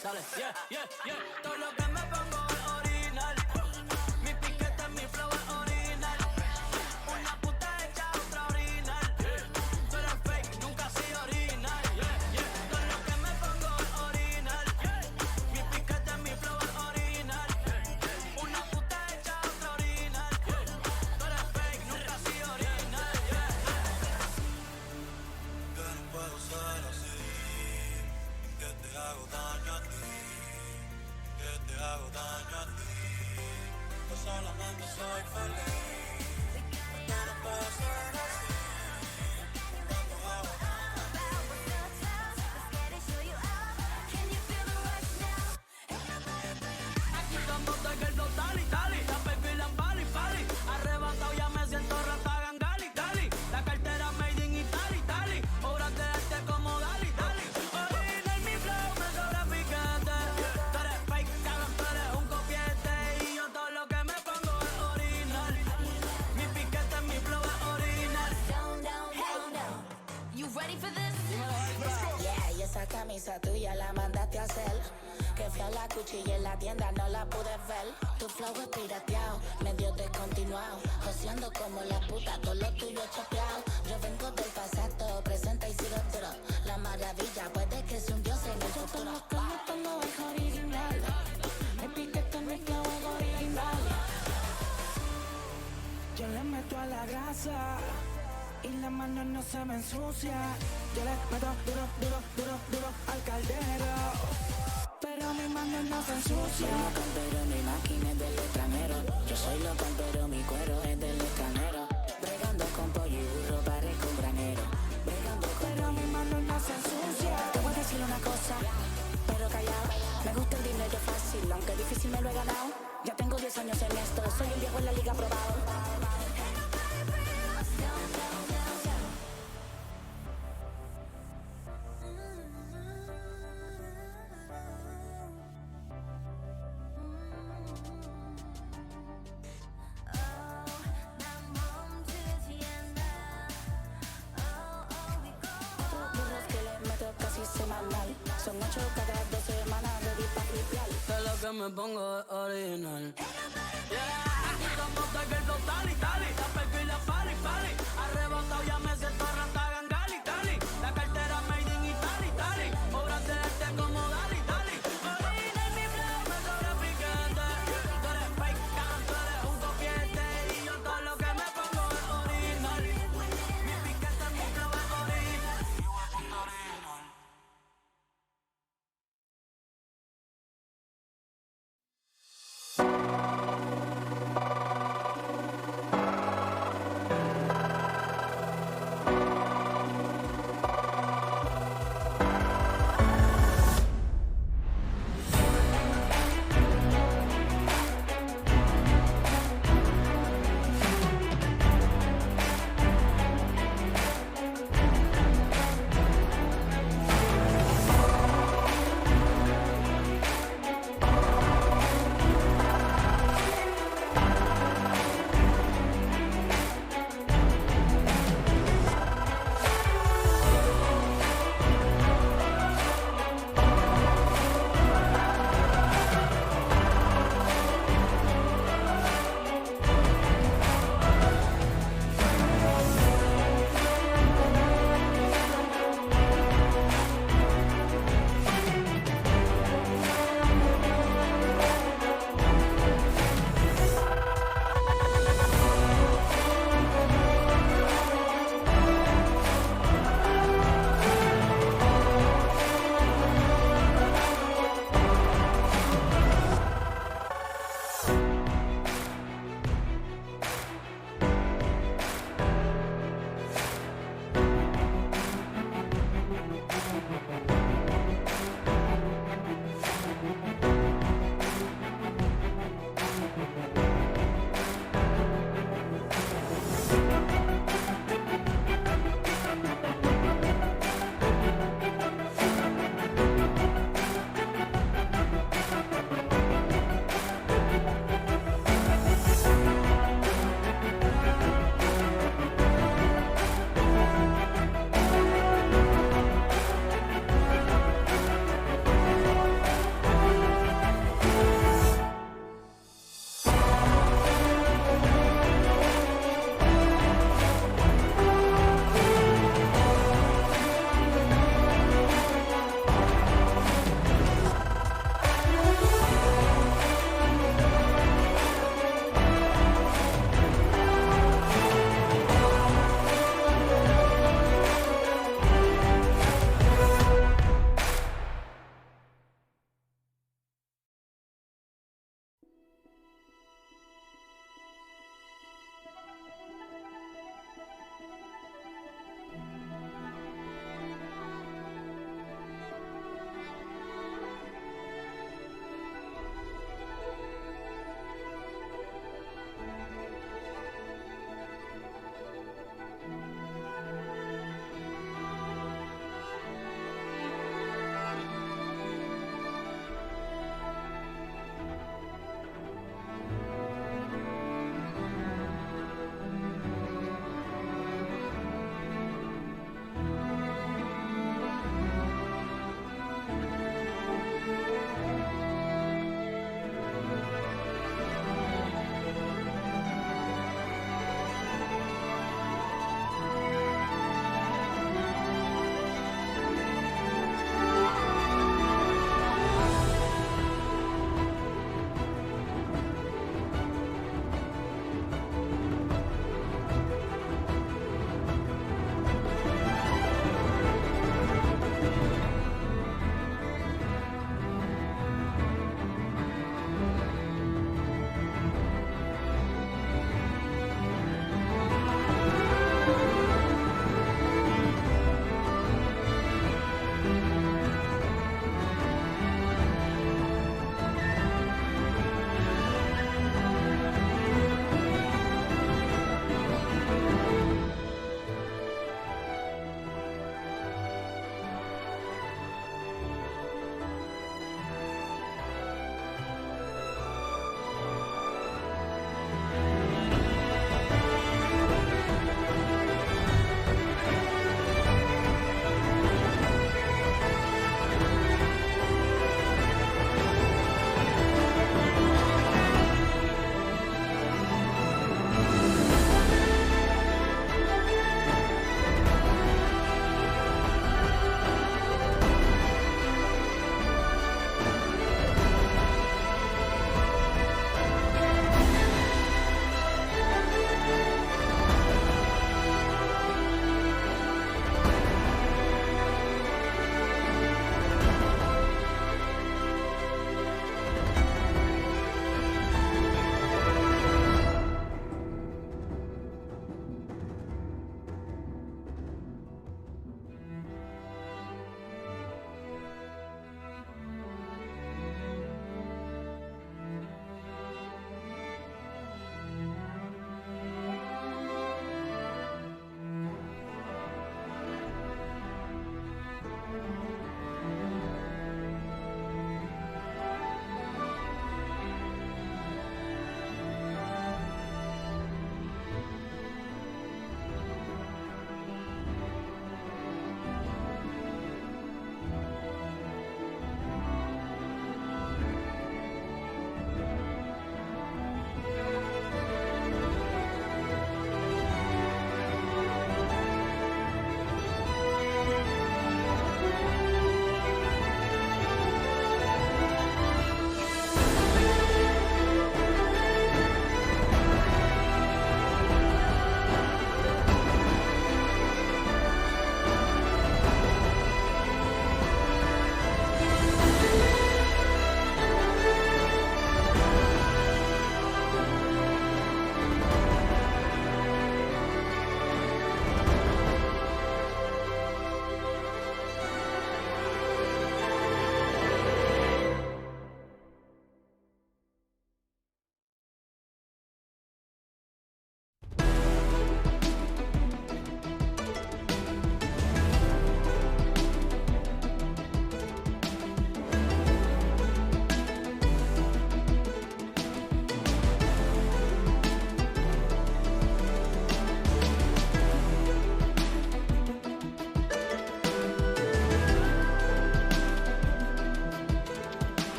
Dale, yeah, yeah, yeah. Todo lo que me pongo es original. Mi piquete, mi flow es original. Una puta hecha, otra original. Tú eres fake, nunca has sido original. Yeah, yeah. Todo lo que me pongo es original. Mi piquete, mi flow es original. Una puta hecha, otra original. Tú eres fake, nunca has sido original. Yeah, yeah. Yo no puedo ser así. Que te hago daño a ti. Que te hago daño a ti. Yo solamente soy feliz. Yo no puedo ser así. Cuando hago daño a ti. Aquí estamos de que el flow tali, tali. La baby la pali, pali. Arrebatado ya me siento rata gangali, dali. La cartera made in Italy, Italy. Obras de arte como Dali, Dali. Original mi flow, me sobra piquete. Tú eres fake, cabrón, tú eres un copiete. Y yo todo lo que me pongo es original. Mi piquete, mi flow es original. You ready for this? Yeah, y esa camisa tuya la mandaste a hacer. Que fui a la cuchilla en la tienda, no la pude ver. Tu flow es pirateado, medio descontinuado. Joseando como la puta, todo lo tuyo es chopeado. Yo vengo del pasado, presente y sigo duro. La maravilla puede que sea un dios en el futuro. Todo lo que me pongo es original. Mi piquete, mi flow es original. Yo le meto a la grasa y la mano no se me ensucia. Yo le meto duro, duro, duro, duro al caldero, pero mi mano no se ensucia. Soy local pero mi máquina es del extranjero. Yo soy local pero mi cuero es del extranjero. Bregando con pollo y burro parezco un granero. Bregando con Pero mi mano no se ensucia. Te voy a decir una cosa, pero callado. Me gusta el dinero fácil, aunque difícil me lo he ganado. Ya tengo 10 años en esto, soy un viejo en la liga probado. Burros que le meto casi semanal. Son 8 cada 2 semanas, ready pa' flipear. Todo lo que me pongo es original. Yeah, aquí estamos de que el flow tali, tali. La baby la pali, pali. Arrebatado ya me siento rata gangali, dali. La cartera made in Italy, Italy. Obras de arte como Dali, Dali. Original mi flow, me sobra piquete. Tú eres fake, cabrón, tú eres un copiete. Y yo todo lo que me pongo es original. Mi piquete, mi flow es original. Igual que original.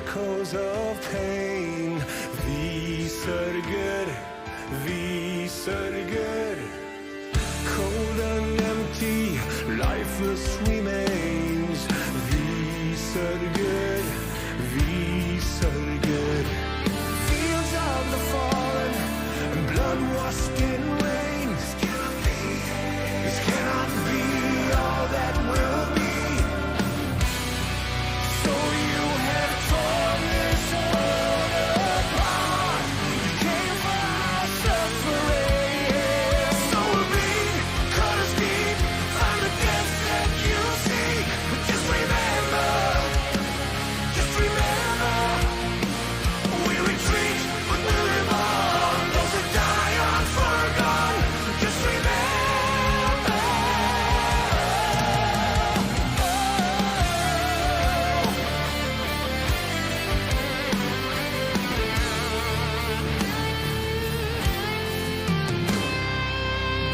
echoes of pain. Vi sörger. Cold and empty, lifeless remains. Vi sörger. Fields of the fallen, and blood washed in rain. This cannot be all that will be. So you have torn this world apart. You came for our suffering. So we'll bleed, cut us deep, find the depths that you seek. But just remember, we retreat, but we'll live on. Those who die aren't forgotten. Just remember.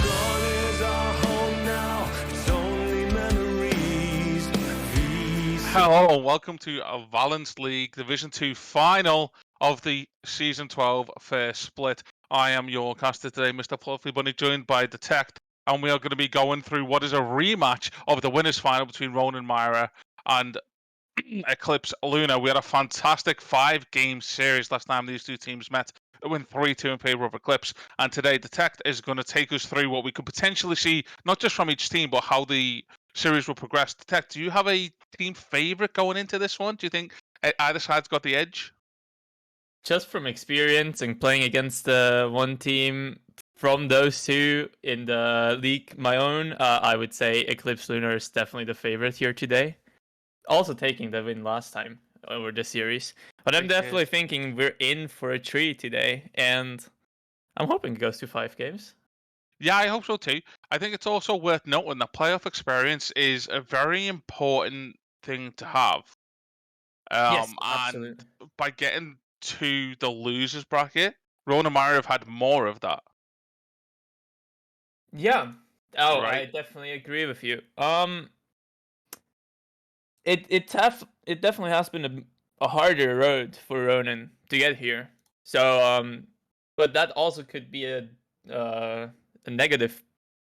Gone is our home now. It's only memories. Hello and welcome to a Valence League Division 2 final of the Season 12 first split. I am your caster today, Mr. Fluffy Bunny, joined by Detect, and we are going to be going through what is a rematch of the winners' final between Ronin and Myra and Eclipse Lunar. We had a fantastic 5-game series last time these two teams met. It went 3-2 in favor of Eclipse, and today Detect is going to take us through what we could potentially see, not just from each team, but how the series will progress. Detect, do you have a team favorite going into this one? Do you think either side's got the edge? Just from experience and playing against one team from those two in the league, my own, I would say Eclipse Lunar is definitely the favorite here today. Also taking the win last time over the series. But I'm definitely thinking we're in for a treat today, and I'm hoping it goes to 5 games. Yeah, I hope so too. I think it's also worth noting that playoff experience is a very important thing to have. Yes, And absolutely. by getting to the losers bracket, Ronin and Myra have had more of that. Yeah. Oh, Right? I definitely agree with you. It definitely has been a harder road for Ronin to get here. So but that also could be a negative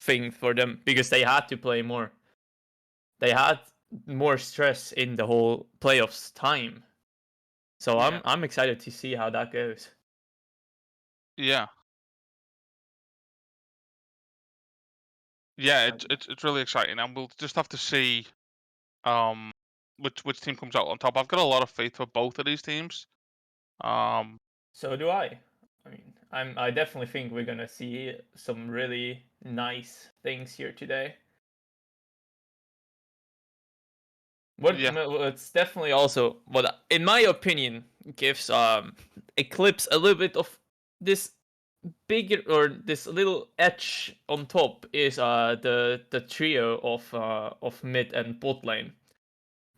thing for them because they had to play more. They had more stress in the whole playoffs time. So Yeah. I'm excited to see how that goes. Yeah. Yeah, it's really exciting, and we'll just have to see which team comes out on top. I've got a lot of faith for both of these teams. So do I. I mean, I definitely think we're gonna see some really nice things here today. Yeah. It's definitely also what, in my opinion, gives Eclipse a little bit of this bigger or this little edge on top is the trio of mid and bot lane.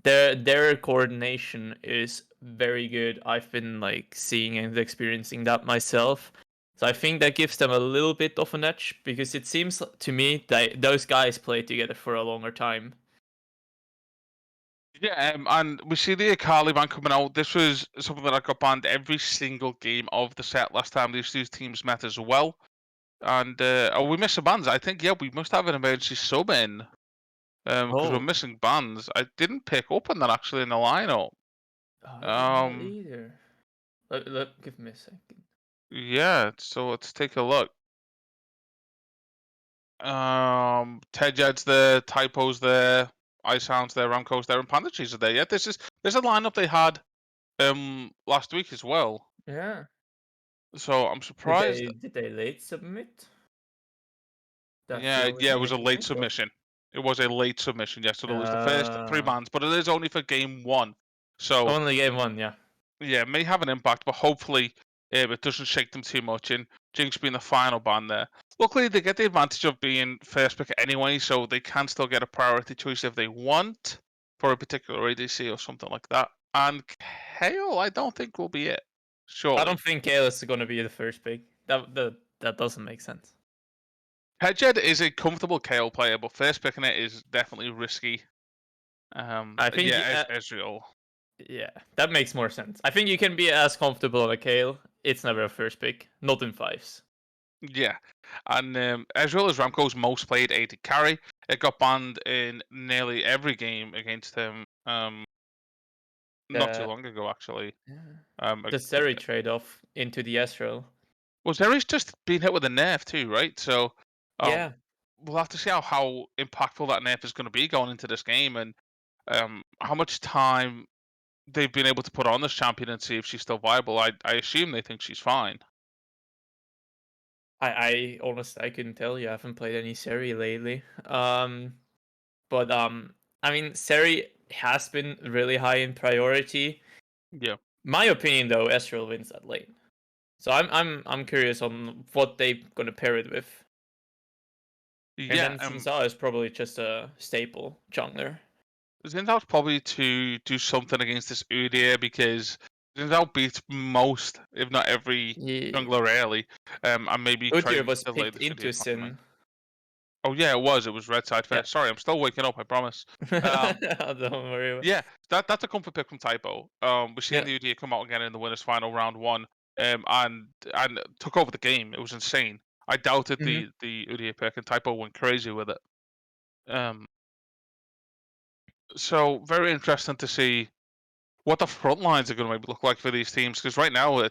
Their coordination is very good. I've been like seeing and experiencing that myself. So I think that gives them a little bit of an edge because it seems to me that those guys play together for a longer time. Yeah, and we see the Akali ban coming out. This was something that got banned every single game of the set last time these two teams met as well. And we missed some bans. I think, yeah, we must have an emergency sub in because we're missing bans. I didn't pick up on that actually in the lineup. Not either. Give me a second. Yeah, so let's take a look. Tedjed's there, Typo's there, Icehound's there, Ramco's there, and Panda Cheese are there. Yeah, there's a lineup they had last week as well. Yeah. So I'm surprised. Did they late submit? Yeah, it was a late submission. It was a late submission, yes. So there was the first 3 bans, but it is only for game 1. So only game 1, yeah. yeah, it may have an impact, but hopefully it doesn't shake them too much. And Jinx being the final ban there. Luckily, they get the advantage of being first pick anyway, so they can still get a priority choice if they want for a particular ADC or something like that. And Kale, I don't think will be it. Surely. I don't think Kale is going to be the first pick. That doesn't make sense. Hedged is a comfortable Kale player, but first picking it is definitely risky. I think yeah, Ezreal. Yeah, that makes more sense. I think you can be as comfortable on a Kale. It's never a first pick, not in fives. Yeah, and Ezreal is Ramco's most played AD carry. It got banned in nearly every game against him. Not too The long ago, actually. the Seri trade-off into the Ezreal. Well, Zeri's just been hit with a nerf too, right? So, Yeah, we'll have to see how impactful that nerf is going to be going into this game, and how much time they've been able to put on this champion and see if she's still viable. I assume they think she's fine. I honestly I couldn't tell you. I haven't played any Seri lately. But I mean Seri has been really high in priority. Yeah, My opinion though, Ezreal wins that lane. So I'm curious on what they're gonna pair it with. And yeah. then Sinza is probably just a staple jungler. Zindao's probably to do something against this Udyr because Zindao beats most, if not every, Yeah. jungler early. And maybe try Udyr and was delay picked this Udyr into top lane. Sin. Oh yeah, it was. It was red side Yeah. first. Sorry, I'm still waking up. I promise. Um, Don't worry. yeah, that's a comfort pick from Typo. We're seeing Yeah. the Udyr come out again in the winners final round one. And took over the game. It was insane. I doubted Mhm. the Udyr pick, and Typo went crazy with it. So very interesting to see what the front lines are going to maybe look like for these teams, because right now the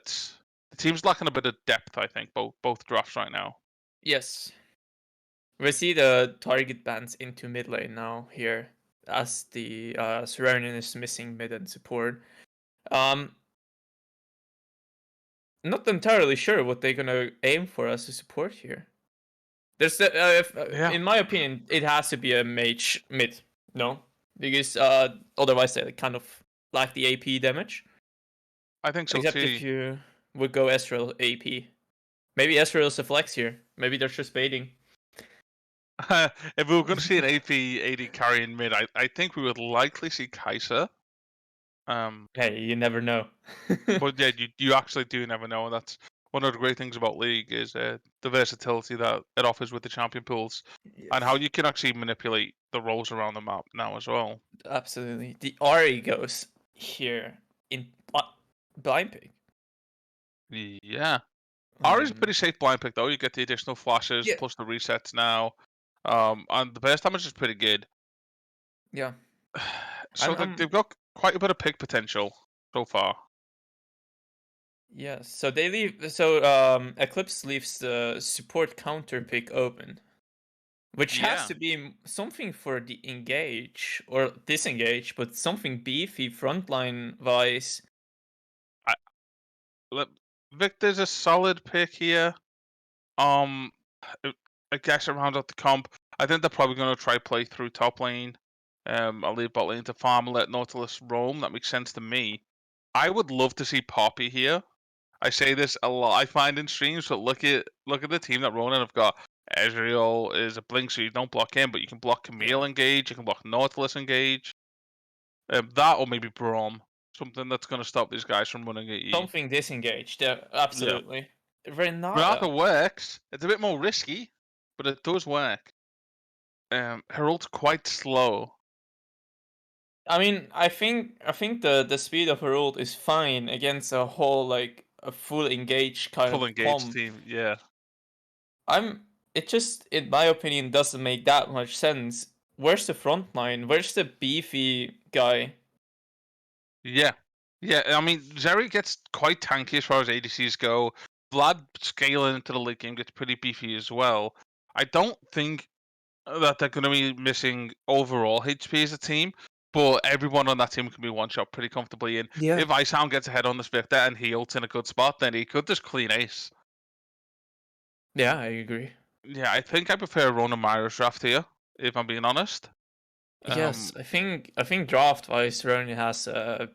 team's lacking a bit of depth. I think both drafts right now. Yes. We see the target bans into mid lane now here, as the Ronin is missing mid and support. Um, not entirely sure what they're gonna aim for as a support here. There's Yeah, in my opinion, it has to be a mage mid, no, because otherwise they kind of lack the AP damage. I think so Except if too. you would go Ezreal AP. Maybe Ezreal's a flex here. Maybe they're just baiting. If we were going to see an AP AD carry in mid, I think we would likely see Kai'Sa. Hey, you never know. But yeah, you actually do never know, and that's one of the great things about League is the versatility that it offers with the champion pools, and how Yes. you can actually manipulate the roles around the map now as well. Absolutely. The Ari goes here in blind pick. Yeah. Ari's a pretty safe blind pick though. You get the additional flashes Yeah. plus the resets now. And the burst damage is pretty good. Yeah. So they've got quite a bit of pick potential so far. Yeah. So they leave. So Eclipse leaves the support counter pick open, which has Yeah. to be something for the engage or disengage, but something beefy frontline wise. I, Victor's a solid pick here. Um, I guess it rounds out the comp. I think they're probably going to try play through top lane. I'll leave bot lane to farm and let Nautilus roam. That makes sense to me. I would love to see Poppy here. I say this a lot. I find in streams, but look at the team that Ronin have got. Ezreal is a blink, so you don't block him, but you can block Camille engage. You can block Nautilus engage. That or maybe Braum, something that's going to stop these guys from running at you. Something disengaged. Yeah, Yeah, absolutely. Renata Renata. works. It's a bit more risky, but it does work. Herald's quite slow. I mean, I think the speed of Herald is fine against a whole like a full engaged kind Full of engaged comp. team, yeah. It just in my opinion doesn't make that much sense. Where's the front line? Where's the beefy guy? Yeah. Yeah, I mean, Zeri gets quite tanky as far as ADCs go. Vlad scaling into the late game gets pretty beefy as well. I don't think that they're going to be missing overall HP as a team, but everyone on that team can be one shot pretty comfortably. And Yeah. if Icehound gets ahead on this Victor and he ults in a good spot, then he could just clean ace. Yeah, I agree. Yeah, I think I prefer Ronin Myra's draft here, if I'm being honest. Yes, I think draft wise Ronin has a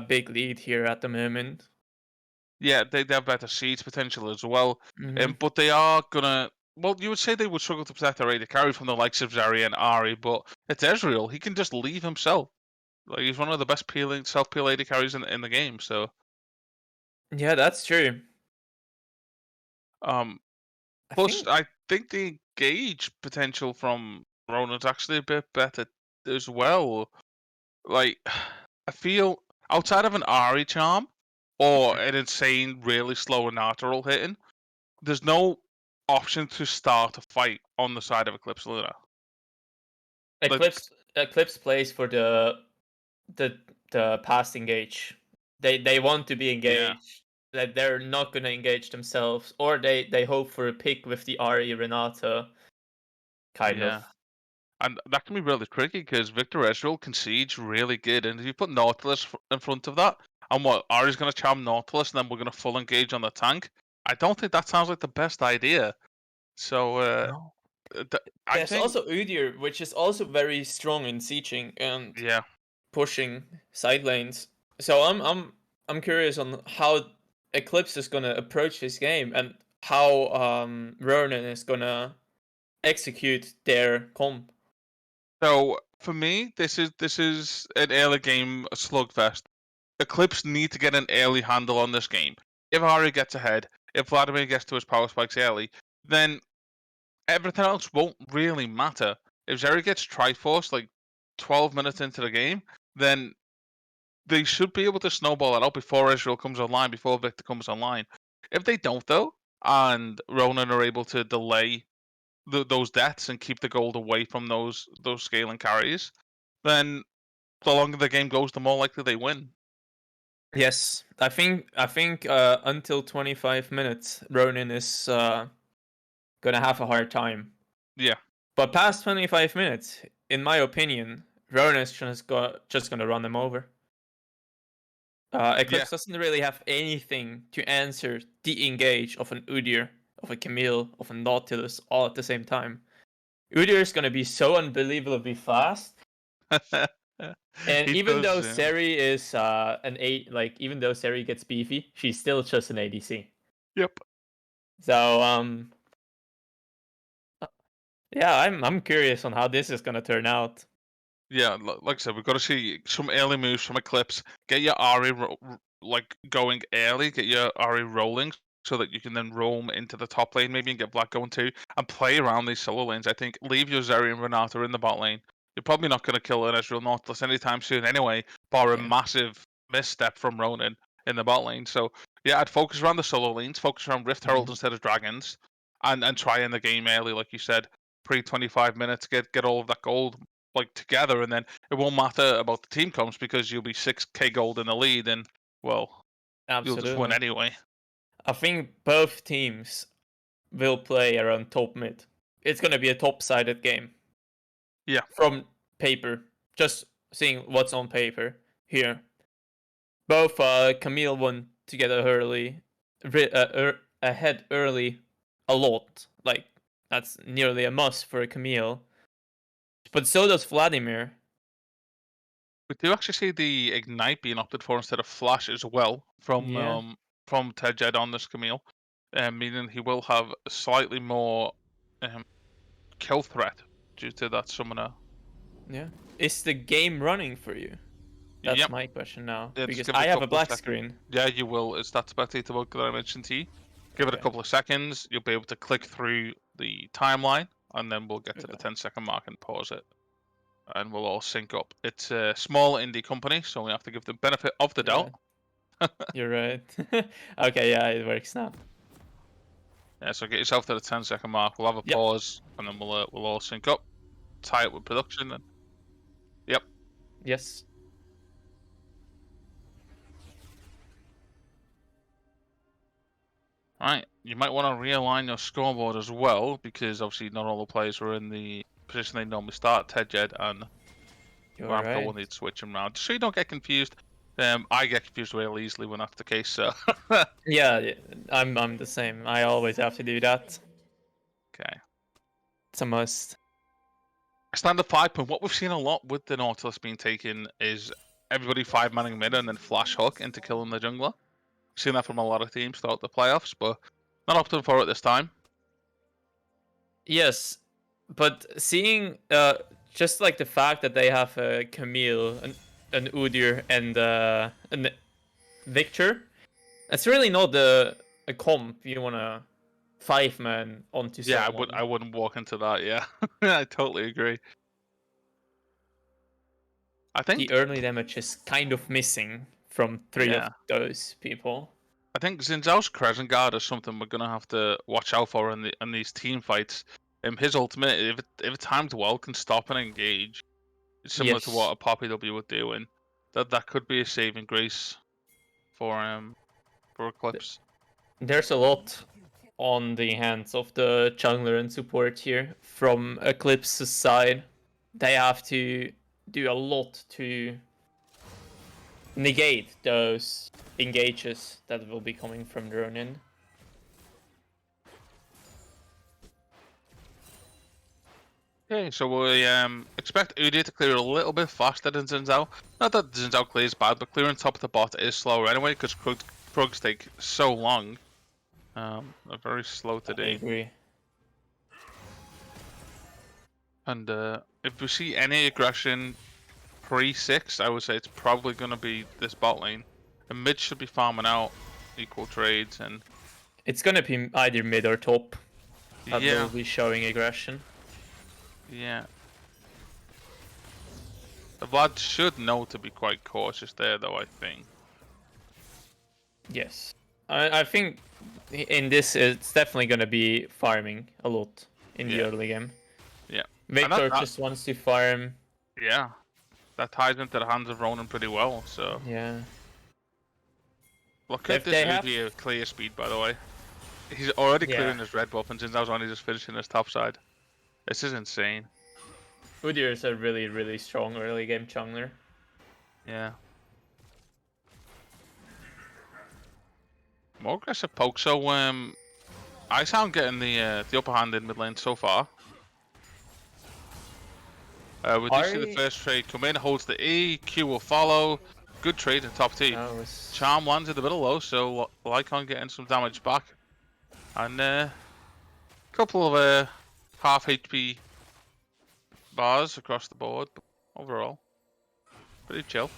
big lead here at the moment. Yeah, they have better seeds potential as well. Mm-hmm. But they are gonna. Well, you would say they would struggle to protect their AD carry from the likes of Zeri and Ari, but it's Ezreal. He can just leave himself. Like he's one of the best peeling self-peel AD carries in the game. So, Yeah, that's true. um, I plus think I think the engage potential from Ronin's actually a bit better as well. Like, I feel outside of an Ari charm or an insane, really slow Renata roll hitting, there's no option to start a fight on the side of Eclipse Lunar. Eclipse plays for the past engage. They want to be engaged. That they're not gonna engage themselves, or they hope for a pick with the Ari Renata kind of. Yeah. And that can be really tricky because Victor Ezreal concedes really good, and if you put Nautilus in front of that, and what Ari's going to charm Nautilus, and then we're going to full engage on the tank, I don't think that sounds like the best idea. So No. I There's think, also Udyr, which is also very strong in sieging and yeah, pushing side lanes. So I'm curious on how Eclipse is gonna approach this game and how Ronin is gonna execute their comp. so for me, this is an early game slugfest. Eclipse need to get an early handle on this game. If Ari gets ahead, if Vladimir gets to his power spikes early, then everything else won't really matter. If Zeri gets Triforce like 12 minutes into the game, then they should be able to snowball it out before Israel comes online, before Victor comes online. If they don't, though, and Ronin are able to delay those deaths and keep the gold away from those scaling carries, then the longer the game goes, the more likely they win. Yes, I think until 25 minutes, Ronin is gonna have a hard time. Yeah. But past 25 minutes, in my opinion, Ronin is just gonna run them over. Yeah. Eclipse doesn't really have anything to answer the engage of an Udyr, of a Camille, of a Nautilus all at the same time. Udyr is gonna be so unbelievably fast, and He even does. though Seri is even though Seri gets beefy, she's still just an ADC. Yep. So yeah, I'm curious on how this is gonna turn out. Yeah, like I said, we've got to see some early moves from Eclipse. Get your Ari like going early. Get your Ari rolling so that you can then roam into the top lane maybe and get Black going too, and play around these solo lanes. I think leave your Zeri and Renata in the bot lane. You're probably not going to kill an Ezreal Nautilus anytime soon anyway, bar a Yeah. massive misstep from Ronin in the bot lane. So yeah, I'd focus around the solo lanes, focus around Rift Herald instead of Dragons, and try in the game early, like you said, pre 25 minutes, get all of that gold like together, and then it won't matter about the team comps because you'll be 6k gold in the lead, and well, you'll just win Absolutely. anyway. I think both teams will play around top mid. It's gonna be a top-sided game. Yeah. From paper, just seeing what's on paper here. Both Camille won together early, ahead early, a lot. Like that's nearly a must for a Camille. But so does Vladimir. We do actually see the ignite being opted for instead of flash as well Yeah. from Ted Jed on this Camille, meaning he will have a slightly more kill threat due to that summoner. Yeah. Is the game running for you? That's Yep. my question now. Yeah, just Because give it I a have a couple of black seconds. screen. Yeah, you will. It's that spectator bug that I mentioned to you. Give it a Okay. couple of seconds. You'll be able to click through the timeline, and then we'll get to the Okay. 10-second mark and pause it, and we'll all sync up. It's a small indie company, so we have to give them benefit of the doubt. You're right. Okay, yeah, it works now. Yeah, so get yourself to the 10-second mark. We'll have a Yep. pause, and then we'll all sync up, tie it with production, and yep. Yes. Alright, you might want to realign your scoreboard as well, because obviously not all the players were in the position they normally start. Ted Jed and You're Ramco will right. need to switch them around, just so you don't get confused. I get confused real easily when that's the case, so. Yeah, I'm the same. I always have to do that. Okay. It's a must. Standard 5 point. What we've seen a lot with the Nautilus being taken is everybody 5-manning mid and then flash hook into killing the jungler. We've seen that from a lot of teams throughout the playoffs, but not opting for it this time. Yes, but seeing just like the fact that they have Camille, an Udyr, and an Victor, it's really not a comp you wanna 5-man onto Yeah, someone. I wouldn't walk into that. Yeah, I totally agree. I think the early damage is kind of missing from three of those people. I think Xin Zhao's Crescent Guard is something we're gonna have to watch out for in these team fights. His ultimate, if it timed well, can stop and engage, similar to Yes. what a Poppy W would do, and that could be a saving grace for Eclipse. There's a lot on the hands of the jungler and support here from Eclipse's side. They have to do a lot to negate those engages that will be coming from the Ronin. Okay, so we expect Udyr to clear a little bit faster than Xin Zhao. Not that Xin Zhao clears bad, but clearing top of the bot is slower anyway, because Krugs take so long. They're very slow to I do. agree. And if we see any aggression pre-6, I would say it's probably going to be this bot lane. The mid should be farming out equal trades, and It's gonna be either mid or top that yeah, will be showing aggression. yeah. The Vlad should know to be quite cautious there, though, I think. Yes. I think in this it's definitely gonna be farming a lot in the early game. Yeah. Victor just wants to farm. Yeah. That ties into the hands of Ronin pretty well, so... Yeah. Look at If this they have- Udyr clear speed, by the way. He's already Yeah. clearing his red buff, and Xin Zhao's only just finishing his top side. This is insane. Udyr is a really, really strong early game jungler. Yeah. More aggressive poke. So I sound getting the upper hand in mid lane so far. We do see the first trade come in, holds the E, Q will follow. Good trade in top T. Charm lands in the middle low, so Lycon getting some damage back. And a couple of half HP bars across the board, but overall, pretty chill.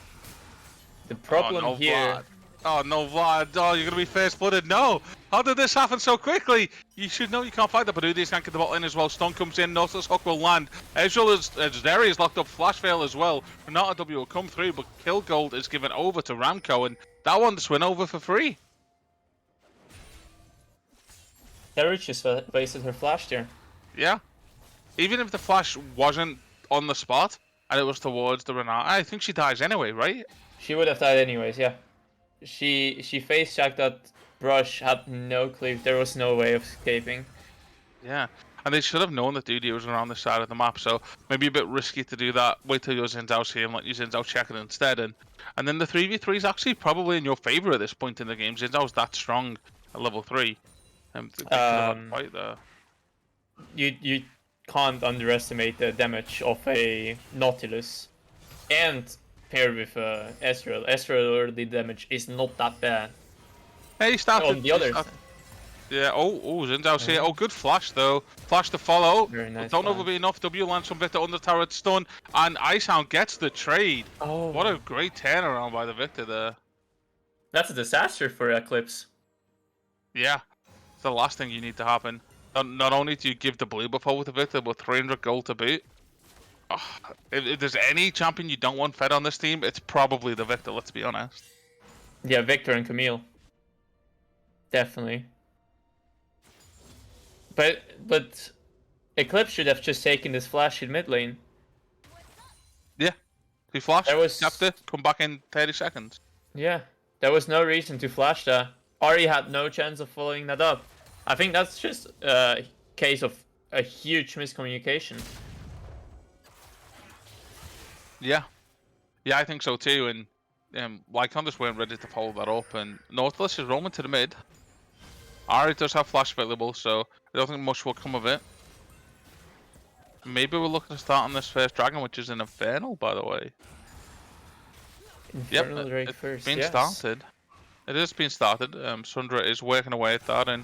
The problem no here. Vlad. Oh no, Vlad! Oh, you're gonna be first-blooded. No! How did this happen so quickly? You should know you can't fight that, but Udyr's can't get the bot in as well. Stun comes in, Nautilus Hook will land. Zeri is locked up, Flash Veil as well. Renata W will come through, but Kill Gold is given over to Ramco, and that one just went over for free. Zeri just wasted her flash there. Yeah. Even if the flash wasn't on the spot, and it was towards the Renata, I think she dies anyway, right? She would have died anyways, yeah. She face checked that brush, had no clue, there was no way of escaping. Yeah, and they should have known that Udyr was around the side of the map, so maybe a bit risky to do that. Wait till your Xin Zhao's here and let your Xin Zhao check it instead. And then the 3v3 is actually probably in your favour at this point in the game. Xin Zhao's that strong at level 3. They could have had a fight there. You can't underestimate the damage of a Nautilus. And paired with S12. S12 early damage is not that bad. Hey, he started. On the other side. Yeah, Xin Zhao's here. Oh, good flash though. Flash to follow. Very nice. Don't know if it'll be enough. W lands from Victor under tower at stun. And Icehound gets the trade. Oh. What a great turnaround by the Victor there. That's a disaster for Eclipse. Yeah. It's the last thing you need to happen. Not only do you give the blue buff over to Victor, but 300 gold to boot. Oh, if there's any champion you don't want fed on this team, it's probably the Victor, let's be honest. Yeah, Victor and Camille. Definitely. But Eclipse should have just taken this flash in mid lane. Yeah. He flashed, There was- kept it, come back in 30 seconds. Yeah, there was no reason to flash that. Ari had no chance of following that up. I think that's just a case of a huge miscommunication. Yeah. Yeah, I think so too, and Lycon just weren't ready to follow that up, and Nautilus is roaming to the mid. Ari does have flash available, so I don't think much will come of it. Maybe we're looking to start on this first dragon, which is an Infernal, by the way. Infernal Drake it's first, been yes. started. It is being started. Sundra is working away at that, and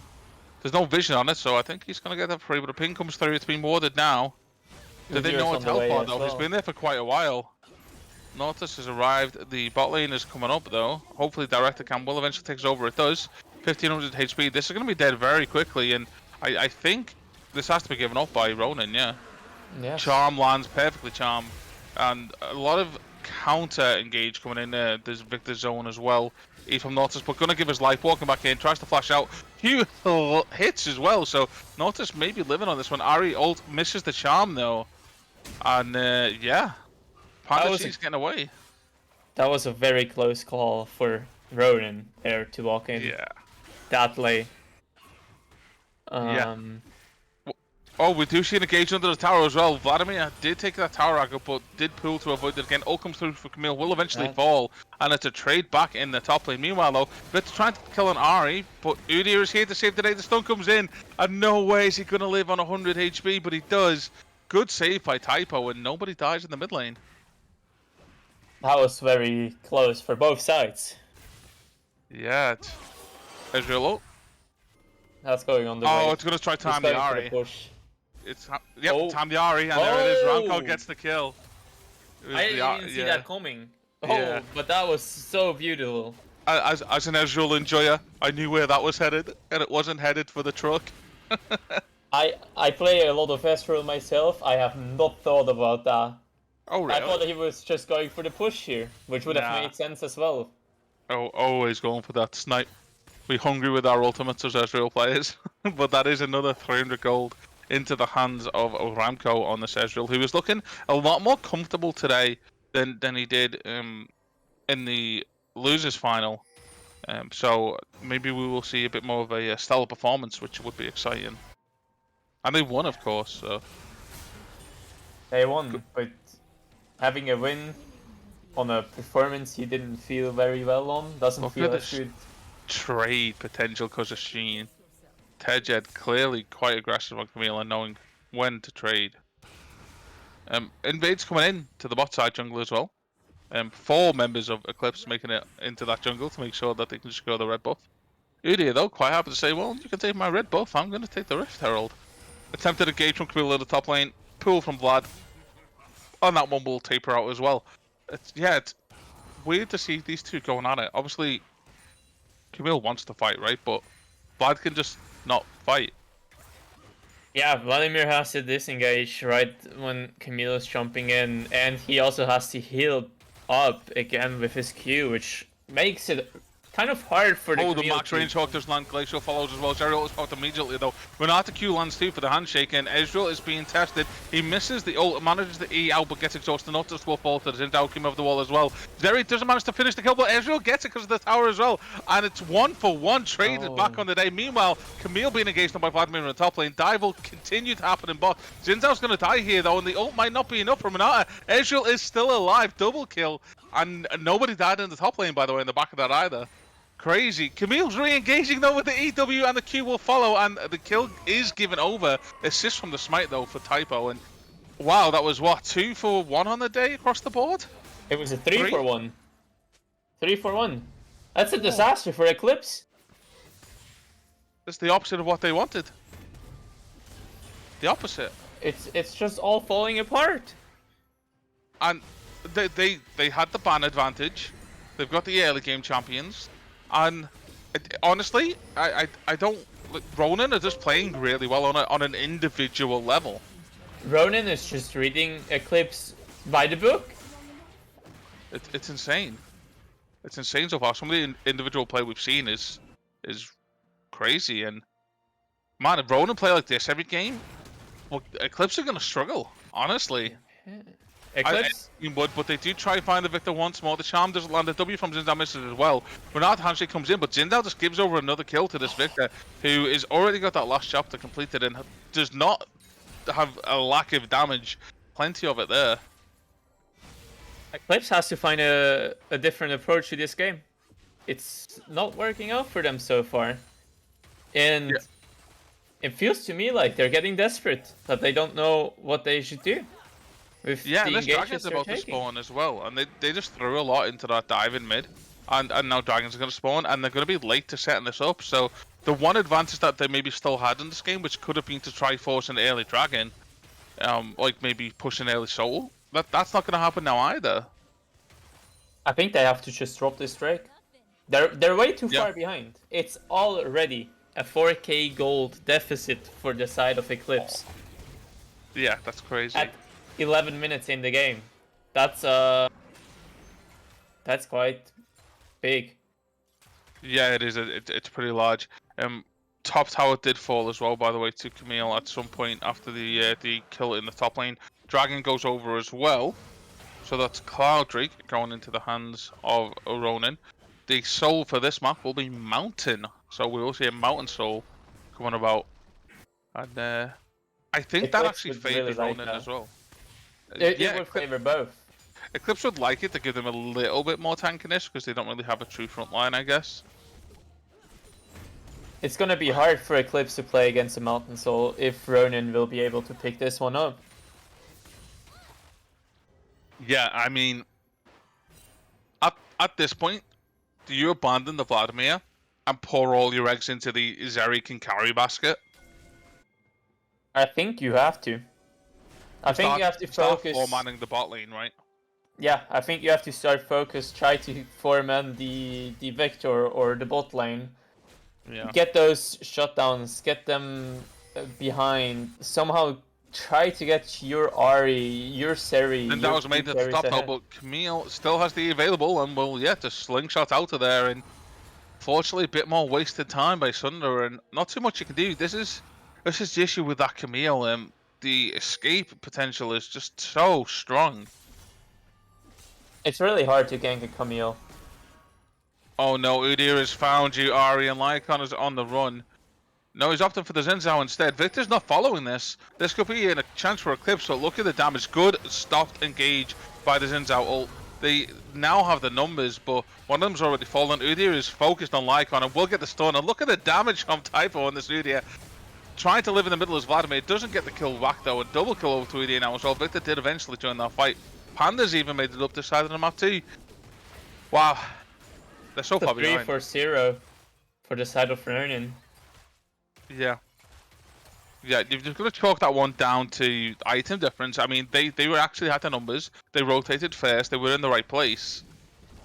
there's no vision on it, so I think he's going to get that free, but a ping comes through, it's been warded now. Did they Udyr's know on it's the way teleport as though? He's well. been there for quite a while. Nautilus has arrived, the bot lane is coming up though. Hopefully Director Cam will eventually take over, it does. 1500 HP, this is going to be dead very quickly, and I think this has to be given up by Ronin, yeah. Yes. Charm lands, perfectly charmed, and a lot of counter engage coming in there. There's Victor's zone as well. He's from Nautilus, but gonna give his life, walking back in, tries to flash out. Few hits as well, so Nautilus may be living on this one. Ari ult misses the charm though. And yeah, Panda G's getting away. That was a very close call for Ronin there to walk in. Yeah. That late. Yeah. Oh, we do see an engage under the tower as well. Vladimir did take that tower angle, but did pull to avoid it again. Ult comes through for Camille, will eventually fall, and it's a trade back in the top lane. Meanwhile, though, Victor trying to kill an Ari, but Udyr is here to save the day. The stun comes in, and no way is he going to live on 100 HP, but he does. Good save by Typo, and nobody dies in the mid lane. That was very close for both sides. Yeah, it's Ezreal ult. That's going on the Oh, it's going to try time the Ari. It's time the Ari, and there it is. Ramco gets the kill. I didn't see that coming. Oh, but that was so beautiful. As an Ezreal enjoyer, I knew where that was headed, and it wasn't headed for the truck. I play a lot of Ezreal myself. I have not thought about that. Oh, really? I thought he was just going for the push here, which would have made sense as well. Oh, always going for that snipe. We're hungry with our ultimates as Ezreal players, but that is another 300 gold into the hands of Ramco on this Ezreal, who is looking a lot more comfortable today than he did in the losers final. So maybe we will see a bit more of a stellar performance, which would be exciting. And they won, of course. So they won, but having a win on a performance you didn't feel very well on doesn't feel as good. Trade potential because of Sheen. Tejed clearly quite aggressive on Camille and knowing when to trade. Invade's coming in to the bot side jungle as well. 4 members of Eclipse making it into that jungle to make sure that they can just go the red buff. Udyr though quite happy to say, well, you can take my red buff, I'm going to take the Rift Herald. Attempted engage from Camille in the top lane, pull from Vlad. And that one will taper out as well. It's weird to see these two going at it. Obviously, Camille wants to fight, right? But Vlad can just not fight. Yeah, Vladimir has to disengage right when Camille is jumping in, and he also has to heal up again with his Q, which makes it kind of hard for the the max range hook does land. Glacial follows as well. Ezreal is popped immediately though. Renata Q lands too for the handshake, and Ezreal is being tested. He misses the ult, manages the E out, but gets exhausted. Nautilus will fall to the Zinzao came over the wall as well. Zeri doesn't manage to finish the kill, but Ezreal gets it because of the tower as well. And it's 1-for-1 traded back on the day. Meanwhile, Camille being engaged on by Vladimir in the top lane. Dive will continue to happen in bot. Zinzao's going to die here though, and the ult might not be enough for Renata. Ezreal is still alive, double kill. And nobody died in the top lane, by the way, in the back of that either. Crazy. Camille's re-engaging though with the EW, and the Q will follow, and the kill is given over. Assist from the smite though for Typo, and wow, that was what, 2-for-1 on the day across the board? It was a 3-for-1. 3-for-1. That's a disaster for Eclipse. It's the opposite of what they wanted. The opposite. It's just all falling apart. And they had the ban advantage. They've got the early game champions. And honestly, I don't. Ronin are just playing really well on an individual level. Ronin is just reading Eclipse by the book. It's insane. It's insane so far. Some of the individual play we've seen is crazy. And man, if Ronin play like this every game, well, Eclipse are gonna struggle. Honestly. Eclipse? I would, but they do try to find the victor once more. The charm doesn't land. The W from Zinzao misses as well. Renata handshake comes in, but Zinzao just gives over another kill to this victor, who is already got that last chapter completed and does not have a lack of damage. Plenty of it there. Eclipse has to find a different approach to this game. It's not working out for them so far. And it feels to me like they're getting desperate, that they don't know what they should do. This Dragon's about to spawn as well, and they just threw a lot into that dive in mid, and now Dragons are going to spawn, and they're going to be late to setting this up, so the one advantage that they maybe still had in this game, which could have been to try force an early Dragon, like maybe push an early Soul, that's not going to happen now either. I think they have to just drop this Drake. They're way too far behind. It's already a 4k gold deficit for the side of Eclipse. Yeah, that's crazy. At 11 minutes in the game. That's a That's quite big. Yeah, it is. It's pretty large. Top tower did fall as well, by the way, to Camille at some point after the kill in the top lane. Dragon goes over as well, so that's Cloud Drake going into the hands of Ronin. The soul for this map will be Mountain, so we will see a Mountain Soul coming about, and I think that Eclipse actually would really favors like Ronin that. as well. It would favor both. Eclipse would like it to give them a little bit more tankiness because they don't really have a true front line, I guess. It's gonna be hard for Eclipse to play against a Mountain Soul if Ronin will be able to pick this one up. Yeah, I mean, at this point, do you abandon the Vladimir and pour all your eggs into the Zeri can carry basket? I think you have to. I think you have to focus. Start formatting the bot lane, right? Yeah, I think you have to start focus. Try to foreman the Vector or the bot lane. Yeah. Get those shutdowns. Get them behind. Somehow try to get your Ari, your Seri. And that was made at the top though, but Camille still has the available and will just slingshot out of there. And fortunately, a bit more wasted time by Sunder, and not too much you can do. This is the issue with that Camille. The escape potential is just so strong. It's really hard to gank a Camille. Oh no, Udyr has found you, Ari, and Lycon is on the run. No, he's opting for the Xin Zhao instead. Victor's not following this. This could be a chance for Eclipse, but look at the damage. Good stopped engage by the Xin Zhao ult. They now have the numbers, but one of them's already fallen. Udyr is focused on Lycon and will get the stun. And look at the damage from Typho on this Udyr. Trying to live in the middle as Vladimir. Doesn't get the kill back though. A double kill over to Udyr now as well. Victor did eventually join that fight. Panda's even made it up this side of the map too. Wow. They're so far behind. 3-4-0 for the side of Ronin. Yeah. Yeah, you've just got to chalk that one down to item difference. I mean, they were actually had the numbers. They rotated first. They were in the right place.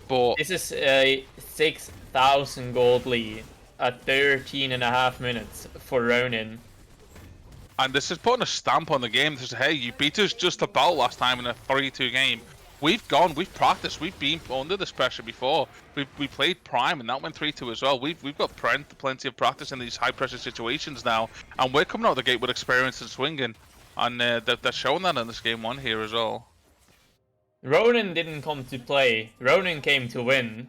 But this is a 6,000 gold lead at 13.5 minutes for Ronin. And this is putting a stamp on the game. This is, hey, you beat us just about last time in a 3-2 game. We've practiced, we've been under this pressure before. We played Prime and that went 3-2 as well. We've got plenty of practice in these high pressure situations now, and we're coming out the gate with experience and swinging, and they're showing that in this game 1 here as well. Ronin didn't come to play. Ronin came to win.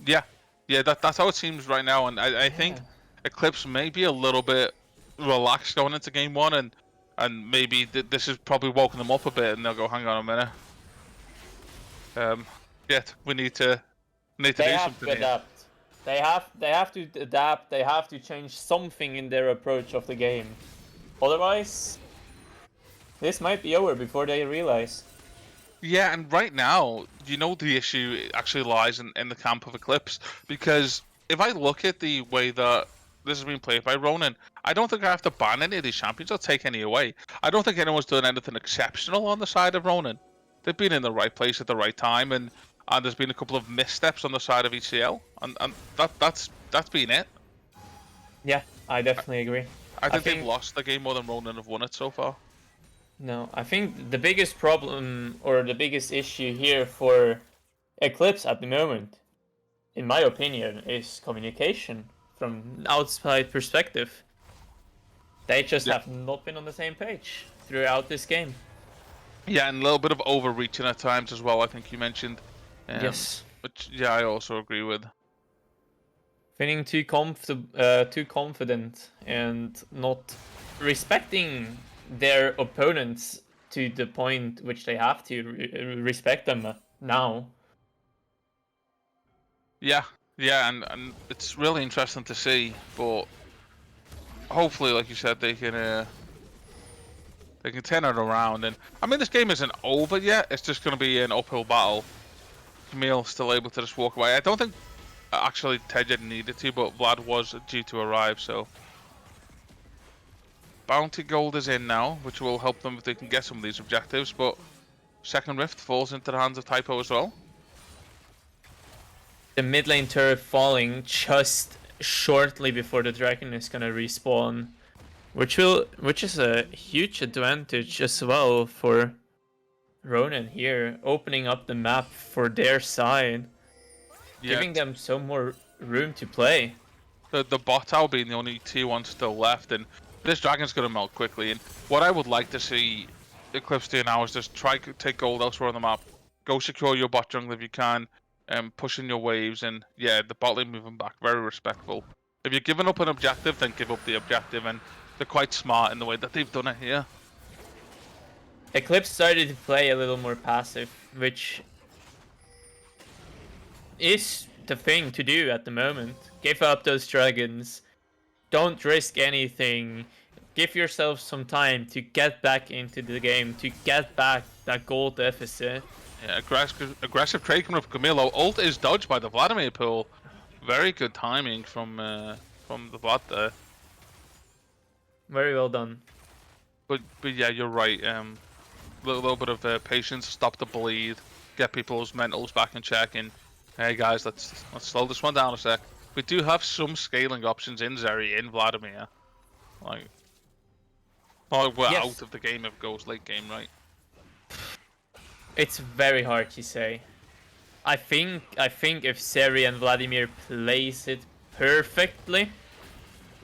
Yeah, that's how it seems right now, and I think Eclipse may be a little bit relaxed going into game 1, and maybe this has probably woken them up a bit, and they'll go, hang on a minute. We need to do something. Adapt. They have to adapt. They have to change something in their approach of the game. Otherwise, this might be over before they realize. Yeah, and right now, the issue actually lies in the camp of Eclipse, because if I look at the way that this has been played by Ronin, I don't think I have to ban any of these champions or take any away. I don't think anyone's done anything exceptional on the side of Ronin. They've been in the right place at the right time, and there's been a couple of missteps on the side of ECL, and that's been it. Yeah, I definitely agree. I think they've lost the game more than Ronin have won it so far. No, I think the biggest problem or the biggest issue here for Eclipse at the moment, in my opinion, is communication from an outside perspective. They just have not been on the same page throughout this game. Yeah, and a little bit of overreaching at times as well, I think you mentioned. Yes. Which, yeah, I also agree with. Feeling too confident and not respecting their opponents to the point which they have to respect them now. Yeah, and it's really interesting to see, but hopefully, like you said, they can turn it around. And I mean, this game isn't over yet. It's just going to be an uphill battle. Camille still able to just walk away. I don't think actually Teja needed to, but Vlad was due to arrive. So bounty gold is in now, which will help them if they can get some of these objectives. But second rift falls into the hands of Typho as well. The mid lane turret falling just shortly before the dragon is gonna respawn. Which is a huge advantage as well for Ronin here, opening up the map for their side, Yeah, giving them some more room to play. the bot tower being the only tier 1 still left, and this dragon's going to melt quickly. And what I would like to see Eclipse do now is just try to take gold elsewhere on the map. Go secure your bot jungle if you can, push in your waves, and yeah, the bot lane moving back, very respectful. If you're giving up an objective, then give up the objective, and they're quite smart in the way that they've done it here. Eclipse started to play a little more passive, which is the thing to do at the moment. Give up those dragons. Don't risk anything. Give yourself some time to get back into the game, to get back that gold deficit. Yeah, aggressive trade coming up from Camilo. Ult is dodged by the Vladimir pool. Very good timing from the bot there. Very well done. But yeah, you're right. Little bit of patience, stop the bleed, get people's mentals back in check, and hey guys, let's slow this one down a sec. We do have some scaling options in Zeri, in Vladimir. Like, we're Yes. out of the game if it goes late game, right? It's very hard to say. I think if Zeri and Vladimir plays it perfectly,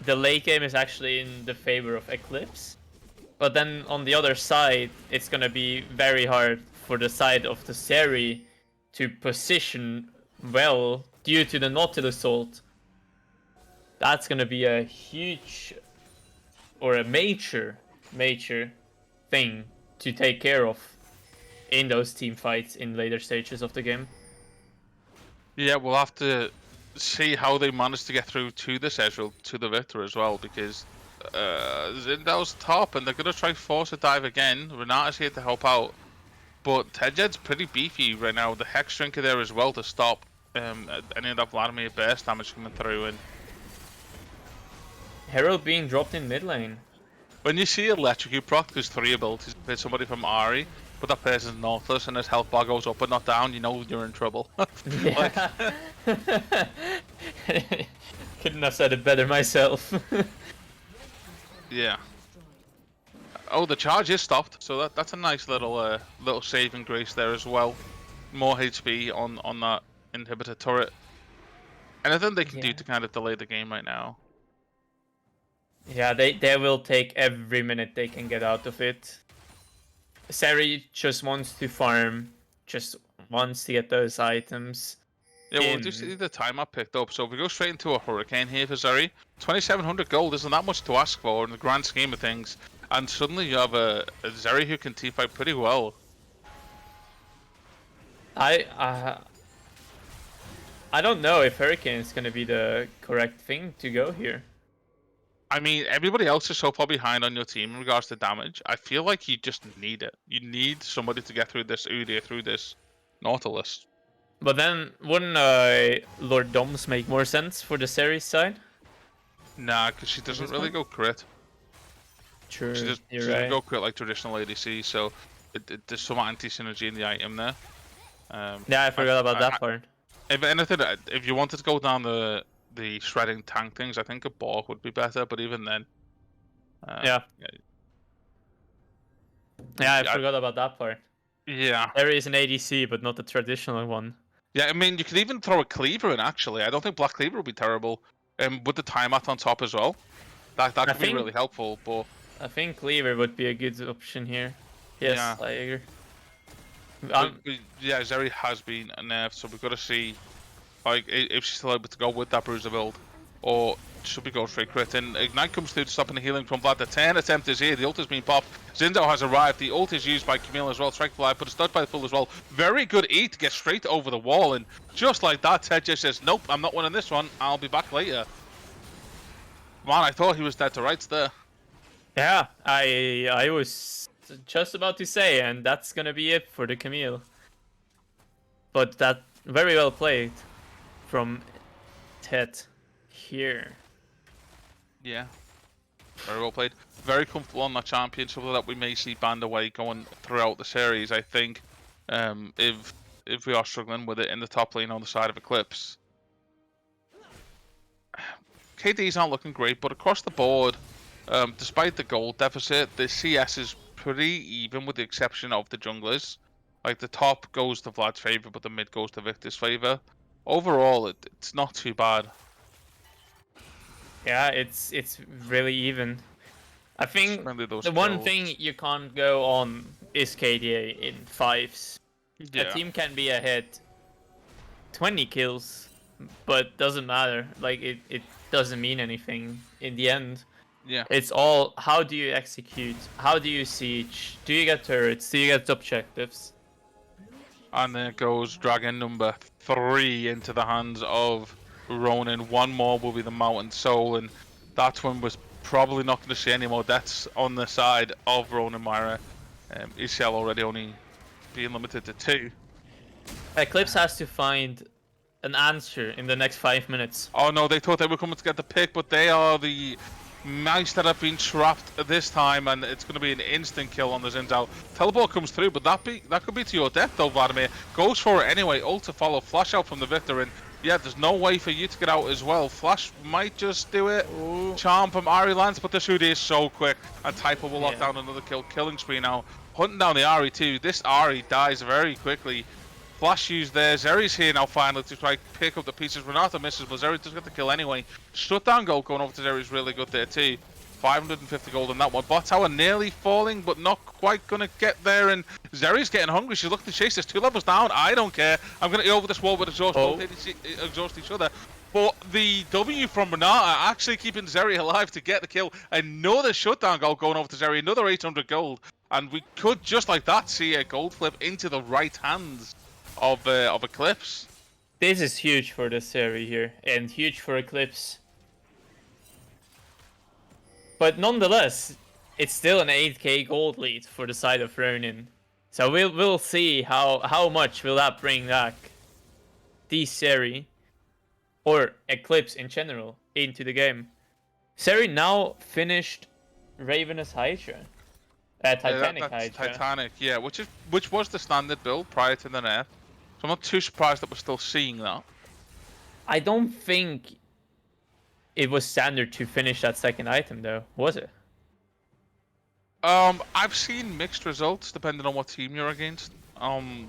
the late game is actually in the favor of Eclipse. But then on the other side, it's gonna be very hard for the side of the Zeri to position well due to the Nautilus ult. That's gonna be a huge or a major thing to take care of in those team fights in later stages of the game. Yeah, we'll have to see how they manage to get through to the Ezreal, to the Victor as well, because Zindel's top, and they're going to try force a dive again. Renata's here to help out, but Tedjed's pretty beefy right now. The Hex Drinker there as well to stop any of that Vladimir burst damage coming through. And Herald being dropped in mid lane. when you see Electrocute proc, there's 3 abilities. If it's somebody from Ari, but that person's Nautilus and his health bar goes up and not down, you know you're in trouble. Yeah. Couldn't have said it better myself. Yeah. Oh, the charge is stopped, so that's a nice little saving grace there as well. More HP on that inhibitor turret. Anything they can do to kind of delay the game right now. Yeah, they will take every minute they can get out of it. Zeri just wants to farm, just wants to get those items. Yeah, well, we do see the time I picked up, so if we go straight into a Hurricane here for Zeri, 2,700 gold isn't that much to ask for in the grand scheme of things, and suddenly you have a Zeri who can teamfight pretty well. I don't know if Hurricane is going to be the correct thing to go here. I mean, everybody else is so far behind on your team in regards to damage. I feel like you just need it. You need somebody to get through this Udyr, through this Nautilus. But then, wouldn't Lord Doms make more sense for the series side? Nah, because she doesn't really go crit. True, She you're doesn't right. go crit like traditional ADC, so there's some anti-synergy in the item there. Yeah, I forgot about that part. If anything, if you wanted to go down the shredding tank things, I think a Borg would be better, but even then... Yeah, I forgot about that part. Yeah. There is an ADC, but not the traditional one. Yeah, I mean, you could even throw a Cleaver in, actually. I don't think Black Cleaver would be terrible. With the Tiamat on top as well. That could be really helpful, but... I think Cleaver would be a good option here. Yes, Yeah. I agree. Yeah, Zeri has been nerfed, so we've got to see like if she's still able to go with that Bruiser build, or should we go straight crit? And Ignite comes through to stopping the healing from Vlad. The 10 attempt is here, the ult has been popped. Zindo has arrived, the ult is used by Camille as well, Strike Fly, but it's dodged by the full as well. Very good E to get straight over the wall, and just like that, Ted just says, nope, I'm not winning this one, I'll be back later. Man, I thought he was dead to rights there. Yeah, I was just about to say, and that's gonna be it for the Camille. But that very well played from Ted here. Yeah, very well played. Very comfortable on that champion, something that we may see banned away going throughout the series. I think if we are struggling with it in the top lane on the side of Eclipse. KDs aren't looking great, but across the board, despite the gold deficit, the CS is pretty even with the exception of the junglers. Like the top goes to Vlad's favor, but the mid goes to Victor's favor. Overall, it's not too bad. Yeah, it's really even. I think Mainly those the one kills. thing you can't go on is KDA in fives. A Yeah. team can be ahead 20 kills, but doesn't matter. Like it doesn't mean anything in the end. Yeah. It's all how do you execute? How do you siege? Do you get turrets? Do you get objectives? And there goes dragon number 3 into the hands of Ronin. One more will be the Mountain Soul, and that's when we're probably not going to see any more deaths on the side of Ronin Myra. ECL already only being limited to 2. Eclipse has to find an answer in the next 5 minutes. Oh no, they thought they were coming to get the pick, but they are the mice that have been trapped this time, and it's going to be an instant kill on the Zinzao. Teleport comes through, but that could be to your death though, Vladimir. Goes for it anyway, ult to follow, flash out from the Victor, and yeah, there's no way for you to get out as well. Flash might just do it. Ooh. Charm from Ari lands, but the shoot is so quick, and Typo will lock down another killing spree now. Hunting down the Ari too. This Ari dies very quickly. Flash used there. Zeri's here now finally to try pick up the pieces. Renata misses, but Zeri does get the kill anyway. Shutdown gold going over to Zeri is really good there too. 550 gold on that one. Bot tower nearly falling, but not quite going to get there. And Zeri's getting hungry. She's looking to chase this. 2 levels down. I don't care. I'm going to go over this wall with exhaust. Both exhaust each other. But the W from Renata actually keeping Zeri alive to get the kill. Another shutdown gold going over to Zeri. Another 800 gold. And we could just like that see a gold flip into the right hands of Eclipse. This is huge for the series here, and huge for Eclipse. But nonetheless, it's still an 8k gold lead for the side of Ronin. So we'll see how much will that bring back the series or Eclipse in general into the game. Seri now finished Ravenous Hydra. Titanic Hydra. Titanic, yeah, which was the standard build prior to the nerf. So I'm not too surprised that we're still seeing that. I don't think it was standard to finish that second item though, was it? I've seen mixed results depending on what team you're against. I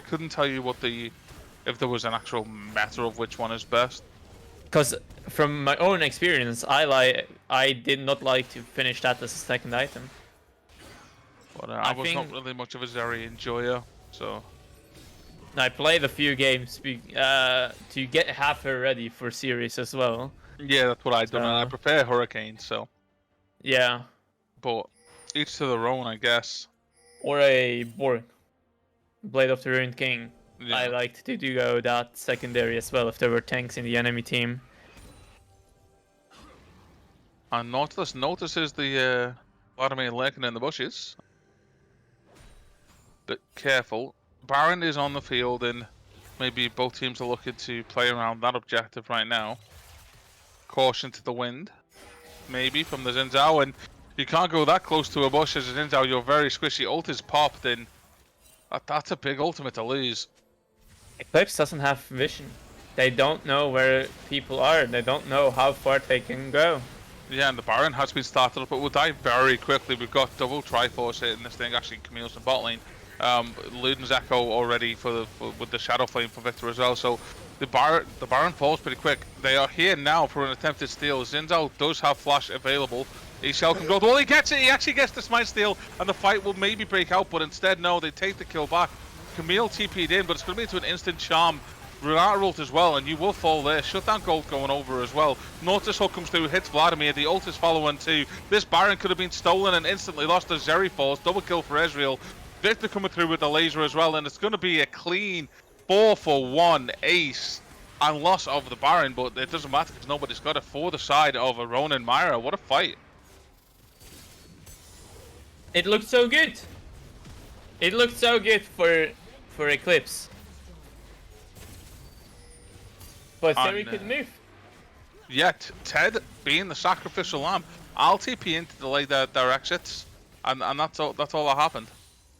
couldn't tell you if there was an actual meta of which one is best. Because from my own experience, I did not like to finish that as a second item. But I was not really much of a Zeri enjoyer, so. I played a few games to get half her ready for series as well. Yeah, that's what I've done, and I prefer Hurricane, so. Yeah. But each to their own, I guess. Or a Borg. Blade of the Ruined King. Yeah. I liked to go that secondary as well if there were tanks in the enemy team. And Nautilus notices the Vladimir lurking in the bushes. But careful. Baron is on the field, and maybe both teams are looking to play around that objective right now. Caution to the wind, maybe from the Zinzao, and you can't go that close to a bush as a Zinzao. You're very squishy. Ult is popped, and that's a big ultimate to lose. Eclipse doesn't have vision. They don't know where people are. They don't know how far they can go. Yeah, and the Baron has been started up, but will die very quickly. We've got double Triforce hitting this thing. Actually, Camille's in bot lane. Luden's Echo already with the Shadow Flame for Victor as well. So the Baron falls pretty quick. They are here now for an attempted steal. Zinzao does have flash available. ECL can go. Well, he gets it. He actually gets the smite steal, and the fight will maybe break out. But instead, no, they take the kill back. Camille TP'd in, but it's going to be into an instant charm. Renata ult as well, and you will fall there. Shutdown gold going over as well. Nautilus Hook comes through, hits Vladimir. The ult is following too. This Baron could have been stolen and instantly lost as Zeri falls. Double kill for Ezreal. Victor coming through with the laser as well, and it's going to be a clean 4-for-1 ace and loss of the Baron, but it doesn't matter because nobody's got it for the side of a Ronin Myra. What a fight. It looked so good. It looked so good for Eclipse. But Zeri could move. Yet, Ted being the sacrificial lamb, I'll TP in to delay their exits, and that's all that happened.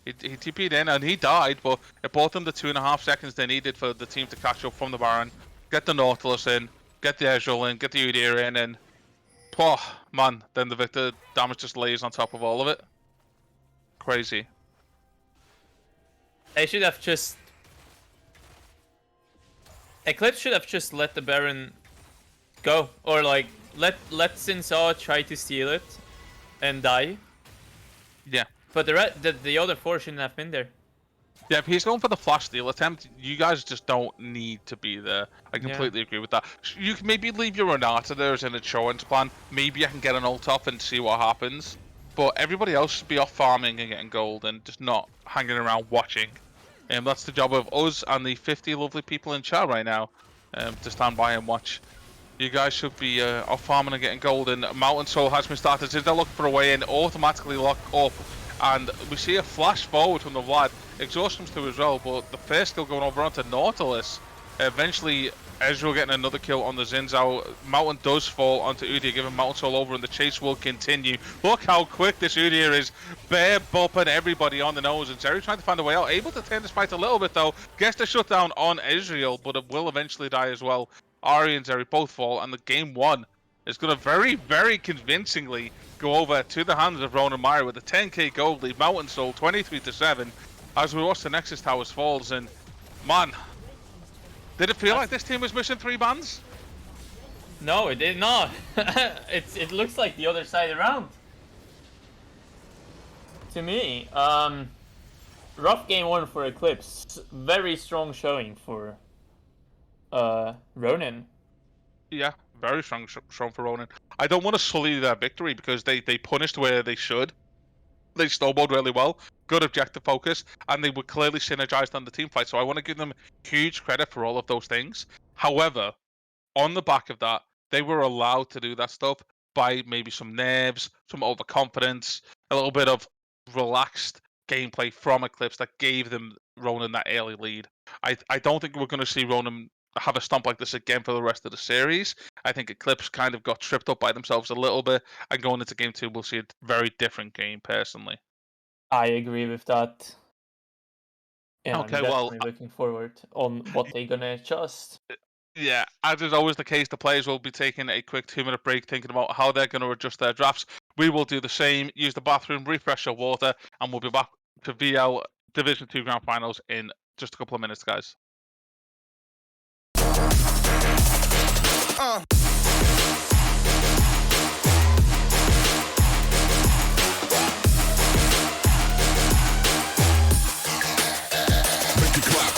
He TP'd in and he died, but it bought them the 2.5 seconds they needed for the team to catch up from the Baron, get the Nautilus in, get the Ezreal in, get the Udyr in, and oh man, then the Victor damage just lays on top of all of it. Crazy. They should have just... Eclipse should have just let the Baron go. Or like, let Xin Zhao try to steal it and die. Yeah. But the other 4 shouldn't have been there. Yeah, if he's going for the flash steal attempt, you guys just don't need to be there. I completely agree with that. You can maybe leave your Renata there as an insurance plan. Maybe I can get an ult off and see what happens. But everybody else should be off farming and getting gold and just not hanging around watching. That's the job of us and the 50 lovely people in chat right now, to stand by and watch. You guys should be off farming and getting gold, and Mountain Soul has been started. They're looking for a way in, automatically lock up, and we see a flash forward from the Vlad. Exhaust comes through as well, but the first still going over onto Nautilus. Eventually, Ezreal getting another kill on the Xin Zhao. Mountain does fall onto Udyr, giving Mountain Soul over, and the chase will continue. Look how quick this Udyr is, bare bumping everybody on the nose, and Zeri trying to find a way out. Able to turn this fight a little bit though. Gets the shutdown on Ezreal, but it will eventually die as well. Ari and Zeri both fall, and the game 1 is going to very, very convincingly go over to the hands of Ronin Myra with a 10k gold lead. Mountain Soul 23-7 as we watch the Nexus Towers falls, and man, did it feel like this team was missing 3 bans? No, it did not. It looks like the other side around. To me, rough game 1 for Eclipse. Very strong showing for Ronin. Yeah, very strong for Ronin. I don't want to sully their victory because they punished where they should. They snowballed really well, good objective focus, and they were clearly synergized on the team fight. So I want to give them huge credit for all of those things. However, on the back of that, they were allowed to do that stuff by maybe some nerves, some overconfidence, a little bit of relaxed gameplay from Eclipse that gave them Ronin that early lead. I don't think we're going to see Ronin have a stomp like this again for the rest of the series. I think Eclipse kind of got tripped up by themselves a little bit, and going into game 2, we'll see a very different game, personally. I agree with that. Yeah, Okay, I'm well, definitely looking forward on what they're gonna adjust. Yeah, as is always the case, the players will be taking a quick 2-minute break, thinking about how they're going to adjust their drafts. We will do the same, use the bathroom, refresh our water, and we'll be back to VL Division 2 Grand Finals in just a couple of minutes, guys. Make it clap.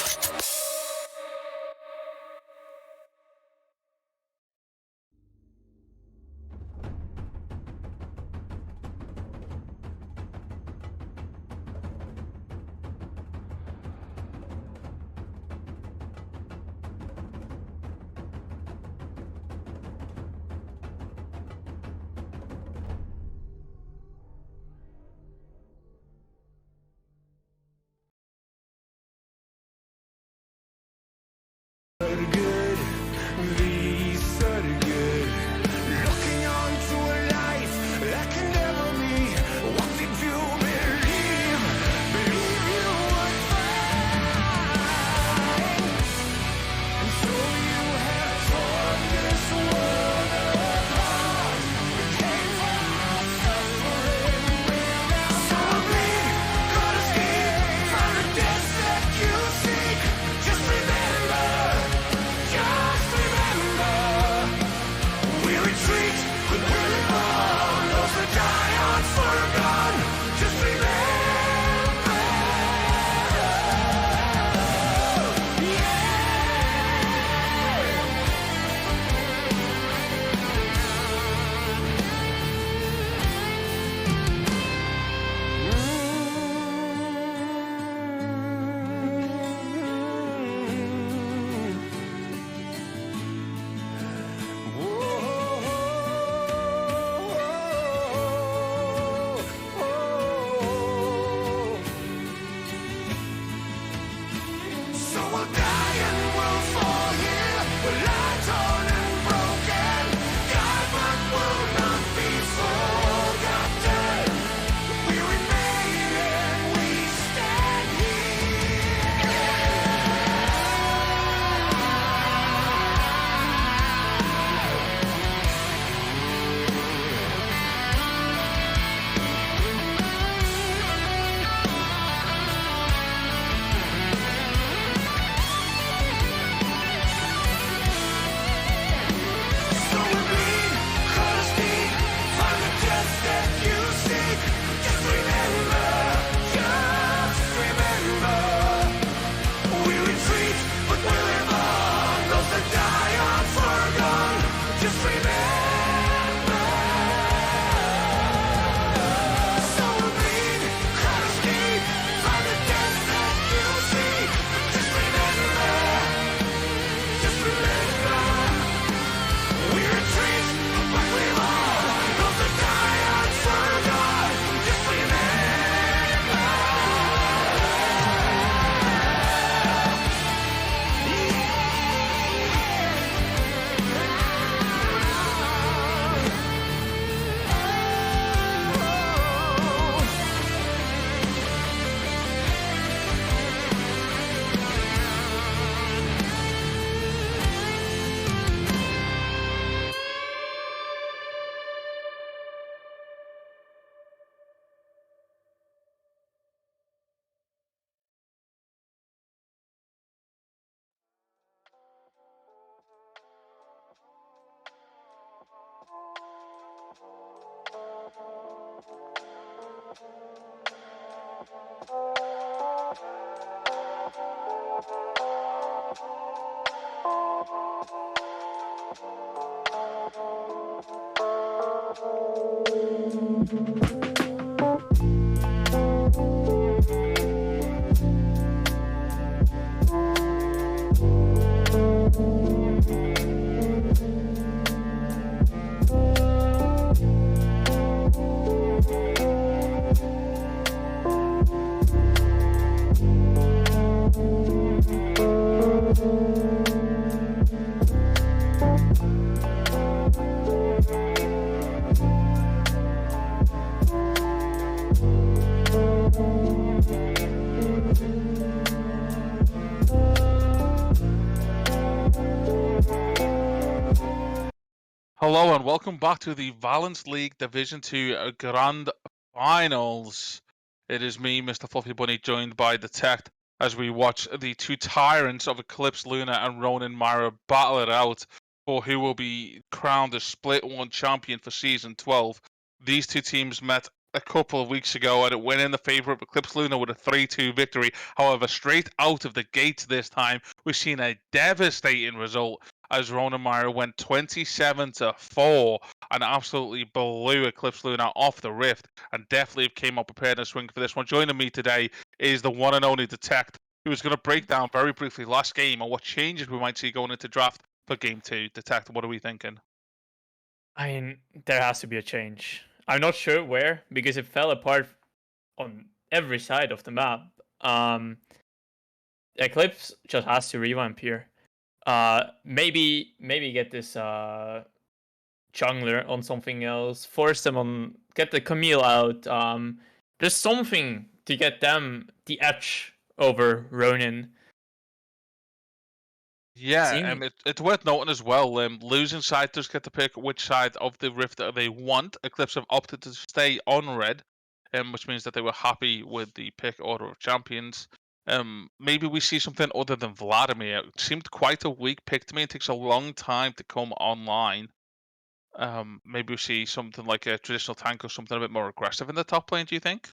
Hello and welcome back to the Valence League Division 2 Grand Finals. It is me, Mr. Fluffy Bunny, joined by Detect as we watch the two tyrants of Eclipse, Lunar and Ronin, Myra battle it out for who will be crowned as Split 1 champion for Season 12. These two teams met a couple of weeks ago and it went in the favour of Eclipse Lunar with a 3-2 victory. However, straight out of the gates this time, we've seen a devastating result as Ronin Myra went 27-4 and absolutely blew Eclipse Lunar off the rift and definitely came up prepared to swing for this one. Joining me today is the one and only Detect, who is going to break down very briefly last game and what changes we might see going into draft for Game 2. Detect, what are we thinking? I mean, there has to be a change. I'm not sure where because it fell apart on every side of the map. Eclipse just has to revamp here. Maybe get this jungler on something else. Force them on, get the Camille out. There's something to get them the edge over Ronin. Yeah, it's worth noting as well. Losing side does get to pick which side of the rift that they want. Eclipse have opted to stay on red, which means that they were happy with the pick order of champions. Maybe we see something other than Vladimir. It seemed quite a weak pick to me. It takes a long time to come online. Maybe we see something like a traditional tank or something a bit more aggressive in the top lane. Do you think?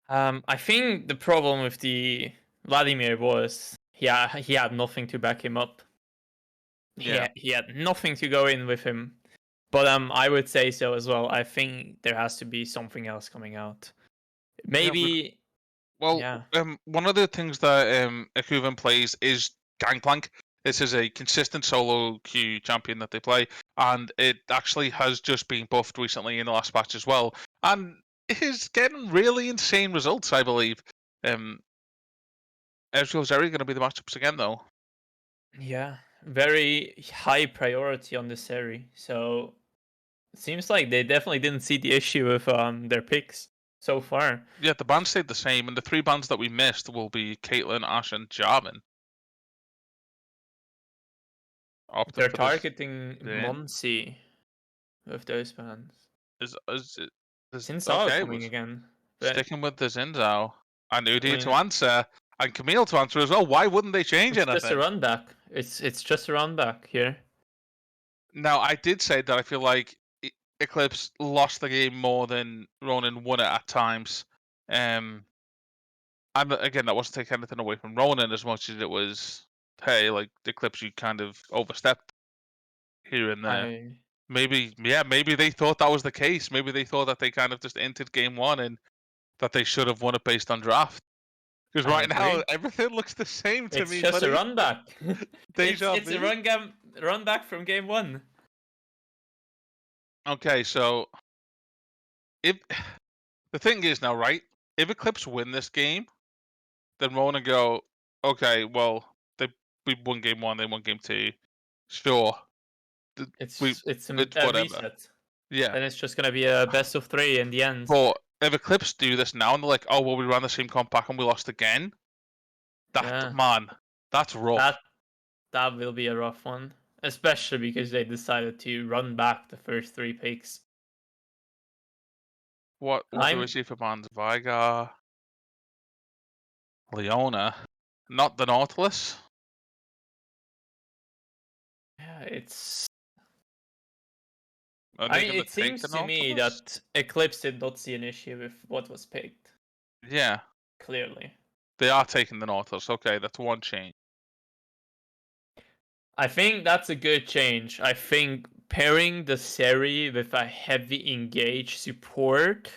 I think the problem with the Vladimir was he had nothing to back him up. Yeah. He had nothing to go in with him. But I would say so as well. I think there has to be something else coming out. Maybe. Well, Yeah. one of the things that Akuven plays is Gangplank. This is a consistent solo queue champion that they play, and it actually has just been buffed recently in the last patch as well, and it is getting really insane results, I believe. Ezreal Zeri going to be the matchups again, though. Yeah. Very high priority on this series. So it seems like they definitely didn't see the issue with their picks so far. Yeah, the bans stayed the same, and the three bans that we missed will be Caitlyn, Ashe, and Jarvan. They're For this targeting Zin. Monsi with those bans. Is Xin Zhao okay? coming again. But Sticking with the Zinzao and Udi to mean, answer and Camille to answer as well. Why wouldn't they change it's just a anything? run back. It's just a run back here. Now, I did say that I feel like Eclipse lost the game more than Ronin won it at times. And again, that wasn't taking anything away from Ronin as much as it was, hey, like Eclipse, you kind of overstepped here and there. Maybe they thought that was the case. Maybe they thought that they kind of just entered game one and that they should have won it based on draft. Because right now everything looks the same to me. It's just a run back. it's vu. a run back from game one. Okay, so if the thing is now, right? If Eclipse win this game, then Ronin go, okay, well, we won game one, they won game two. Sure. It's a whatever. reset. Yeah. Then it's just gonna be a best of 3 in the end. But if Eclipse do this now and they're like, oh well, we ran the same comp back and we lost again, that's rough. That will be a rough one, especially because they decided to run back the first 3 picks. What do we see for bans? Vigar, Leona, not the Nautilus. Yeah, it's. Are I they mean, going it to take seems the to me Nautilus? that Eclipse did not see an issue with what was picked. Yeah, Clearly, they are taking the Nautilus. Okay, that's one change. I think that's a good change. I think pairing the Seri with a heavy engage support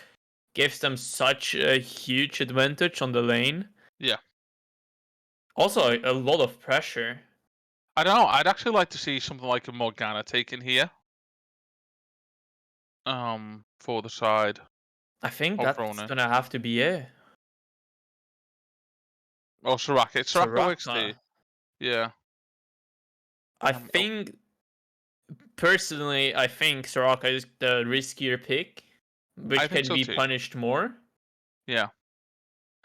gives them such a huge advantage on the lane. Yeah. Also, a lot of pressure. I don't know. I'd actually like to see something like a Morgana taken here. For the side I think of that's Ronin. gonna have to be it. Oh, Soraka. Soraka works Soraka. too. Yeah. I Oh, think personally, I think Soraka is the riskier pick, I which think can so be too. punished more. Yeah.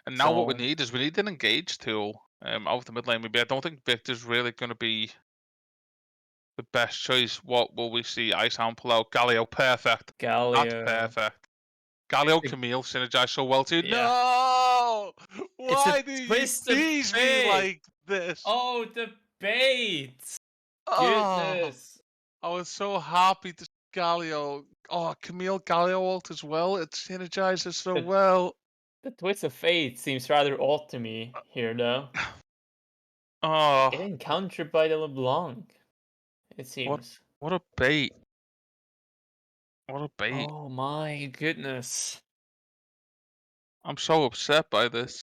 And now what we So need is we need an engage tool out of the mid lane. Maybe I don't think Victor's really going to be the best choice. What will we see? Icehound pull out. Galio, perfect. That's Galio. perfect. Galio It- Camille synergize so well too. Yeah. No! It's a Why do you twist of tease me fate. like this? Oh, the bait. Oh, Goodness. I was so happy to see Galio. Oh, Camille Galio ult as well. It synergizes so The, well. the twist of fate seems rather odd to me here, though. Oh, Getting countered by the LeBlanc, it what seems. what a bait. What a bait. Oh my goodness. I'm so upset by this.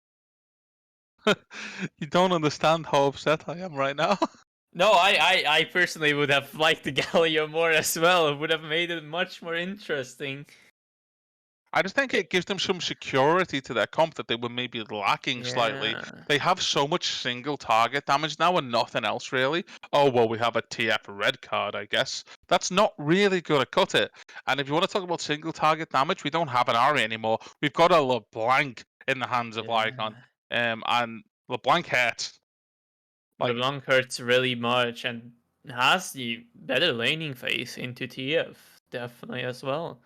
You don't understand how upset I am right now. No, I personally would have liked the Galio more as well. It would have made it much more interesting. I just think it gives them some security to their comp that they were maybe lacking slightly. Yeah. They have so much single target damage now and nothing else really. Oh, well, we have a TF red card, I guess. That's not really going to cut it. And if you want to talk about single target damage, we don't have an Ari anymore. We've got a LeBlanc in the hands of Icon. And LeBlanc hurts. Like, LeBlanc hurts really much and has the better laning phase into TF, definitely as well.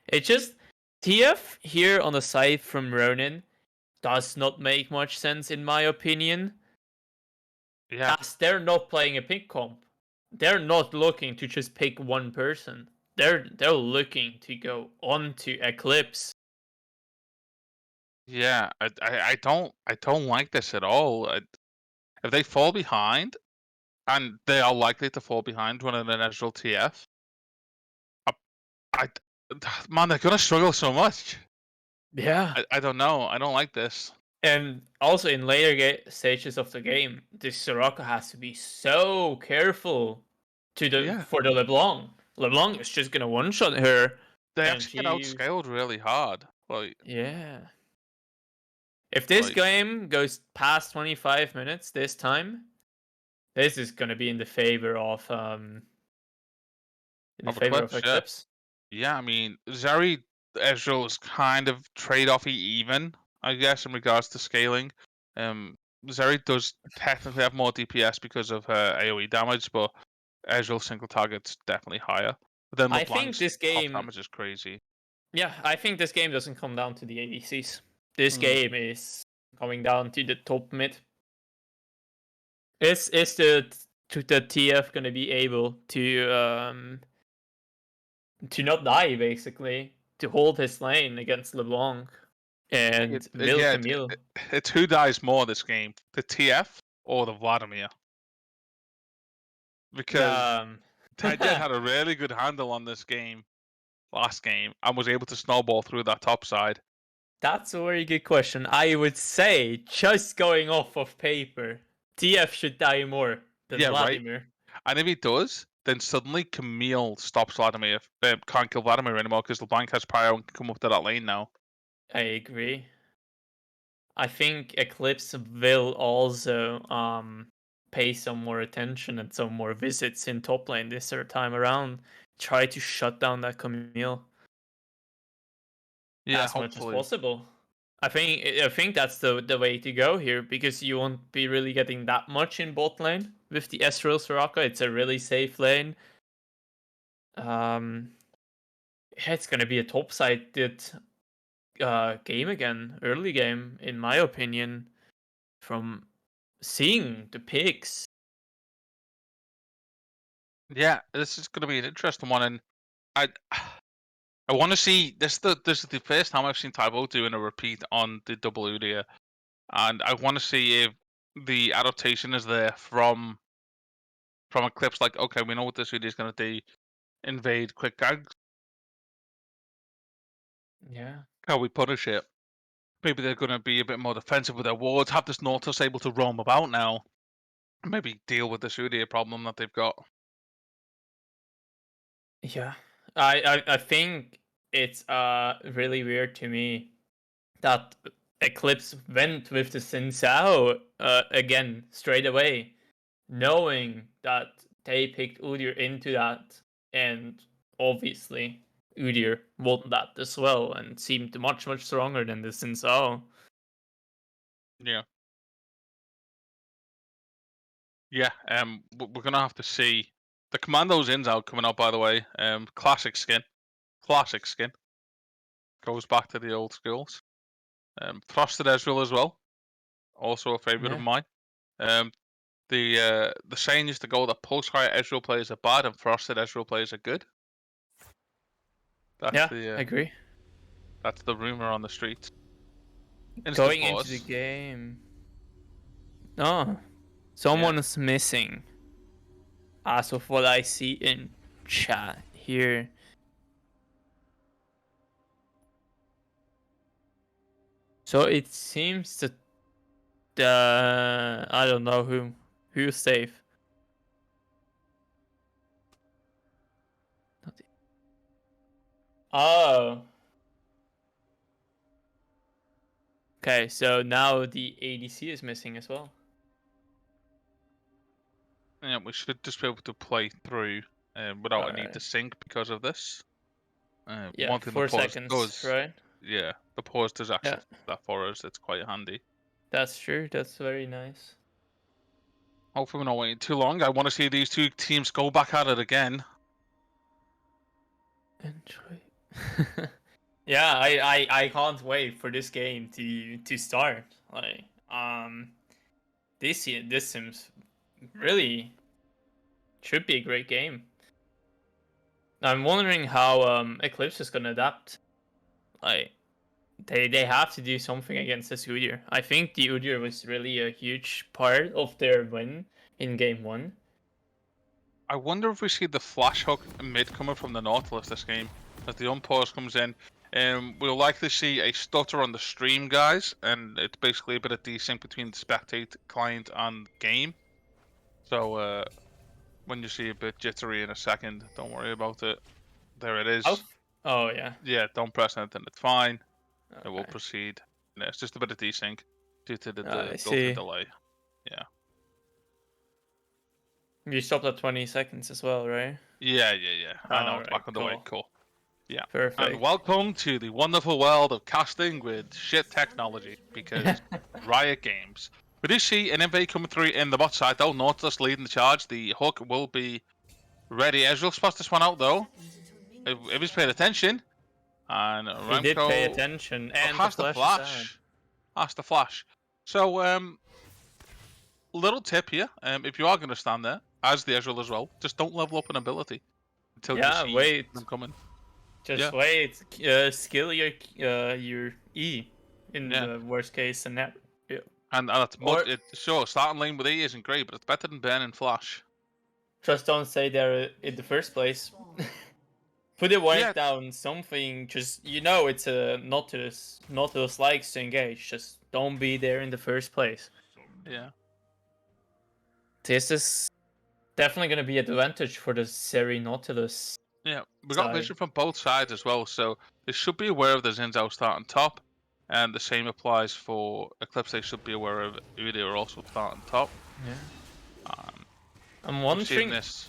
It just TF here on the side from Ronin does not make much sense in my opinion. yeah. As they're not playing a pick comp. They're not looking to just pick one person. They're looking to go on to Eclipse. Yeah, I don't like this at all. If they fall behind, and they are likely to fall behind running an Ezreal TF, I man, they're gonna struggle so much. Yeah. I don't know. I don't like this. And also in later stages of the game, this Soraka has to be so careful Yeah, for the LeBlanc. LeBlanc is just gonna one shot her, they and actually get she outscaled really hard. yeah. If this Like game goes past 25 minutes this time, this is gonna be in the of favor of Eclipse, yeah. Eclipse. Yeah, I mean, Zeri Ezreal is kind of trade-offy even, I guess, in regards to scaling. Zeri does technically have more DPS because of her AoE damage, but Ezreal single target's definitely higher. But then I think LeBlanc's this top game, damage is crazy. yeah, I think this game doesn't come down to the ADCs. This Mm. game is coming down to the top mid. Is the TF gonna be able to not die basically, to hold his lane against LeBlanc and Will Yeah, Camille? it's who dies more this game, the TF or the Vladimir? Because Um, Ted had a really good handle on this game last game and was able to snowball through that top side. that's a very good question. I would say, just going off of paper, TF should die more than Yeah, right. Vladimir. And if he does, then suddenly Camille stops Vladimir, can't kill Vladimir anymore because LeBlanc has power and can come up to that lane now. I agree. I think Eclipse will also pay some more attention and some more visits in top lane this third time around. Try to shut down that Camille Yeah, as much as hopefully. possible. I think that's the way to go here because you won't be really getting that much in bot lane with the Ezreal Soraka. It's a really safe lane. Yeah, it's gonna be a top-sided game again, early game in my opinion. From seeing the picks, Yeah, this is going to be an interesting one. And I want to see this. This is the first time I've seen Tybo doing a repeat on the double Udia, and I want to see if the adaptation is there from Eclipse. Like, okay, we know what this Udia is going to do: invade quick gags. Yeah. How we punish it. Maybe they're going to be a bit more defensive with their wards. Have this Nautilus able to roam about now. Maybe deal with this Udia problem that they've got. Yeah. I think it's really weird to me that Eclipse went with the Xin Sao again straight away, knowing that they picked Udyr into that, and obviously Udyr won that as well and seemed much stronger than the Xin Sao. Yeah. Yeah. We're gonna have to see the Commandos ins out coming up. By the way, classic skin. Classic skin. Goes back to the old schools. Frosted Ezreal as well. Also a favourite of Yeah. mine. The saying used to go that Pulsefire Ezreal players are bad and Frosted Ezreal players are good. That's Yeah, the I agree. that's the rumor on the streets. Instant Going into the pause. game. Oh, someone is missing. As of what I see in chat here. So it seems that I don't know who's safe. Oh. Okay, so now the ADC is missing as well. Yeah, we should just be able to play through without a need to Alright. sync because of this. Yeah, One thing the 4 pause seconds, does, right? yeah, the pause does actually Yeah, fix that for us. It's quite handy. that's true. That's very nice. Hopefully we're not waiting too long. I want to see these two teams go back at it again. Enjoy. Yeah, I can't wait for this game to start. Like, this seems really should be a great game. I'm wondering how Eclipse is gonna adapt. Like, they have to do something against this Udyr. I think the Udyr was really a huge part of their win in game 1. I wonder if we see the flash hook mid coming from the Nautilus this game as the unpause comes in. We'll likely see a stutter on the stream, guys, and it's basically a bit of desync between the spectate client and game. So when you see a bit jittery in a second, don't worry about it. There it is. Oh yeah. Yeah, don't press anything. It's fine. It will Okay. proceed. Yeah, it's just a bit of desync due to the I built-in see. delay. Yeah. You stopped at 20 seconds as well, right? Yeah. I know it's back Alright, on the way. cool. Cool. Yeah. And Perfect. welcome to the wonderful world of casting with shit technology, because Riot Games. We do see an invade coming through in the bot side though. Nautilus leading the charge. The hook will be ready. Ezreal spots this one out though. If he's paying attention. And He did pay Remco attention, and has the the flash is out. flash. Has the flash. So little tip here. If you are going to stand there as the Ezreal as well, just don't level up an ability until Yeah, you see wait. them coming. Just Yeah. wait. Skill your E in Yeah. the worst case scenario. And that's Or sure, starting lane with E isn't great, but it's better than Ben and Flash. just don't stay there in the first place. Put a ward Yeah. down, something. Just it's a Nautilus. Nautilus likes to engage. Just don't be there in the first place. Yeah. This is definitely gonna be advantage for the Seri Nautilus. Yeah. We got side. vision from both sides as well, so they should be aware of the Zinzao starting top. And the same applies for Eclipse. They should be aware of Udyr are also starting top. Yeah. I'm We've seen wondering. this.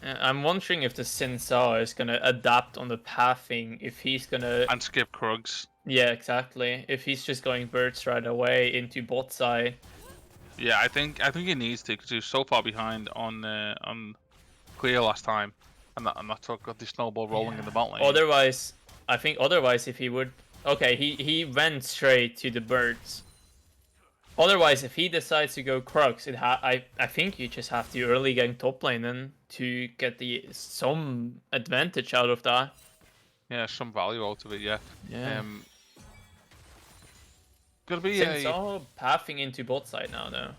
I'm wondering if the Xin Sao is gonna adapt on the pathing. If he's gonna. And skip Krugs. Yeah, exactly. If he's just going birds right away into bot side. Yeah, I think he needs to, because he was so far behind on Clear last time, and that got the snowball rolling in the bot lane. Otherwise, I think if he would. Okay, he went straight to the birds. Otherwise, if he decides to go Crux, I think you just have to early gang top lane then to get some advantage out of that. Yeah, some value out of it. Yeah. Yeah. Gonna be Since all pathing into bot side now, though.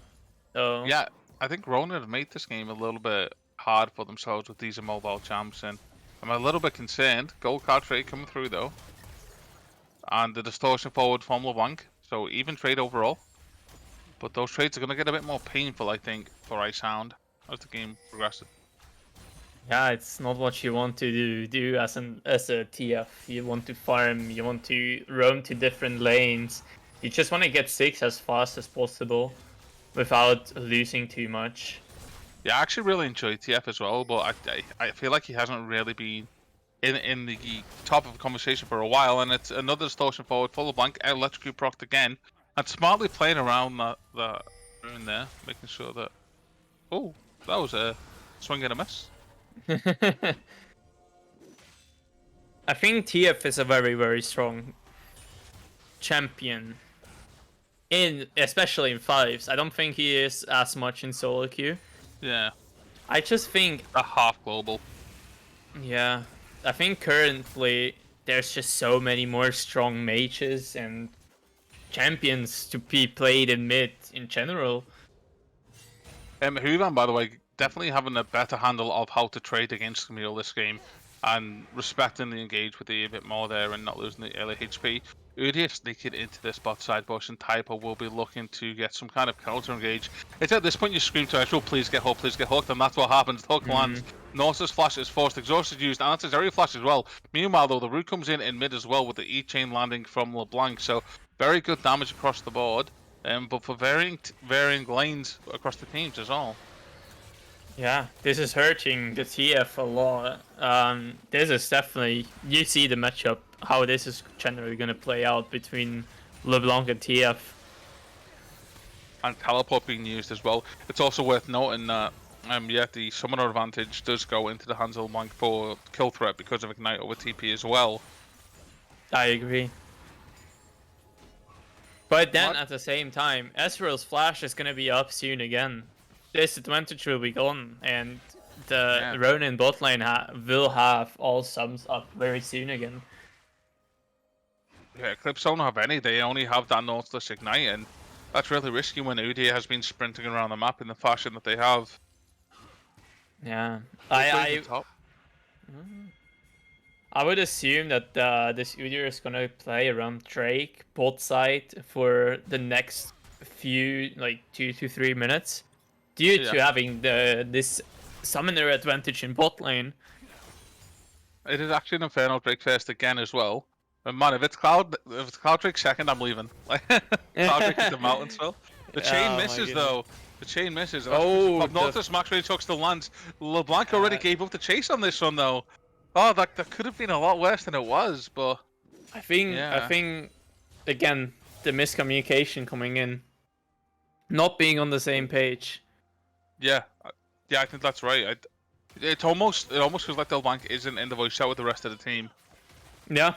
So yeah. I think Ronin have made this game a little bit hard for themselves with these immobile champs, and I'm a little bit concerned. Gold card trade coming through though, and the distortion forward from LeBlanc. So even trade overall. But those trades are going to get a bit more painful, I think, for iSound as the game progresses. yeah, it's not what you want to do as a TF. You want to farm, you want to roam to different lanes. You just want to get 6 as fast as possible without losing too much. Yeah, I actually really enjoy TF as well, but I feel like he hasn't really been in the top of the conversation for a while, and it's another distortion forward, full of blank, electrocute procced again, and smartly playing around that rune there, making sure that... Oh, that was a swing and a miss. I think TF is a very, very strong champion. Especially in 5s. I don't think he is as much in solo queue. Yeah. I just think... A half global. Yeah. I think currently there's just so many more strong mages and champions to be played in mid in general. Hoovan, by the way, definitely having a better handle of how to trade against Camille this game, and respecting the engage with the a bit more there and not losing the early HP. Udyr sneaking into this bot side bush, and Typo will be looking to get some kind of counter engage. It's at this point you scream to Astral, please get hooked, and that's what happens. The hook lands. Nautilus flash is forced, exhaust is used, and that's his area flash as well. Meanwhile, though, the root comes in mid as well with the E-chain landing from LeBlanc, so very good damage across the board, but for varying lanes across the teams as well. Yeah, this is hurting the TF a lot. This is definitely, you see the matchup, how this is generally going to play out between LeBlanc and TF. And teleport being used as well. It's also worth noting that the summoner advantage does go into the hands of LeBlanc for kill threat because of Ignite over TP as well. I agree. But then at the same time, Ezreal's flash is going to be up soon again. This advantage will be gone, and the Ronin bot lane will have all sums up very soon again. Yeah, Eclipse don't have any. They only have that Nautilus Ignite, and that's really risky when Udyr has been sprinting around the map in the fashion that they have. Yeah, I would assume that this Udyr is gonna play around Drake bot side for the next few, like 2 to 3 minutes, due to having this summoner advantage in bot lane. It is actually an Inferno Drake first again as well. And man, if it's Cloud Drake second, I'm leaving. Cloud Drake is the mountain spell. The chain misses though. The chain misses. Oh, Nautilus max range hooks the lands. LeBlanc already gave up the chase on this one though. Oh, that could have been a lot worse than it was, but I think again the miscommunication coming in, not being on the same page. Yeah, I think that's right. It almost feels like the LeBlanc isn't in the voice chat with the rest of the team. Yeah,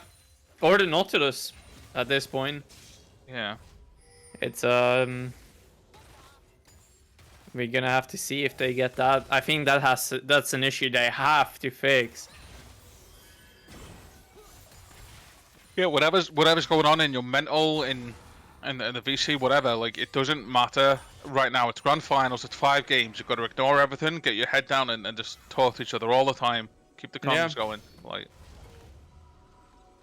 or the Nautilus at this point. Yeah, it's we're gonna have to see if they get that. I think that's an issue they have to fix. Yeah, whatever's going on in your mental, in the VC, whatever, like, it doesn't matter right now. It's grand finals, it's 5 games. You've got to ignore everything, get your head down, and just talk to each other all the time. Keep the comms going. Like,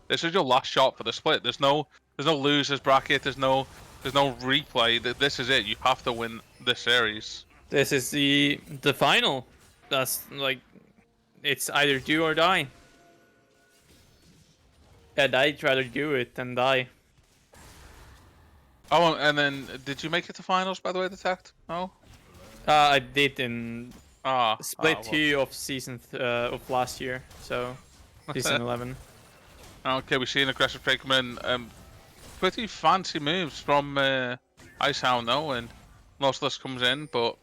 this is your last shot for the split. There's no losers bracket. There's no replay. This is it. You have to win this series. This is the final. That's like, it's either do or die. And I'd rather do it than die. Oh, and then did you make it to finals, by the way, Detect? No? I did in split 2 well. of season of last year, so season 11. Okay, we see an aggressive trade come in. Pretty fancy moves from iSound though, and Nautilus comes in, but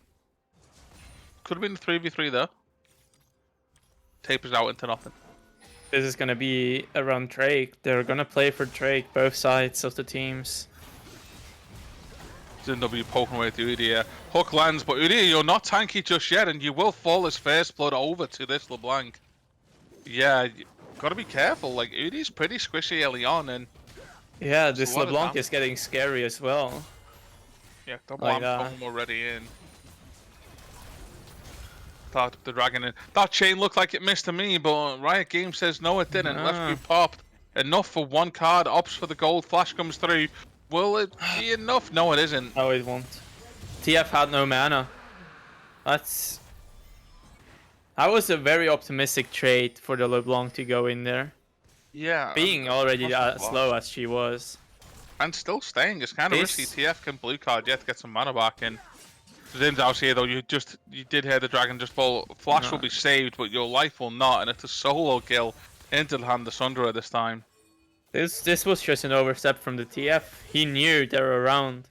could have been a 3v3 there. Tapers out into nothing. This is gonna be around Drake. They're gonna play for Drake, both sides of the teams. W poking away at Udyr. Hook lands, but Udyr, you're not tanky just yet, and you will fall as first blood over to this LeBlanc. Yeah, you gotta be careful. Like, Udyr's pretty squishy early on, and Yeah, it's this a lot of LeBlanc damage. is getting scary as well. Yeah, double Like arms coming already in. Thought the dragon in. That chain looked like it missed to me, but Riot Games says no, it didn't. Let's be popped. Enough for one card. Opts for the gold. Flash comes through. Will it be enough? No, it isn't. No, it won't. TF had no mana. That was a very optimistic trade for the LeBlanc to go in there. Yeah. Being already as slow as she was. And still staying. It's kind of risky. TF can blue card yet to get some mana back in. Zin's out here though. You did hear the dragon just fall. Flash will be saved, but your life will not, and it's a solo kill into the hand of Sundra this time. This was just an overstep from the TF. He knew they were around.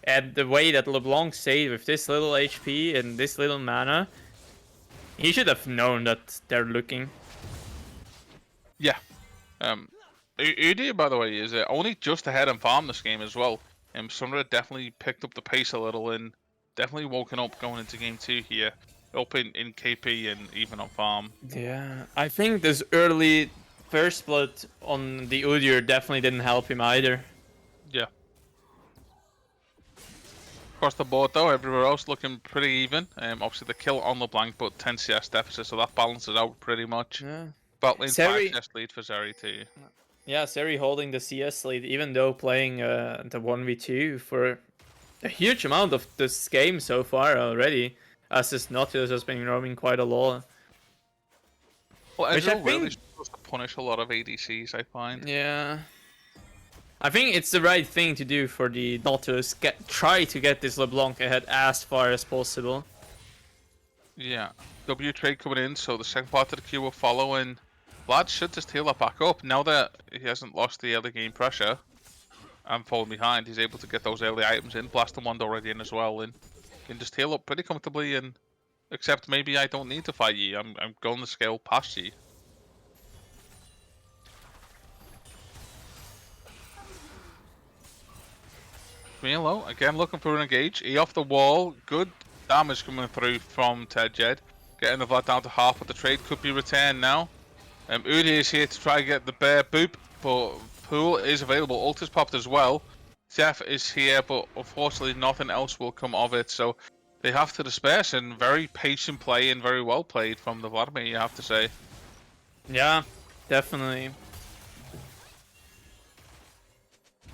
And the way that LeBlanc stayed with this little HP and this little mana, he should have known that they're looking. Yeah. Udyr, by the way, is only just ahead in farm this game as well. Sundra definitely picked up the pace a little and definitely woken up going into game 2 here. Up in KP and even on farm. Yeah, I think this early first blood on the Udyr definitely didn't help him either. Yeah. Across the board though, everywhere else looking pretty even. Obviously the kill on LeBlanc, but 10 CS deficit, so that balances out pretty much. Yeah. Battling 5 Seri- CS lead for Zeri too. Yeah, Seri holding the CS lead, even though playing the 1v2 for a huge amount of this game so far already, as this Nautilus has been roaming quite a lot. Well, Which I Ezreal really think- supposed to punish a lot of ADCs, I find. Yeah. I think it's the right thing to do for the Nautilus. Try to get this LeBlanc ahead as far as possible. Yeah. W trade coming in, so the second part of the queue will follow, and Vlad should just heal that back up. Now that he hasn't lost the early game pressure and fallen behind, he's able to get those early items in. Blast and Wand already in as well, and can just heal up pretty comfortably. And except maybe I don't need to fight you. I'm going to scale past you. Milo again looking for an engage. E off the wall. Good damage coming through from Ted Jed. Getting the Vlad down to half, but the trade could be returned now. Udyr is here to try and get the bear boop, but Pool is available. Ult is popped as well. Zeph is here, but unfortunately nothing else will come of it. So they have to disperse, and very patient play and very well played from the Vladimir, you have to say. Yeah, definitely.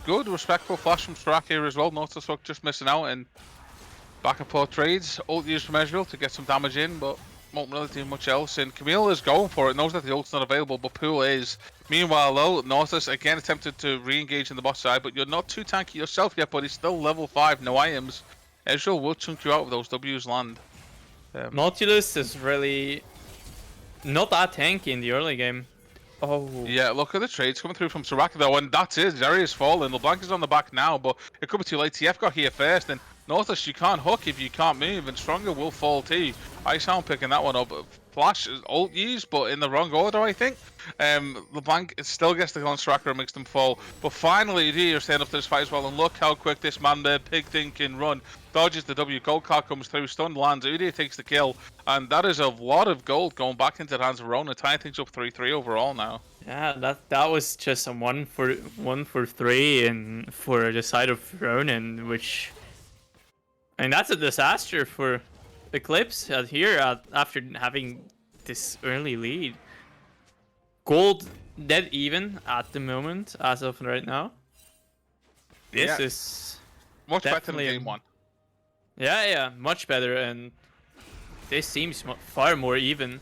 Good, respectful flash from Strak here as well. Nautilus just missing out, and back and forth trades. Ult used from Ezreal to get some damage in, but won't really do much else. And Camille is going for it, knows that the ult's not available, but Pool is. Meanwhile, though, Nautilus again attempted to re-engage in the bot side, but you're not too tanky yourself yet, but he's still level 5, no items. Ezreal will chunk you out if those W's land. Nautilus is really not that tanky in the early game. Oh. Yeah, look at the trades coming through from Soraka though, and that's it. Zeri is falling. LeBlanc is on the back now, but it could be too late. TF got here first, and Nautilus, you can't hook if you can't move, and Stronger will fall too. I sound picking that one up. Flash is ult used, but in the wrong order, I think. LeBlanc still gets the Constructor and makes them fall. But finally, Udyr stand up to this fight as well, and look how quick this man there, Pig thing, can run. Dodges the W, gold card comes through, stun lands, Udyr takes the kill, and that is a lot of gold going back into the hands of Ronin, tying things up 3-3 overall now. Yeah, that was just a 1 for 3 and for the side of Ronin, which, I mean, that's a disaster for Eclipse here after having this early lead. Gold dead even at the moment as of right now. This is much better than definitely game 1. Yeah, much better, and this seems far more even.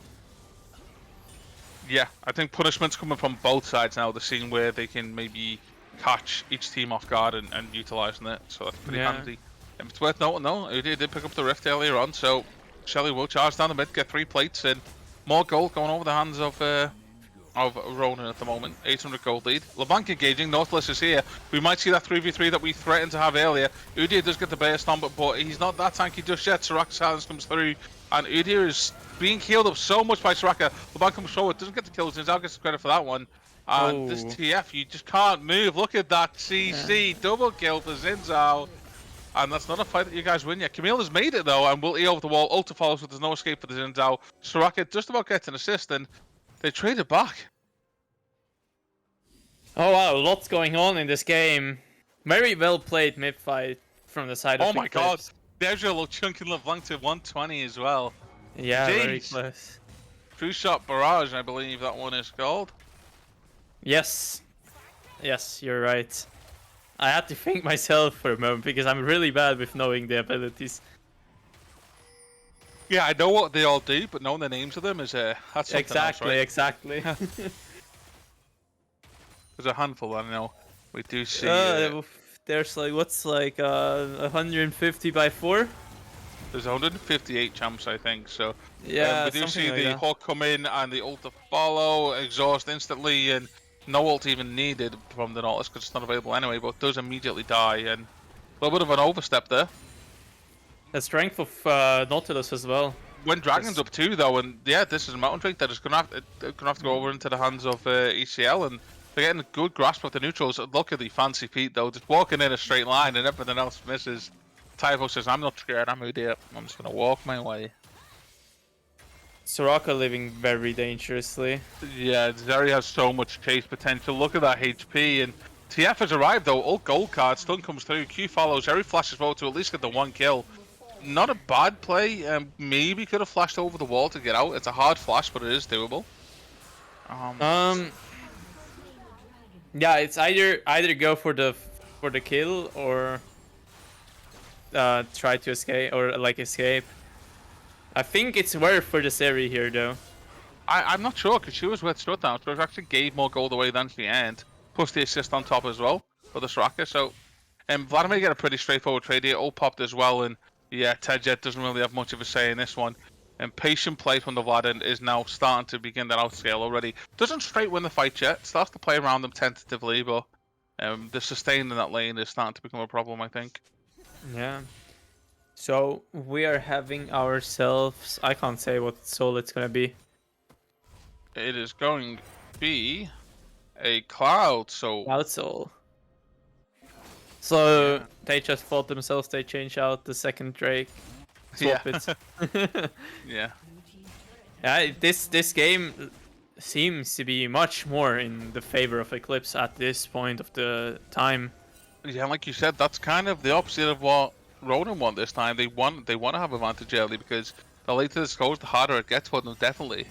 Yeah, I think punishment's coming from both sides now. The scene where they can maybe catch each team off guard and utilising it, so that's pretty handy. And it's worth noting though, Udyr did pick up the Rift earlier on, so Shelly will charge down the mid, get 3 plates, and more gold going over the hands of Ronin at the moment. 800 gold lead. LeBlanc engaging, Nautilus is here. We might see that 3v3 that we threatened to have earlier. Udyr does get the burst on, but he's not that tanky just yet. Soraka's silence comes through, and Udyr is being healed up so much by Soraka. LeBlanc comes forward, doesn't get the kills, and Zal gets the credit for that one. And this TF, you just can't move. Look at that CC double kill for Xin Zhao. And that's not a fight that you guys win yet. Camille has made it though, and will E over the wall. Ultra follows, but there's no escape for the Xin Zhao. Soraka just about gets an assist, and they trade it back. Oh wow, lots going on in this game. Very well played mid fight from the side of Oh my god, Eclipse. there's your little chunky LeBlanc to 120 as well. Yeah, very Jeez. close. True shot barrage, I believe that one is called. Yes. Yes, you're right. I had to think myself for a moment because I'm really bad with knowing the abilities. Yeah, I know what they all do, but knowing the names of them is that's something Exactly, else, right? exactly. There's a handful, I know. We do see. There's like, what's like 150 by 4? There's 158 champs, I think. So Yeah, we do something see like the that. Hawk come in and the ult to follow, exhaust instantly, and no ult even needed from the Nautilus because it's not available anyway. But does immediately die, and a little bit of an overstep there. The strength of Nautilus as well. When Dragon's up too, though, and yeah, this is a Mountain Drake that is gonna have to go over into the hands of ECL, and they're getting a good grasp of the neutrals. Look at the fancy feet though, just walking in a straight line and everything else misses. Tyvo says, "I'm not scared. I'm idiot. I'm just gonna walk my way." Soraka living very dangerously. Yeah, Zeri has so much chase potential. Look at that HP, and TF has arrived though. Ult gold card, stun comes through, Q follows, Zeri flashes forward to at least get the one kill. Not a bad play. Maybe could have flashed over the wall to get out. It's a hard flash, but it is doable. Yeah, it's either go for the kill or try to escape or like escape. I think it's worth for the Seri here though. I'm not sure because she was with shutdown, so it actually gave more gold away than she earned, plus the assist on top as well for the Soraka. So, Vladimir get a pretty straightforward trade here. All popped as well, and yeah, Tejet doesn't really have much of a say in this one. And patient play from the Vladin is now starting to begin that outscale already. Doesn't straight win the fight yet. Starts to play around them tentatively, but the sustain in that lane is starting to become a problem, I think. Yeah. So we are having ourselves. I can't say what soul it's gonna be. It is going to be a Cloud Soul. Cloud soul. So Yeah. they just fought themselves. They changed out the second Drake. Swap it. Yeah. Yeah, this game seems to be much more in the favor of Eclipse at this point of the time. Yeah, like you said, that's kind of the opposite of what Ronin want this time. They want to have advantage early because the later this goes, the harder it gets for them. Definitely.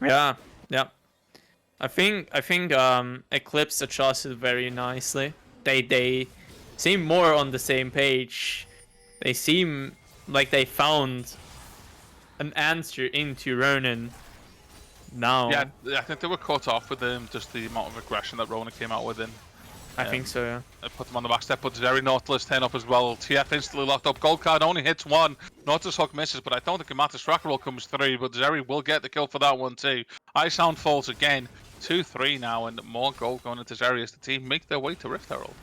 Yeah, yeah. I think Eclipse adjusted very nicely. They seem more on the same page. They seem like they found an answer into Ronin now. Yeah, I think they were caught off with just the amount of aggression that Ronin came out with. I think so, yeah. It put them on the back step, but Zeri Nautilus turn up as well. TF instantly locked up. Gold card only hits one. Nautilus hook misses, but I don't think Amatis Tracker roll comes through, but Zeri will get the kill for that one too. Ice Sound falls again. 2-3 now, and more gold going into Zeri as the team make their way to Rift Herald.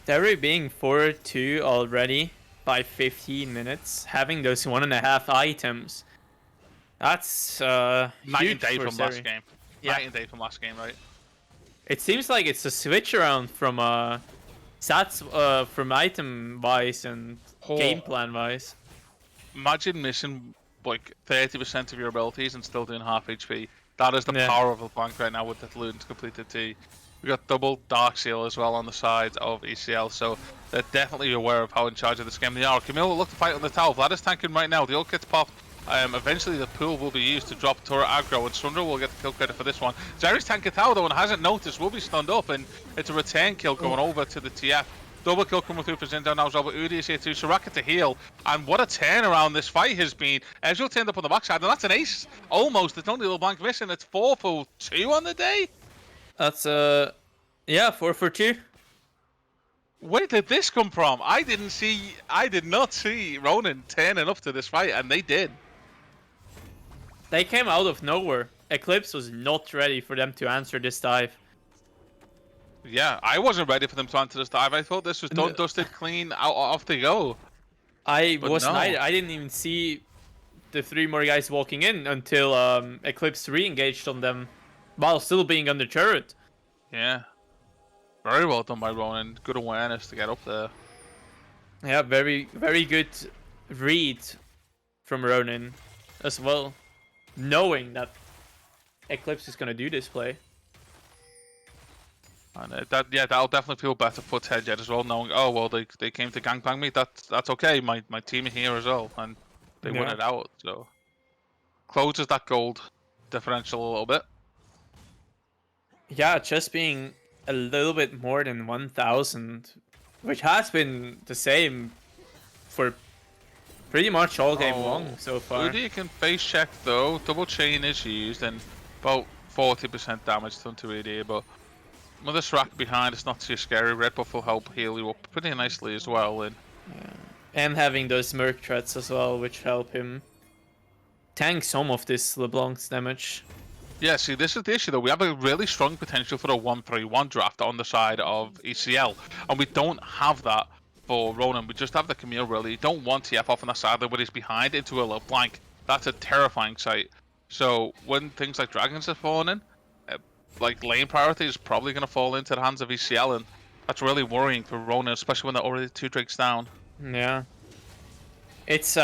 Zeri being 4-2 already by 15 minutes, having those 1.5 items. That's Night huge and day for from Zeri. last game. Yeah. Night and day from last game, right? It seems like it's a switch around from stats from item wise and game plan wise. Imagine missing like 30% of your abilities and still doing half HP. That is the Yeah. power of the bank right now with the Lunar completed T. We got double Dark Seal as well on the side of ECL, so they're definitely aware of how in charge of this game they are. Camille will look to fight on the tower. Vlad is tanking right now. The ult gets popped. Eventually the pool will be used to drop turret aggro, and Sundra will get the kill credit for this one. Zeri's tanking tower though and hasn't noticed, will be stunned up, and it's a return kill going over to the TF. Double kill coming through for Zindan now as well, but Udi is here too. Soraka to heal, and what a turnaround this fight has been. Ezreal turned up on the backside, and that's an ace. Almost, it's only a little blank missing. It's 4 for 2 on the day. That's yeah, 4 for 2. Where did this come from? I did not see Ronin turning up to this fight, and they did. They came out of nowhere. Eclipse was not ready for them to answer this dive. Yeah, I wasn't ready for them to answer this dive. I thought this was done, dusted, clean, off they go. I But wasn't. no. I didn't even see the 3 more guys walking in until Eclipse re-engaged on them while still being under turret. Yeah. Very well done by Ronin. Good awareness to get up there. Yeah, very good read from Ronin as well, knowing that Eclipse is gonna do this play. And that'll definitely feel better for Ted Jet as well, knowing, oh well, they came to gangbang me. That's okay. My team are here as well, and they win Yeah. it out. So closes that gold differential a little bit. Yeah, just being a little bit more than 1,000, which has been the same for pretty much all game long so far. Udi can face check though. Double chain is used and about 40% damage done to Udi, but with this rack behind, it's not too scary. Red buff will help heal you up pretty nicely as well. And And having those Merc threats as well, which help him tank some of this LeBlanc's damage. yeah, see, this is the issue though. We have a really strong potential for a 1-3-1 draft on the side of ECL, and we don't have that for Ronin. We just have the Camille really. You don't want TF off on the side when he's behind into a LeBlanc. That's a terrifying sight. So when things like Dragons are falling in, like lane priority is probably going to fall into the hands of ECL, and that's really worrying for Ronin, especially when they're already 2 drakes down. Yeah. It's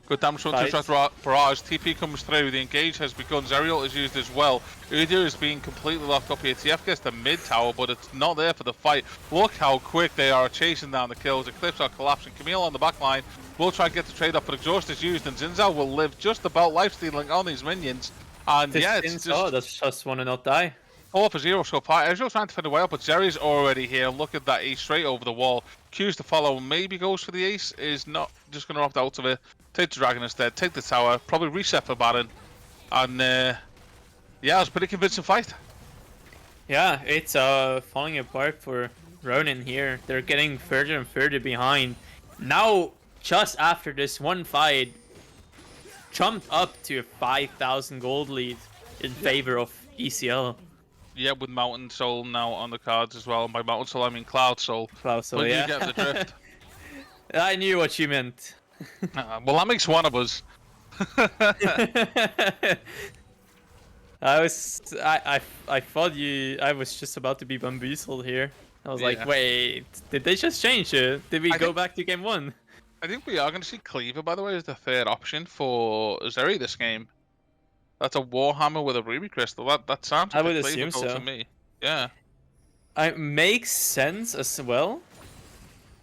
Good damage from two-shot barrage. TP comes through. The engage has begun. Zerial is used as well. Udyr is being completely locked up here. TF gets the mid tower, but it's not there for the fight. Look how quick they are chasing down the kills. Eclipse are collapsing. Camille on the back line will try to get the trade off, but exhaust is used, and Zinzao will live just about life stealing on these minions. And yeah, it's that's just want to not die. 4-0 so far. Ezreal's trying to find a way up, but Zeri's already here. Look at that ace straight over the wall. Q's to follow, maybe goes for the ace. Is not just going to opt out of it. Take the dragon instead, take the tower, probably reset for Baron. And yeah, it was a pretty convincing fight. Yeah, it's falling apart for Ronin here. They're getting further and further behind. Now, just after this one fight, jumped up to a 5,000 gold lead in favor of ECL. Yeah, with Mountain Soul now on the cards as well. And by Mountain Soul, I mean Cloud Soul. Cloud Soul, but yeah. you get the drift. I knew what you meant. Well, that makes one of us. I thought I was just about to be bamboozled here. I was like, wait, did they just change it? Did we go back to game 1? I think we are going to see Cleaver, by the way, as the third option for Zeri this game. That's a Warhammer with a Ruby Crystal. That sounds I would like assume so to me. Yeah. It makes sense as well.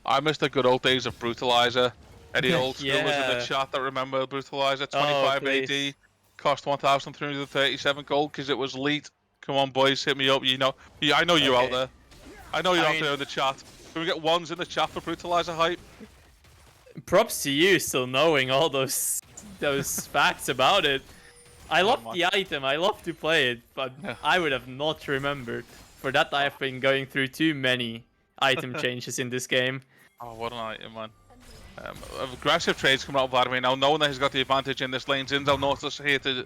I miss the good old days of Brutalizer. Any old schoolers in the Yeah. chat that remember Brutalizer? 25 AD, please. cost 1,337 gold because it was elite. Come on, boys, hit me up. You know, I know you're out Okay. there. I know you're I out mean- there in the chat. Can we get ones in the chat for Brutalizer hype? Props to you still knowing all those facts about it. I love the item, I love to play it, but I would have not remembered. For that, I have been going through too many item changes in this game. Oh, what an item, man. Aggressive trades coming out of Vladimir now, knowing that he's got the advantage in this lane. Zinzal Nautilus here to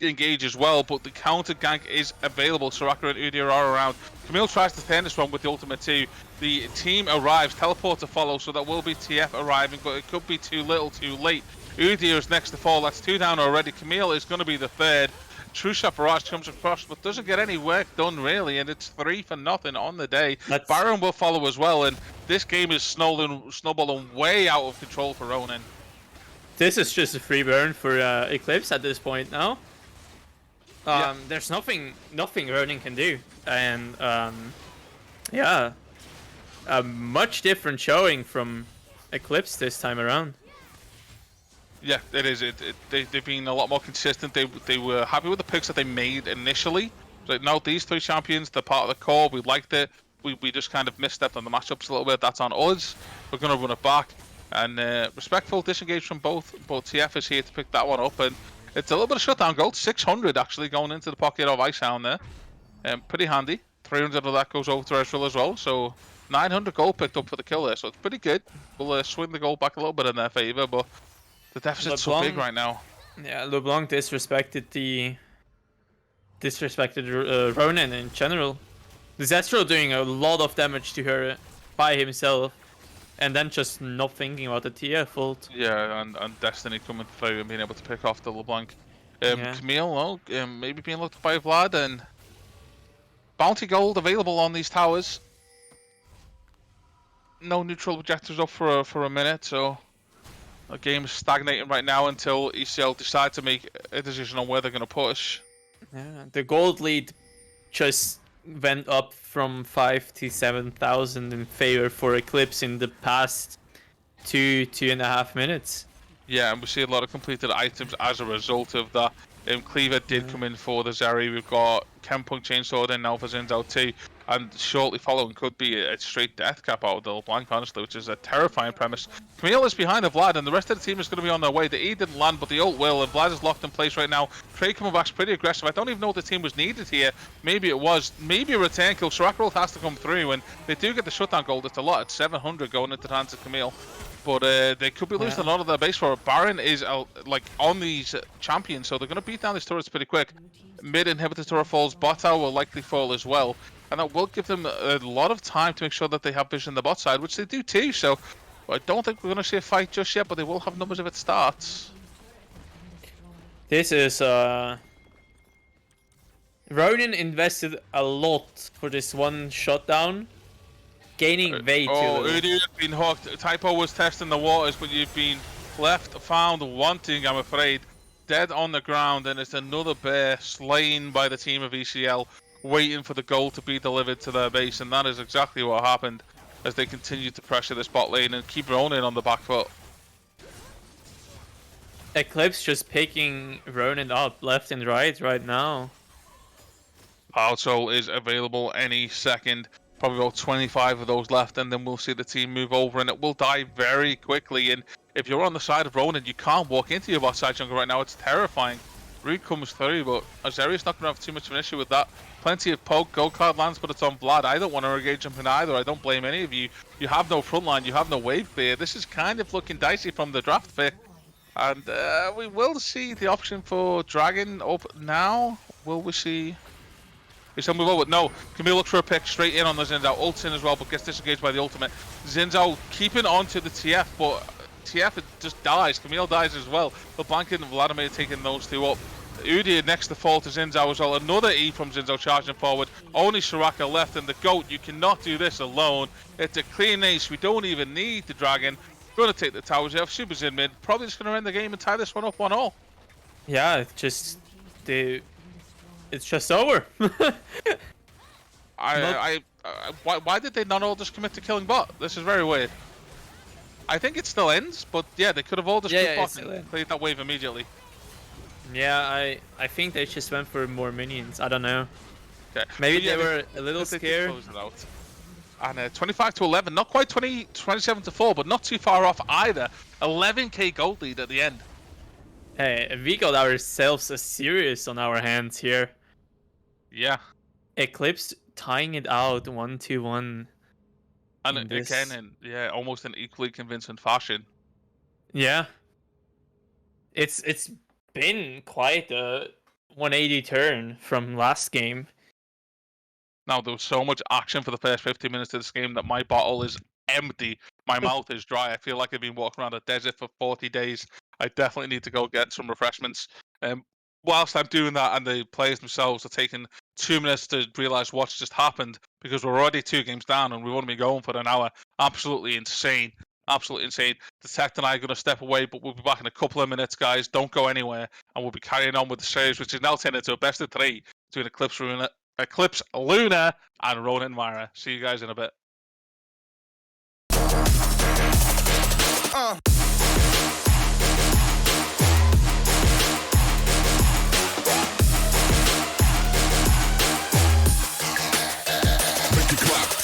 engage as well, but the counter gank is available. Soraka and Udyr are around. Camille tries to turn this one with the ultimate 2. The team arrives, teleport to follow, so that will be TF arriving, but it could be too little too late. Udyr is next to fall, that's 2 down already. Camille is going to be the third. True Shot Barrage comes across, but doesn't get any work done really, and it's 3-0 on the day. Baron will follow as well, and this game is snowballing way out of control for Ronin. This is just a free burn for Eclipse at this point now. There's nothing Ronin can do, and yeah, a much different showing from Eclipse this time around. Yeah, it is. They've been a lot more consistent. They were happy with the picks that they made initially. Like, no, these 3 champions, they're part of the core. We liked it. We just kind of misstepped on the matchups a little bit. That's on us. We're going to run it back. And respectful disengage from both. But TF is here to pick that one up. And it's a little bit of shutdown gold. 600 actually going into the pocket of Icehound there. Pretty handy. 300 of that goes over to Ezreal as well. So 900 gold picked up for the kill there. So it's pretty good. We'll swing the gold back a little bit in their favor. But the deficit's so big right now. Yeah, LeBlanc disrespected Ronin in general. Zestro doing a lot of damage to her by himself, and then just not thinking about the TF ult. Yeah, and Destiny coming through and being able to pick off the LeBlanc. Camille, maybe being looked by Vlad, and bounty gold available on these towers. no neutral objectives up for a minute, so the game is stagnating right now until ECL decide to make a decision on where they're going to push. Yeah, the gold lead just went up from 5 to 7,000 in favor for Eclipse in the past 2.5 minutes. Yeah, and we see a lot of completed items as a result of that. Cleaver did come in for the Zeri. We've got Kenpunk Chainsaw in now for Zinzao too. And shortly following could be a straight death cap out of the Blank, honestly, which is a terrifying premise. Camille is behind the Vlad, and the rest of the team is going to be on their way. The E didn't land, but the ult will, and Vlad is locked in place right now. Trey coming back's pretty aggressive. I don't even know if the team was needed here. Maybe it was. Maybe a return kill. Sirac has to come through, and they do get the shutdown gold. It's a lot. It's 700 going into the hands of Camille. But they could be losing a lot of their base for it. Baron is like on these champions, so they're going to beat down these turrets pretty quick. Mid inhibitor turret falls, bot tower will likely fall as well. And that will give them a lot of time to make sure that they have vision on the bot side, which they do too. So I don't think we're going to see a fight just yet, but they will have numbers if it starts. This is Ronin invested a lot for this one shutdown, gaining way too little. Udi has been hooked. Typo was testing the waters, but you've been found wanting, I'm afraid. Dead on the ground, and it's another bear slain by the team of ECL, waiting for the gold to be delivered to their base, and that is exactly what happened as they continue to pressure this bot lane and keep Ronin on the back foot. Eclipse just picking Ronin up left and right now. Alto is available any second. Probably about 25 of those left, and then we'll see the team move over, and it will die very quickly. And if you're on the side of Ronin, you can't walk into your bot side jungle right now. It's terrifying. Root comes through, but Azerius not going to have too much of an issue with that. Plenty of poke, gold card lands, but it's on Vlad. I don't want to engage him in either. I don't blame any of you. You have no front line, you have no wave clear. This is kind of looking dicey from the draft pick. And we will see the option for Dragon up now. Will we see... Is he'll move over? No. Camille looks for a pick straight in on the Zinzao. Ults in as well, but gets disengaged by the ultimate. Zinzao keeping on to the TF, but TF just dies. Camille dies as well. But Blanket and Vladimir taking those two up. Udi next to fall to Zinzao as well. Another E from Zinzao charging forward. Only Shiraka left, and the GOAT. You cannot do this alone. It's a clean ace. We don't even need the Dragon. Going to take the towers. You have Supers in mid. Probably just going to end the game and tie this one up 1-0. Yeah, it's just over. Why did they not all just commit to killing bot? This is very weird. I think it still ends, but yeah, they could have all just played that wave immediately. Yeah, I think they just went for more minions. I don't know. Okay. Maybe they were a little scared. And 25 to 11, not quite 27 to 4, but not too far off either. 11k gold lead at the end. Hey, we got ourselves a series on our hands here. Yeah. Eclipse tying it out 1-1. And again, in almost an equally convincing fashion. Yeah. It's been quite a 180 turn from last game. Now, there was so much action for the first 15 minutes of this game that my bottle is empty. My mouth is dry. I feel like I've been walking around a desert for 40 days. I definitely need to go get some refreshments. Whilst I'm doing that, and the players themselves are taking 2 minutes to realise what's just happened, because we're already 2 games down and we've only been going for an hour. Absolutely insane. Absolutely insane. Detect and I are going to step away, but we'll be back in a couple of minutes, guys. Don't go anywhere. And we'll be carrying on with the series, which is now turned into a best of 3 between Eclipse, Lunar, and Ronin Myra. See you guys in a bit. Make it clap.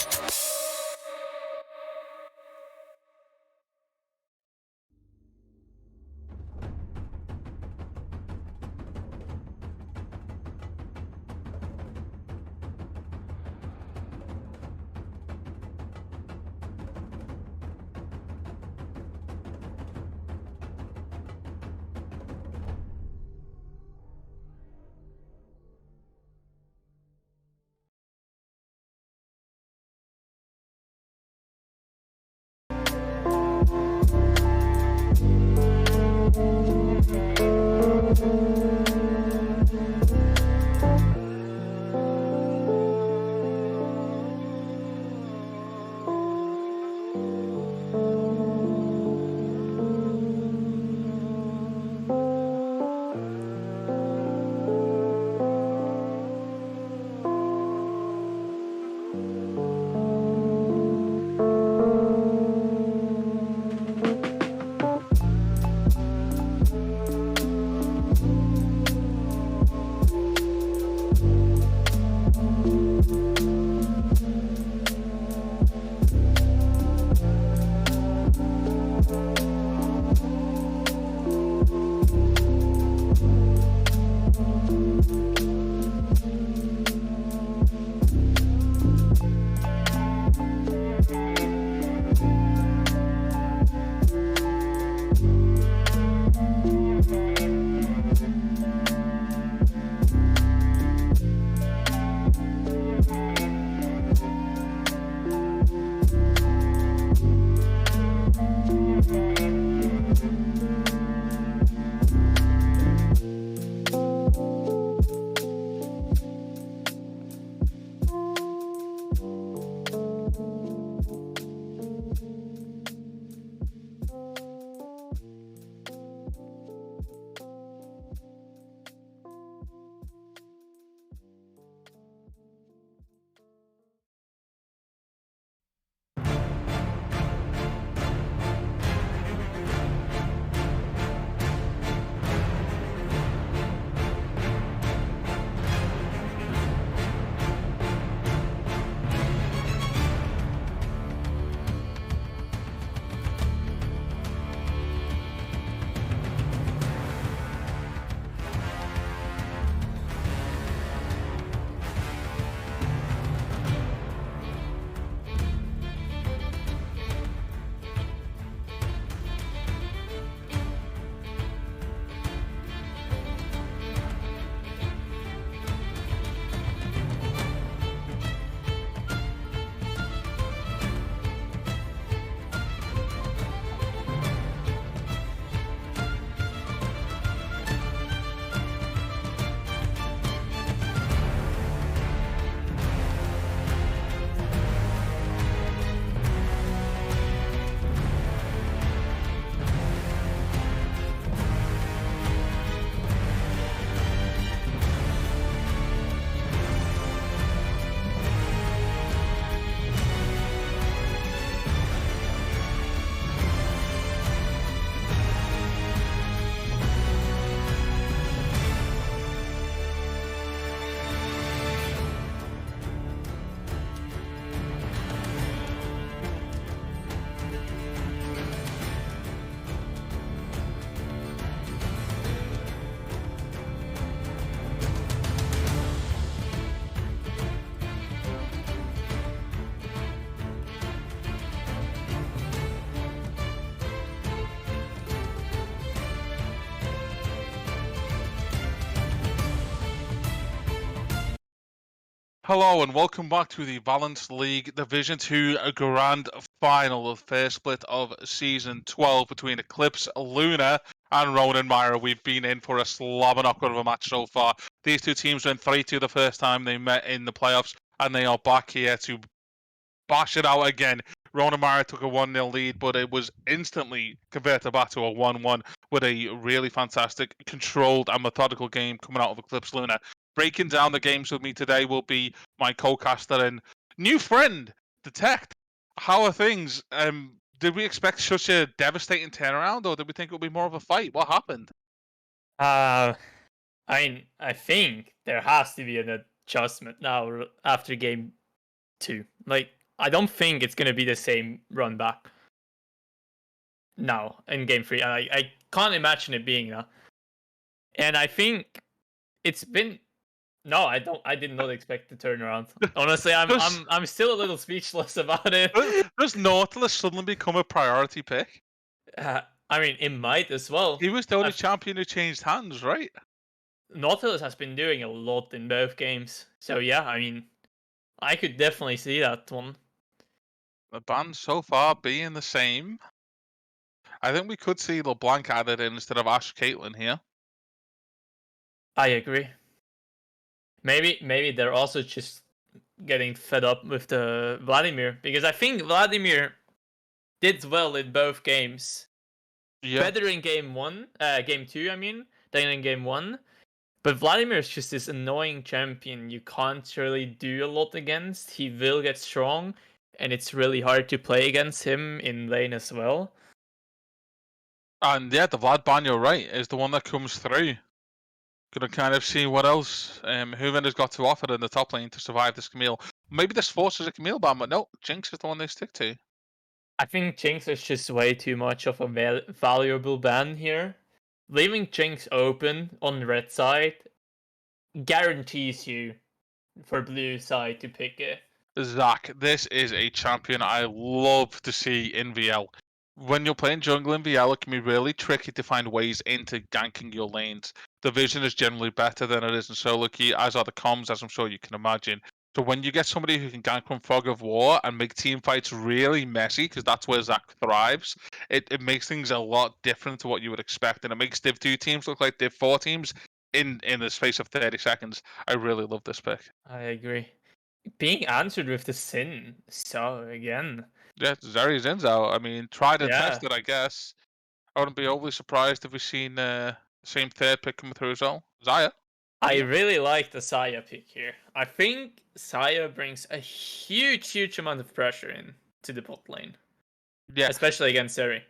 Hello and welcome back to the Balance League Division 2 Grand Final, the first split of Season 12 between Eclipse, Lunar and Ronin, Myra. We've been in for a slobber knocker of a match so far. These two teams went 3-2 the first time they met in the playoffs, and they are back here to bash it out again. Ronin Myra took a 1-0 lead, but it was instantly converted back to a 1-1 with a really fantastic, controlled and methodical game coming out of Eclipse Lunar. Breaking down the games with me today will be my co-caster and new friend, Detect. How are things? Did we expect such a devastating turnaround, or did we think it would be more of a fight? What happened? I think there has to be an adjustment now after game 2. Like, I don't think it's gonna be the same run back now in game 3. I can't imagine it being that. And I think it's been no, I did not expect the turnaround. Honestly, I'm still a little speechless about it. Does Nautilus suddenly become a priority pick? I mean, it might as well. He was the only champion who changed hands, right? Nautilus has been doing a lot in both games, so yeah, I mean, I could definitely see that one. The band so far being the same. I think we could see LeBlanc added in instead of Ash Caitlyn here. I agree. Maybe they're also just getting fed up with the Vladimir, because I think Vladimir did well in both games. Yeah. Better in game 2, I mean, than in game 1. But Vladimir is just this annoying champion you can't really do a lot against. He will get strong, and it's really hard to play against him in lane as well. And yeah, the Vlad ban, you're right, is the one that comes through. Gonna kind of see what else Hooven has got to offer in the top lane to survive this Camille. Maybe this forces a Camille ban, but no, Jinx is the one they stick to. I think Jinx is just way too much of a valuable ban here. Leaving Jinx open on the red side guarantees you for blue side to pick it. Zach, this is a champion I love to see in VL. When you're playing jungle in VL, it can be really tricky to find ways into ganking your lanes. The vision is generally better than it is in solo queue, as are the comms, as I'm sure you can imagine. So when you get somebody who can gank from Fog of War and make team fights really messy, because that's where Zach thrives, it makes things a lot different to what you would expect, and it makes Div 2 teams look like Div 4 teams in the space of 30 seconds. I really love this pick. I agree. Being answered with the Sin, so again. Yeah, Zeri Zin's out. I mean, tried and Yeah. tested, I guess. I wouldn't be overly surprised if we seen the same third pick come through as well. Zaya. I really like the Saya pick here. I think Saya brings a huge amount of pressure in to the bot lane. Yeah. Especially against Zeri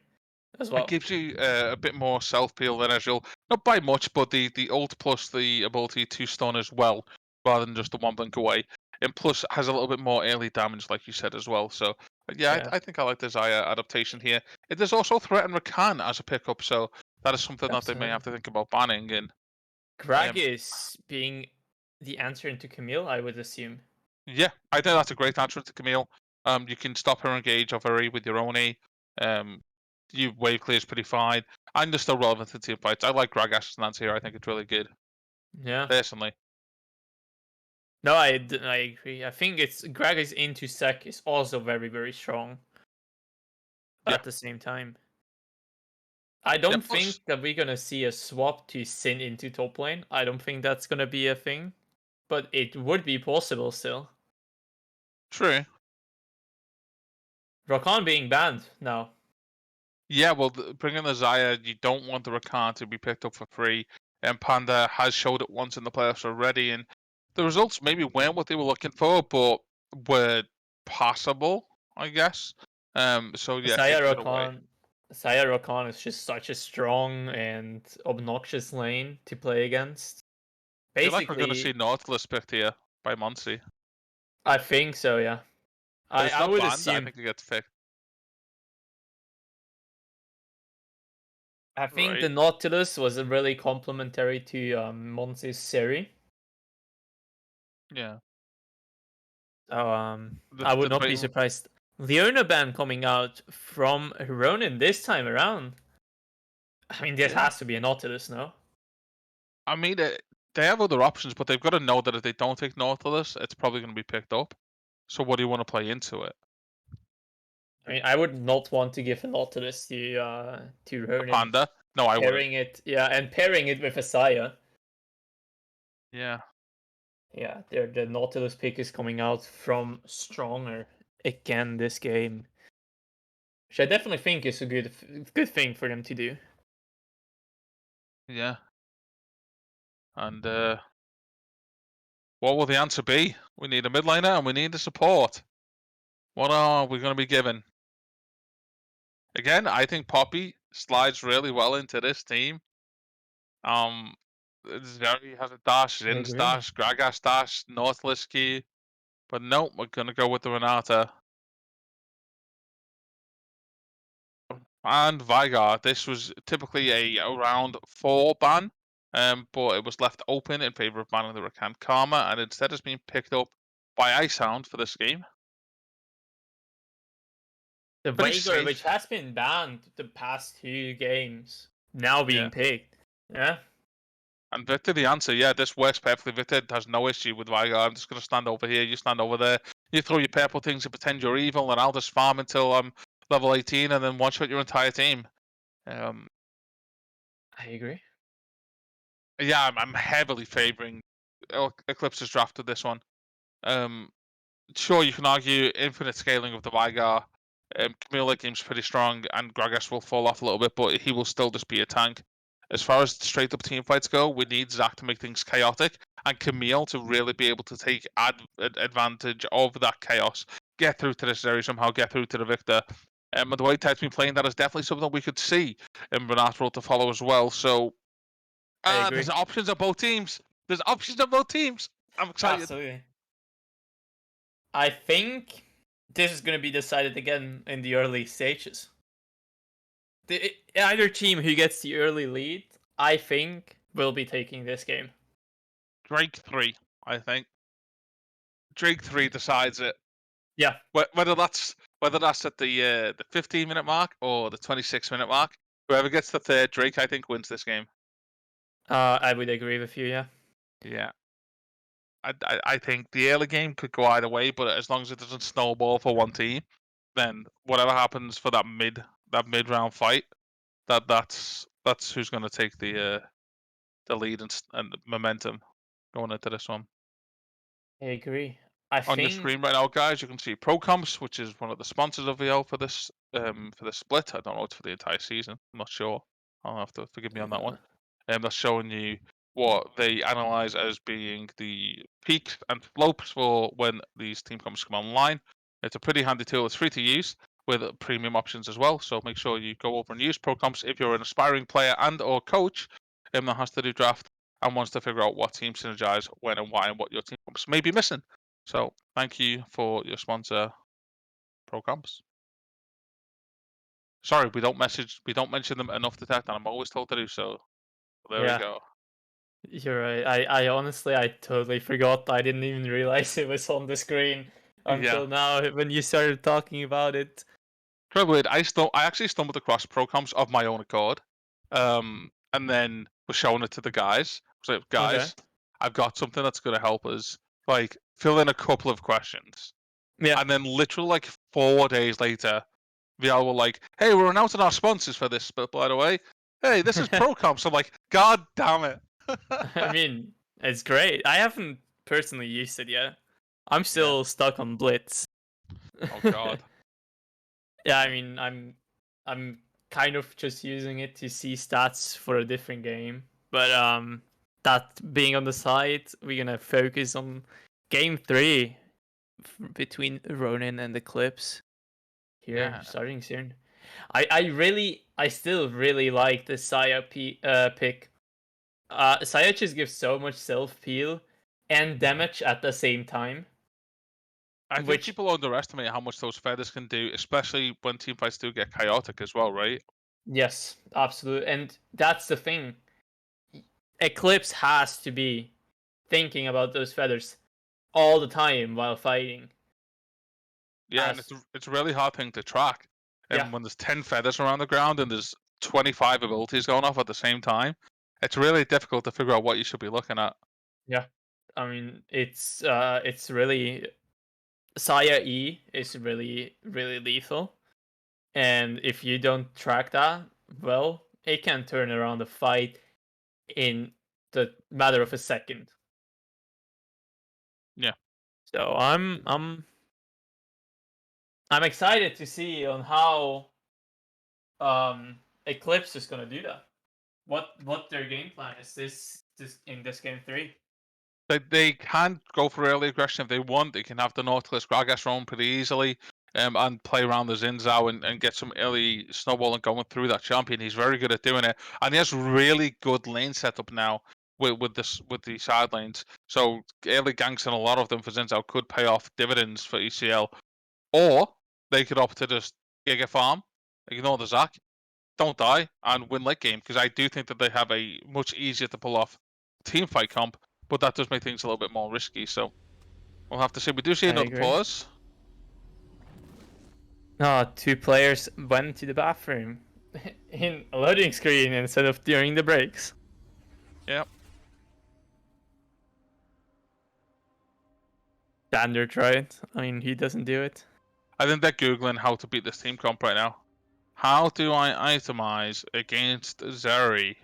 as well. It gives you a bit more self-peel than Ezreal. Not by much, but the ult plus the ability to stun as well, rather than just the one blink away. And plus has a little bit more early damage, like you said as well. So yeah. I think I like the Zaya adaptation here. There's also Threat and Rakan as a pickup, so that is something that they may have to think about banning. And Gragas being the answer into Camille, I would assume. Yeah, I think that's a great answer to Camille. You can stop her engage off her E with your own E. You wave clear is pretty fine. And they're still relevant in team fights. I like Gragas's answer here. I think it's really good. Yeah. Personally. No, I agree. I think it's Gragas into Sec is also very strong. At the same time. I don't think that we're gonna see a swap to Sin into top lane. I don't think that's gonna be a thing. But it would be possible still. True. Rakan being banned now. Yeah, well, bringing the Zaya, you don't want the Rakan to be picked up for free. And Panda has showed it once in the playoffs already. And the results maybe weren't what they were looking for, but were passable, I guess. So yeah, Saya Rakan is just such a strong and obnoxious lane to play against. I feel like we're going to see Nautilus picked here by Monty. I think so, yeah. I would assume. I think it gets picked. I think the Nautilus was really complimentary to Monty's Seri. Yeah. So I would not be surprised. Leona ban coming out from Ronin this time around. I mean, there has to be a Nautilus, no? I mean, they have other options, but they've got to know that if they don't take Nautilus, it's probably going to be picked up. So what do you want to play into it? I mean, I would not want to give a Nautilus to A Ronin. Panda? No, I wouldn't. Pairing it, yeah, and pairing it with a Saya. Yeah. Yeah, the Nautilus pick is coming out from Stronger again this game, which I definitely think is a good thing for them to do. Yeah. And what will the answer be? We need a mid laner and we need a support. What are we going to be given? Again, I think Poppy slides really well into this team. It's very has a dash, Zin's agree. dash, Gragas dash, Nautilus key. But no, we're going to go with the Renata. And Vigar. This was typically a round 4 ban, but it was left open in favor of banning the Rakan Karma, and instead has been picked up by Icehound for this game. The Pretty Vagar, safe. which has been banned the past 2 games, now being picked. Yeah. And Victor, the answer, yeah, this works perfectly. Victor has no issue with Vigar. I'm just going to stand over here, you stand over there. You throw your purple things and pretend you're evil, and I'll just farm until I'm level 18 and then one-shot your entire team. I agree. Yeah, I'm heavily favouring Eclipse's draft of this one. Sure, you can argue infinite scaling of the Vigar. Camille game's pretty strong, and Gragas will fall off a little bit, but he will still just be a tank. As far as straight up team fights go, we need Zac to make things chaotic, and Camille to really be able to take advantage of that chaos, get through to this area somehow, get through to the Victor. And the way Ted's been playing, that is definitely something we could see in Renato to follow as well. So, I agree. there's options on both teams. There's options on both teams. I'm excited. Absolutely. I think this is going to be decided again in the early stages. Either team who gets the early lead, I think, will be taking this game. Drake 3, I think. Drake 3 decides it. Yeah. Whether that's at the 15-minute mark or the 26-minute mark, whoever gets the third Drake, I think, wins this game. I would agree with you, yeah. Yeah. I think the early game could go either way, but as long as it doesn't snowball for one team, then whatever happens for that mid round fight, that's who's going to take the lead and momentum going into this one. I agree. On your screen right now, guys, you can see ProComps, which is one of the sponsors of VO for this split. I don't know it's for the entire season. I'm not sure. I'll have to forgive me on that one. That's showing you what they analyze as being the peaks and slopes for when these team comps come online. It's a pretty handy tool. It's free to use with premium options as well. So make sure you go over and use ProComps if you're an aspiring player and or coach that has to do draft and wants to figure out what team synergize when and why and what your team comps may be missing. So thank you for your sponsor, ProComps. Sorry, we don't mention them enough to Tech, and I'm always told to do so. There we go. You're right. I honestly, I totally forgot. I didn't even realize it was on the screen until now when you started talking about it. I actually stumbled across ProComps of my own accord, and then was showing it to the guys. I was like, guys, I've got something that's going to help us, like, fill in a couple of questions. Yeah. And then literally like 4 days later, VL were like, hey, we're announcing our sponsors for this split, by the way. Hey, this is ProComps. I'm like, God damn it. I mean, it's great. I haven't personally used it yet. I'm still stuck on Blitz. Oh God. Yeah, I mean, I'm kind of just using it to see stats for a different game. But that being on the side, we're gonna focus on game 3 between Ronin and Eclipse. Here, starting soon. I still really like the Saya pick. Saya just gives so much self peel and damage at the same time. I think people underestimate how much those feathers can do, especially when team fights do get chaotic as well, right? Yes, absolutely. And that's the thing. Eclipse has to be thinking about those feathers all the time while fighting. Yeah, and it's a really hard thing to track. And when there's 10 feathers around the ground and there's 25 abilities going off at the same time, it's really difficult to figure out what you should be looking at. Yeah, I mean it's really Saya E is really lethal, and if you don't track that well, it can turn around the fight in the matter of a second. Yeah. So I'm excited to see on how Eclipse is gonna do that. What their game plan is this in this game 3. They can go for early aggression if they want. They can have the Nautilus Gragas roam pretty easily, and play around the Zinzao and get some early snowballing going through that champion. He's very good at doing it, and he has really good lane setup now with the side lanes. So early ganks and a lot of them for Zinzao could pay off dividends for ECL, or they could opt to just Giga Farm, ignore the Zac, don't die, and win late game. Because I do think that they have a much easier to pull off team fight comp. But that does make things a little bit more risky, so we'll have to see. We do see I another agree. pause. No, 2 players went to the bathroom in a loading screen instead of during the breaks. Yep. Standard, right? I mean, he doesn't do it. I think they're Googling how to beat this team comp right now. How do I itemize against Zeri?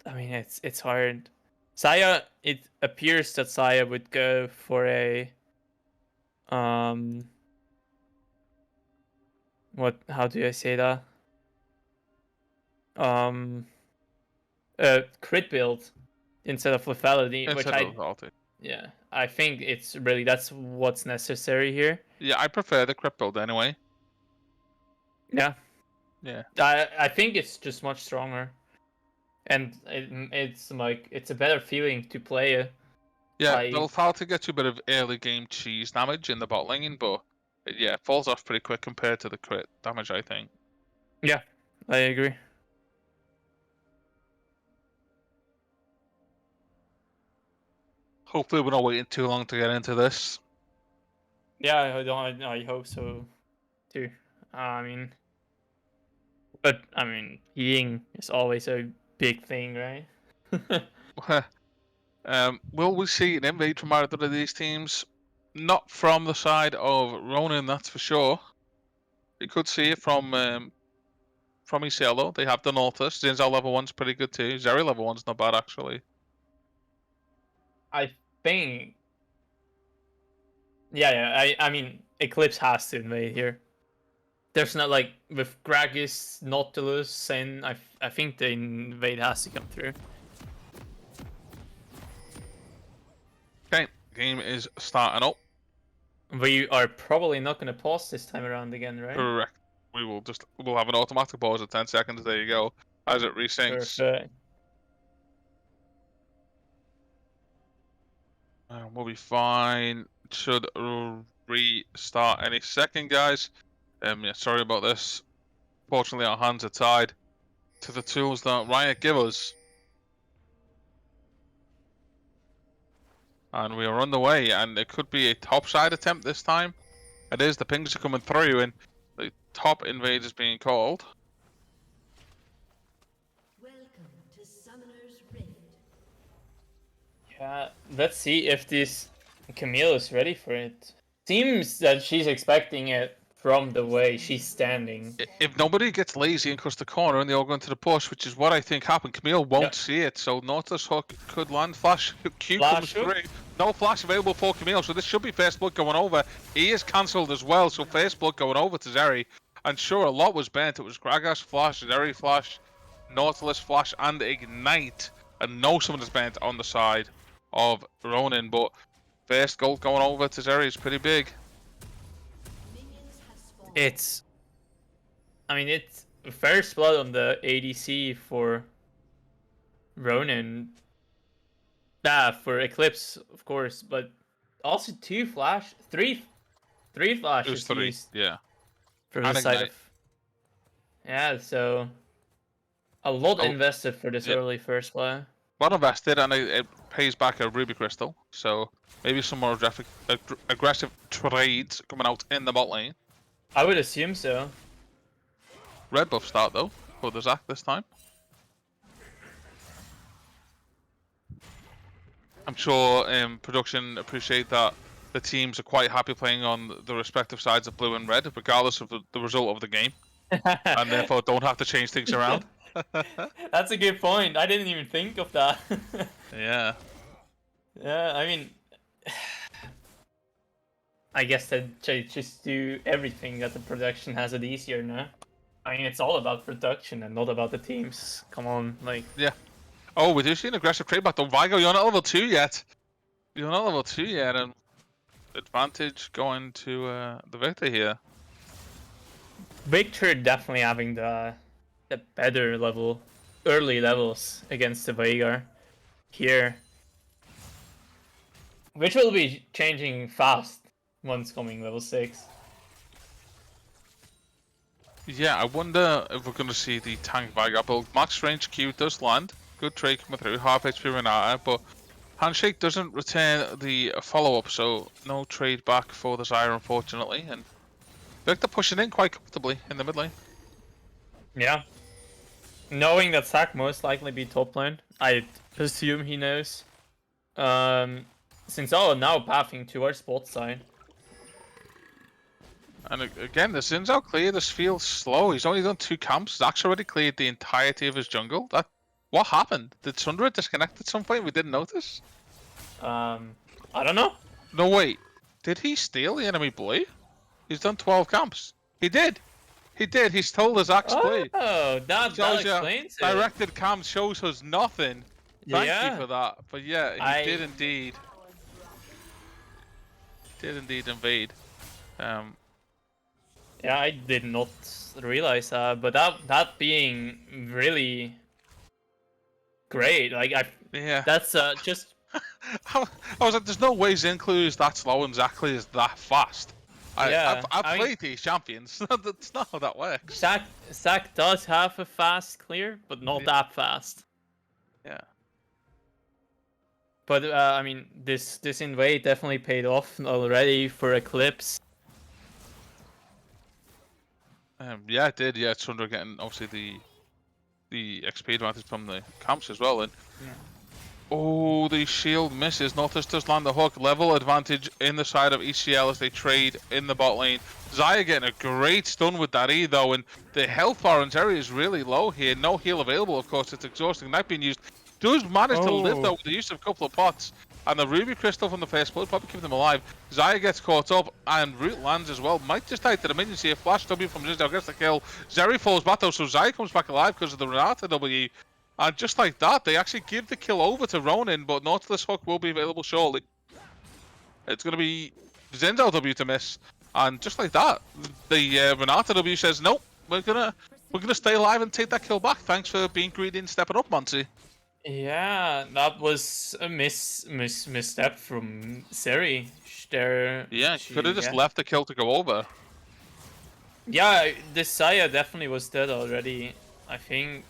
I mean, it's hard. Saya, it appears that Saya would go for a how do I say that? Crit build instead of lethality, yeah, I think it's really that's what's necessary here. Yeah, I prefer the crit build anyway. Yeah. Yeah. I think it's just much stronger. And it's like it's a better feeling to play it. Yeah, the lethality gets you a bit of early game cheese damage in the bot lane, but yeah, it falls off pretty quick compared to the crit damage, I think. Yeah, I agree. Hopefully we're not waiting too long to get into this. Yeah, I hope so too. I mean, but I mean, healing is always a big thing, right? Will we see an invade from either of these teams? Not from the side of Ronin, that's for sure. You could see it from ECL though. They have the Nautilus. Zinzao level 1's pretty good too. Zeri level 1's not bad actually. I think. Yeah. I mean, Eclipse has to invade here. There's not like with Gragas, Nautilus, and I think the invade has to come through. Okay, game is starting up. We are probably not going to pause this time around again, right? Correct. We'll have an automatic pause at 10 seconds. There you go. As it resyncs. Perfect. We'll be fine. Should restart any second, guys. Yeah, sorry about this. Fortunately, our hands are tied to the tools that Riot give us. And we are on the way, and it could be a topside attempt this time. It is, the pings are coming through, and the top invade is being called. Welcome to Summoner's Rift. Yeah, let's see if this Camille is ready for it. Seems that she's expecting it from the way she's standing. If nobody gets lazy and cuts the corner and they all go into the push, which is what I think happened, Camille won't see it, so Nautilus Hook could land. Flash Q comes through. No flash available for Camille, so this should be first blood going over. He is cancelled as well, so first blood going over to Zeri. And sure, a lot was burnt. It was Gragas flash, Zeri flash, Nautilus flash, and Ignite. And no summon is burnt on the side of Ronin, but first gold going over to Zeri is pretty big. It's first blood on the ADC for Ronin. For Eclipse, of course, but also three flashes used. Yeah. From the side of. Yeah, so a lot invested for this early first blood. A lot invested, and it pays back a Ruby Crystal, so maybe some more aggressive trades coming out in the bot lane. I would assume so. Red buff start though. for the Zac this time. I'm sure production appreciate that the teams are quite happy playing on the respective sides of blue and red, regardless of the result of the game, and therefore don't have to change things around. That's a good point. I didn't even think of that. Yeah. Yeah, I mean, I guess that just do everything that the production has it easier now. I mean, it's all about production and not about the teams. Come on, like. Yeah. Oh, we do see an aggressive trade back though. Vigo, you're not level 2 yet. You're not level 2 yet, and advantage going to the Victor here. Victor definitely having the better early levels against the Veigar here, which will be changing fast once coming level 6. Yeah, I wonder if we're going to see the tank Vigo build. Max range Q does land. Good trade coming through. Half HP Renata, but Handshake doesn't return the follow-up, so no trade back for the Zyra, unfortunately. And Victor pushing in quite comfortably in the mid lane. Yeah. Knowing that Zac most likely be top lane, I assume he knows. Since all now pathing towards bot side. And again, the Zin's out clear. This feels slow. He's only done 2 camps. Zac's already cleared the entirety of his jungle. What happened? Did Sundra disconnect at some point? We didn't notice. I don't know. No, wait. Did he steal the enemy blade? He's done 12 camps. He did. He did. He stole the Zac's blade. Oh, that explains it. Directed cam shows us nothing. Thank Yeah. you for that. But yeah, he did indeed. Did indeed invade. Yeah, I did not realize that, but that being really great. Like that's just. I was like, there's no way Zin clears that slow and Zac clears that fast. I've played these champions. That's not how that works. Zac does have a fast clear, but not that fast. Yeah. But I mean, this invade definitely paid off already for Eclipse. Yeah, it did. Yeah, Sundra getting obviously the XP advantage from the camps as well. And oh, the shield misses. Notice does land the hook. Level advantage in the side of ECL as they trade in the bot lane. Xayah getting a great stun with that E though, and the health bar on Zeri is really low here. No heal available, of course. It's exhausting. That being used. Does manage to live though with the use of a couple of pots. And the Ruby Crystal from the first blood probably keep them alive. Xayah gets caught up and Root lands as well. Might just die to the minions here. Flash W from Zinzao gets the kill. Zeri falls back though, so Xayah comes back alive because of the Renata W. And just like that, they actually give the kill over to Ronin, but Nautilus Hook will be available shortly. It's going to be Zinzao W to miss. And just like that, the Renata W says, nope, we're gonna stay alive and take that kill back. Thanks for being greedy and stepping up, Monty. Yeah, that was a misstep from Zeri. Yeah, she could have just left the kill to go over. Yeah, this Xayah definitely was dead already, I think.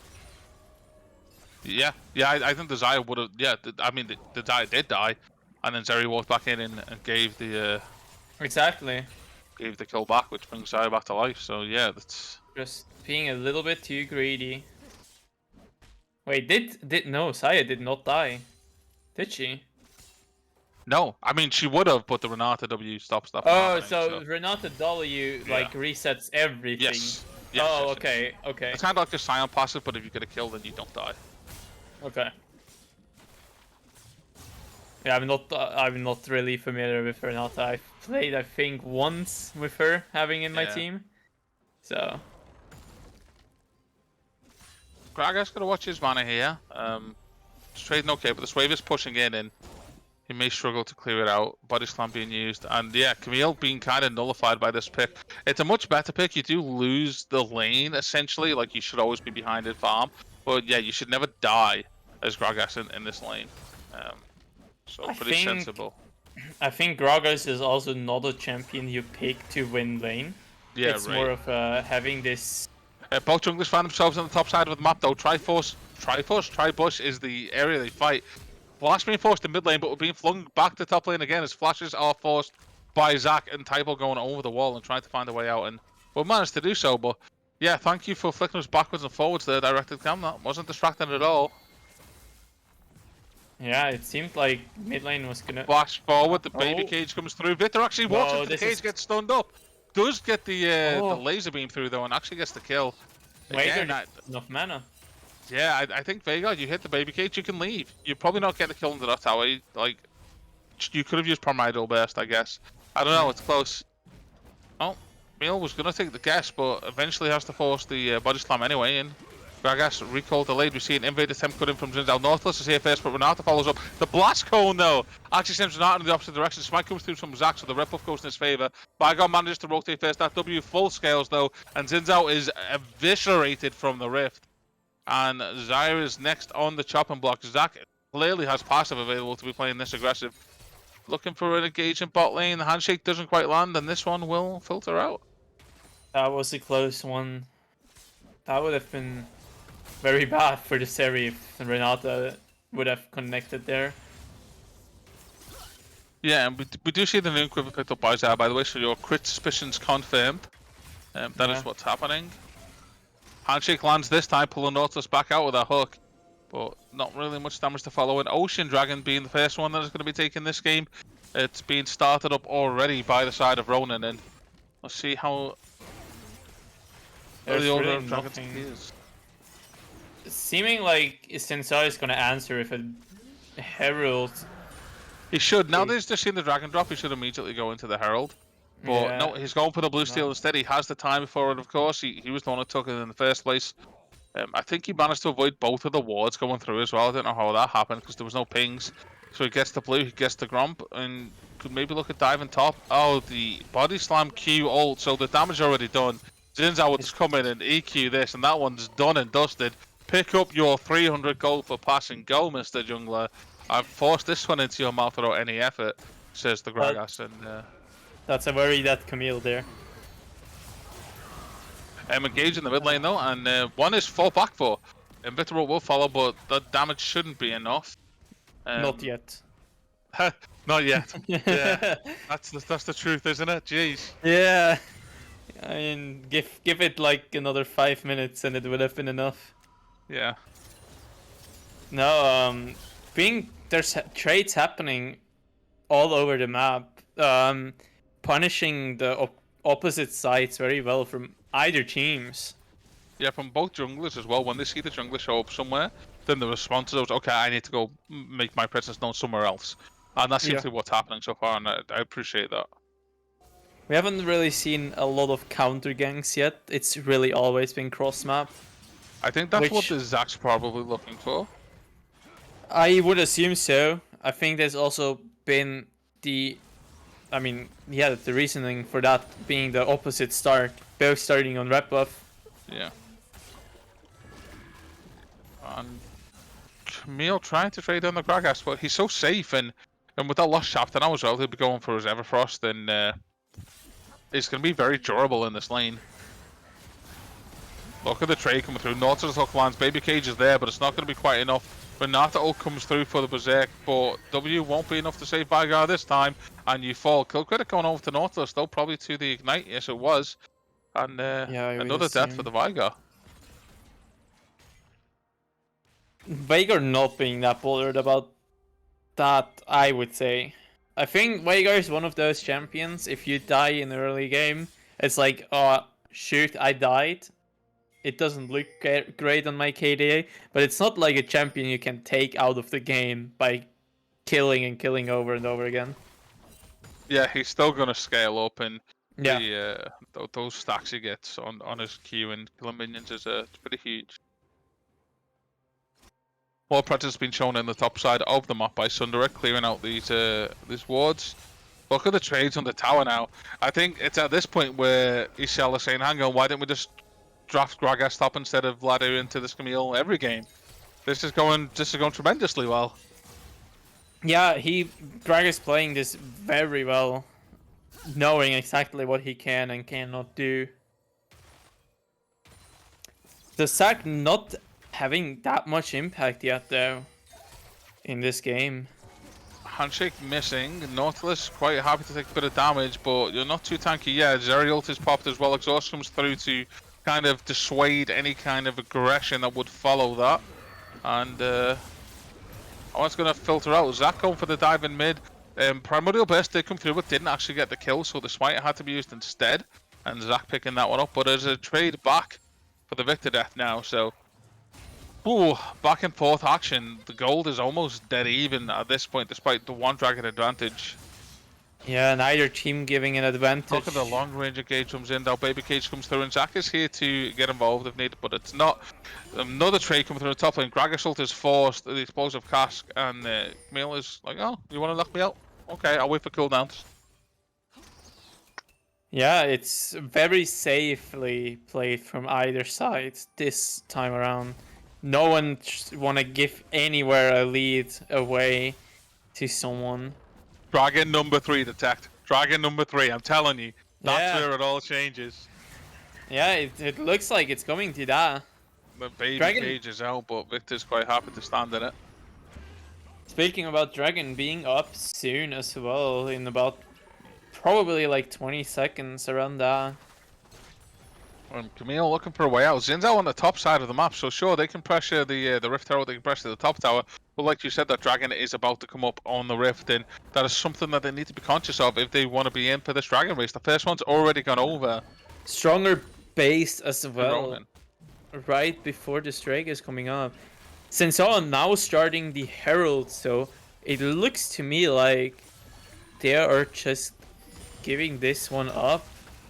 Yeah, I think the Xayah would have. Yeah, I mean, the Xayah did die, and then Zeri walked back in and gave the. Exactly. Gave the kill back, which brings Xayah back to life. So yeah, that's. Just being a little bit too greedy. Wait, no, Xayah did not die. Did she? No, I mean she would have, but the Renata W stops that. Oh, so Renata W like resets everything. Yes. Oh, yes, okay, okay. It's kind of like a Scion passive, but if you get a kill, then you don't die. Okay. Yeah, I'm not really familiar with Renata. I've played, I think, once with her having in my team. So. Gragas gonna watch his mana here. He's trading okay, but the Swave is pushing in, and he may struggle to clear it out. Body slam being used, and yeah, Camille being kind of nullified by this pick. It's a much better pick. You do lose the lane essentially. Like you should always be behind in farm, but yeah, you should never die as Gragas in this lane. So pretty sensible. I think Gragas is also not a champion you pick to win lane. Yeah, it's more of having this. Both junglers find themselves on the top side of the map though. Tribush is the area they fight. Flash being forced to mid lane, but we're being flung back to top lane again as flashes are forced by Zac and Typo going over the wall and trying to find a way out. And we'll manage to do so, but Yeah, thank you for flicking us backwards and forwards there, directed cam. That wasn't distracting at all. Yeah, it seemed like mid lane was gonna. Flash forward, the baby Oh. cage comes through. Victor actually walks Whoa, into the this cage, is- gets stunned up. Does get the Oh. laser beam through though, and actually gets the kill. Veigar Again, enough mana. yeah, I think Veigar, you hit the baby cage, you can leave. You're probably not getting a kill into that tower. Like, you could have used Pyramidal Burst, I guess. I don't know, it's close. Oh, Meal was going to take the guess, but eventually has to force the body slam anyway. And Gragas recall delayed. We see an invade attempt cut in from Zinzao. Nautilus is here first, but Renata follows up. The blast cone, though, actually sends Renata in the opposite direction. Smite comes through from Zac, so the rep buff goes in his favor. Bygone manages to rotate first. That W full scales, though, and Zinzao is eviscerated from the rift. And Zyra is next on the chopping block. Zac clearly has passive available to be playing this aggressive. Looking for an engage in bot lane. The handshake doesn't quite land, and this one will filter out. That was a close one. That would have been very bad for the Seri if Renata would have connected there. Yeah, and we do see the new quiver picked up by Zyra, by the way, so your crit suspicions confirmed. That is what's happening. Handshake lands this time, pulling Nautilus back out with a hook. But not really much damage to follow. And Ocean Dragon being the first one that is going to be taking this game. It's been started up already by the side of Ronin. And let's see how There's the order really of Dragons nothing. is. Seeming like Sensei is gonna answer if a Herald. He should. Now that he's just seen the Dragon drop, he should immediately go into the Herald. But Yeah. no, he's going for the blue steel instead. He has the time for it, of course. He was the one who took it in the first place. I think he managed to avoid both of the wards going through as well. I don't know how that happened because there was no pings. So he gets the blue, he gets the Gromp, and could maybe look at diving top. Oh, the body slam Q ult, so the damage already done. Zinzao would just come in and EQ this, and that one's done and dusted. Pick up your 300 gold for pass and go, Mr. Jungler. I've forced this one into your mouth without any effort, says the Gragas. And That's a very dead Camille there. engage in the mid lane though, and one is fall back for. Invictor will follow, but the damage shouldn't be enough. Not yet. Not yet. Yeah, that's the truth, isn't it? Jeez. Yeah. I mean, give it like another 5 minutes and it would have been enough. Yeah. No, there's trades happening all over the map, punishing the opposite sides very well from either teams. Yeah, from both junglers as well. When they see the jungler show up somewhere, then the response is, okay, I need to go make my presence known somewhere else. And that seems to be what's happening so far, and I appreciate that. We haven't really seen a lot of counter ganks yet. It's really always been cross map. I think that's what the Zac's probably looking for. I would assume so. I think there's also been the reasoning for that being the opposite start, both starting on rep buff. Yeah. And Camille trying to trade on the Gragas, but he's so safe, and with that lost chapter now as well, he'll be going for his Everfrost, and it's going to be very durable in this lane. Look at the trade coming through. Nautilus hook lands, Baby Cage is there, but it's not going to be quite enough. Renata ult comes through for the Berserk, but W won't be enough to save Veigar this time, and you fall. Kill credit going over to Nautilus, though, probably to the Ignite. Yes, it was. And another death for the Veigar. Veigar not being that bothered about that, I would say. I think Veigar is one of those champions, if you die in the early game, it's like, oh, shoot, I died. It doesn't look great on my KDA, but it's not like a champion you can take out of the game by killing and killing over and over again. Yeah, he's still going to scale up, and Yeah. those stacks he gets on his Q and killing minions is pretty huge. More practice has been shown in the top side of the map by Sundara, clearing out these wards. Look at the trades on the tower now. I think it's at this point where Ishel is saying, hang on, why didn't we just draft Gragas top instead of Ladder into this Camille every game? This is going tremendously well. Yeah, Gragas playing this very well, knowing exactly what he can and cannot do. The Zac not having that much impact yet, though, in this game. Handshake missing. Nautilus quite happy to take a bit of damage, but you're not too tanky yet. Zeri ult is popped as well. Exhaust comes through to kind of dissuade any kind of aggression that would follow that. And oh, it's going to filter out. Zach going for the dive in mid. Primordial Burst did come through, but didn't actually get the kill, so the Smite had to be used instead. And Zach picking that one up, but there's a trade back for the Victor death now, so... Ooh, back and forth action. The gold is almost dead even at this point, despite the one dragon advantage. Yeah, neither team giving an advantage. Look at the long range engage comes in, now Baby Cage comes through, and Zach is here to get involved if needed, but it's not. Another trade coming through the top lane. Gragas ult is forced, the explosive cask, and Camille is like, oh, you want to knock me out? Okay, I'll wait for cooldowns. Yeah, it's very safely played from either side this time around. No one want to give anywhere a lead away to someone. Dragon number 3 detect. Dragon number 3, I'm telling you. That's Yeah. where it all changes. Yeah, it looks like it's going to that. The Baby Dragon- Cage is out, but Victor's quite happy to stand in it. Speaking about Dragon being up soon as well, in about probably like 20 seconds around that. Camille looking for a way out. Zinzao on the top side of the map, so sure, they can pressure the Rift Tower, they can pressure the top tower, but like you said, that Dragon is about to come up on the Rift, and that is something that they need to be conscious of if they want to be in for this Dragon race. The first one's already gone over. Stronger base as well, Ronin. right before the Drake is coming up. Zinzao now starting the Herald, so it looks to me like they are just giving this one up.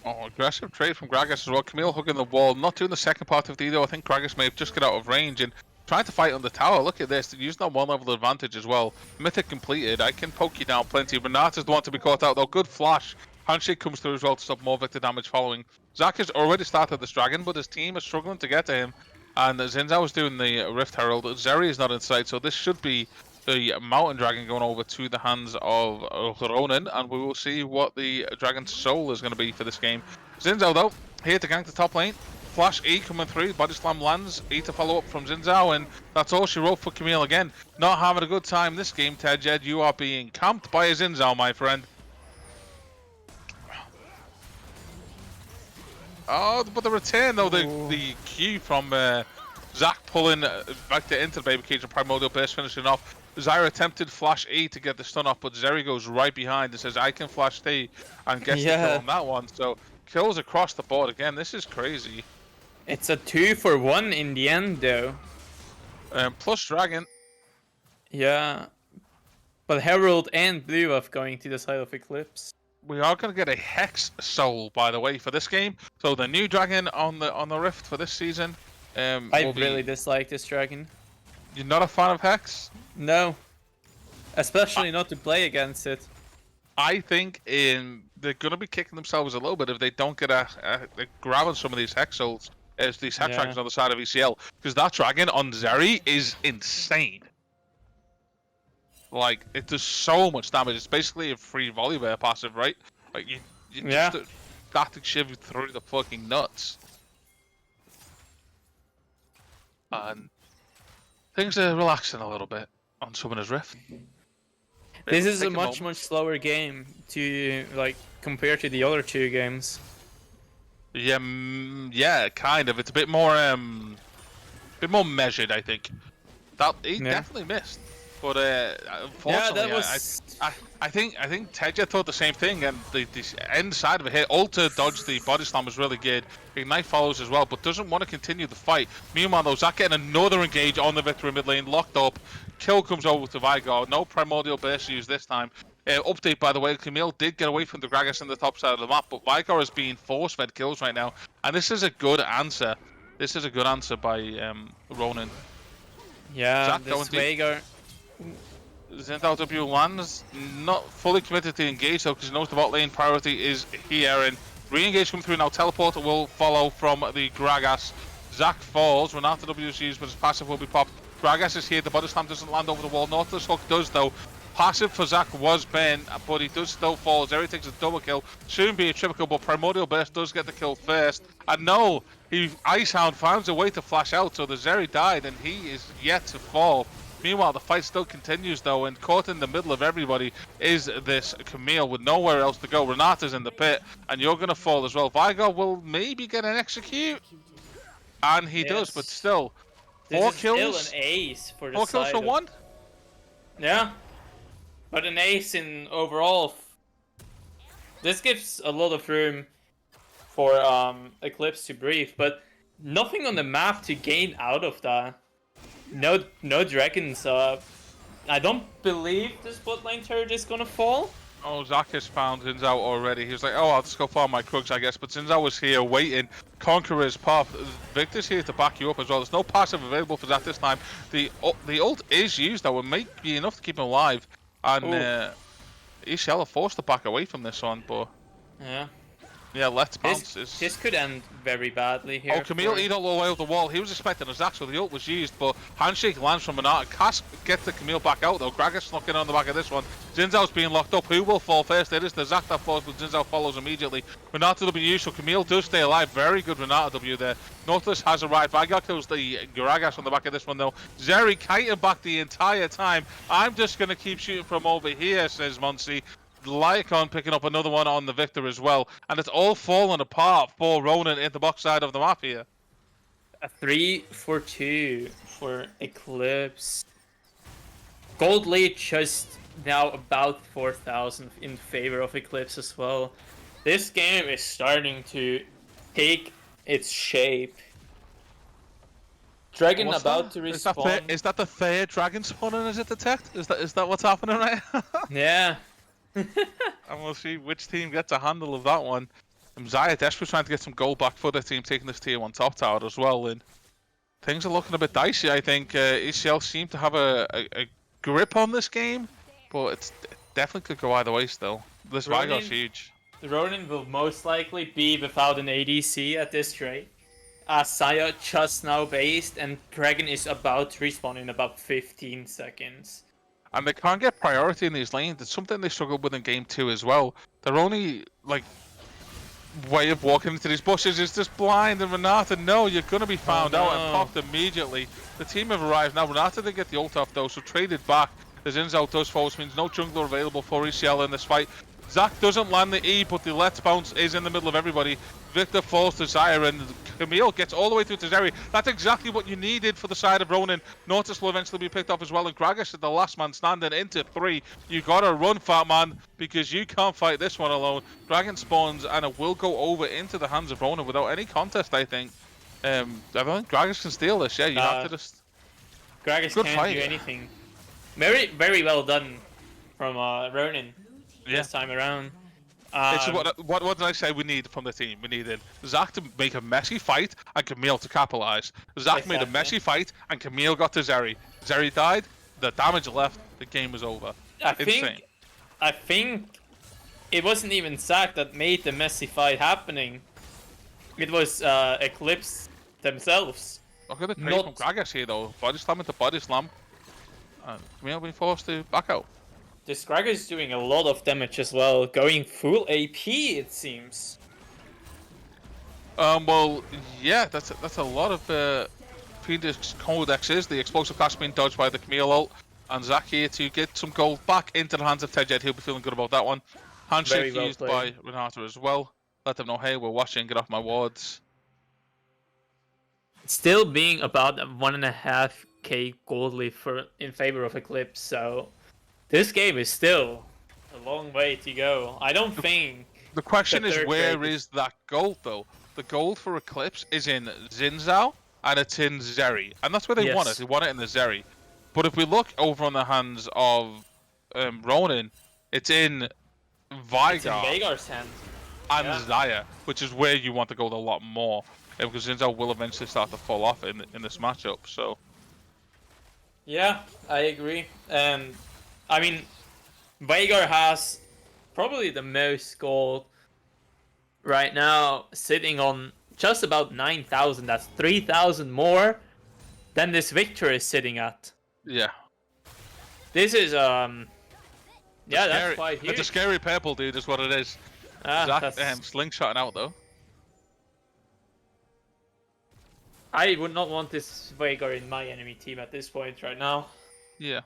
Oh, aggressive trade from Gragas as well. Camille hugging the wall, not doing the second part of the though. I think Gragas may have just got out of range and trying to fight on the tower. Look at this, using that one level advantage as well. Mythic completed. I can poke you down plenty. Renata's the one to be caught out though. Good flash. Handshake comes through as well to stop more Victor damage following. Zach has already started this dragon, but his team is struggling to get to him. And Zinzao is doing the Rift Herald. Zeri is not in sight, so this should be the Mountain Dragon going over to the hands of Ronin, and we will see what the Dragon's Soul is going to be for this game. Zinzao, though, here to gank the top lane. Flash E coming through, Body Slam lands, E to follow up from Zinzao, and that's all she wrote for Camille again. Not having a good time this game, Ted Jed. You are being camped by a Zinzao, my friend. Oh, but the return, though, the Q from Zach pulling Victor into the Baby Cage and Primordial Burst finishing off. Zyra attempted Flash E to get the stun off, but Zeri goes right behind and says, I can Flash T, and gets the kill on that one. So, kills across the board again. This is crazy. It's a 2-for-1 in the end, though. Plus Dragon. Yeah. But Herald and Blue Buff going to the side of Eclipse. We are going to get a Hex Soul, by the way, for this game. So, the new Dragon on the Rift for this season. I really dislike this Dragon. You're not a fan of Hex? No. Especially not to play against it. I think they're going to be kicking themselves a little bit if they don't get a grab on some of these Hex Souls, as these Hex Dragons on the side of ECL. Because that Dragon on Zeri is insane. Like, it does so much damage. It's basically a free volley bear passive, right? Like, you just static shiv through the fucking nuts. And things are relaxing a little bit on Summoner's Rift. This is a Take much moment. slower game to like compare to the other two games. Yeah, yeah, kind of. It's a bit more measured, I think. That he definitely missed, but unfortunately, that was... I think Teja thought the same thing, and the end side of it hit. Ulta dodged the body slam was really good. Ignite follows as well, but doesn't want to continue the fight. Meanwhile, though, Zach getting another engage on the Victory mid lane, locked up. Kill comes over to Vigor. No Primordial Burst used this time. Update, by the way, Camille did get away from the Gragas on the top side of the map, but Vigor is being force-fed kills right now, and this is a good answer. This is a good answer by Ronin. Yeah, Zach this Vigor... Zinzao W lands, not fully committed to engage though, because he knows the bot lane priority is here, and re-engage coming through now. Teleporter will follow from the Gragas. Zach falls, Renata W is used, but his passive will be popped. Gragas is here, the body slam doesn't land over the wall. Nautilus Hook does though. Passive for Zach was bent, but he does still fall. Zeri takes a double kill, soon be a triple kill, but Primordial Burst does get the kill first. And no, Icehound finds a way to flash out, so the Zeri died, and he is yet to fall. Meanwhile, the fight still continues though, and caught in the middle of everybody is this Camille with nowhere else to go. Renata's in the pit, and you're gonna fall as well. Vigo will maybe get an execute, and he does, but still, This 4 is kills. still an ace for the 4 kills side for of... 1. Yeah, but an ace in overall. This gives a lot of room for Eclipse to breathe, but nothing on the map to gain out of that. No dragons. I don't believe the spot lane turret is gonna fall. Oh, Zach has found Zinzao already. He was like, oh, I'll just go farm my Krugs, I guess. But Zinzao was here waiting. Conqueror's pop. Victor's here to back you up as well. There's no passive available for Zach this time. The ult is used, though. It may be enough to keep him alive. And Ishel are forced to back away from this one, but... Yeah, let's bounce. This could end very badly here. Oh, Camille eat all the way up the wall. He was expecting a Zac, so the ult was used, but handshake lands from Renata. Cass gets the Camille back out though. Gragas snuck in on the back of this one. Zinzao's being locked up. Who will fall first? It is the Zac that falls, but Zinzao follows immediately. Renata W, so Camille does stay alive. Very good Renata W there. Nautilus has arrived. Vigar kills the Gragas on the back of this one though. Zeri kiting back the entire time. I'm just going to keep shooting from over here, says Monsi. Lycon picking up another one on the Victor as well, and it's all falling apart for Ronin in the box side of the map here. A 3-for-2 for Eclipse. Gold lead just now about 4,000 in favor of Eclipse as well. This game is starting to take its shape. Dragon about to respawn. Is that the third dragon spawning as it detect? Is that what's happening right now? Yeah. And we'll see which team gets a handle of that one. Zaya desperately trying to get some gold back for their team, taking this tier 1 top tower as well. And things are looking a bit dicey, I think. ECL seem to have a grip on this game, but it definitely could go either way still. This Vigo's huge. Ronin will most likely be without an ADC at this rate. Saya just now based, and Dragon is about to respawn in about 15 seconds. And they can't get priority in these lanes. It's something they struggled with in game 2 as well. Their only way of walking into these bushes is just blind, and Renata, no, you're going to be found out and popped immediately. The team have arrived now. Renata did get the ult off though, so traded back. The Zinzao does fall, which means no jungler available for ECL in this fight. Zac doesn't land the E, but the Let's Bounce is in the middle of everybody. Victor falls to Zyra, and Camille gets all the way through to Zeri. That's exactly what you needed for the side of Ronin. Nautilus will eventually be picked off as well, and Gragas is the last man standing into 3. You gotta run, fat man, because you can't fight this one alone. Dragon spawns, and it will go over into the hands of Ronin without any contest, I think. I don't think Gragas can steal this, yeah, you have to just... Gragas can't do anything. Very, very well done from Ronin this time around. What did I say we need from the team? We needed Zac to make a messy fight and Camille to capitalize. Zac made a messy fight and Camille got to Zeri. Zeri died, the damage left, the game was over. I think it wasn't even Zac that made the messy fight happening. It was Eclipse themselves. Look at the trade from Gragas here though. Body slam into body slam. And Camille being forced to back out. This Gragas is doing a lot of damage as well, going full AP it seems. Well, yeah, that's a lot of Phoenix codexes. The explosive class being dodged by the Camille ult, and Zac here to get some gold back into the hands of Tejed. He'll be feeling good about that one. Handshake used by Renata as well. Let them know, hey, we're watching. Get off my wards. Still being about 1.5k gold lead in favor of Eclipse, so. This game is still a long way to go. I don't think... The question is, where is that gold, though? The gold for Eclipse is in Zinzao, and it's in Zeri. And that's where they want it. They want it in the Zeri. But if we look over on the hands of Ronin, it's in Vigar. It's in Vagar's hand. And Zaya, which is where you want the gold a lot more. Because Zinzao will eventually start to fall off in this matchup, so... Yeah, I agree. I mean, Vagar has probably the most gold right now, sitting on just about 9,000. That's 3,000 more than this Victor is sitting at. Yeah. This is, that's quite huge. It's a scary purple, dude, is what it is. Zac slingshotting out, though. I would not want this Vagar in my enemy team at this point right now. Yeah.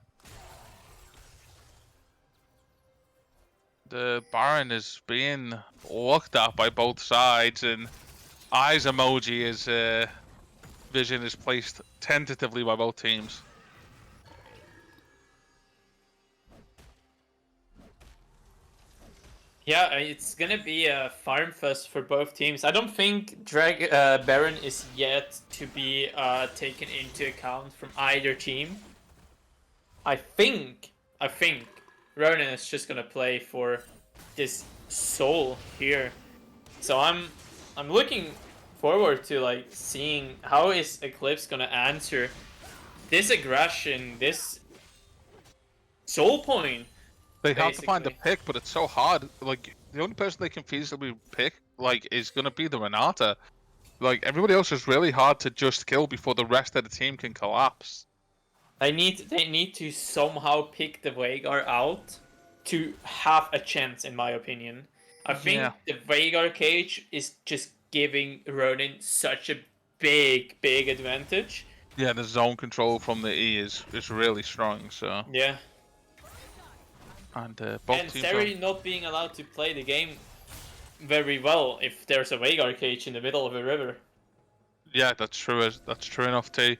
The Baron is being looked at by both sides, and eyes emoji is vision is placed tentatively by both teams. Yeah, it's gonna be a farm fest for both teams. I don't think Baron is yet to be taken into account from either team. I think Ronin is just gonna play for this soul here. So I'm looking forward to like seeing how is Eclipse gonna answer this aggression, this soul point. They have to find a Basically. pick, but it's so hard. Like, the only person they can feasibly pick, like, is gonna be the Renata. Like, everybody else is really hard to just kill before the rest of the team can collapse. They need to somehow pick the Veigar out to have a chance, in my opinion. I think Yeah. the Veigar cage is just giving Ronin such a big advantage. Yeah, the zone control from the E is really strong, so... Yeah. And both And teams Seri not being allowed to play the game very well if there's a Veigar cage in the middle of a river. Yeah, that's true. That's true enough too.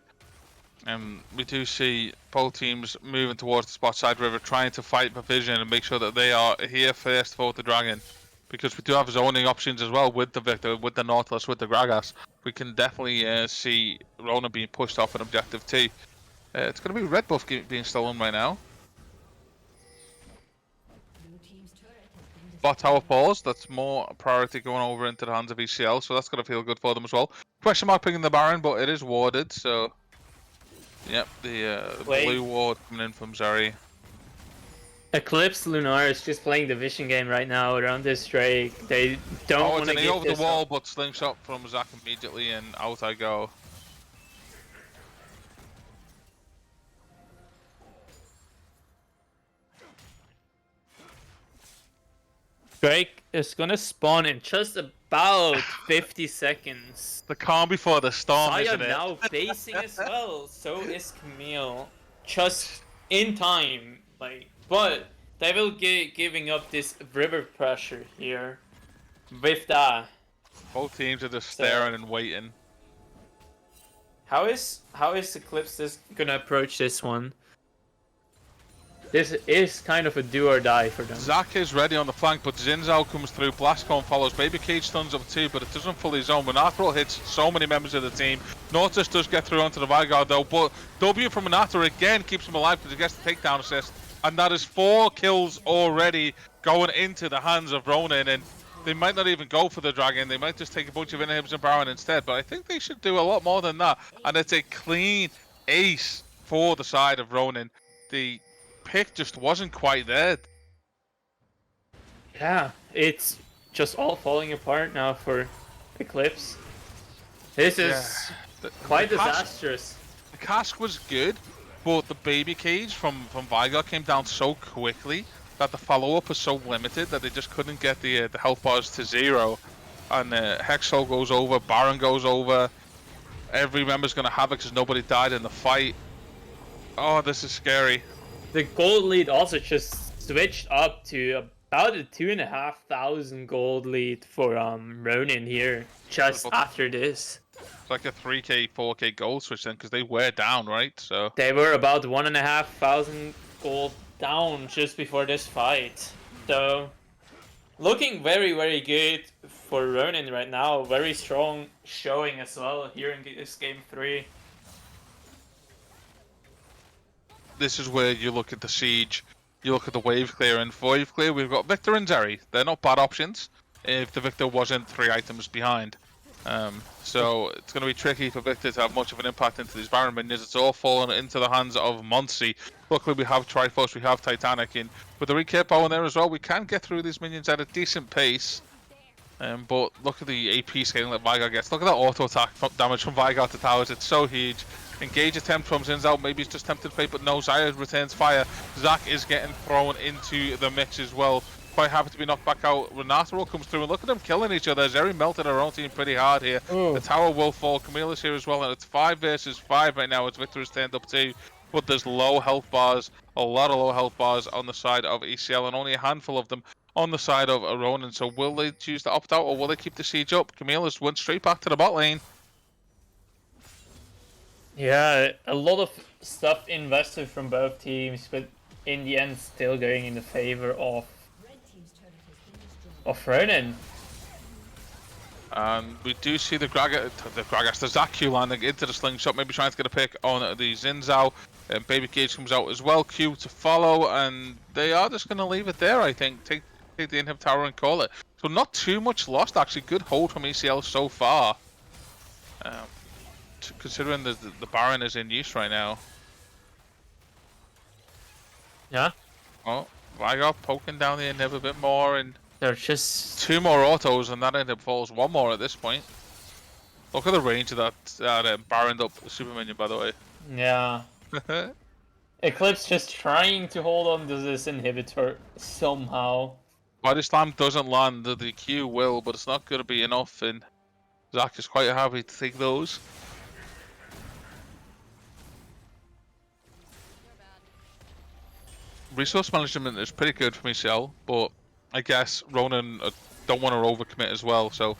We do see both teams moving towards the spot side river, trying to fight for vision and make sure that they are here first for the dragon, because we do have zoning options as well with the Victor, with the Nautilus, with the Gragas. We can definitely see Ronin being pushed off an objective too. It's going to be red buff being stolen right now. Blue team's turret has been Bot tower falls. That's more priority going over into the hands of ECL, so that's going to feel good for them as well. Question mark picking the Baron, but it is warded, so... Yep, the blue ward coming in from Zeri. Eclipse Lunar is just playing the vision game right now around this Drake. They don't want to it's get over the this wall, up. but slingshot from Zach immediately, and out I go. Drake is gonna spawn in just about 50 seconds. The calm before the storm, Saya isn't it? now basing as well. So is Camille. Just in time, like, but they will giving up this river pressure here. With that, Both teams are just staring and waiting. how is Eclipse just gonna approach this one? This is kind of a do or die for them. Zach is ready on the flank, but Zinzao comes through. Blastcone follows. Baby Cage stuns up too, but it doesn't fully zone. Monatra hits so many members of the team. Nautilus does get through onto the Vanguard though, but W from Monatra again keeps him alive because he gets the takedown assist. And that is 4 kills already going into the hands of Ronin, and they might not even go for the dragon. They might just take a bunch of inhibs and Baron instead, but I think they should do a lot more than that. And it's a clean ace for the side of Ronin. The pick just wasn't quite there. Yeah, it's just all falling apart now for Eclipse. This is quite disastrous. The cask was good, but the baby cage from Veigar came down so quickly that the follow-up was so limited that they just couldn't get the health bars to 0. And Hexo goes over, Baron goes over. Every member's going to have it because nobody died in the fight. Oh, this is scary. The gold lead also just switched up to about a 2,500 gold lead for Ronin here just after this. It's like a 3k, 4k gold switch then, because they were down, right? So They were about 1,500 gold down just before this fight. So looking very, very good for Ronin right now. Very strong showing as well here in this game 3. this is where you look at the siege, you look at the wave clear, and for wave clear we've got Victor and Zeri. They're not bad options if the Victor wasn't 3 items behind. So it's going to be tricky for Victor to have much of an impact into these Baron minions. It's all fallen into the hands of Monsi. Luckily we have Triforce, we have Titanic, and with the recap power in there as well, we can get through these minions at a decent pace. But look at the AP scaling that Veigar gets. Look at that auto attack damage from Veigar to towers. It's so huge. Engage attempt from Zinzao. Maybe he's just tempted fate, but no. Zaya returns fire. Zac is getting thrown into the mix as well. Quite happy to be knocked back out. Renata comes through and look at them killing each other. Zeri melted her own team pretty hard here. The tower will fall. Camilla's here as well, and it's 5 versus 5 right now as Victor has turned up too. but there's low health bars, a lot of low health bars on the side of ECL, and only a handful of them on the side of Ronin. So will they choose to opt out, or will they keep the siege up? Camille has went straight back to the bot lane. Yeah, a lot of stuff invested from both teams, but in the end, still going in the favor of Ronin. And we do see the Zaku landing into the slingshot, maybe trying to get a pick on the Xin Zhao. And Baby Cage comes out as well, Q to follow, and they are just going to leave it there, I think. Take the inhib tower and call it. So not too much lost, actually. Good hold from ECL so far. Considering the Baron is in use right now. Yeah. Oh, Vigar poking down the inhib a bit more, and They're just 2 more autos, and that inhib falls 1 more at this point. Look at the range of that Baroned up super minion, by the way. yeah. Eclipse just trying to hold on to this inhibitor somehow. Body slam doesn't land, the Q will, but it's not going to be enough, and Zach is quite happy to take those. Resource management is pretty good from ECL, but I guess Ronin don't want to overcommit as well, so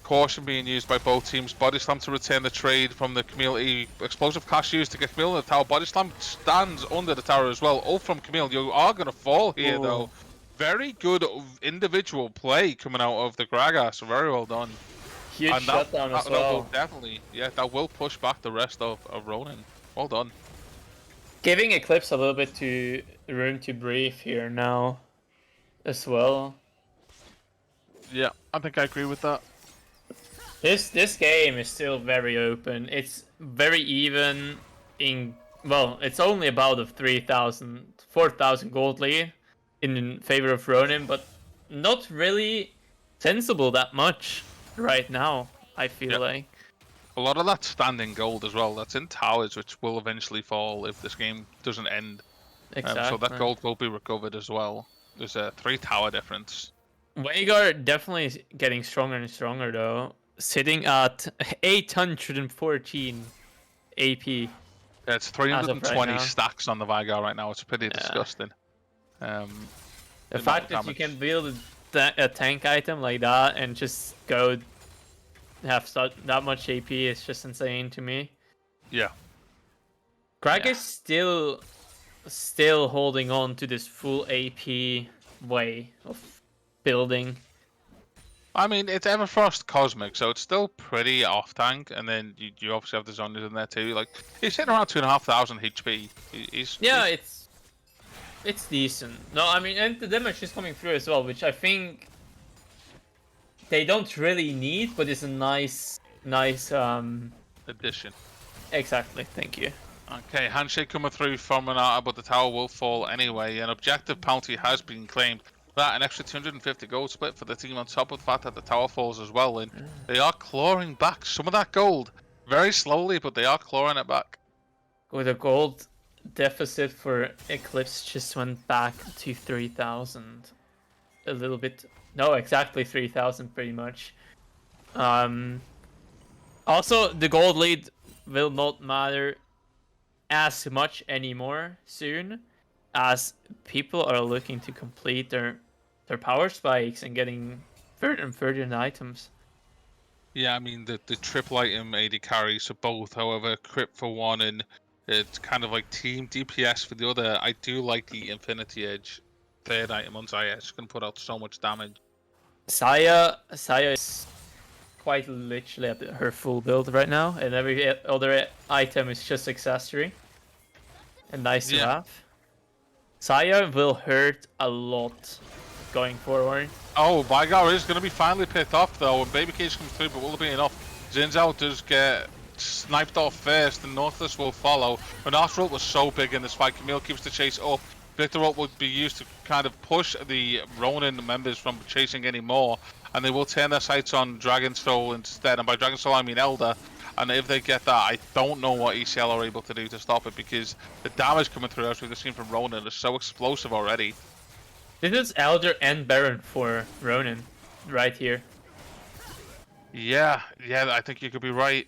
caution being used by both teams. Body slam to retain the trade from the Camille. Explosive cash used to get Camille in the tower. Body slam stands under the tower as well. Oh, from Camille, you are going to fall here though. Very good individual play coming out of the Gragas. Very well done. Huge and shutdown as that well. will definitely, yeah, that will push back the rest of Ronin. Well done. Giving Eclipse a little bit to room to breathe here now as well. Yeah, I think I agree with that. This game is still very open. It's very even in, well, it's only about a 4,000 gold lead in favor of Ronin, but not really sensible that much right now, I feel like. A lot of that standing gold as well, that's in towers, which will eventually fall if this game doesn't end. Exactly. So that gold will be recovered as well. There's a 3 tower difference. Veigar definitely getting stronger and stronger though. Sitting at 814 AP. Yeah, it's 320 right now. stacks on the Veigar right now. It's pretty disgusting. The fact that you can build a tank item like that and just go have that much AP is just insane to me. Yeah. Greg is still holding on to this full AP way of building. I mean, it's Everfrost Cosmic, so it's still pretty off tank, and then you obviously have the zombies in there too. Like, he's hitting around 2,500 HP. It's decent. No, I mean, and the damage is coming through as well, which I think they don't really need, but it's a nice addition. Exactly. Thank you. Okay, handshake coming through from Renata, but the tower will fall anyway. An objective penalty has been claimed. That an extra 250 gold split for the team on top of the fact that the tower falls as well. And they are clawing back some of that gold very slowly, but they are clawing it back. With a gold deficit for Eclipse just went back to 3,000. A little bit. No, exactly 3,000 pretty much. Also, the gold lead will not matter as much anymore soon, as people are looking to complete their power spikes and getting further and further in items. Yeah, I mean the triple item AD carries for both. However, crit for one and it's kind of like team DPS for the other. I do like the Infinity Edge third item on Zaya. It's gonna put out so much damage. Saya is quite literally at her full build right now, and every other item is just accessory. And nice to have. Saya will hurt a lot going forward. Oh, Veigar is going to be finally picked off though, and Baby Cage comes through, but will it be enough? Xin Zhao does get sniped off first, and Northless will follow. Renata's ult was so big in this fight. Camille keeps the chase up. Victor ult would be used to kind of push the Ronin members from chasing any more, and they will turn their sights on Dragon Soul instead. And by Dragon Soul, I mean Elder. And if they get that, I don't know what ECL are able to do to stop it, because the damage coming through, as we've seen from Ronin, is so explosive already. This is Elder and Baron for Ronin, right here. Yeah, I think you could be right.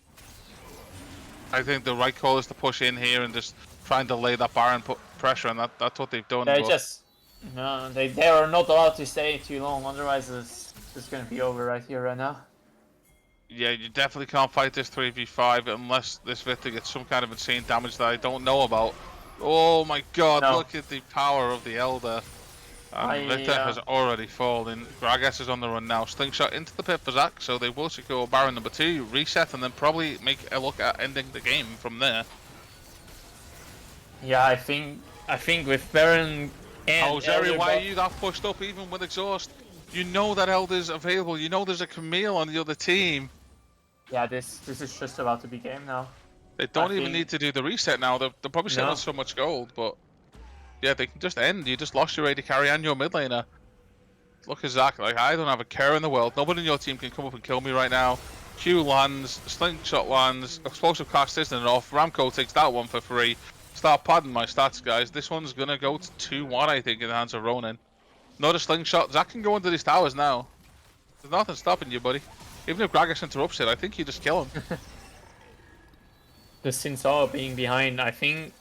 I think the right call is to push in here and just try and delay that Baron put pressure, and that's what they've done. They but just no, they are not allowed to stay too long. Otherwise, it's gonna be over right here, right now. yeah, you definitely can't fight this 3v5 unless this Victor gets some kind of insane damage that I don't know about. Oh my god, No. look at the power of the Elder. And Victor has already fallen. Gragas is on the run now. Slingshot into the pit for Zac, so they will secure Baron number 2, reset, and then probably make a look at ending the game from there. Yeah, I think with Baron and Oh, Zeri, Elder why are buff- you that pushed up even with exhaust? You know that Elder's available. You know there's a Camille on the other team. Yeah, this is just about to be game now. They don't even think- need to do the reset now. They're probably sitting No. on so much gold, but yeah, they can just end. You just lost your AD carry and your mid laner. Look at Zac, like, I don't have a care in the world. Nobody in your team can come up and kill me right now. Q lands, Slingshot lands, Explosive Cast isn't enough. Ramco takes that one for free. Start padding my stats, guys. This one's gonna go to 2-1, I think, in the hands of Ronin. Another Slingshot. Zac can go into these towers now. There's nothing stopping you, buddy. Even if Gragas interrupts it, I think you just kill him. The Sinsaw being behind, I think.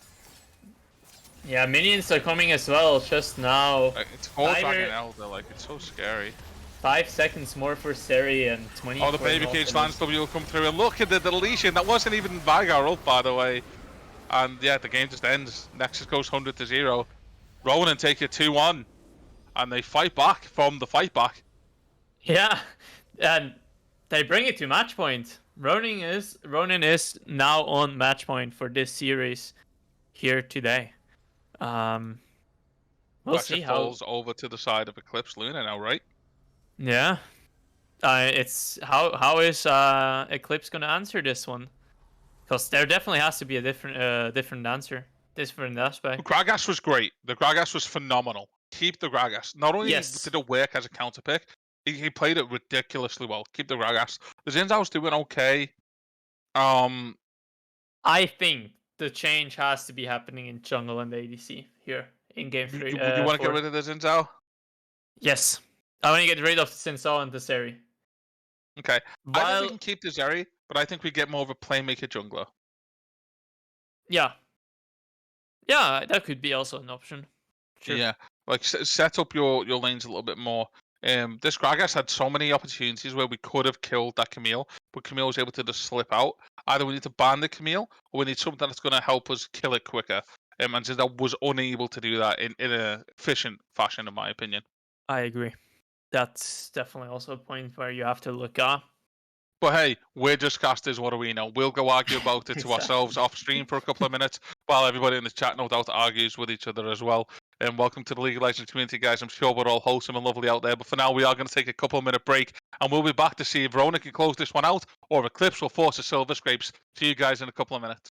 Yeah, minions are coming as well just now. Like, it's hold back Myra- an Elder, like, it's so scary. 5 seconds more for Seri and 20. Oh, the for baby North cage and Lance W will come through, and look at the deletion. That wasn't even Vigar up, by the way. And yeah, the game just ends. Nexus goes 100 to 0. Ronin take it 2-1, and they fight back from the fight back. Yeah, and they bring it to match point. Ronin is now on match point for this series here today. We'll Pressure see how. falls over to the side of Eclipse Lunar now, right? Yeah, it's how is Eclipse gonna answer this one? Because there definitely has to be a different answer, different aspect. Gragas was great. The Gragas was phenomenal. Keep the Gragas. Not only Yes. did it work as a counter pick, he played it ridiculously well. Keep the Gragas. The Xin Zhao's doing okay. I think the change has to be happening in jungle and ADC here in game 3. You want to get rid of the Xin Zhao? Yes, I want to get rid of Sinsaw and the Seri. Okay. I think While we can keep the Zeri, but I think we get more of a playmaker jungler. yeah, that could be also an option. Sure. Yeah, like set up your lanes a little bit more. This Gragas had so many opportunities where we could have killed that Camille, but Camille was able to just slip out. Either we need to ban the Camille, or we need something that's going to help us kill it quicker. And Zinda was unable to do that in an efficient fashion, in my opinion. I agree. That's definitely also a point where you have to look at. But hey, we're just casters, what do we know? We'll go argue about it to Exactly. ourselves off stream for a couple of minutes, while everybody in the chat no doubt argues with each other as well. And welcome to the League of Legends community, guys. I'm sure we're all wholesome and lovely out there, but for now we are going to take a couple of minute break, and we'll be back to see if Ronin can close this one out, or if Eclipse will force the Silver Scrapes. See you guys in a couple of minutes.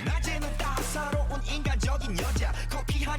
낮에는 따사로운 인간적인 여자 커피 한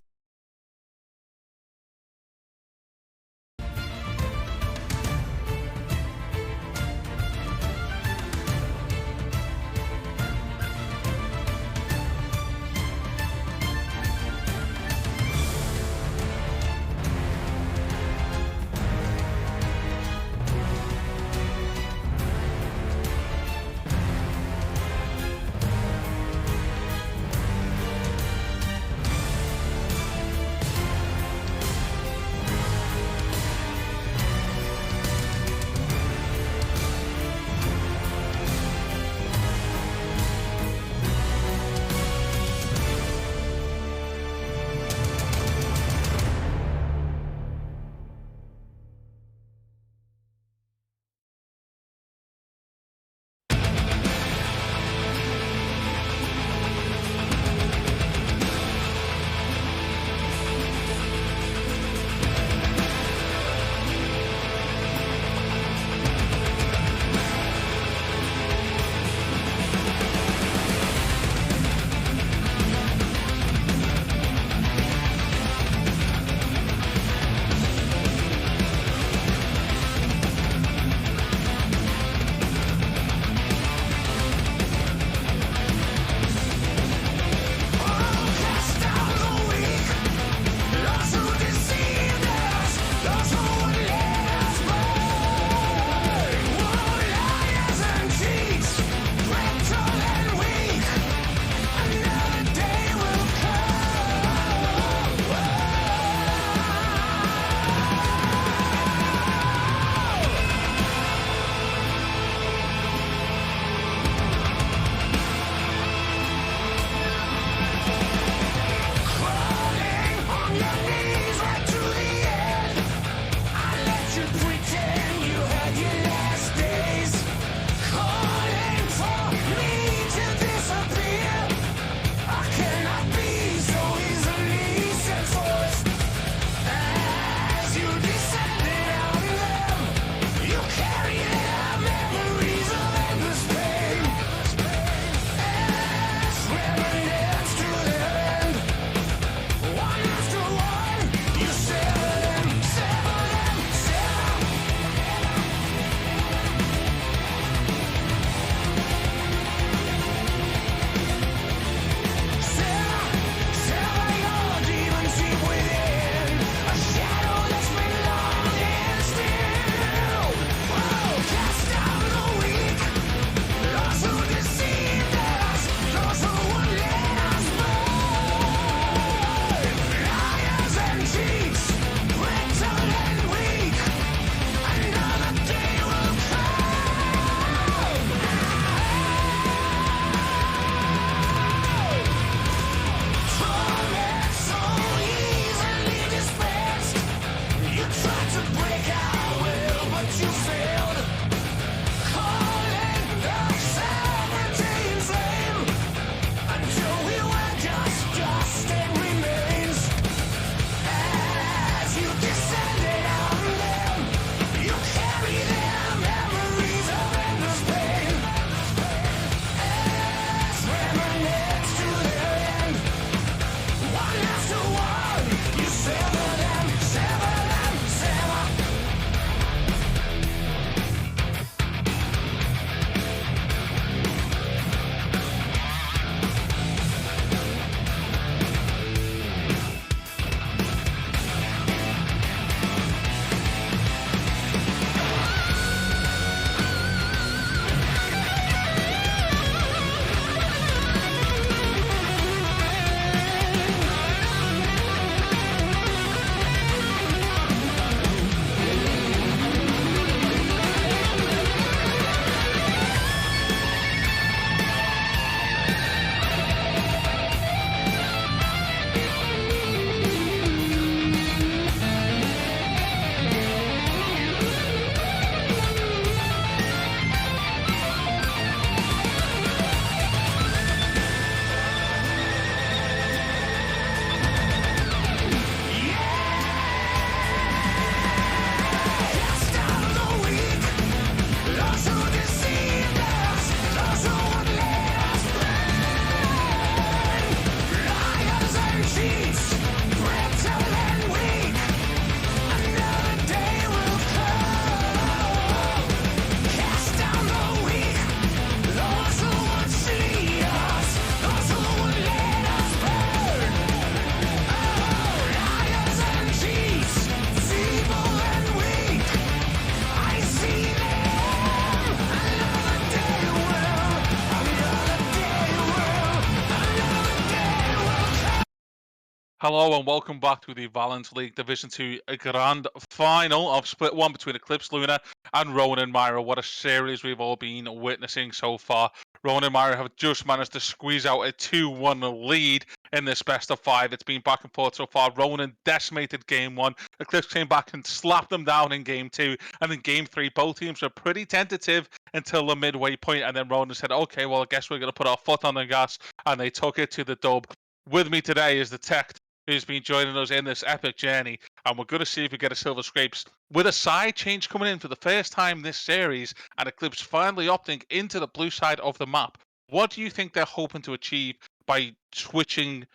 Hello and welcome back to the Valence League Division 2 Grand Final of Split 1 between Eclipse, Lunar and Ronin and Myra. What a series we've all been witnessing so far. Ronin and Myra have just managed to squeeze out a 2-1 lead in this best of 5. It's been back and forth so far. Ronin decimated game 1. Eclipse came back and slapped them down in game 2. And in game 3, both teams were pretty tentative until the midway point. And then Ronin said, okay, well, I guess we're going to put our foot on the gas. And they took it to the dub. With me today is the tech who's been joining us in this epic journey, and we're going to see if we get a Silver Scrapes with a side change coming in for the first time this series, and Eclipse finally opting into the blue side of the map. What do you think they're hoping to achieve by switching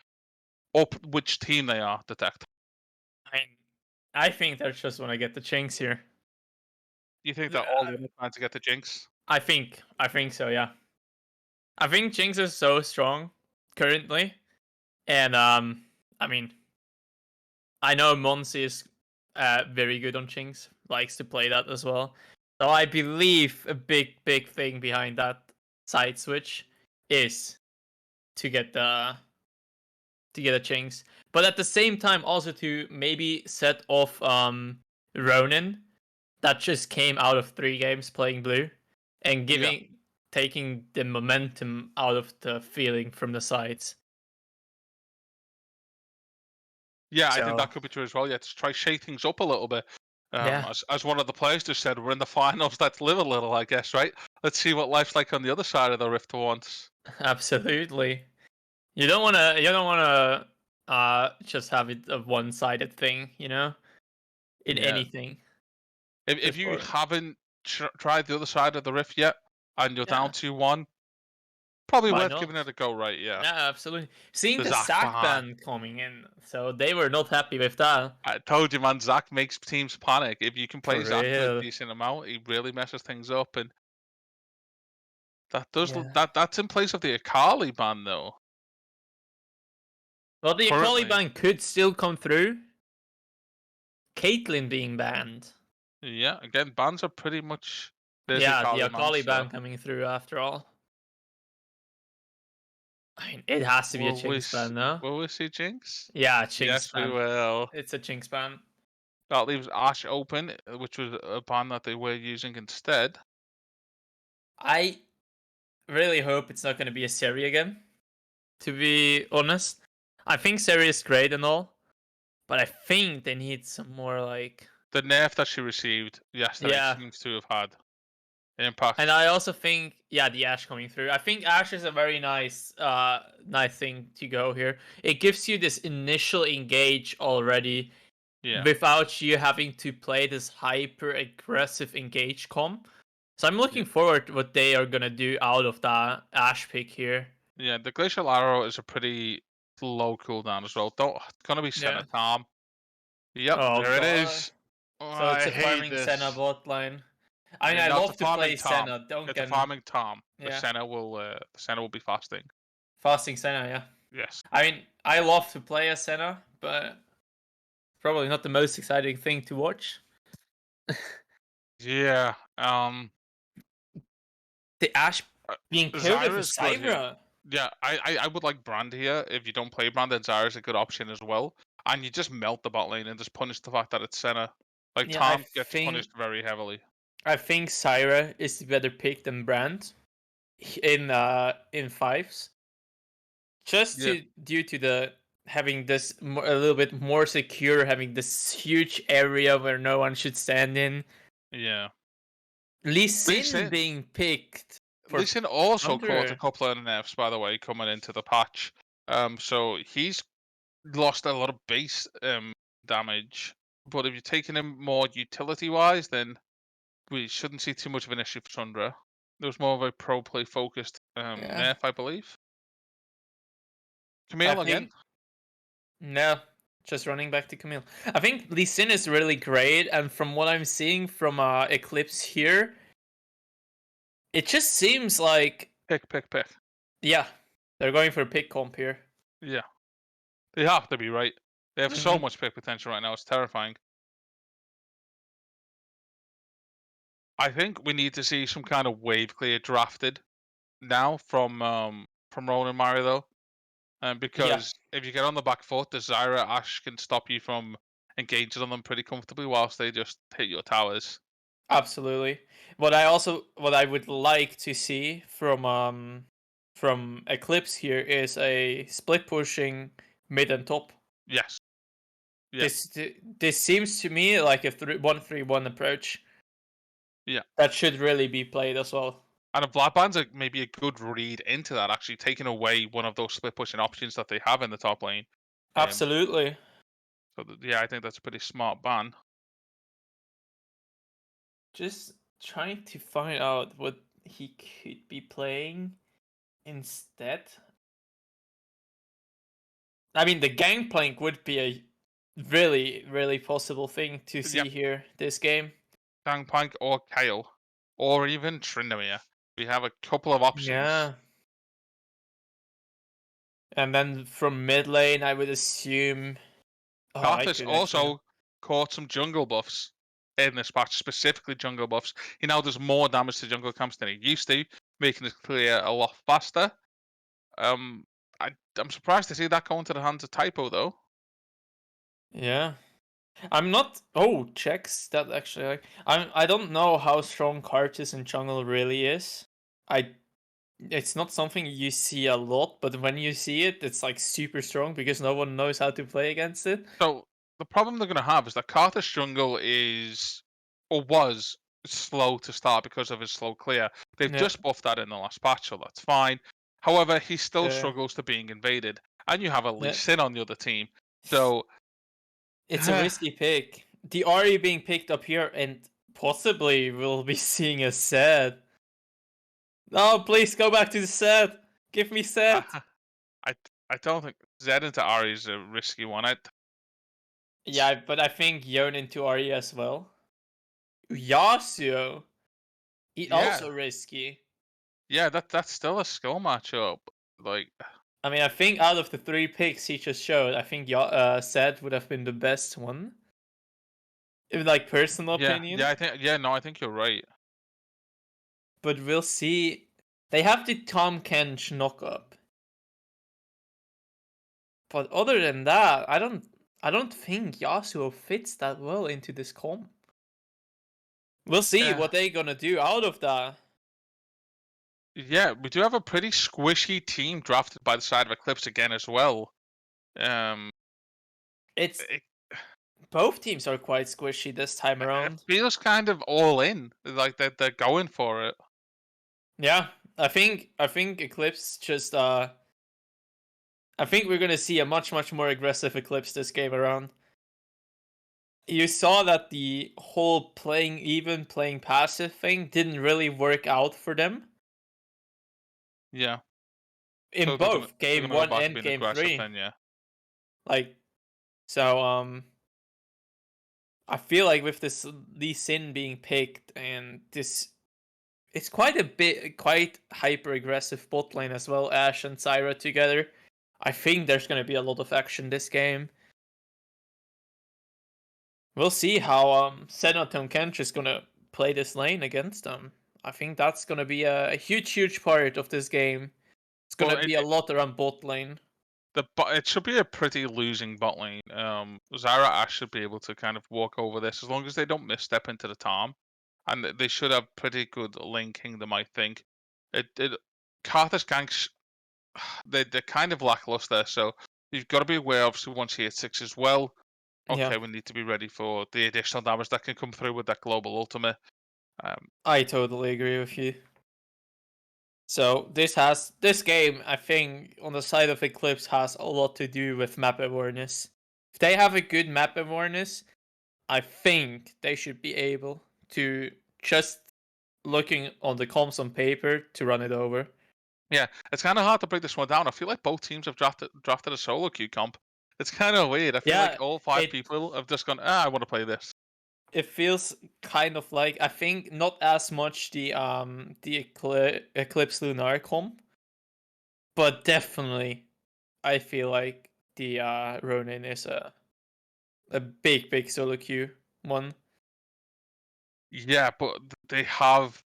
up which team they are, Detect? I think they just want to get the chinks here. You think they're all trying to get the Jinx? I think so. Yeah. I think Jinx is so strong currently, and I mean, I know Monsi is very good on Jinx, likes to play that as well. So I believe a big thing behind that side switch is to get a Jinx, but at the same time also to maybe set off Ronin that just came out of 3 games playing blue and taking the momentum out of the feeling from the sides. Yeah, I think So- that could be true as well. Yeah, to try shake things up a little bit. Yeah. As one of the players just said, we're in the finals. Let's live a little, I guess, right? Let's see what life's like on the other side of the rift for once. Absolutely. You don't wanna just have it a one-sided thing, you know? In Yeah. anything. If you Before- haven't tried the other side of the rift yet, and you're down Yeah. 2-1, probably Why worth not? giving it a go, right? Yeah. Yeah, absolutely. Seeing The the Zac sack ban. ban coming in, so they were not happy with that. I told you, man, Zac makes teams panic. If you can play For Zac for a real. decent amount, he really messes things up, and Yeah. that's in place of the Akali ban, though. Well, the Akali Currently. ban could still come through. Caitlyn being banned. Yeah, again, bans are pretty much. There's Yeah, Akali the ban, Akali so ban coming through after all. I mean, it has to be a Jinx ban, no? Will we see Jinx? Yeah, Jinx Yes, we ban. will. It's a Jinx ban. That leaves Ash open, which was a ban that they were using instead. I really hope it's not going to be a Seri again, to be honest. I think Seri is great and all, but I think they need some more, like... The nerf that she received yesterday Yeah. seems to have had impact. And I also think, yeah, the Ashe coming through. I think Ashe is a very nice thing to go here. It gives you this initial engage already, Yeah. without you having to play this hyper aggressive engage comp. So I'm looking forward to what they are gonna do out of that Ashe pick here. Yeah, the Glacial Arrow is a pretty low cooldown as well. It's gonna be Senna Tom. Yep, Oh, there it God. is. Oh, So it's I a hate farming this. Senna bot line. I mean, I No, it's love a to farming play Tom. Senna. Don't It's get a farming Tom. Yeah. The Senna will be fasting. Fasting Senna, yeah. Yes. I mean, I love to play a Senna, but probably not the most exciting thing to watch. Yeah. The Ashe being paired with Zyra's good here. Syra. Yeah, I would like Brand here. If you don't play Brand, then Zyra's a good option as well. And you just melt the bot lane and just punish the fact that it's Senna. Like Yeah, Tom gets punished very heavily. I think Syra is the better pick than Brand in fives. Just due to the having this a little bit more secure, having this huge area where no one should stand in. Yeah. Lee Sin being picked. Lee Sin also Thunder. caught a couple of nerfs, by the way, coming into the patch. So he's lost a lot of base damage. But if you're taking him more utility wise, then we shouldn't see too much of an issue for Tundra. There was more of a pro play focused nerf, I believe. Camille again? No, just running back to Camille. I think Lee Sin is really great, and from what I'm seeing from Eclipse here, it just seems like Pick. Yeah, they're going for a pick comp here. Yeah. They have to be, right? They have so much pick potential right now, it's terrifying. I think we need to see some kind of wave clear drafted now from Ronin and Myra though. Because if you get on the back foot, the Zyra Ashe can stop you from engaging on them pretty comfortably whilst they just hit your towers. Absolutely. What I would like to see from Eclipse here is a split pushing mid and top. Yes. Yeah. This seems to me like a 1-3-1 approach. Yeah. That should really be played as well. And a Black Band's maybe a good read into that, actually taking away one of those split pushing options that they have in the top lane. Absolutely. So yeah, I think that's a pretty smart ban. Just trying to find out what he could be playing instead. I mean, the Gangplank would be a really, really possible thing to see here this game. Gangplank or Kale, or even Tryndamere. We have a couple of options. Yeah. And then from mid lane, I would assume. Karthus also caught some jungle buffs in this patch, specifically jungle buffs. He now does more damage to jungle camps than he used to, making his clear a lot faster. I'm surprised to see that go into the hands of Typo though. Yeah. I'm not. Oh, checks that actually. Like, I don't know how strong Karthus in jungle really is. It's not something you see a lot, but when you see it, it's like super strong because no one knows how to play against it. So the problem they're going to have is that Karthus jungle is, or was, slow to start because of his slow clear. They've just buffed that in the last patch, so that's fine. However, he still struggles to being invaded, and you have a Lee Sin on the other team. So it's a risky pick. The Ari being picked up here, and possibly we'll be seeing a Zed. No, please go back to the Zed. Give me Zed. I don't think Zed into Ari is a risky one. Yeah, but I think Yon into Ari as well. Yasuo. Also risky. Yeah, that's still a skill matchup. Like, I mean, I think out of the 3 picks he just showed, I think Zed would have been the best one. In like personal opinion. Yeah, I think you're right. But we'll see. They have the Tom Kench knock-up. But other than that, I don't think Yasuo fits that well into this comp. We'll see what they're gonna do out of that. Yeah, we do have a pretty squishy team drafted by the side of Eclipse again as well. Both teams are quite squishy this time around. It feels kind of all in, like they're going for it. Yeah, I think Eclipse just I think we're gonna see a much more aggressive Eclipse this game around. You saw that the whole playing passive thing didn't really work out for them. Yeah. In both game 1 and game 3. Then, yeah. Like, so I feel like with this Lee Sin being picked and this, it's quite hyper aggressive bot lane as well. Ashe and Zyra together. I think there's gonna be a lot of action this game. We'll see how Senaton Kench is gonna play this lane against them. I think that's gonna be a huge part of this game. It's gonna be a lot around bot lane. It should be a pretty losing bot lane. Zyra Ashe should be able to kind of walk over this as long as they don't misstep into the Tom, and they should have pretty good lane kingdom. I think. Karthus ganks, they're kind of lackluster, so you've got to be aware. Obviously, once he hits 6 as well. Okay, we need to be ready for the additional damage that can come through with that global ultimate. I totally agree with you. So this game, I think, on the side of Eclipse has a lot to do with map awareness. If they have a good map awareness, I think they should be able to, just looking on the comps on paper, to run it over. Yeah, it's kind of hard to break this one down. I feel like both teams have drafted a solo queue comp. It's kind of weird. I feel like all 5 people have just gone, I want to play this. It feels kind of like, I think not as much the Eclipse Lunar comp, but definitely I feel like the Ronin is a big solo queue one. Yeah, but they have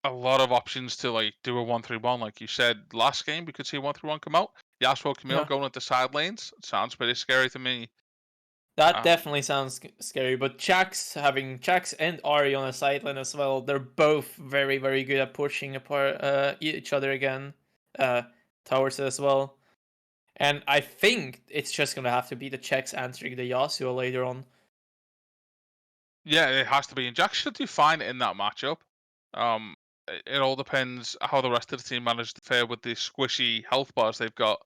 a lot of options to like do a 1-3-1. Like you said last game, we could see a 1-3-1 come out. Yasuo Camille Yeah. going into side lanes. It sounds pretty scary to me. That definitely sounds scary, but Jax and Ari on a side lane as well. They're both very, very good at pushing apart each other again, towers as well. And I think it's just gonna have to be the Jax answering the Yasuo later on. Yeah, it has to be. And Jax should do fine in that matchup. It all depends how the rest of the team manage to fare with the squishy health bars they've got.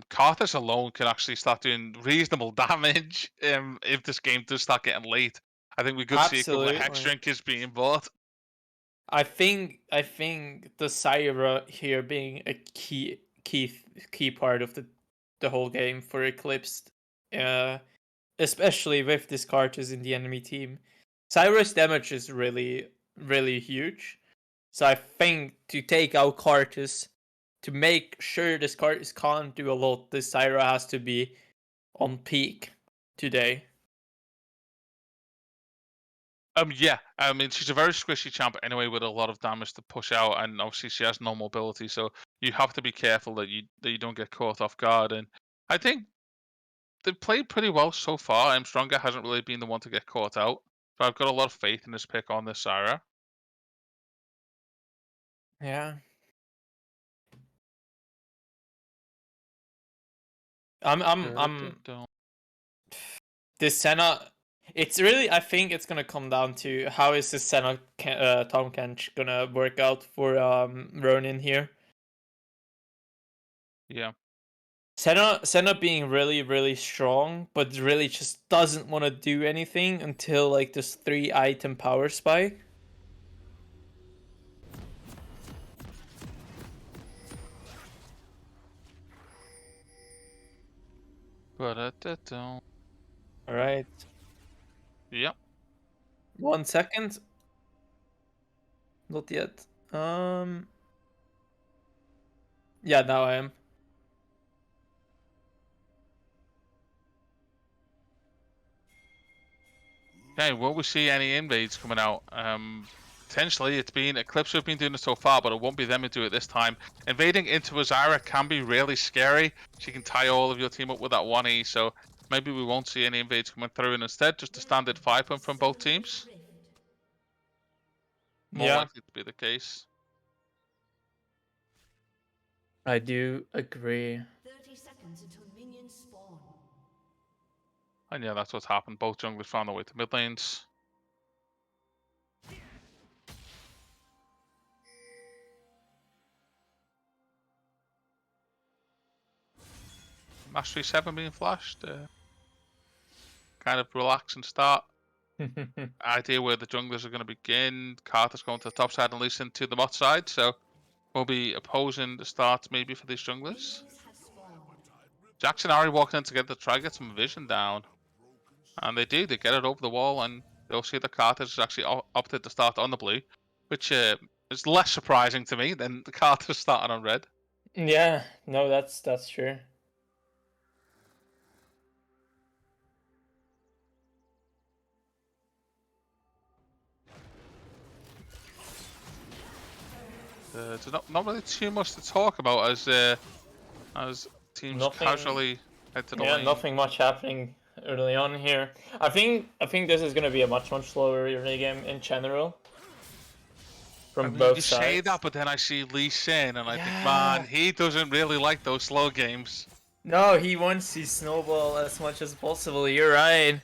Karthus alone can actually start doing reasonable damage if this game does start getting late. I think we could see a couple of hex Absolutely. drinkers being bought. I think the Syra here being a key part of the whole game for Eclipse, especially with this Karthus in the enemy team. Syra's damage is really, really huge. So I think to take out Karthus, to make sure this Karthus can't do a lot, this Syra has to be on peak today. Yeah, I mean she's a very squishy champ anyway, with a lot of damage to push out, and obviously she has no mobility, so you have to be careful that you don't get caught off guard. And I think they've played pretty well so far. Stronger hasn't really been the one to get caught out, so I've got a lot of faith in this pick on this Syra. Yeah. I'm this Senna. It's really, I think it's gonna come down to how is this Senna Tom Kench gonna work out for Ronin here. Yeah. Senna being really, really strong, but really just doesn't want to do anything until like this 3-item power spike. Ba-da-da-dum. All right. Yep. 1 second. Not yet. Yeah, now I am. Okay, will we see any invades coming out? Potentially, it's been Eclipse who've been doing it so far, but it won't be them who do it this time. Invading into Azira can be really scary. She can tie all of your team up with that 1E, so maybe we won't see any invades coming through, and instead just a standard 5-pump from both teams. More Yeah, likely to be the case. I do agree. 30 seconds until minions spawn. And yeah, that's what's happened. Both junglers found their way to mid lanes. Mastery 7 being flashed. Kind of relax and start. Idea where the junglers are going to begin. Carter's going to the top side and Leeson to the bot side, so we'll be opposing the start maybe for these junglers. Jackson and Ari walking in together to try to get some vision down. And they do, they get it over the wall, and they'll see that Carter's has actually opted to start on the blue, which is less surprising to me than the Carter's starting on red. Yeah, no, that's true. There's not really too much to talk about as teams casually head to the lane. Nothing much happening early on here. I think this is gonna be a much slower early game in general. From both you sides. say that, but then I see Lee Sin, and I think, man, he doesn't really like those slow games. No, he wants to snowball as much as possible. You're right.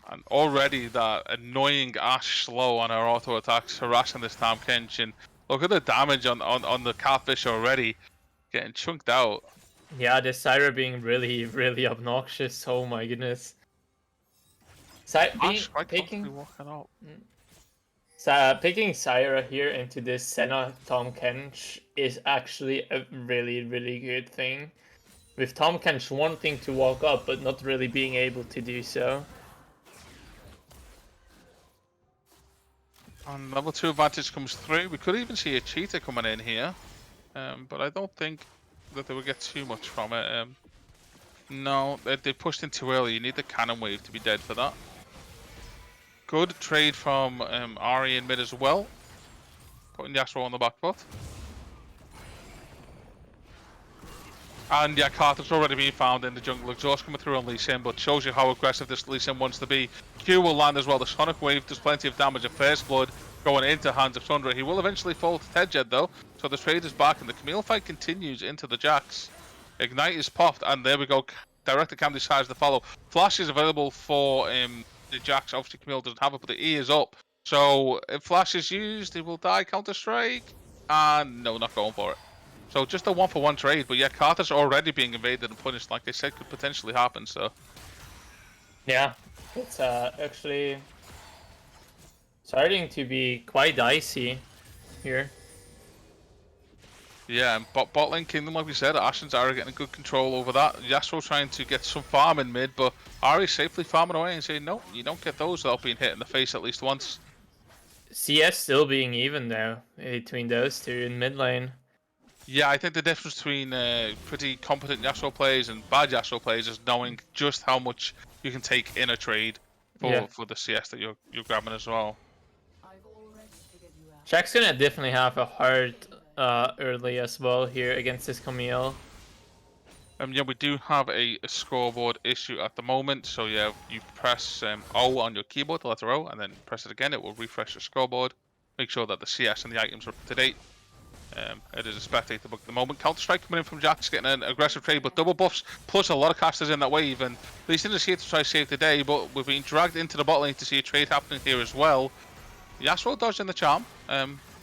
And already that annoying Ash slow on her auto attacks harassing this Tahm Kench, and look at the damage on the catfish already, getting chunked out. Yeah, the Syra being really, really obnoxious. Oh my goodness. Ash quite comfortably walking up. Picking Syra here into this Senna Tahm Kench is actually a really, really good thing. With Tahm Kench wanting to walk up, but not really being able to do so. And level 2 advantage comes through. We could even see a cheetah coming in here, but I don't think that they would get too much from it. No, they pushed in too early. You need the cannon wave to be dead for that. Good trade from Ari in mid as well, putting Yasuo on the back foot. And yeah, Carthage already being found in the jungle. Exhaust coming through on Lee Sin, but shows you how aggressive this Lee Sin wants to be. Q will land as well. The Sonic Wave does plenty of damage at first blood going into hands of Tundra. He will eventually fall to Tedjed though, so the trade is back and the Camille fight continues into the Jax. Ignite is popped, and there we go. Director Cam decides to follow. Flash is available for the Jax. Obviously, Camille doesn't have it, but the E is up. So if Flash is used, he will die Counter Strike. And no, not going for it. So just a 1-for-1 trade, but yeah, Carthage already being invaded and punished, like I said, could potentially happen. So Yeah, it's actually starting to be quite dicey here. yeah, and bot lane Kingdom, like we said, Ashen's are getting good control over that. Yasuo trying to get some farm in mid, but Ari safely farming away and saying, no, you don't get those without being hit in the face at least once. CS still being even though between those two in mid lane. Yeah, I think the difference between pretty competent Yasuo players and bad Yasuo players is knowing just how much you can take in a trade for the CS that you're grabbing as well. Jack's gonna definitely have a hard early as well here against this Camille. Yeah, we do have a scoreboard issue at the moment. So yeah, you press O on your keyboard, the letter O, and then press it again. It will refresh your scoreboard. Make sure that the CS and the items are up to date. It is a spectator book at the moment. Counter Strike coming in from Jax, getting an aggressive trade, but double buffs, plus a lot of casters in that wave. And Lee Sin is here to try to save the day, but we've been dragged into the bot lane to see a trade happening here as well. Yasuo dodging the charm,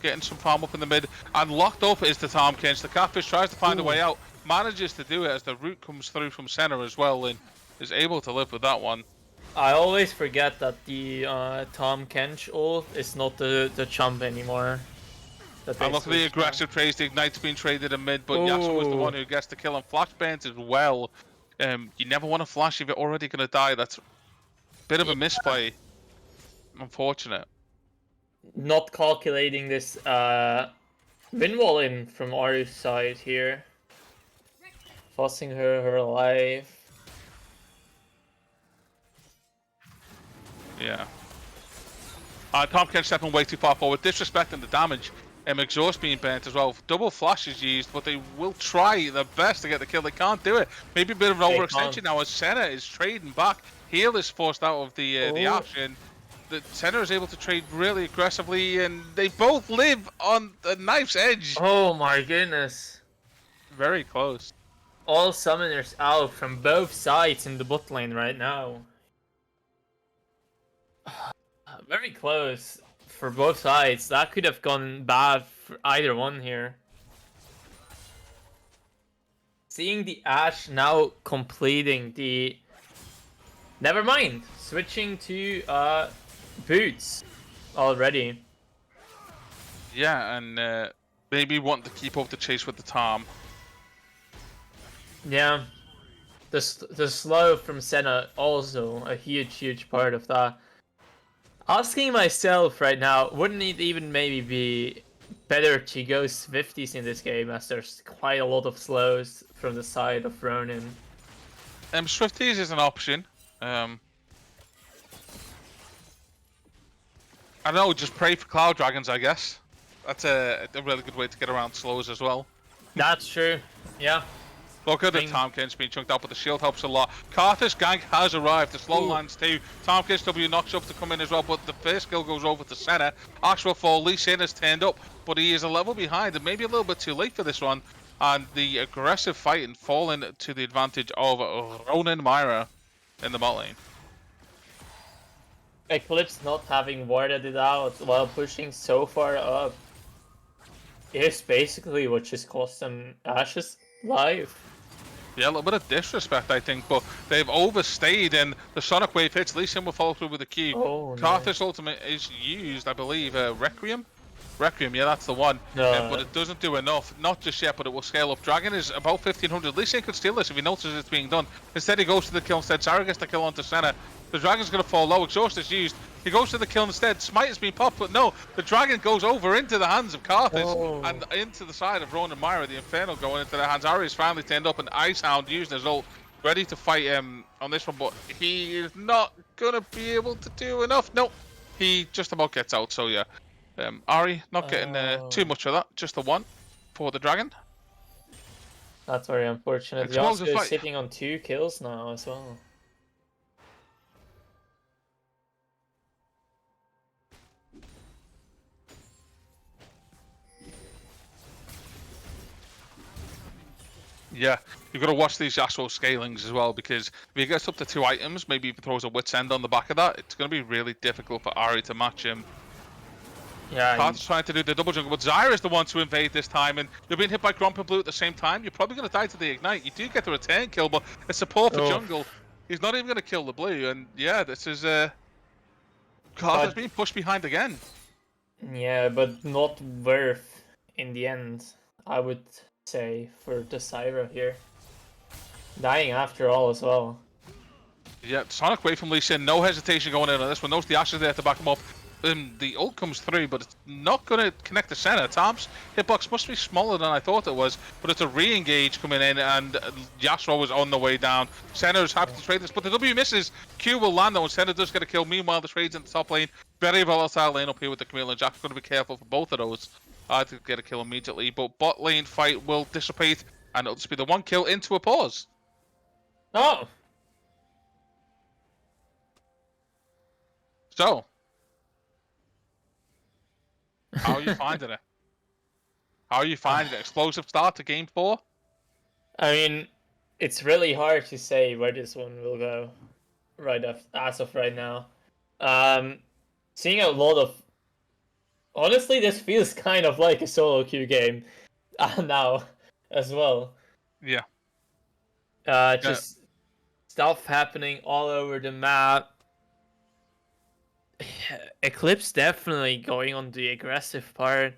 getting some farm up in the mid, and locked up is the Tom Kench. The Catfish tries to find a way out, manages to do it as the root comes through from center as well, and is able to live with that one. I always forget that the Tom Kench ult is not the chump anymore. And look at the aggressive trades. The Ignite's being traded in mid, but Yasuo is the one who gets the kill, and flash bans as well. You never want to flash if you're already going to die. That's a bit of a misplay. Unfortunate. Not calculating this win wall in from Aru's side here. Forcing her life. Yeah. Tom Kench stepping way too far forward, disrespecting the damage. Exhaust being burnt as well. Double flash is used, but they will try their best to get the kill. They can't do it. Maybe a bit of an overextension now as Senna is trading back. Heal is forced out of the option. The Senna is able to trade really aggressively, and they both live on the knife's edge. Oh my goodness. Very close. All summoners out from both sides in the bot lane right now. Very close for both sides. That could have gone bad for either one here. Seeing the Ashe now completing the... Never mind. Switching to boots already. Yeah, and maybe want to keep up the chase with the Tom. Yeah. The slow from Senna also a huge part of that. Asking myself right now, wouldn't it even maybe be better to go Swifties in this game, as there's quite a lot of slows from the side of Ronin? Swifties is an option. I don't know, just pray for Cloud Dragons, I guess. That's a really good way to get around slows as well. That's true, yeah. Look at the Tom Kench being chunked out, but the shield helps a lot. Carthage gank has arrived. The slow lands too. Tom Kench W knocks up to come in as well, but the first kill goes over to Senna. Ashe will fall. Lee Sin has turned up, but he is a level behind and maybe a little bit too late for this one. And the aggressive fighting falling to the advantage of Ronin Myra in the bot lane. Eclipse not having warded it out while pushing so far up is basically what just cost them Ashe's life. Yeah, a little bit of disrespect, I think, but they've overstayed, and the Sonic Wave hits. Lee Sin will follow through with the Q. Oh, Carthage ultimate is used, I believe, Requiem? Requiem, yeah, that's the one. No. But it doesn't do enough, not just yet, but it will scale up. Dragon is about 1500. Lee Sin could steal this if he notices it's being done. Instead, he goes to the kill instead. Sarah gets the kill onto Senna. The Dragon's going to fall low. Exhaust is used. He goes to the kill instead. Smite has been popped, but no. The Dragon goes over into the hands of Carthage and into the side of Ronin Myra. The Inferno going into their hands. Ari's finally turned up, and Icehound using his ult, ready to fight on this one, but he is not going to be able to do enough. No, he just about gets out, so yeah. Ari not getting too much of that. Just the one for the Dragon. That's very unfortunate. Explosive Yasuo is fight. sitting on 2 kills now as well. Yeah, you've got to watch these Yasuo scalings as well, because if he gets up to 2 items, maybe even throws a Wit's End on the back of that, it's going to be really difficult for Ari to match him. Yeah, Carter's trying to do the double jungle, but Zyra's the one to invade this time, and you're being hit by Gromp and Blue at the same time. You're probably going to die to the Ignite. You do get the return kill, but it's support for jungle. He's not even going to kill the Blue, and yeah, this is... Carter's being pushed behind again. Yeah, but not worth in the end, I would say, for the Zyra here. Dying after all as well. Yeah, Sonic Wave from Lee Sin, no hesitation going in on this one. Knows the Ashes there to back him up. The ult comes through, but it's not going to connect the center. Tom's hitbox must be smaller than I thought it was, but it's a re-engage coming in, and Yasuo is on the way down. Senna is happy to trade this, but the W misses. Q will land, and Senna does get a kill. Meanwhile, the trade's in the top lane. Very volatile lane up here with the Camille, and Jack's going to be careful for both of those to get a kill immediately, but bot lane fight will dissipate, and it'll just be the 1 kill into a pause. Oh! So, how are you finding it? How are you finding it? Explosive start to game 4? I mean, it's really hard to say where this one will go as of right now. Seeing a lot of... Honestly, this feels kind of like a solo queue game now as well. Yeah. Just stuff happening all over the map. Eclipse definitely going on the aggressive part.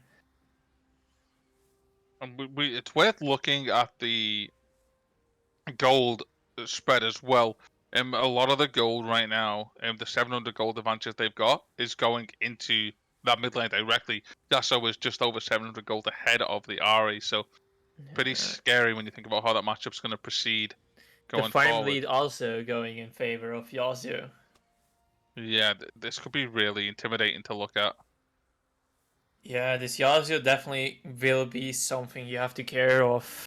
And it's worth looking at the gold spread as well. A lot of the gold right now, the 700 gold advantage they've got is going into that mid lane directly. Yasuo is just over 700 gold ahead of the Ari, so pretty scary when you think about how that matchup's going to proceed going the farm forward. lead also going in favor of Yasuo. Yeah, this could be really intimidating to look at. Yeah, this Yasuo definitely will be something you have to care of.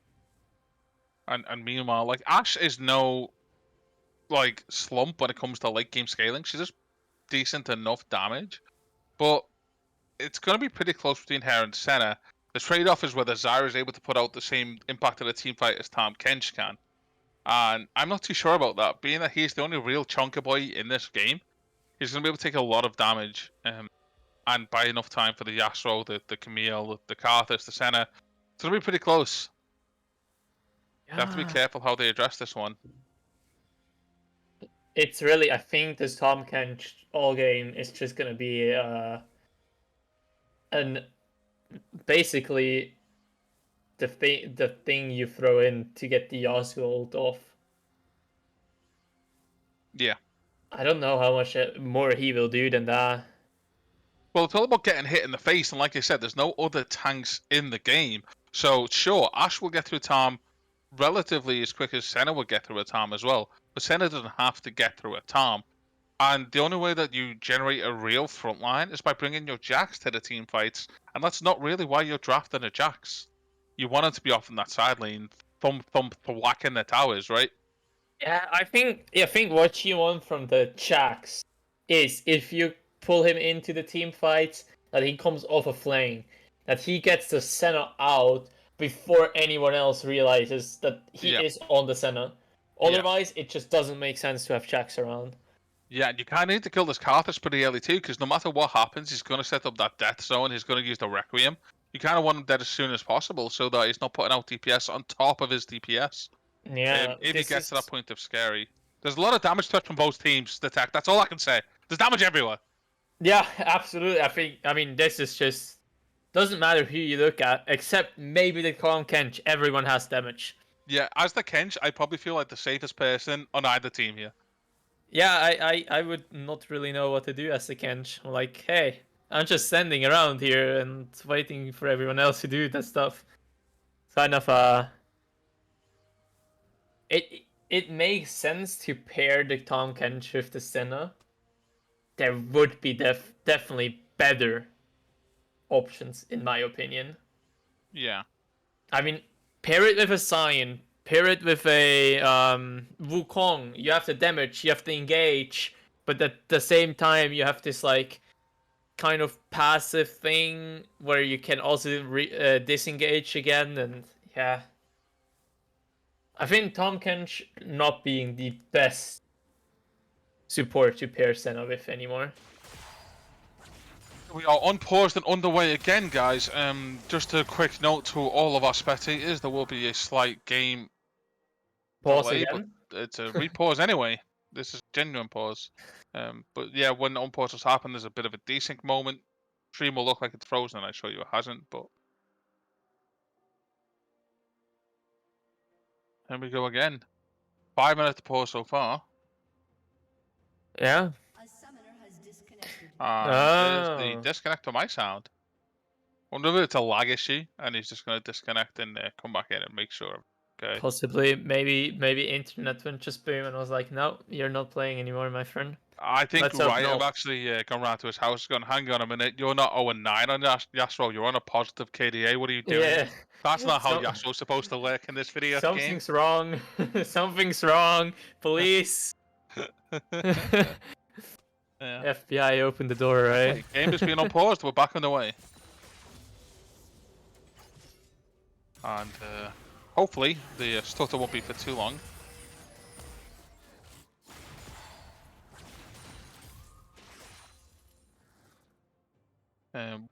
And meanwhile, like, Ashe is no like slump when it comes to late game scaling. She's just decent enough damage, but it's going to be pretty close between her and Senna. The trade-off is whether Zyra is able to put out the same impact of a team fight as Tahm Kench can, and I'm not too sure about that. Being that he's the only real chunker boy in this game, he's going to be able to take a lot of damage, and buy enough time for the Yasuo, the Camille, the Karthus, the Senna. It's going to be pretty close. They have to be careful how they address this one. It's really, I think this Tahm Kench all game is just gonna be basically the thing you throw in to get the Yasuo ult off. Yeah. I don't know how much more he will do than that. Well, it's all about getting hit in the face, and like I said, there's no other tanks in the game. So, sure, Ashe will get through Tahm relatively as quick as Senna would get through a Tahm as well. But Senna doesn't have to get through a Tahm. And the only way that you generate a real front line is by bringing your Jax to the team fights. And that's not really why you're drafting a Jax. You want him to be off in that side lane, thump for whacking the towers, right? Yeah, I think what you want from the Jax is if you pull him into the team fights, that he comes off a flank, that he gets the Senna out before anyone else realizes that he is on the Senna. Otherwise, it just doesn't make sense to have Jax around. Yeah, and you kind of need to kill this Karthus pretty early too, because no matter what happens, he's going to set up that death zone. He's going to use the Requiem. You kind of want him dead as soon as possible, so that he's not putting out DPS on top of his DPS. Yeah, if he gets to that point of scary. There's a lot of damage touch from both teams, the tech. That's all I can say. There's damage everywhere. Yeah, absolutely. I mean, this is just... Doesn't matter who you look at, except maybe the Tahm Kench. Everyone has damage. Yeah, as the Kench, I probably feel like the safest person on either team here. Yeah, I would not really know what to do as the Kench. I'm like, hey, I'm just standing around here and waiting for everyone else to do that stuff. Kind of, It makes sense to pair the Tahm Kench with the Senna. There would be definitely better options, in my opinion. Yeah. I mean, pair it with a Scion, pair it with a Wukong. You have the damage, you have the engage, but at the same time you have this like kind of passive thing where you can also disengage again, and yeah. I think Tom Kench not being the best support to pair Senna with anymore. We are unpaused and underway again, guys. Just a quick note to all of our spectators: there will be a slight game Pause delay, again. but it's a repause anyway. This is a genuine pause. But yeah, when the unpause has happened, there's a bit of a desync moment. Stream will look like it's frozen, and I show you it hasn't. But here we go again. 5 minutes pause so far. Yeah. A summoner has disconnected. There's the Oh. disconnect to my sound. Wonder if it's a lag issue, and he's just going to disconnect and come back in and make sure. Okay. Possibly, maybe internet went just boom and was like, no, you're not playing anymore, my friend. I think Let's hope right. I've not. actually gone round to his house. Gone, hang on a minute. You're not 0-9 on Yasuo. You're on a positive KDA. What are you doing? Yeah. That's not how So- Yasuo's supposed to work in this video game. Something's wrong. Something's wrong. Police. Yeah. FBI opened the door, right? Okay, game has been unpaused. We're back on the way. And hopefully the stutter won't be for too long.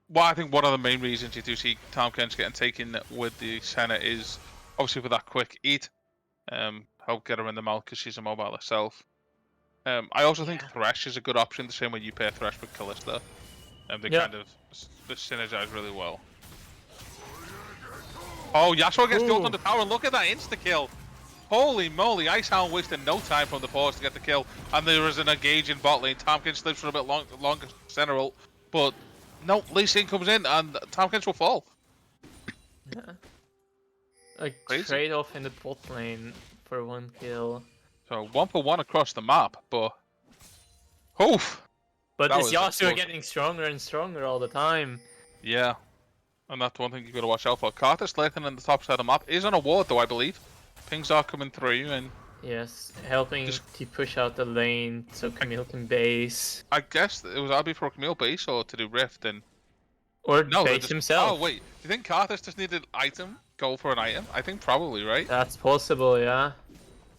Well, I think one of the main reasons you do see Tom Kench getting taken with the Senna is obviously with that quick eat. Help get her in the mouth because she's immobile herself. I also think Thresh is a good option, the same way you pair Thresh with Kalista. They kind of synergize really well. Oh, Yasuo gets killed on the tower, and look at that insta-kill. Holy moly, Icehound wasted no time from the pause to get the kill, and there is an engage in bot lane. Tomkins slips for a bit longer center ult, but no, Lee Sin comes in, and Tomkins will fall. Yeah. A Crazy. trade-off in the bot lane for 1 kill. So 1 for 1 across the map, but... Oof! But That this was Yasuo close. getting stronger and stronger all the time. Yeah. And that's one thing you gotta watch out for. Carter Slayton on the top side of the map is on a ward though, I believe. Pings are coming through, and Yes, helping to push out the lane so Camille can base. I guess it was either for a Camille base or to do Rift, and... Or No, they're base just... himself. Oh, wait. Do you think Carthus just needed item? Go for an item? I think probably, right? That's possible, yeah.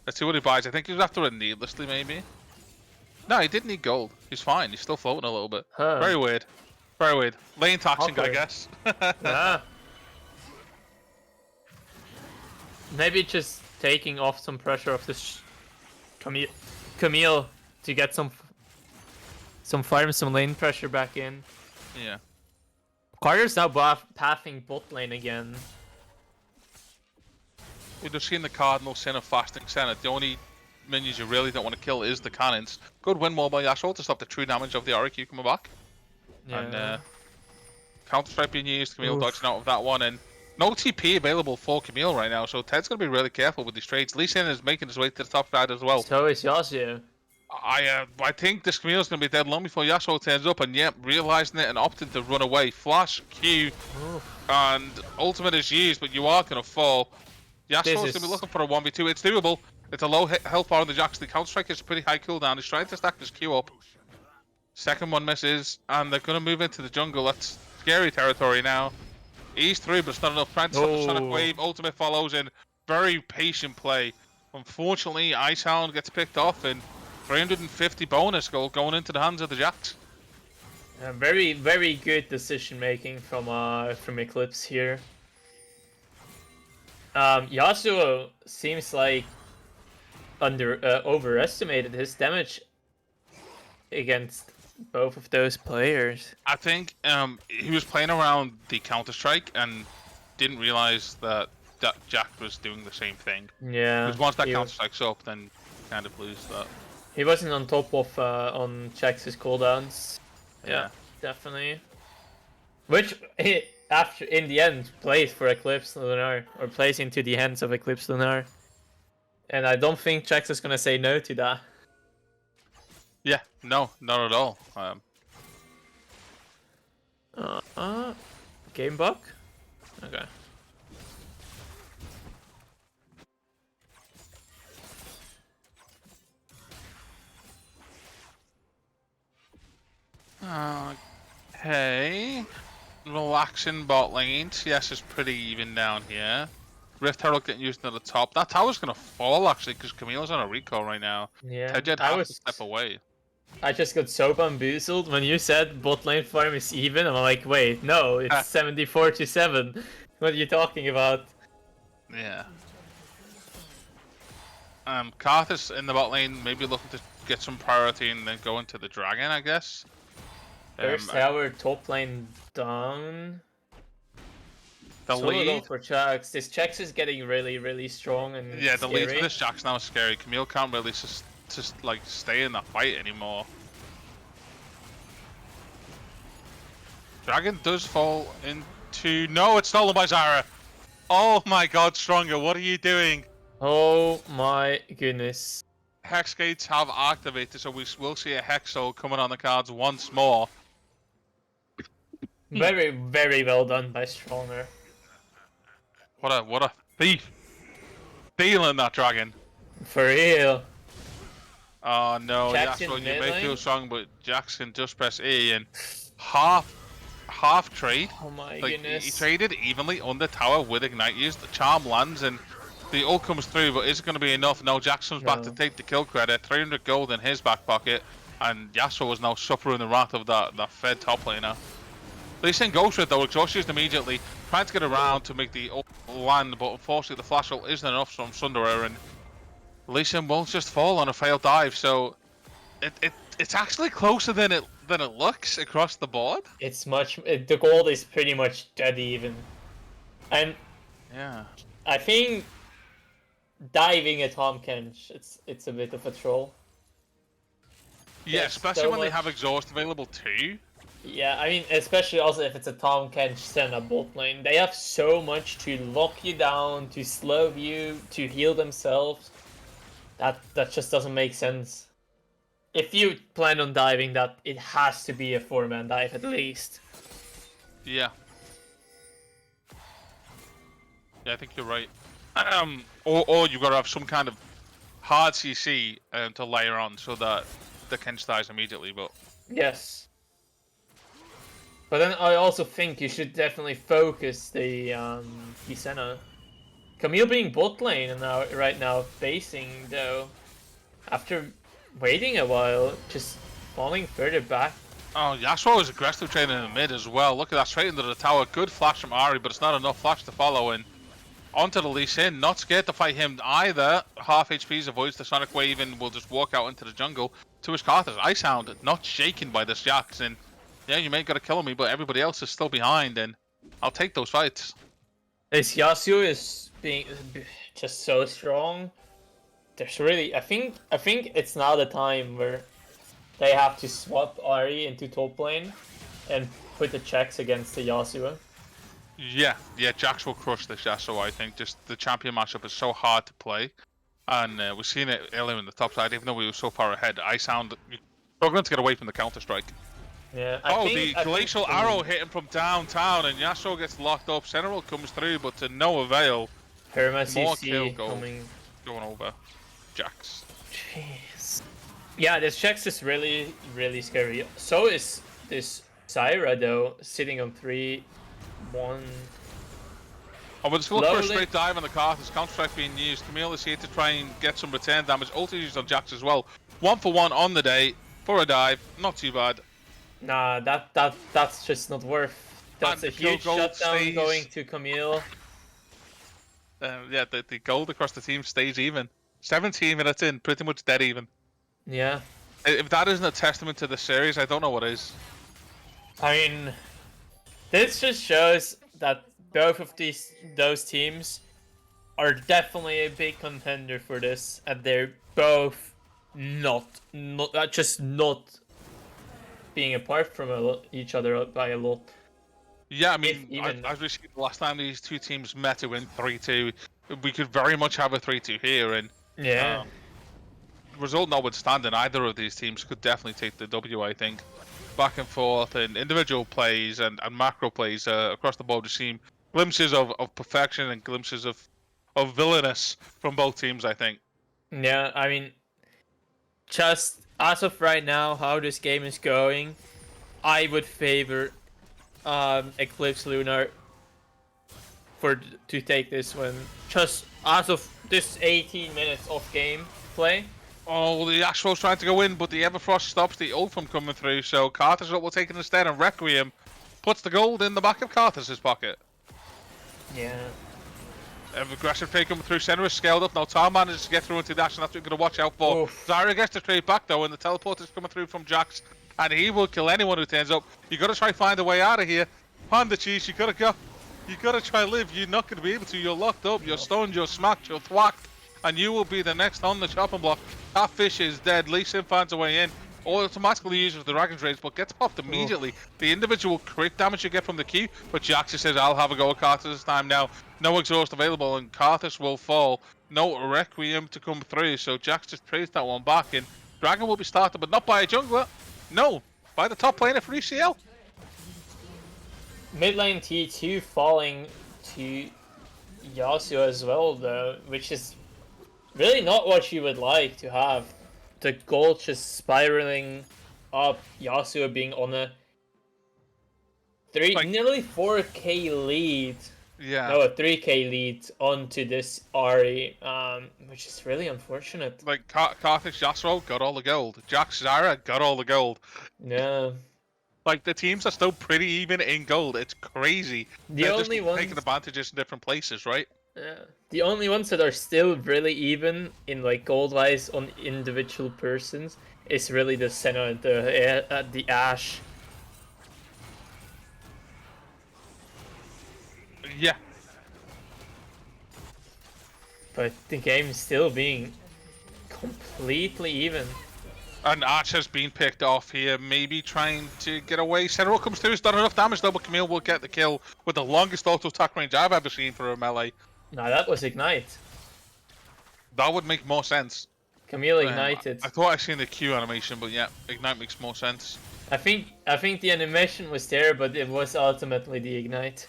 Let's see what he buys. I think he was after it needlessly, maybe. No, he didn't need gold. He's fine. He's still floating a little bit. Huh. Very weird. Very weird. Lane toxic, I Okay. guess. Yeah. Maybe just taking off some pressure of this Camille to get some farm, some lane pressure back in. Yeah. Carter's now pathing bot lane again. We've just seen the Cardinal Sin of Fasting Senate. The only minions you really don't want to kill is the cannons. Good win more by Yasuo to stop the true damage of the Aurikyu coming back. Yeah. And Counter-Strike being used, Camille dodging out of that one, and no TP available for Camille right now, so Ted's going to be really careful with these trades. Lee Sin is making his way to the top side as well. So is Yasuo. I think this Camille's going to be dead long before Yasuo turns up, and yep, realising it and opting to run away. Flash, Q, and ultimate is used, but you are going to fall. Yasuo's going to be looking for a 1v2. It's doable. It's a low health bar on the Jax. The Counter-Strike is pretty high cooldown. He's trying to stack his Q up. Second one misses, and they're going to move into the jungle. That's scary territory now. He's through, but it's not enough. Trying to stop the Sonic Wave. Ultimate follows in. Very patient play. Unfortunately, Icehound gets picked off, and 350 bonus goal going into the hands of the Jax. Very, very good decision making from Eclipse here. Yasuo seems like overestimated his damage against both of those players. I think he was playing around the Counter-Strike and didn't realize that Jack was doing the same thing. Yeah. Because once that Counter-Strike's up, then you kind of lose that. He wasn't on top of on Jax's cooldowns. Yeah, definitely. Which after in the end plays for Eclipse Lunar, or plays into the hands of Eclipse Lunar. And I don't think Jax is gonna say no to that. Yeah, no, not at all. Game bug? Okay. Okay. Relaxing bot lane. CS is pretty even down here. Rift Herald getting used to the top. That tower's gonna fall actually because Camille's on a recall right now. Yeah, Tejed has to step away. I just got so bamboozled when you said bot lane farm is even. I'm like, wait, no, it's 74-7. What are you talking about? Yeah. Karthus in the bot lane, maybe looking to get some priority and then go into the dragon, I guess. First tower, top lane down. The Solo lead. down for Jax. This Jax is getting really, really strong and Yeah, the lead scary. for this Jax now is scary. Camille can't really just like stay in the fight anymore. Dragon does fall into... No, it's stolen by Zyra. Oh my god, Stronger, what are you doing? Oh my goodness. Hex gates have activated, so we will see a Hex Soul coming on the cards once more. Very, very well done by Stronger. What a thief. Stealing that dragon. For real. Oh no, Jackson Yasuo, you mid may lane? feel strong, but Jackson just press E and half trade. Oh my Like goodness. he traded evenly on the tower with Ignite used. The charm lands and the ult comes through, but is it going to be enough? No, Jackson's back to No. take the kill credit. 300 gold in his back pocket, and Yasuo is now suffering the wrath of that fed top laner. Lee Sin goes for it though, exhausts used immediately, trying to get around to make the ult land, but unfortunately the flash ult isn't enough from Sunderer, and Lee Sin won't just fall on a failed dive. So it's actually closer than it looks across the board. It's much. The gold is pretty much dead even. And Yeah. I think diving at Tom Kench, it's a bit of a troll. Yeah, There's especially so when they much- have exhaust available too. Yeah, I mean, especially also if it's a Tom Kench Senna bot lane. They have so much to lock you down, to slow you, to heal themselves. That just doesn't make sense. If you plan on diving that, it has to be a 4-man dive at least. Yeah. Yeah, I think you're right. Or you've got to have some kind of hard CC to layer on so that the Kench dies immediately, but... Yes. But then I also think you should definitely focus the Senna. Camille being bot lane now, right now, facing though. After waiting a while, just falling further back. Oh, Yasuo is aggressive trading in the mid as well. Look at that, straight into the tower. Good flash from Ari, but it's not enough flash to follow in. Onto the Lee Sin, not scared to fight him either. Half HP's avoids the Sonic Wave and will just walk out into the jungle to his Karthus. I sound not shaken by this Jax, and yeah, you may gotta kill me, but everybody else is still behind, and I'll take those fights. This Yasuo is being just so strong. There's really, I think it's now the time where they have to swap Ari into top lane and put the checks against the Yasuo. Yeah, Jax will crush this Yasuo, I think. Just the champion matchup is so hard to play. And we've seen it earlier in the top side, even though we were so far ahead. I sound struggling to get away from the counter-strike. Yeah. The glacial arrow hit him from downtown, and Yasuo gets locked up. Sentinel comes through, but to no avail. Perma More kill CC goal. coming. Going over Jax. Jeez. Yeah, this Jax is really, really scary. So is this Zyra though, sitting on 3-1. Oh, we'll just look for a Slowly. straight dive on the Karthus. Counter-strike being used. Camille is here to try and get some return damage. Ult is used on Jax as well. 1 for 1 on the day for a dive. Not too bad. Nah, that's just not worth. That's And a no huge gold shutdown stays. going to Camille. Yeah, the gold across the team stays even. 17 minutes in, pretty much dead even. Yeah. If that isn't a testament to the series, I don't know what is. I mean, this just shows that both of those teams are definitely a big contender for this, and they're both not being apart from each other by a lot. Yeah, I mean, even- as we see the last time these two teams met to win 3-2, we could very much have a 3-2 here, and Yeah. result notwithstanding, either of these teams could definitely take the W, I think. Back and forth in individual plays and macro plays across the board, we've seen glimpses of perfection and glimpses of villainous from both teams, I think. Yeah, I mean, just as of right now, how this game is going, I would favor Eclipse Lunar to take this one. Just out of this 18 minutes of gameplay. Oh, the Astro's trying to go in, but the Everfrost stops the ult from coming through, so Carter's will take it instead, and Requiem puts the gold in the back of Carter's pocket. Yeah. Aggressive trade coming through, center is scaled up, now Tom manages to get through into dash, and that's what you're going to watch out for. Oof. Zyra gets the trade back though, and the teleport is coming through from Jax, and he will kill anyone who turns up. You got to try find a way out of here. Panda Cheese, you got to go. You got to try live, you're not going to be able to, you're locked up, you're stoned, you're smacked, you're thwacked, and you will be the next on the chopping block. That fish is dead, Lee Sin finds a way in, automatically uses the Dragon's Rage, but gets popped immediately. Oof. The individual crit damage you get from the Q, but Jax says, I'll have a go at Karthus this time now. No exhaust available, and Karthus will fall. No Requiem to come through, so Jax just trades that one back in. Dragon will be started, but not by a jungler. No, by the top laner for ECL. Mid lane T2 falling to Yasuo as well, though, which is really not what you would like to have. The gold just spiraling up, Yasuo being on a nearly 4k lead. Yeah. No, a 3k lead onto this Ahri, which is really unfortunate. Like, Karthus Yasuo got all the gold. Jax Zyra got all the gold. Yeah. Like, the teams are still pretty even in gold. It's crazy. They're only just ones taking advantages in different places, right? Yeah. The only ones that are still really even in like gold-wise on individual persons is really the Senna and the Ashe. Yeah. But the game is still being completely even. And Arch has been picked off here, maybe trying to get away. Sentinel comes through, it's not enough damage though, but Camille will get the kill with the longest auto attack range I've ever seen for a melee. No, that was Ignite. That would make more sense. Camille ignited. I thought I seen the Q animation, but yeah, Ignite makes more sense. I think the animation was there, but it was ultimately the Ignite.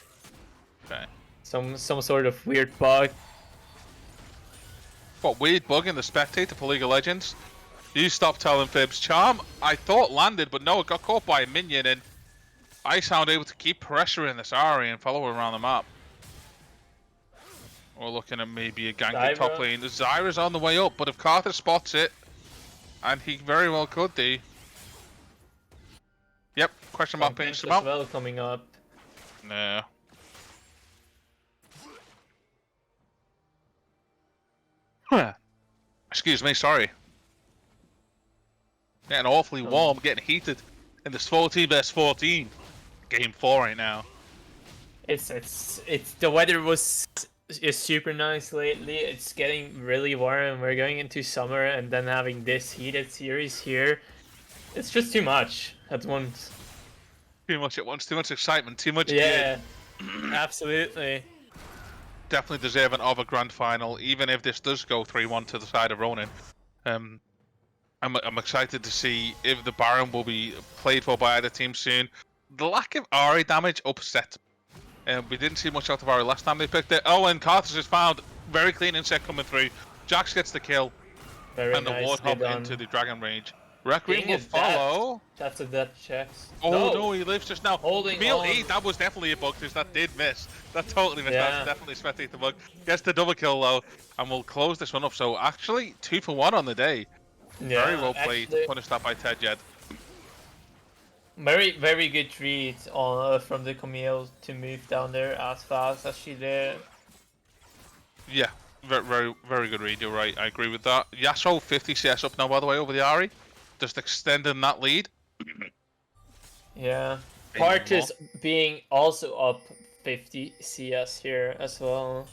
Okay. Some sort of weird bug. What weird bug in the spectator for League of Legends? You stop telling fibs. Charm, I thought landed, but no, it got caught by a minion, and I sound able to keep pressuring this Ahri and follow her around the map. We're looking at maybe a gank at top lane. The Zyra's on the way up, but if Carter spots it, and he very well could do. Yep, question mark pings as well coming up. No. Excuse me, sorry. Getting awfully warm, getting heated in this 14 vs 14. Game 4 right now. It's the weather is super nice lately. It's getting really warm. We're going into summer, and then having this heated series here, it's just too much at once. Too much at once, too much excitement, too much. Yeah, absolutely. Definitely deserving of a grand final, even if this does go 3-1 to the side of Ronin. I'm excited to see if the Baron will be played for by either team soon. The lack of Ahri damage upset. We didn't see much out of Ahri last time they picked it. Oh, and Karthus is found. Very clean insect coming through. Jax gets the kill. Very and the nice, Warthog into the Dragon Range. Requiem will follow. That's a death check. Oh no, he lives just now. Holding Camille on. 8, that was definitely a bug, because that did miss. That totally missed. Yeah. That's definitely spectator bug. Gets the double kill though, and we'll close this one up. So actually, 2 for 1 on the day. Yeah, Very well played. actually, Punished that by Ted Jed. very good read on from the Camille to move down there as fast as she did. Yeah, very good read. You're right. I agree with that. Yasuo 50 CS up now, by the way, over the Ahri. Just extending that lead. Yeah. Partis being also up 50 CS here as well.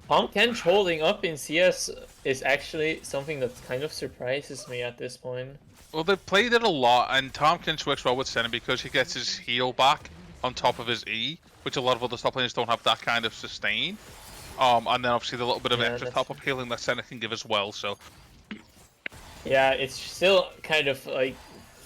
Palm Kench holding up in CS is actually something that kind of surprises me at this point. Well, they've played it a lot, and Tom can works well with Senna because he gets his heal back on top of his E, which a lot of other top laners don't have that kind of sustain. And then obviously the little bit of extra top-up healing that Senna can give as well, so... Yeah, it's still kind of like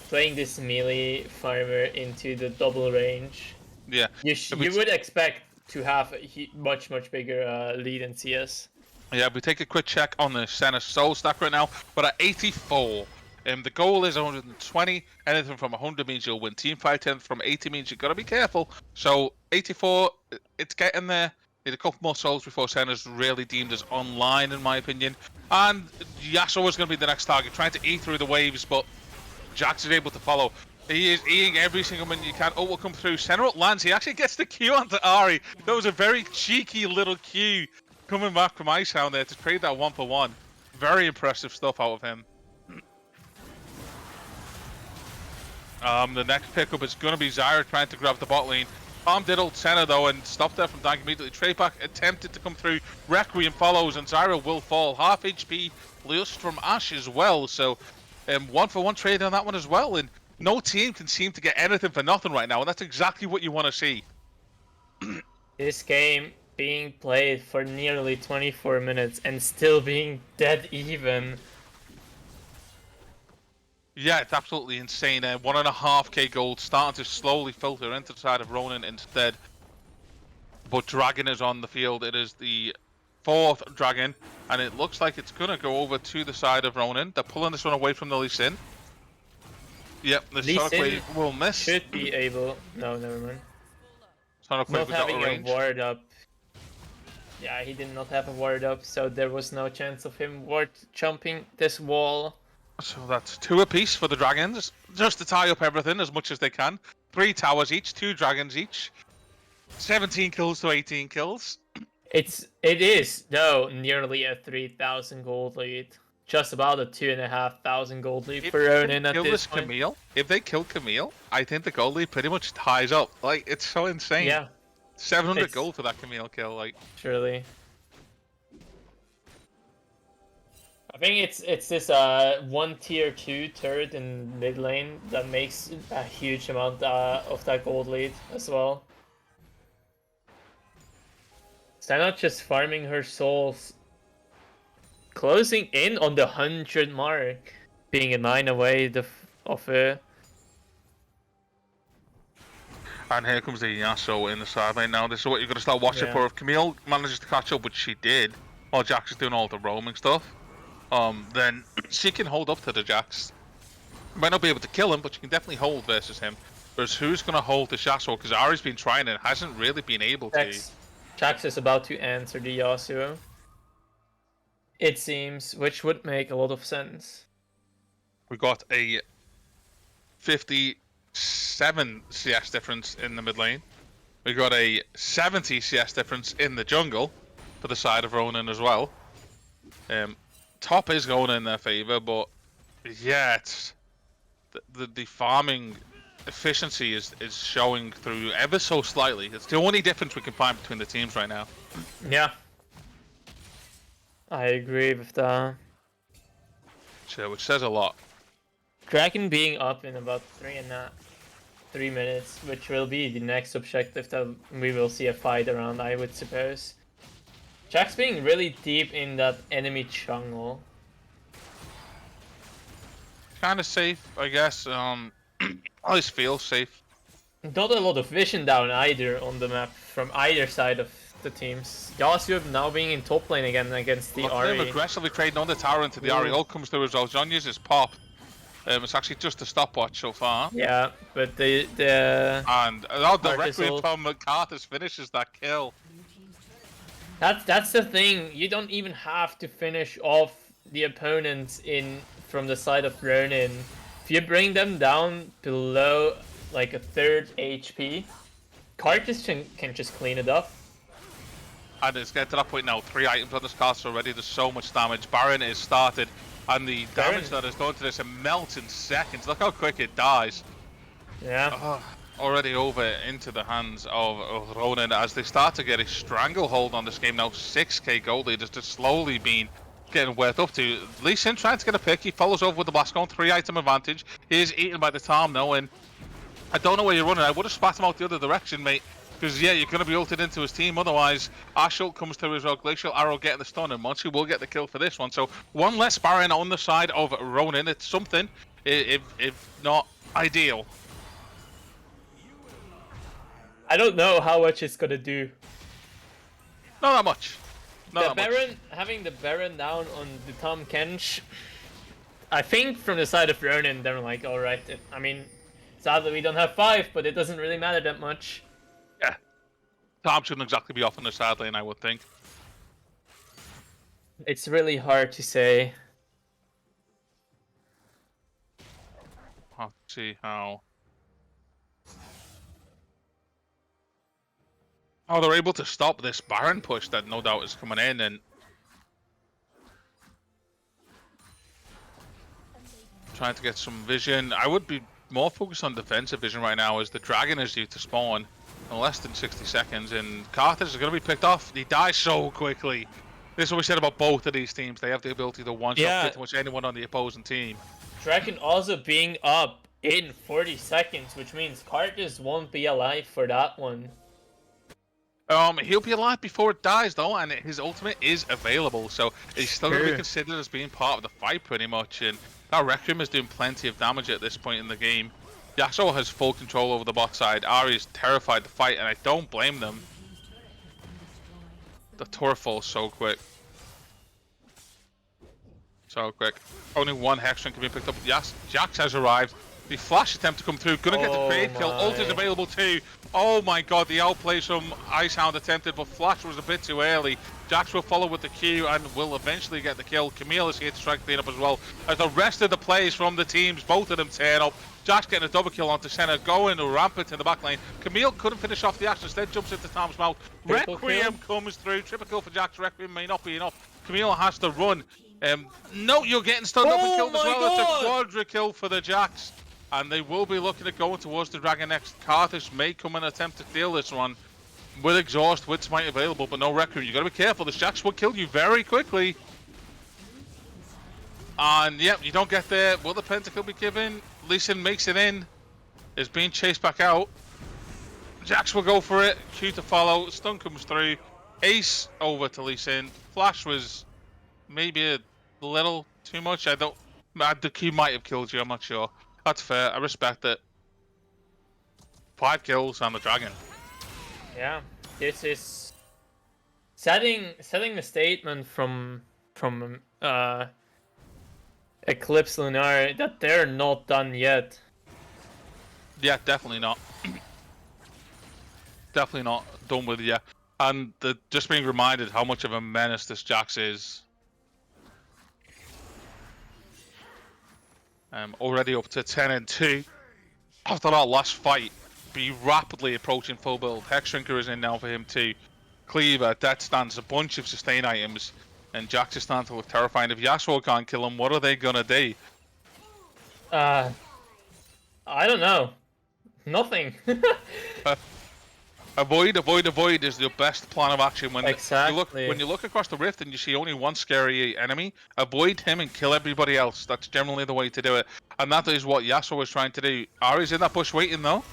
playing this melee farmer into the double range. Yeah. You would expect to have a much bigger lead in CS. Yeah, we take a quick check on the Senna soul stack right now. We're at 84. The goal is 120. Anything from 100 means you'll win team fight. Anything from 80 means you've got to be careful. So 84, it's getting there. Need a couple more souls before Senna's really deemed as online, in my opinion. And Yasuo is going to be the next target, trying to eat through the waves, but Jax is able to follow. He is eating every single minute you can. Oh, will come through. Senna up lands. He actually gets the Q onto Ari. That was a very cheeky little Q coming back from Icehound there to trade that 1-for-1. Very impressive stuff out of him. The next pickup is going to be Zyra trying to grab the bot lane. Palm did ult Senna though and stopped there from dying immediately. Trade back attempted to come through. Requiem follows and Zyra will fall. Half HP lost from Ashe as well. So 1-for-1 trade on that one as well. And no team can seem to get anything for nothing right now. And that's exactly what you want to see. This game being played for nearly 24 minutes and still being dead even. Yeah, it's absolutely insane. 1.5k gold starting to slowly filter into the side of Ronin instead. But Dragon is on the field. It is the 4th Dragon, and it looks like it's going to go over to the side of Ronin. They're pulling this one away from the Lee Sin. Yep, the Sonic Wave will miss. Should be able... No, never mind. Sonic Wave Not was out of having range. a ward up. Yeah, he did not have a ward up, so there was no chance of him ward jumping this wall. So that's 2 apiece for the Dragons, just to tie up everything as much as they can. 3 towers each, 2 Dragons each. 17 kills to 18 kills. It is, though, nearly a 3,000 gold lead. Just about a 2,500 gold lead for Ronin at this point. Camille, if they kill Camille, I think the gold lead pretty much ties up. Like, it's so insane. Yeah. 700 gold for that Camille kill, like. Surely. I think it's this 1 tier 2 turret in mid lane that makes a huge amount of that gold lead as well. Senna just farming her souls, closing in on the 100 mark, being a 9 away of her. And here comes the Yasuo in the side lane now. This is what you're going to start watching for. If Camille manages to catch up, which she did, while Jax is doing all the roaming stuff, then she can hold up to the Jax. Might not be able to kill him, but she can definitely hold versus him. Whereas who's going to hold the Yasuo? Because Ari's been trying and hasn't really been able to. Jax is about to answer the Yasuo, it seems, which would make a lot of sense. We got a 57 CS difference in the mid lane. We got a 70 CS difference in the jungle for the side of Ronin as well. Top is going in their favor, but yeah, it's the farming efficiency is showing through ever so slightly. It's the only difference we can find between the teams right now. Yeah, I agree with that. So, which says a lot. Dragon being up in about 3 minutes, which will be the next objective that we will see a fight around, I would suppose. Jax being really deep in that enemy jungle. Kind of safe, I guess. At least feels safe. Not a lot of vision down either on the map from either side of the teams. Yasuo now being in top lane again against the Ahri. They're aggressively trading on the tower into the Ahri. All comes through as well. John uses pop. It's actually just a stopwatch so far. Yeah, but the and the Requiem from McCarthy's finishes that kill. That's the thing. You don't even have to finish off the opponents from the side of Ronin. If you bring them down below like a 3rd HP, Cartus can just clean it up. And it's getting to that point now. 3 items on this cast already. There's so much damage. Baron is started. And the damage that is done to this, it melts in seconds. Look how quick it dies. Yeah. Already over into the hands of Ronin as they start to get a stranglehold on this game now. 6k gold lead has just slowly been getting worked up to. Lee Sin trying to get a pick. He follows over with the blast gun. 3 item advantage. He is eaten by the Tom now. And I don't know where you're running. I would have spat him out the other direction, mate. Because, yeah, you're going to be ulted into his team. Otherwise, Ashe ult comes through as well. Glacial Arrow getting the stun, and Monty will get the kill for this one. So, one less Baron on the side of Ronin. It's something, if not ideal. I don't know how much it's going to do. Not that much. Not the that Baron, much. having the Baron down on the Tom Kench, I think from the side of Ronin, they're like, all right. I mean, sadly we don't have 5, but it doesn't really matter that much. Yeah. Tom shouldn't exactly be off on the side lane, I would think. It's really hard to say. I'll see how. Oh, they're able to stop this Baron push that no doubt is coming in, and trying to get some vision. I would be more focused on defensive vision right now, as the dragon is due to spawn in less than 60 seconds, and Carthage is going to be picked off. He dies so quickly. This is what we said about both of these teams. They have the ability to one-shot pretty much anyone on the opposing team. Dragon also being up in 40 seconds, which means Carthage won't be alive for that one. He'll be alive before it dies though, and his ultimate is available, so he's still going to be considered as being part of the fight pretty much. And that Requiem is doing plenty of damage at this point in the game. Yasuo has full control over the bot side. Ahri is terrified to fight, and I don't blame them. The turret falls so quick. So quick. Only one Hextron can be picked up. Yes, Jax has arrived. The flash attempt to come through. Gonna get the trade kill. Ult is available too. Oh my god, the outplay from Icehound attempted, but flash was a bit too early. Jax will follow with the Q and will eventually get the kill. Camille is here to try to clean up as well, as the rest of the players from the teams, both of them turn up. Jax getting a double kill onto center, going rampant in the back lane. Camille couldn't finish off the action, instead jumps into Tom's mouth. Requiem comes through. Triple kill for Jax. Requiem may not be enough. Camille has to run. No, you're getting stunned up and killed as well. It's a quadra kill for the Jax. And they will be looking at going towards the dragon next. Carthage may come and attempt to steal this one with exhaust, with smite available, but no Requiem. You got to be careful. The Jax will kill you very quickly. And yep, you don't get there. Will the pentakill be given? Lee Sin makes it in. Is being chased back out. Jax will go for it. Q to follow. Stun comes through. Ace over to Lee Sin. Flash was maybe a little too much. The Q might have killed you. I'm not sure. That's fair. I respect it. 5 kills on the dragon. Yeah, this is setting the statement from Eclipse Lunar that they're not done yet. Yeah, definitely not. Definitely not done with it yet. And just being reminded how much of a menace this Jax is. Already up to 10-2. After that last fight, be rapidly approaching full build. Hexshrinker is in now for him too. Cleaver, Death Stance, a bunch of sustain items. And Jax is starting to look terrifying. If Yasuo can't kill him, what are they gonna do? I don't know. Nothing. Avoid is the best plan of action. When exactly. When you look across the rift and you see only one scary enemy, avoid him and kill everybody else. That's generally the way to do it. And that is what Yasuo was trying to do. Ahri's in that bush waiting though.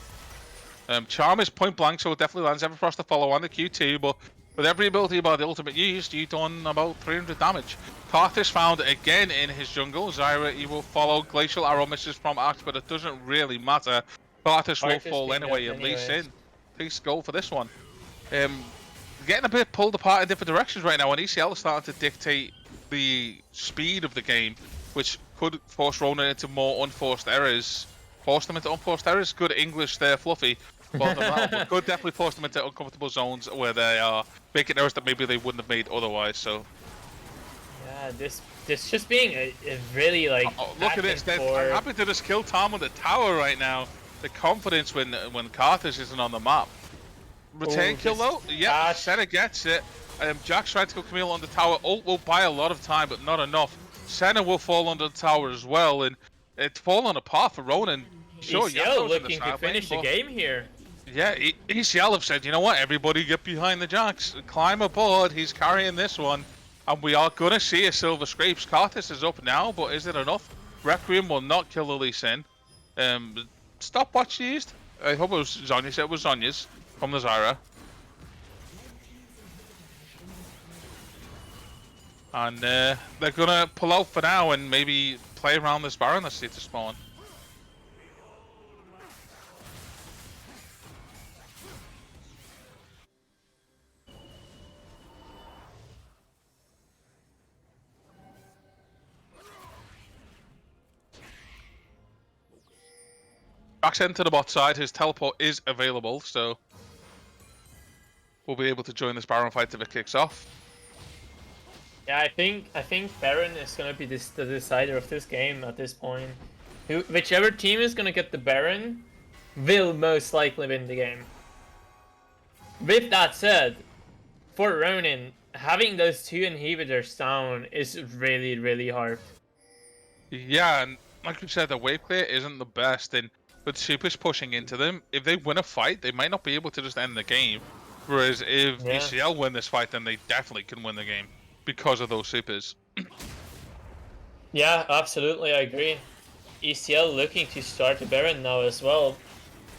Charm is point blank, so it definitely lands every frost to follow on the Q2, but with every ability by the ultimate used, you've done about 300 damage. Carthage found again in his jungle. Zyra, he will follow. Glacial arrow misses from Axe, but it doesn't really matter. Carthage will fall anyway, and Lee Sin. Please go for this one. Getting a bit pulled apart in different directions right now, and ECL is starting to dictate the speed of the game, which could force Ronin into more unforced errors. Force them into unforced errors. Good English there, Fluffy. But could definitely force them into uncomfortable zones where they are making errors that maybe they wouldn't have made otherwise. So yeah, this just being a really like. Look at this! I'm happy to just kill Tom on the tower right now. The confidence when Carthage isn't on the map. Retain kill though. Yeah, Senna gets it. Jax tried to kill Camille on the tower. Ult will buy a lot of time, but not enough. Senna will fall under the tower as well, and it's fallen apart for Ronin. Sure, ECL looking to finish the game here. Yeah, ECL have said, you know what, everybody get behind the Jax. Climb aboard, he's carrying this one. And we are going to see a Silver Scrapes. Carthage is up now, but is it enough? Requiem will not kill the Lee Sin. Stopwatch used. I hope it was Zhonya's. It was Zhonya's from the Zyra. And they're going to pull out for now and maybe play around this Baron that's here to spawn. Jax into the bot side. His teleport is available, so we'll be able to join this Baron fight if it kicks off. Yeah, I think Baron is gonna be the decider of this game at this point. Whichever team is gonna get the Baron will most likely win the game. With that said, for Ronin, having those 2 inhibitors down is really, really hard. Yeah, and like we said, the wave clear isn't the best, and with supers pushing into them, if they win a fight, they might not be able to just end the game. Whereas if ECL win this fight, then they definitely can win the game because of those supers. Yeah, absolutely, I agree. ECL looking to start the Baron now as well.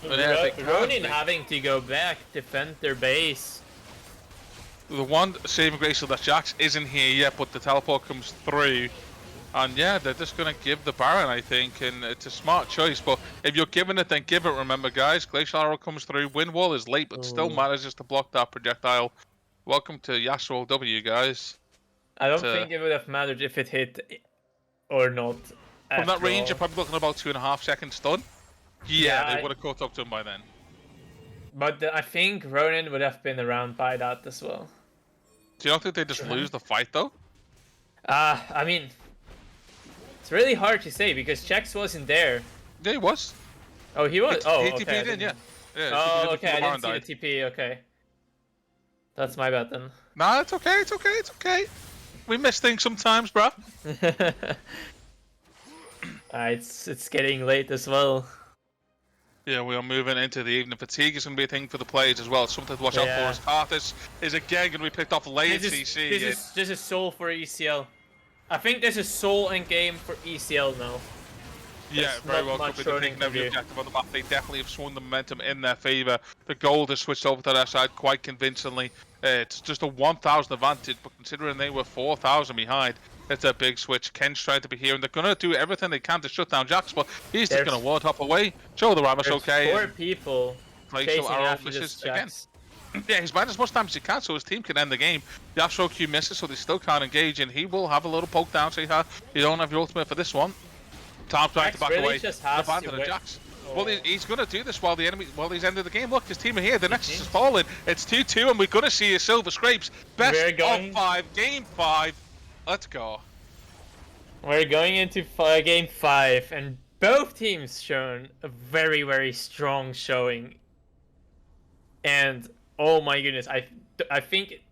Ronin having to go back, defend their base. The one saving grace of that Jax isn't here yet, but the teleport comes through. And yeah, they're just going to give the Baron, I think, and it's a smart choice. But if you're giving it, then give it, remember, guys. Glacial Arrow comes through. Wind Wall is late, but still manages to block that projectile. Welcome to Yasuo W, guys. I don't think it would have mattered if it hit or not. From that range, you're probably looking about 2.5 seconds stun. Yeah, they would have caught up to him by then. But I think Ronin would have been around by that as well. Do you not think they just lose the fight, though? I mean, it's really hard to say because Jax wasn't there. Yeah, he was. Oh, he was? He TP'd in, yeah. Oh, okay, I didn't see the TP, okay. That's my bad then. Nah, it's okay, it's okay, it's okay. We miss things sometimes, bro. It's getting late as well. Yeah, we are moving into the evening. Fatigue is going to be a thing for the players as well. It's something to watch out for. As Karthus is again going to be picked off late CC. This is soul for ECL. I think this is soul and game for ECL now. Yeah, very well. Could be taking every objective on the map. They definitely have swung the momentum in their favour. The gold has switched over to their side quite convincingly. It's just a 1,000 advantage, but considering they were 4,000 behind, it's a big switch. Ken's trying to be here, and they're going to do everything they can to shut down Jax, but he's just going to ward hop away. Show the Rammus okay. 4 people chasing after this Jax. Yeah, he's buying as much time as he can so his team can end the game. The Astro Q misses, so they still can't engage, and he will have a little poke down, so you don't have your ultimate for this one. Tom's trying to back really away. Just has Abandon Jax. Well, he's going to do this while he's ending the game. Look, his team are here. The Nexus is falling. It's 2-2, and we're going to see a Silver Scrapes. Best of 5, game 5. Let's go. We're going into game 5, and both teams shown a very, very strong showing. And oh my goodness, I think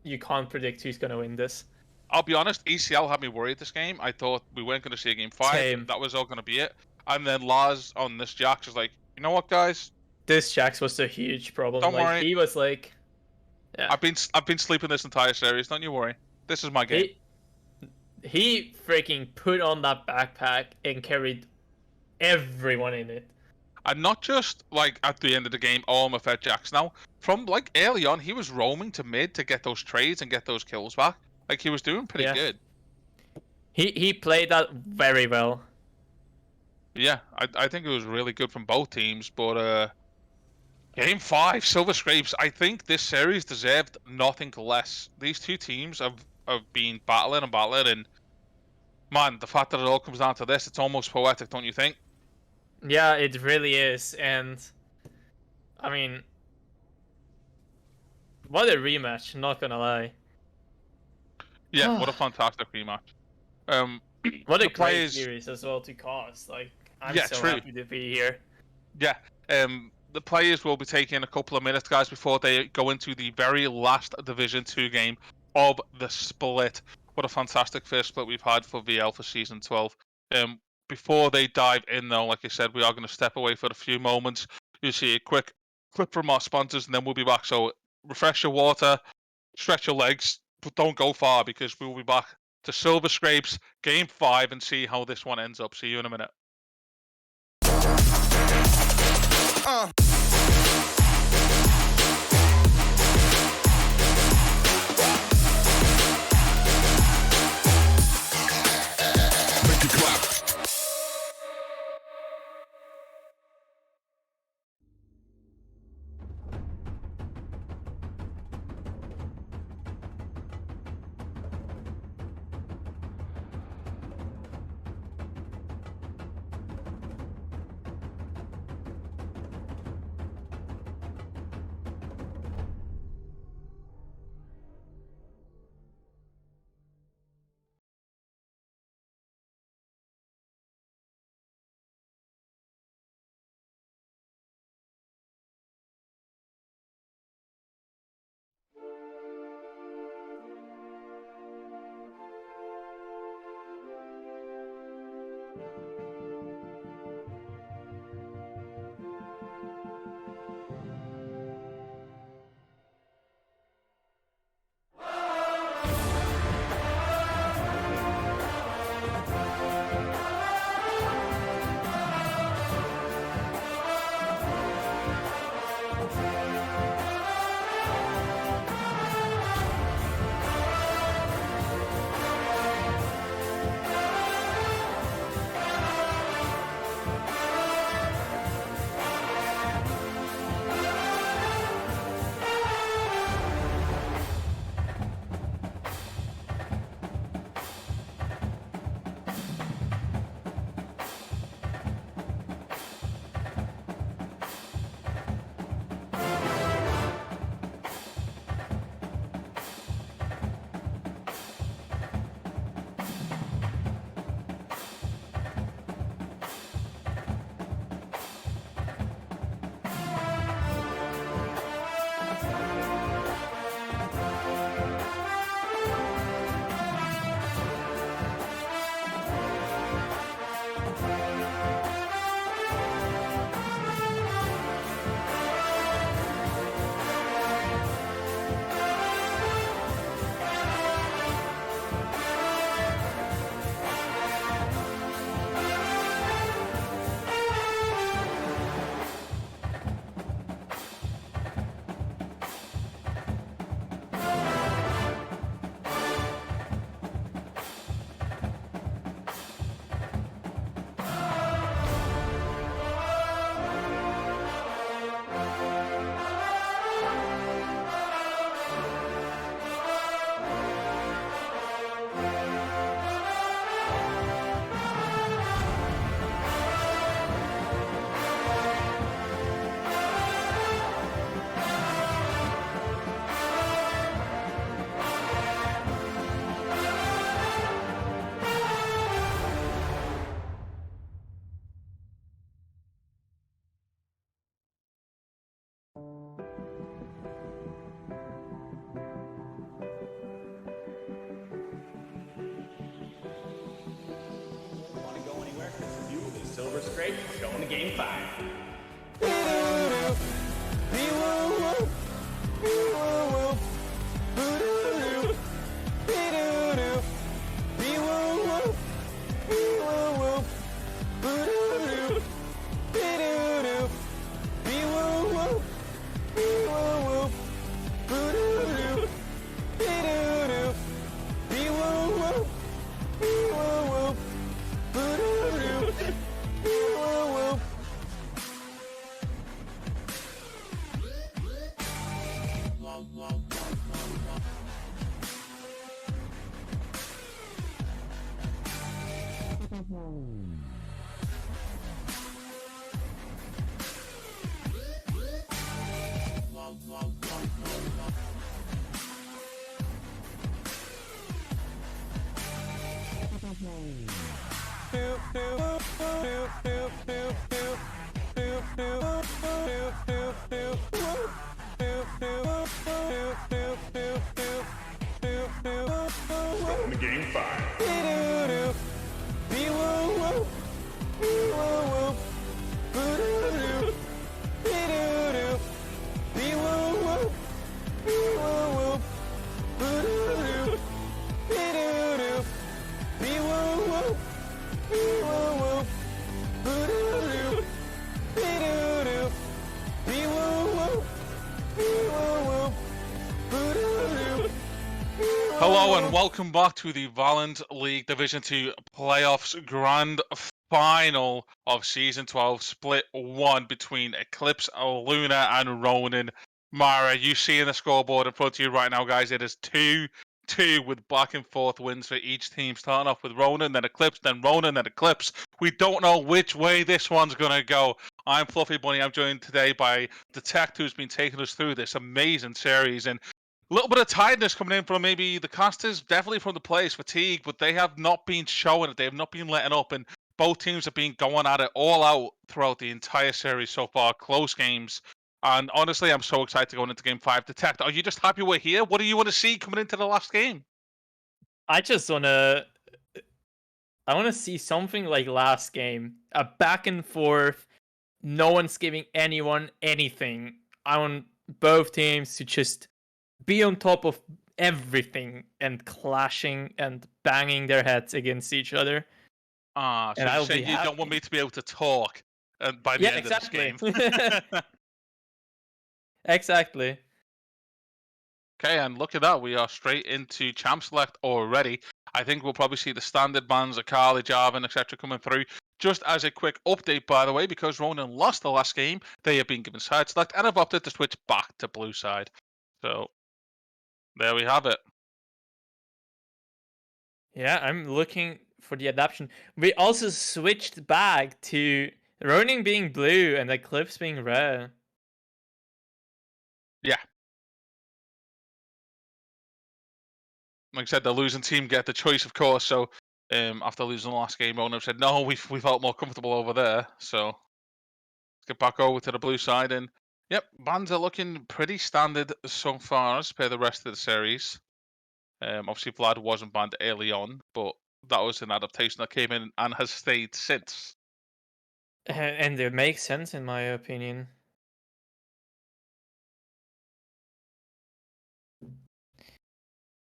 you can't predict who's going to win this. I'll be honest, ECL had me worried this game. I thought we weren't going to see a game 5. Same. That was all going to be it. And then Lars on this Jax was like, you know what, guys? This Jax was a huge problem. Don't worry. He was like, yeah. I've been sleeping this entire series. Don't you worry. This is my game. He freaking put on that backpack and carried everyone in it. And not just like at the end of the game, oh, I'm a fed Jax now. From like early on, he was roaming to mid to get those trades and get those kills back. Like he was doing pretty good. He played that very well. Yeah, I think it was really good from both teams, but game 5, Silver Scrapes, I think this series deserved nothing less. These two teams have been battling, and man, the fact that it all comes down to this, it's almost poetic, don't you think? Yeah, it really is, and I mean, what a rematch, not gonna lie. Yeah, what a fantastic rematch. What a great series as well to cast. Like, I'm so happy to be here. Yeah, the players will be taking a couple of minutes, guys, before they go into the very last Division 2 game of the split. What a fantastic first split we've had for VL for Season 12. Before they dive in, though, like I said, we are going to step away for a few moments. You'll see a quick clip from our sponsors, and then we'll be back. So refresh your water, stretch your legs, but don't go far because we will be back to Silver Scrapes Game 5 and see how this one ends up. See you in a minute. Make it clap. first break. Going to game 5. Game 5. Hello and welcome back to the Valorant League Division 2 Playoffs Grand Final of Season 12, Split 1 between Eclipse, Lunar and Ronin. Myra, you see in the scoreboard in front of you right now, guys, it is 2-2 with back and forth wins for each team, starting off with Ronin, then Eclipse, then Ronin, then Eclipse. We don't know which way this one's going to go. I'm Fluffy Bunny. I'm joined today by Detect, who's been taking us through this amazing series, and a little bit of tiredness coming in from maybe the casters, definitely from the players' fatigue, but they have not been showing it. They have not been letting up, and both teams have been going at it all out throughout the entire series so far. Close games. And honestly, I'm so excited going into Game 5. Detect, are you just happy we're here? What do you want to see coming into the last game? I want to see something like last game. A back and forth. No one's giving anyone anything. I want both teams to just be on top of everything and clashing and banging their heads against each other. So and you say you don't want me to be able to talk by the end of this game. Exactly. Okay, and look at that. We are straight into Champ Select already. I think we'll probably see the standard bans, Akali, Jarvan, etc. coming through. Just as a quick update, by the way, because Ronin lost the last game, they have been given side select and have opted to switch back to blue side. So, there we have it. Yeah, I'm looking for the adaptation. We also switched back to Ronin being blue and Eclipse being red. Yeah. Like I said, the losing team get the choice, of course. So, after losing the last game, Ronin said, no, we felt more comfortable over there. So, let's get back over to the blue side. And, yep, bans are looking pretty standard so far as per the rest of the series. Obviously, Vlad wasn't banned early on, but that was an adaptation that came in and has stayed since. And it makes sense in my opinion.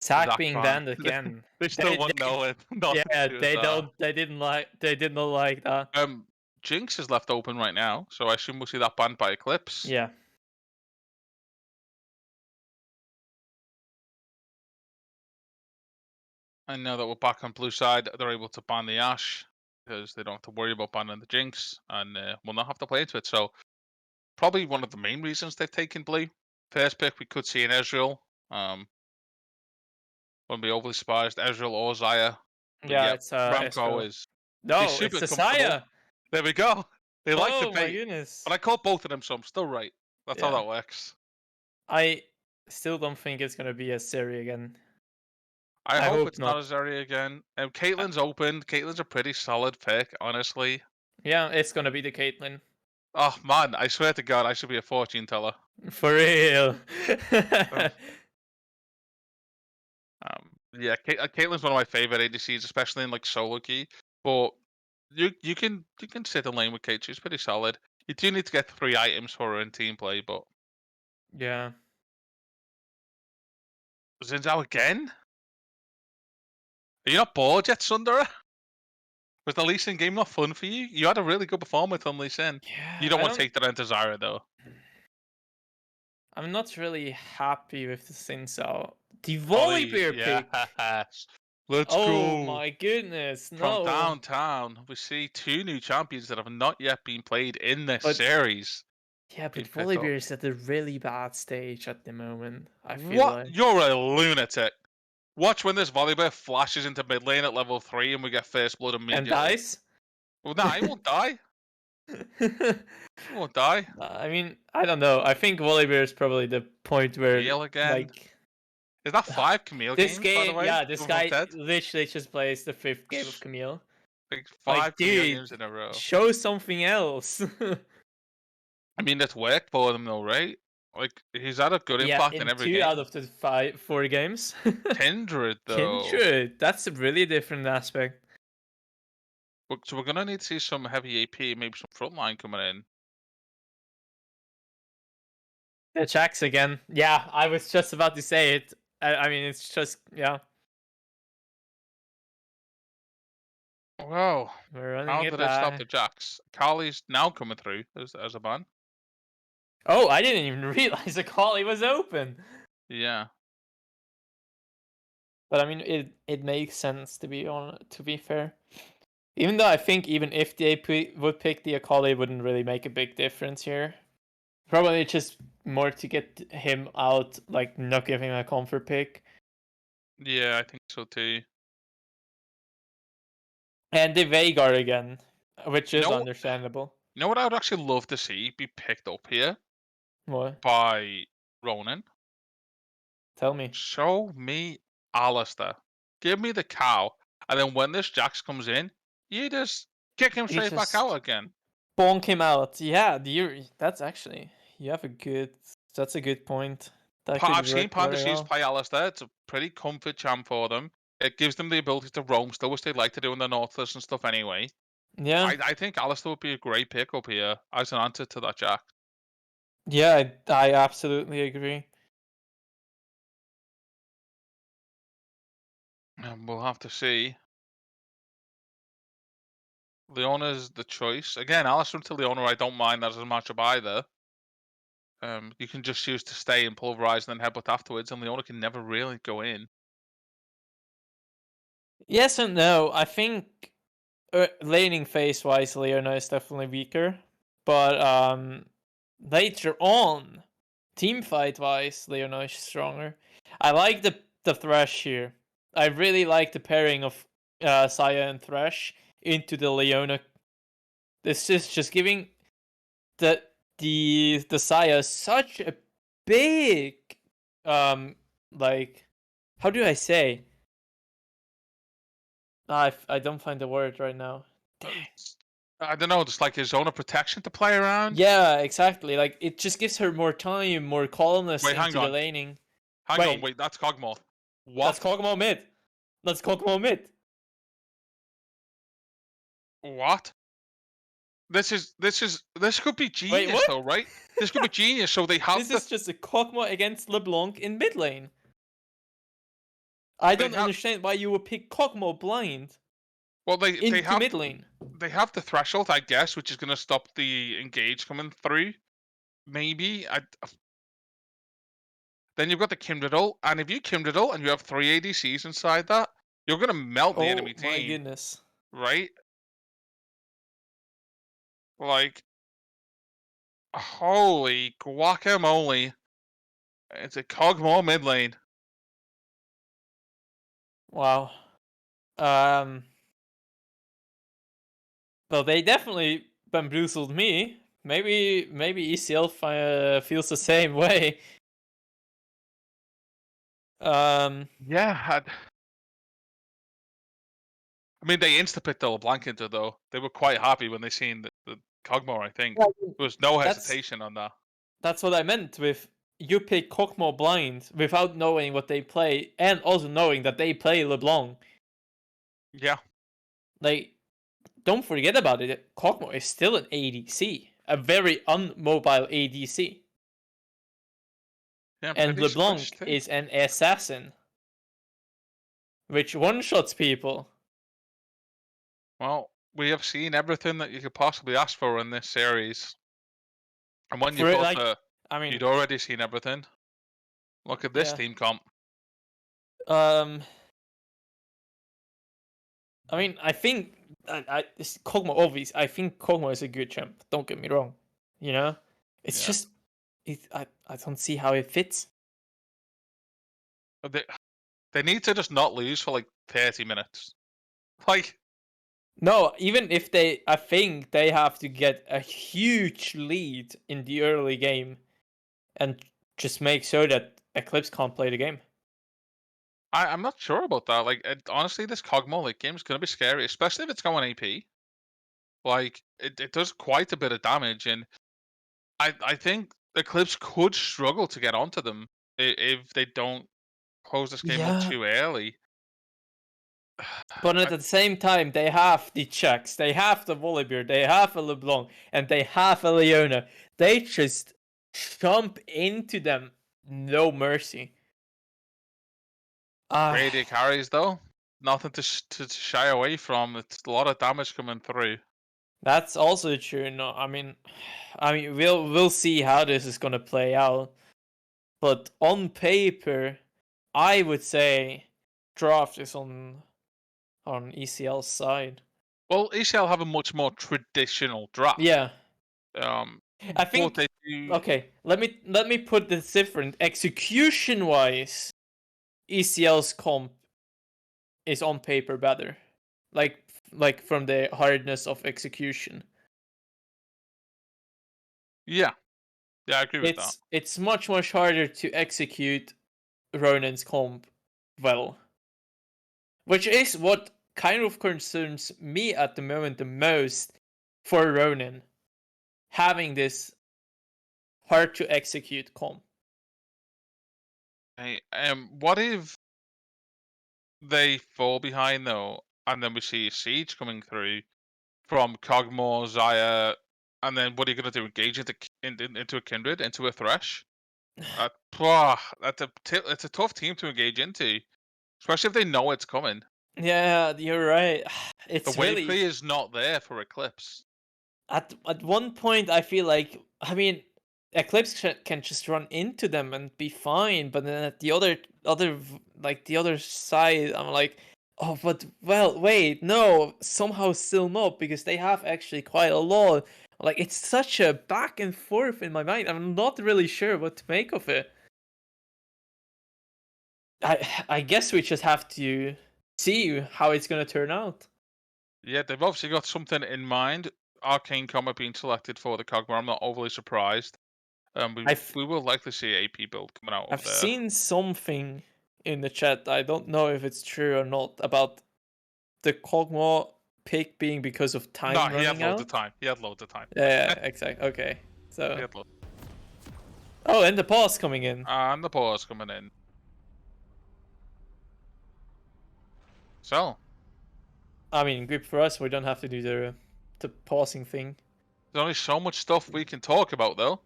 Zac being banned again. They still won't know it. Yeah, they didn't like that. Jinx is left open right now, so I assume we'll see that banned by Eclipse. Yeah. And now that we're back on blue side, they're able to ban the Ashe because they don't have to worry about banning the Jinx, and will not have to play into it. So probably one of the main reasons they've taken blue. First pick, we could see an Ezreal. Wouldn't be overly surprised, Ezreal or Xayah. Yeah, it's Ramco is no, he's super it's a comfortable. Xayah. There we go. They like the Oh my bait. goodness. But I caught both of them, so I'm still right. That's how that works. I still don't think it's gonna be a Siri again. I hope it's not a Zeri again. Caitlyn's opened. Caitlyn's a pretty solid pick, honestly. Yeah, it's gonna be the Caitlyn. Oh man, I swear to God, I should be a fortune teller. For real. Yeah, Caitlyn's one of my favorite ADCs, especially in like solo queue. But You can sit in lane with Kate. She's pretty solid. You do need to get 3 items for her in team play, but Yeah. Xin Zhao again? Are you not bored yet, Sundara? Was the Lee Sin game not fun for you? You had a really good performance on Lee Sin. Yeah. You don't want to take that into Zyra though. I'm not really happy with the Sinzao. The Ollie, Volibear pick. yes. Let's Oh go. my goodness, From no. downtown, we see 2 new champions that have not yet been played in this But- series. Yeah, being but picked up. Volibear is at a really bad stage at the moment. I feel What? like. You're a lunatic. Watch when this Volibear flashes into mid lane at level 3 and we get first blood immediately. And dies? Well, nah, he won't die. He won't die. I mean, I don't know. I think Volibear is probably the point where, Camille again. like, Is that 5 Camille this games, by the game, way? yeah, this With guy Ted? literally just plays the 5th game of Camille. Like 5 Like, Camille dude, games in a row. show something else. I mean, it's worked for them though, right? Like, he's had a good Yeah, impact in in every 2 game. out of the 4 games. Kindred, though. Kindred, that's a really different aspect. So we're gonna need to see some heavy AP, maybe some frontline coming in. The Jax again. Yeah, I was just about to say it. I mean, it's just, yeah, Whoa. we're running How it did I stop back. the Jax? Carly's now coming through as a ban. Oh, I didn't even realize the call was open. Yeah. But I mean, it makes sense to be fair. Even though I think even if the AP would pick the Akali, it wouldn't really make a big difference here. Probably just more to get him out, like not giving him a comfort pick. Yeah, I think so too. And the Veigar again, which is No. understandable. You know what I would actually love to see be picked up here What? by Ronin? Tell me. Show me Alistair. Give me the cow. And then when this Jax comes in, you just kick him You straight back just out again. bonk him out. Yeah, that's actually that's a good point. That could I've seen work Panda very Seeds well. play Alistair. It's a pretty comfort champ for them. It gives them the ability to roam still, which they like to do in the Nautilus and stuff anyway. Yeah. I think Alistair would be a great pickup here as an answer to that Jack. Yeah, I absolutely agree. And we'll have to see. Leona's the choice. Again, Alistair to Leona, I don't mind that as a matchup either. You can just choose to stay and pulverize and then headbutt afterwards, and Leona can never really go in. Yes and no. I think laning phase wise, Leona is definitely weaker, but later on, team fight wise, Leona is stronger. I like the Thresh here. I really like the pairing of Saya and Thresh into the Leona. This is just giving the Saya such a big like, how do I say? I don't find the word right now. I don't know, just like his zone of protection to play around. Yeah, exactly. Like, it just gives her more time, more calmness Wait, hang into the on. laning. Hang on, wait, that's Cogmore. What? Let's Kog'Maw mid. Let's Kog'Maw mid. What? This could be genius what? though, right? This could be genius. So they have This is just a Kog'Maw against LeBlanc in mid lane. I don't understand why you would pick Kog'Maw blind into mid lane. They have the threshold, I guess, which is going to stop the engage coming through. Maybe. Then you've got the Kindred ult, and if you Kindred ult and you have 3 ADCs inside that, you're going to melt the enemy team. Oh my goodness. Right? Like, holy guacamole. It's a Kog'Maw mid lane. Wow. Well, they definitely bamboozled me. Maybe ECL feels the same way. Yeah. I mean, they insta-picked the LeBlanc into though. They were quite happy when they seen the Kog'Maw, I think. There was no hesitation on that. That's what I meant with you pick Kog'Maw blind without knowing what they play and also knowing that they play LeBlanc. Yeah. Like, don't forget about it. Kog'Maw is still an ADC, a very unmobile ADC, Yeah, and pretty LeBlanc squished too. is an assassin, which one-shots people. Well, we have seen everything that you could possibly ask for in this series. And when you For thought like, that I mean, you'd already seen everything, look at this yeah. team comp. I mean, I think this Kog'Maw obvious. I think Kog'Maw is a good champ. Don't get me wrong. You know, it's Yeah. just I don't see how it fits. They need to just not lose for like 30 minutes. Like, No, even if I think they have to get a huge lead in the early game, and just make sure that Eclipse can't play the game. I'm not sure about that. Like, honestly, this Kog'Maw late game is going to be scary, especially if it's going AP. Like, it does quite a bit of damage, and I think Eclipse could struggle to get onto them if they don't close this game up Yeah. too early. But at the same time, they have the Chucks, they have the Volibear, they have a LeBlanc, and they have a Leona. They just jump into them, no mercy. Radio carries, though. Nothing to shy away from. It's a lot of damage coming through. That's also true. No, I mean, we'll see how this is gonna play out. But on paper, I would say draft is on ECL's side. Well, ECL have a much more traditional draft. Yeah, I But think. they do. Okay, let me put this different. Execution wise, ECL's comp is on paper better. Like from the hardness of execution. Yeah, I agree with that. It's much harder to execute Ronin's comp well. Which is what kind of concerns me at the moment the most for Ronin. Having this hard to execute comp. Hey, what if they fall behind though, and then we see Siege coming through from Kog'Maw, Zaya, and then what are you going to do? Engage into a Kindred, into a Thresh? It's a tough team to engage into, especially if they know it's coming. Yeah, you're right. It's The wave really clear is not there for Eclipse. at one point I feel like Eclipse can just run into them and be fine, but then at the other side I'm like, oh, but well, wait, no, somehow still not, because they have actually quite a lot. Like, it's such a back and forth in my mind. I'm not really sure what to make of it. I guess we just have to see how it's gonna turn out. Yeah, they've obviously got something in mind. Arcane Comet being selected for the Kog'Maw. I'm not overly surprised. We will likely see an AP build coming out of I've there. seen something in the chat. I don't know if it's true or not about the Kog'Maw pick being because of time No, running he had loads out. of time. He had loads of time. Yeah, exactly. Okay, He so had loads. oh, and the pause coming in. And the pause coming in. So, I mean, good for us. We don't have to do the pausing thing. there's only so much stuff we can talk about, though.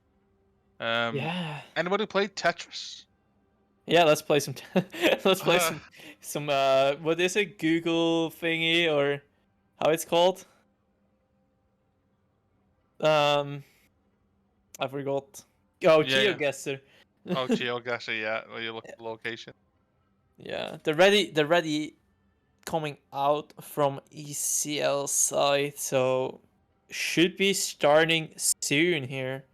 Yeah. Anybody played Tetris? Yeah, let's play some. Let's play some. What is it? Google thingy, or how it's called? I forgot. Oh, Yeah. GeoGuessr. Oh, GeoGuessr, yeah. Where you look at the location. Yeah, they're ready coming out from ECL side, so should be starting soon here.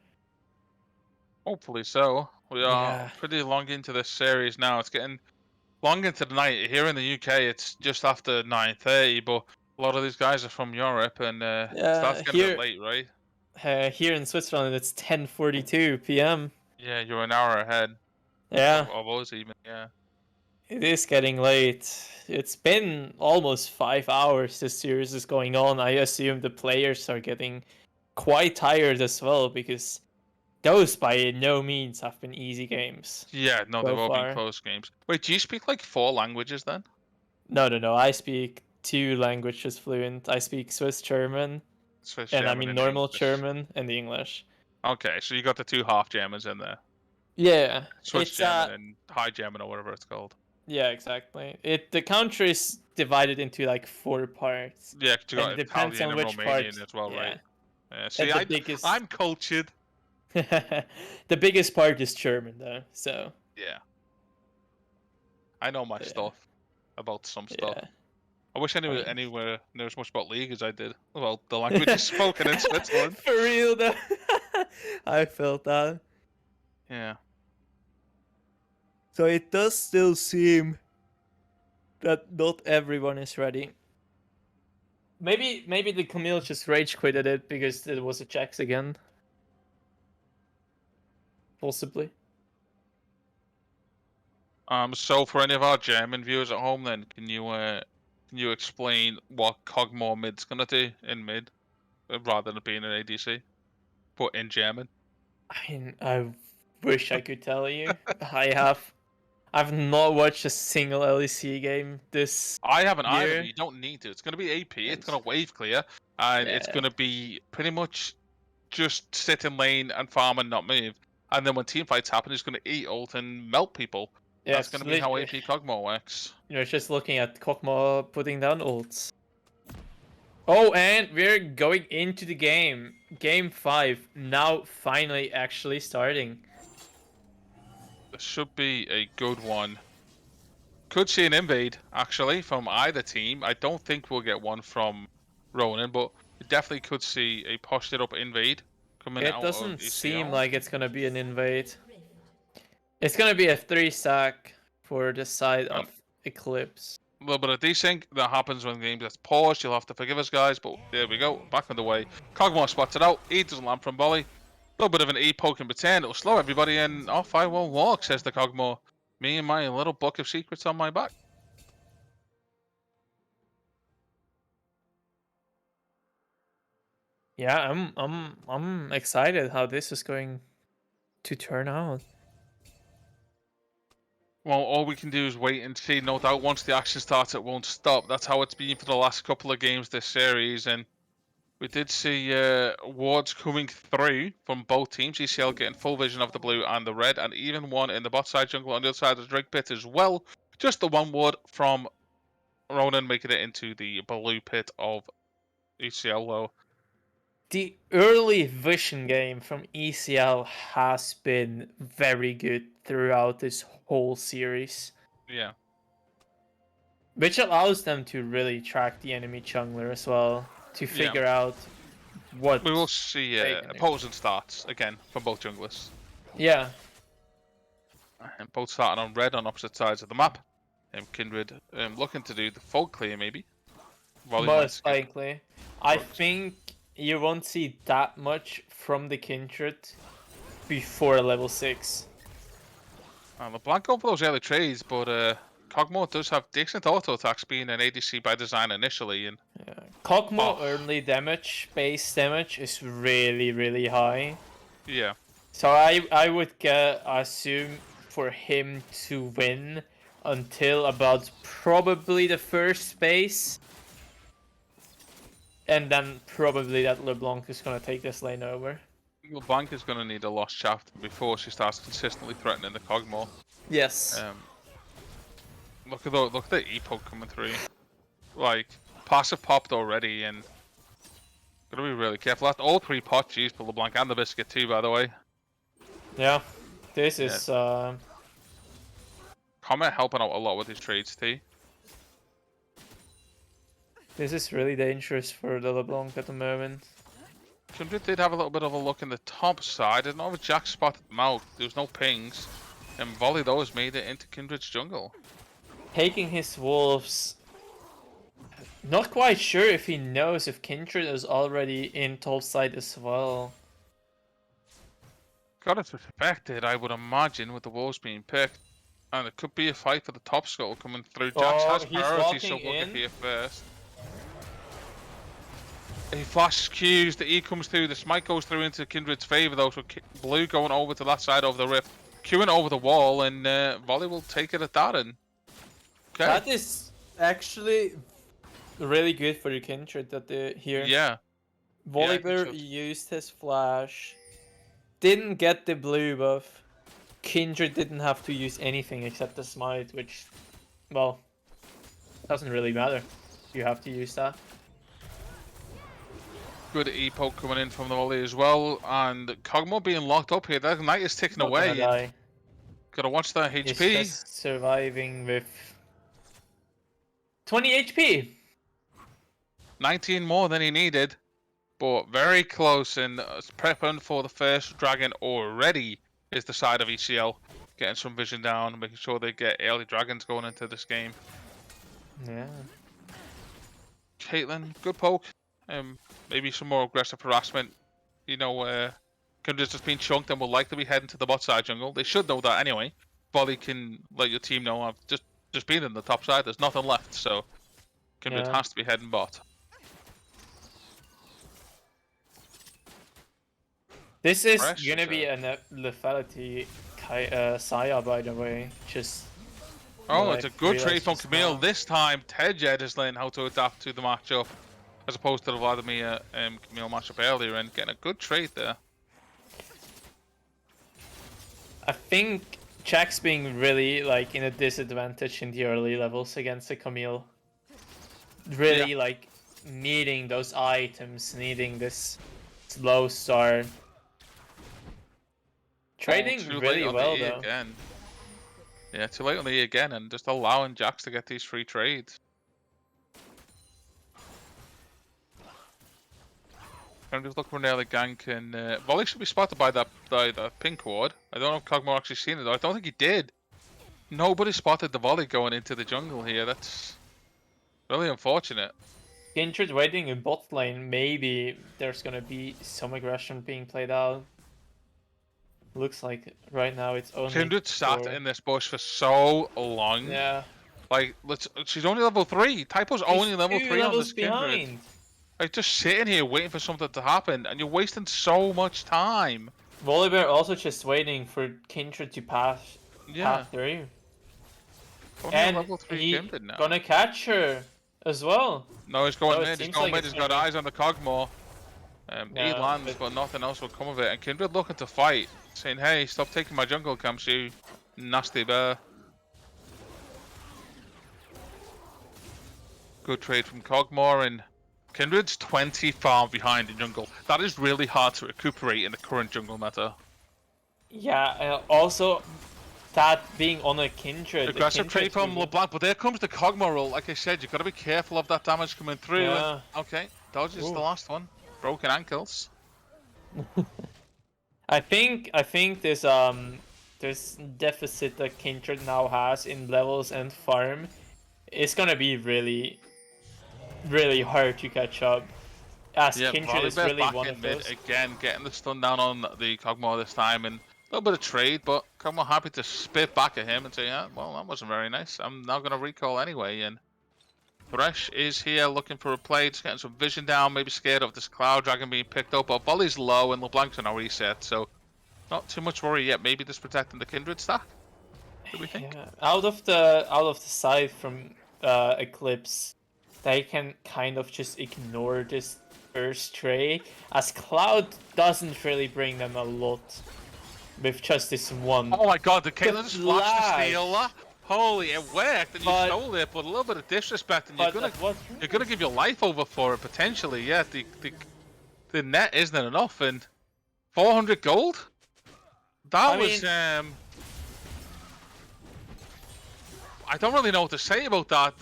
Hopefully so. We are Yeah. pretty long into this series now. It's getting long into the night. Here in the UK, it's just after 9:30, but a lot of these guys are from Europe, and it starts getting a Here bit late, right? here in Switzerland it's 10:42 p.m. Yeah, you're an hour ahead. Yeah, Of us even, yeah. it is getting late. It's been almost 5 hours this series is going on. I assume the players are getting quite tired as well, because those by no means have been easy games. Yeah, no, So they've all been far. close games. Wait, do you speak like 4 languages then? No. I speak two languages fluent. I speak Swiss German, Swiss and I German mean and normal English. German and English. Okay, so you got the two half Germans in there. Yeah, Swiss it's German and High German or whatever it's called. yeah, exactly. The country is divided into like 4 parts, Yeah, 'cause you and got it depends Italian on and which part. Romanian as well, Yeah, right? Yeah, see, and the biggest I'm cultured. the biggest part is German though. So Yeah, I know my yeah, stuff about some stuff. yeah. I wish I mean, anywhere knew as much about League as I did. Well, the languages spoken in Switzerland. For real though, I felt that. Yeah. So it does still seem that not everyone is ready. Maybe the Camille just rage quitted it because it was a checks again. Possibly. So for any of our German viewers at home, then can you explain what Cogmore mid's gonna do in mid, rather than being an ADC, but in German? I mean, I wish I could tell you. I've not watched a single LEC game this I haven't either, but year. you don't need to. It's gonna be AP. It's And gonna wave clear, and it's yeah, gonna be pretty much just sit in lane and farm and not move. And then when team fights happen, it's gonna eat ult and melt people. yeah, That's gonna be how AP Cogmore works. just looking at Kokma putting down ults. Oh, and we're going into the game. Game 5 now finally actually starting. This should be a good one. Could see an invade, actually, from either team. I don't think we'll get one from Ronin, but we definitely could see a posted up invade coming It out of doesn't seem ECL. like it's gonna be an invade. It's gonna be a 3-stack for the side of Eclipse. A little bit of desync that happens when games gets paused. You'll have to forgive us, guys, but there we go. Back on the way. Cogmore spots it out. E doesn't land from volley. A little bit of an E poke in return. It'll slow everybody and off I will walk, says the Cogmore. Me and my little book of secrets on my back. Yeah, I'm excited how this is going to turn out. Well, all we can do is wait and see. No doubt, once the action starts, it won't stop. That's how it's been for the last couple of games this series, and we did see wards coming through from both teams. ECL getting full vision of the blue and the red, and even one in the bot side jungle on the other side of the drink pit as well. Just the one ward from Ronin making it into the blue pit of ECL, though. The early vision game from ECL has been very good throughout this whole series, Yeah. which allows them to really track the enemy jungler as well, to figure out what We will see they can do. opposing starts again from both junglers. Yeah, And both starting on red on opposite sides of the map. Kindred looking to do the fog clear, maybe. Volley might most skip. likely. I think you won't see that much from the Kindred before level 6. LeBlanc going for those early trades, but Cogmore does have decent auto attacks, being an ADC by design initially. And Yeah. Cogmo early damage, base damage is really, really high. yeah, So I would assume for him to win until about probably the first space. And then probably that LeBlanc is going to take this lane over. LeBlanc is going to need a lost shaft before she starts consistently threatening the Cogmore. Yes. Look at the E-poke coming through. Like, passive popped already, and gotta be really careful. That's all 3 pot G's for LeBlanc and the biscuit too, by the way. Yeah. This is Comet helping out a lot with his trades too. this is really dangerous for the LeBlanc at the moment. Kindred did have a little bit of a look in the top side. I didn't know if Jack spotted them out. There was no pings. And Volley, though, has made it into Kindred's jungle. Taking his wolves. Not quite sure if he knows if Kindred is already in top side as well. Gotta suspect it, I would imagine, with the wolves being picked. And it could be a fight for the top skull coming through. Jax has he's priority, so walking we'll in. get here first. He flashes Q's, the E comes through, the smite goes through into Kindred's favour though, so Blue going over to that side of the rift, queuing over the wall, and Volley will take it at that, and... Okay. That is actually really good for the Kindred that they here. Yeah. Volibear so. used his flash, didn't get the blue buff. Kindred didn't have to use anything except the smite, which, well, doesn't really matter. You have to use that. Good E-poke coming in from the volley as well, and Kog'Maw being locked up here. That Knight is ticking Not away, gonna and die. gotta watch that He's HP. just surviving with 20 HP. 19 more than he needed, but very close, and prepping for the first dragon already is the side of ECL. Getting some vision down, making sure they get early dragons going into this game. Yeah. Caitlyn, good poke. Maybe some more aggressive harassment. Kindred's just been chunked and will likely be heading to the bot side jungle. They should know that anyway. Volley can let your team know I've just been in the top side. There's nothing left, so Kindred has to be heading bot. This is Fresh gonna is be a lethality Saya, by the way. Just. Oh, what it's I a good trade realized from just Camille. now. This time, Tedjed is learning how to adapt to the matchup, as opposed to the Vladimir Camille matchup earlier, and getting a good trade there. I think Jack's being really like in a disadvantage in the early levels against the Camille. Really like needing those items, needing this slow start. Trading Too really late on well the E though. again. Yeah, too late on the E again, and just allowing Jax to get these free trades. I'm just looking for an early gank, and Volley should be spotted by that pink ward. I don't know if Kog'Maw actually seen it, though. I don't think he did. Nobody spotted the Volley going into the jungle here. That's really unfortunate. Kindred waiting in bot lane, maybe there's gonna be some aggression being played out. Looks like right now it's only Kindred sat for... in this bush for so long. Yeah. Like, she's only level 3. Typo's only level 3 on this Kindred. behind. Like, just sitting here waiting for something to happen, and you're wasting so much time. Volibear also just waiting for Kindred to pass through. Only And level 3 he Kindred now. gonna catch her as well. No, he's going So it mid. He's seems going like mid. it's He's got gonna be- eyes on the Kog'Maw. He Yeah, lands, but nothing else will come of it. And Kindred looking to fight, saying, "Hey, stop taking my jungle camps, you nasty bear." Good trade from Kog'Maw, and Kindred's 20 farm behind in jungle. That is really hard to recuperate in the current jungle meta. Yeah, also that being on a Kindred. Aggressive trade from really... LeBlanc, but there comes the Kog'Maw roll. Like I said, you've got to be careful of that damage coming through. Yeah. And, okay, dodges the last one. Broken ankles. I think this deficit that Kindred now has in levels and farm is gonna be really hard to catch up. As Kindred is really back one in of mid those. again, getting the stun down on the Kog'Maw this time, and a little bit of trade, but Kog'Maw happy to spit back at him and say, "Yeah, well, that wasn't very nice. I'm now gonna recall anyway." And Thresh is here looking for a play, just getting some vision down, maybe scared of this Cloud Dragon being picked up, but Volley's low and LeBlanc's now reset, so not too much worry yet. Maybe just protecting the Kindred stack. What do we think? Yeah. Out of the side from Eclipse, they can kind of just ignore this first trade, as Cloud doesn't really bring them a lot with just this one. Oh my god, did Caitlyn just flash the lag. steal? Holy, it worked, and you But- stole it, but a little bit of disrespect, and you're But gonna give your life over for it potentially. Yeah, the net isn't enough, and 400 gold. That was I don't really know what to say about that.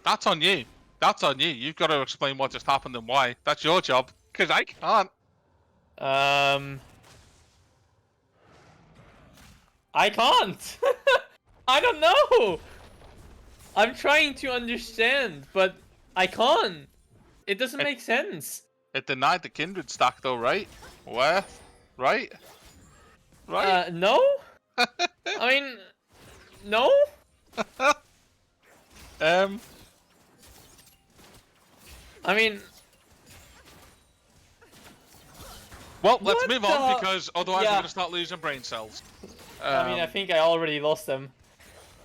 That's on you. That's on you. You've got to explain what just happened and why. That's your job, because I can't. I can't. I don't know. I'm trying to understand, but I can't. It doesn't make sense. It denied the Kindred stack though, right? Where? Right? Right? No. I mean, no. I mean, well, let's what move on the- because otherwise Yeah. we're gonna start losing brain cells. I mean, I think I already lost them.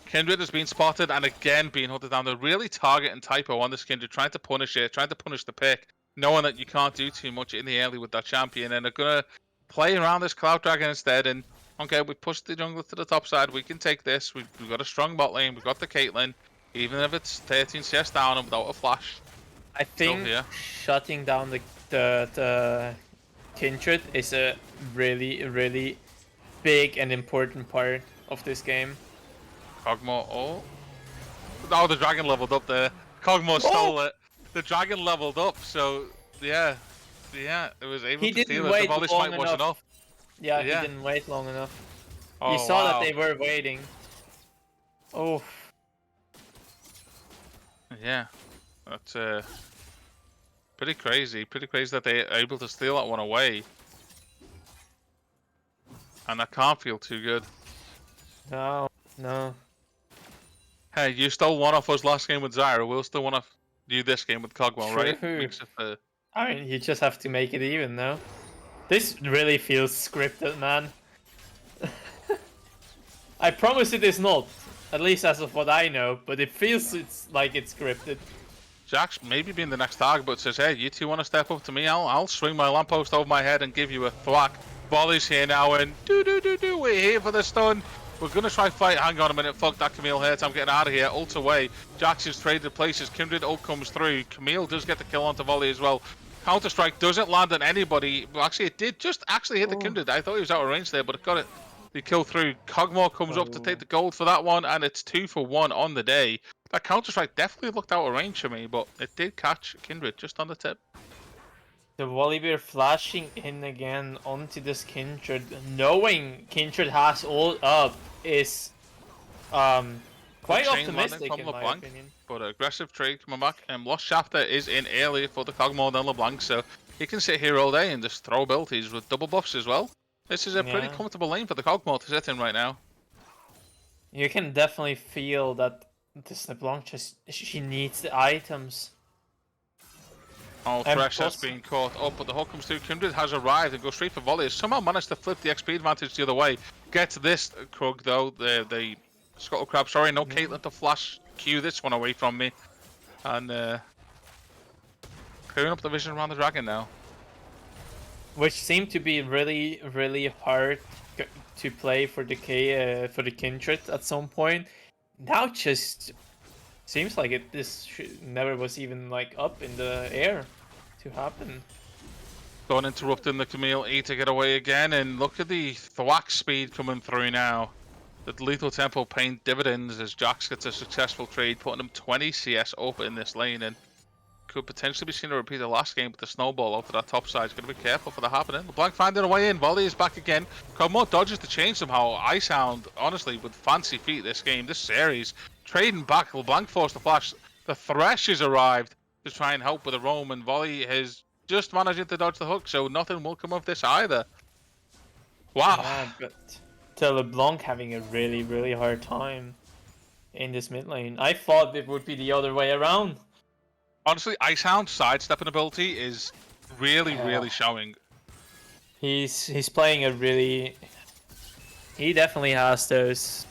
Kindred has been spotted and again being hunted down. They're really targeting Typo on this Kindred, trying to punish it, trying to punish the pick, knowing that you can't do too much in the early with that champion, and they're gonna play around this Cloud Dragon instead. And okay, we pushed the jungler to the top side. We can take this. We've got a strong bot lane. We've got the Caitlyn, even if it's 13 CS down and without a flash. I think shutting down the Kindred is a really big and important part of this game. Kog'Maw, oh, the dragon leveled up there. Kog'Maw stole it. The dragon leveled up, so yeah, it was able to steal it. The volley smite was enough. Yeah, he didn't wait long enough. Oh, you saw that they were waiting. Oh. Yeah, that's pretty crazy. Pretty crazy that they are able to steal that one away. And that can't feel too good. No. Hey, you stole one off us last game with Zyra. We'll still want to do this game with Kog'Maw, right? Makes it, I mean, you just have to make it even, no? This really feels scripted, man. I promise it is not. At least as of what I know, but it feels like it's scripted. Jax maybe being the next target, but says, hey, you two want to step up to me? I'll swing my lamppost over my head and give you a thwack. Volley's here now, and we're here for the stun. We're gonna try fight. Hang on a minute. Fuck that Camille hurt. I'm getting out of here. Ult away. Jax is traded places. Kindred ult comes through. Camille does get the kill onto Volley as well. Counter strike doesn't land on anybody. Well, actually, it did just actually hit the Kindred. I thought he was out of range there, but it got it. The kill through. Kog'Maw comes up to take the gold for that one, and it's 2 for 1 on the day. That counter strike definitely looked out of range for me, but it did catch Kindred just on the tip. The Volibear flashing in again onto this Kindred, knowing Kindred has all up, is quite optimistic in my opinion. But aggressive trade coming back, and Lost Chapter is in early for the Kog'Maw and LeBlanc, so he can sit here all day and just throw abilities with double buffs as well. This is a pretty comfortable lane for the Kog'Maw to sit in right now. You can definitely feel that this LeBlanc she needs the items. Oh, Thresh has been caught up, but the hook comes through. Kindred has arrived and goes straight for Volley. Has somehow managed to flip the XP advantage the other way. Gets this Krug though, the Scuttle Crab. Sorry, no Caitlyn to flash Q this one away from me. And clearing up the vision around the dragon now. Which seemed to be really hard to play for the Kindred at some point. Now just seems like this never was even like up in the air to happen. Don't interrupting the Camille E to get away again, and look at the thwack speed coming through now. The lethal tempo paying dividends as Jax gets a successful trade, putting him 20 CS up in this lane, and could potentially be seen to repeat the last game with the snowball out to that top side. He's going to be careful for that happening. LeBlanc finding a way in. Volley is back again. Kog'Maw dodges the change somehow. I sound, honestly, with fancy feet this game, this series. Trading back. LeBlanc forced the flash. The Thresh has arrived to try and help with the roam, and Volley has just managed to dodge the hook, so nothing will come of this either. Wow. Yeah, but to LeBlanc having a really hard time in this mid lane. I thought it would be the other way around. Honestly, Icehound's sidestepping ability is really showing. He's playing a really... He definitely has those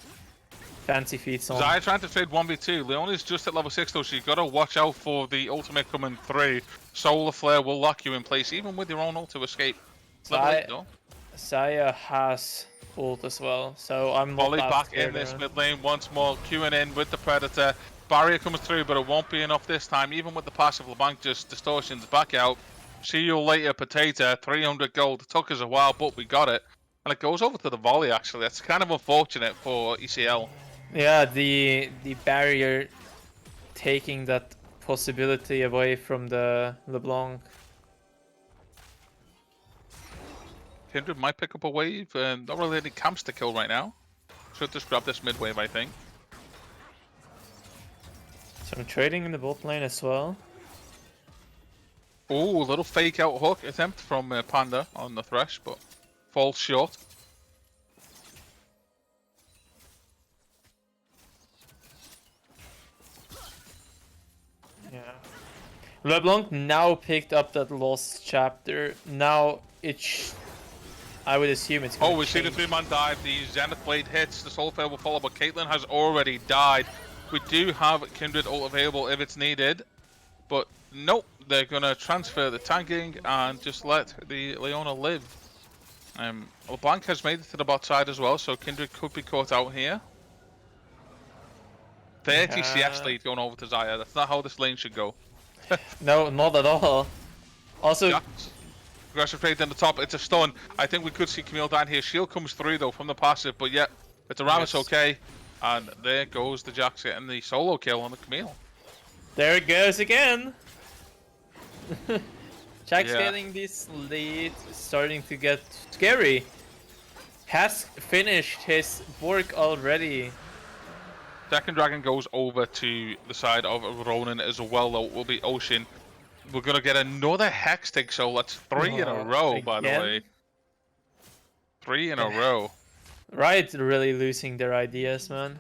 fancy feats on. Zaya trying to trade 1v2. Leonie's just at level 6 though, so you gotta watch out for the ultimate coming through. Solar Flare will lock you in place, even with your own ult to escape. Zaya has ult as well, so I'm not Volley back in this mid lane once more, queuing in with the Predator. Barrier comes through, but it won't be enough this time. Even with the passive, LeBlanc just distortions back out. See you later, Potato. 300 gold. It took us a while, but we got it. And it goes over to the Volley, actually. That's kind of unfortunate for ECL. Yeah, the barrier taking that possibility away from the LeBlanc. Kindred might pick up a wave, and not really any camps to kill right now. Should just grab this mid wave, I think. Some trading in the bot lane as well. Ooh, a little fake out hook attempt from Panda on the Thresh, but falls short. Yeah. LeBlanc now picked up that lost chapter. Now I would assume it's gonna Oh, we see the change. 3-man dive. The Zenith Blade hits. The Soulfire will follow, but Caitlyn has already died. We do have Kindred ult available if it's needed, but nope. They're gonna transfer the tanking and just let the Leona live. LeBlanc has made it to the bot side as well, so Kindred could be caught out here. 30 CS lead going over to Xayah. That's not how this lane should go. No, not at all. Also, Jax, aggressive trade in the top. It's a stun. I think we could see Camille down here. Shield comes through though from the passive, but yeah, it's a Rammus okay. And there goes the Jax getting the solo kill on the Camille. there it goes again. Jack's Yeah. getting this lead, starting to get scary. Has finished his work already. Second Dragon goes over to the side of Ronin as well, though. It will be Ocean. We're going to get another Hex tick, so that's 3 in a row, by the Again? way. 3 in a row. Riot really losing their ideas, man.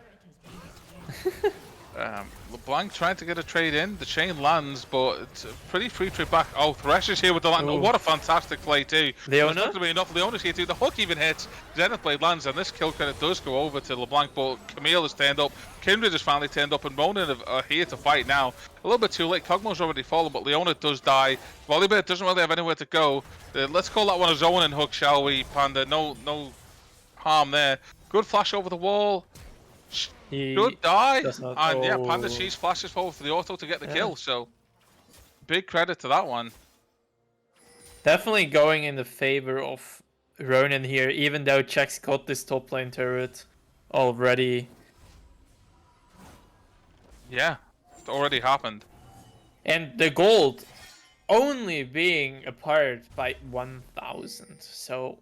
LeBlanc trying to get a trade in. The chain lands, but it's a pretty free trade back. Oh, Thresh is here with the land. Oh, what a fantastic play, too. Leona? It's not going to be enough. Leona's here, too. The hook even hits. Zenith Blade lands, and this kill credit does go over to LeBlanc, but Camille has turned up. Kindred has finally turned up, and Ronin are here to fight now. A little bit too late. Kog'Maw's already fallen, but Leona does die. Volibear doesn't really have anywhere to go. Let's call that one a zoning hook, shall we, Panda? No harm there. Good flash over the wall. He Good die, does not- and yeah, Panda oh. Cheese flashes forward for the auto to get the kill, so big credit to that one. Definitely going in the favor of Ronin here, even though Jack's got this top lane turret already. Yeah, it already happened. And the gold only being apart by 1,000, so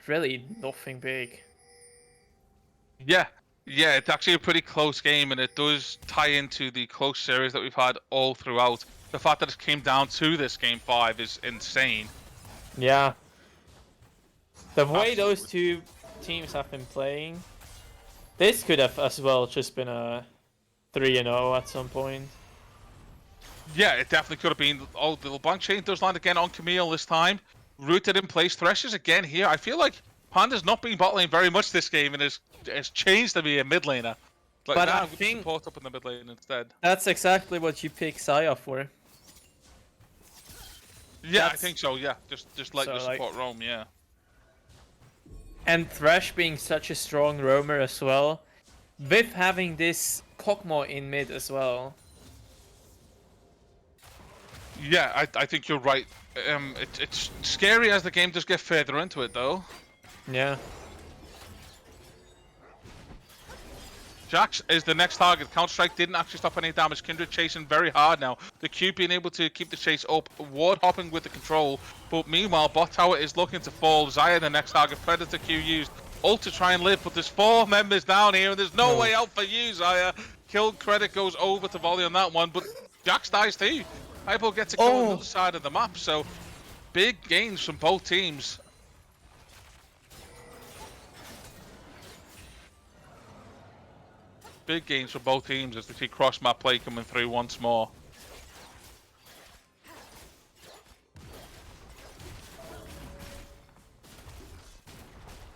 really nothing big. Yeah, it's actually a pretty close game, and it does tie into the close series that we've had all throughout. The fact that it came down to this game 5 is insane. Yeah. The way Absolutely. those two teams have been playing, this could have as well just been a 3-0 at some point. Yeah, it definitely could have been. Oh, the LeBlanc chain does land again on Camille this time. Rooted in place. Thresh is again here. I feel like Panda's not been bot lane very much this game, and has changed to be a mid laner. Like, But now I I'm going to think- support up in the mid lane instead. That's exactly what you pick Xayah for. Yeah, I That's- think so. Yeah, just let So, you like- support roam. Yeah. And Thresh being such a strong roamer as well, with having this Kog'Maw in mid as well. Yeah, I think you're right. It's scary as the game does get further into it, though. Yeah. Jax is the next target. Counter-Strike didn't actually stop any damage. Kindred chasing very hard now. The Q being able to keep the chase up. Ward hopping with the control. But meanwhile, bot tower is looking to fall. Xayah the next target. Predator Q used. Ult to try and live, but there's 4 members down here, and there's no way out for you, Xayah. Kill credit goes over to Volley on that one, but Jax dies too. Hypo gets a kill on the other side of the map, so big gains from both teams. Big gains for both teams as we see cross-map play coming through once more.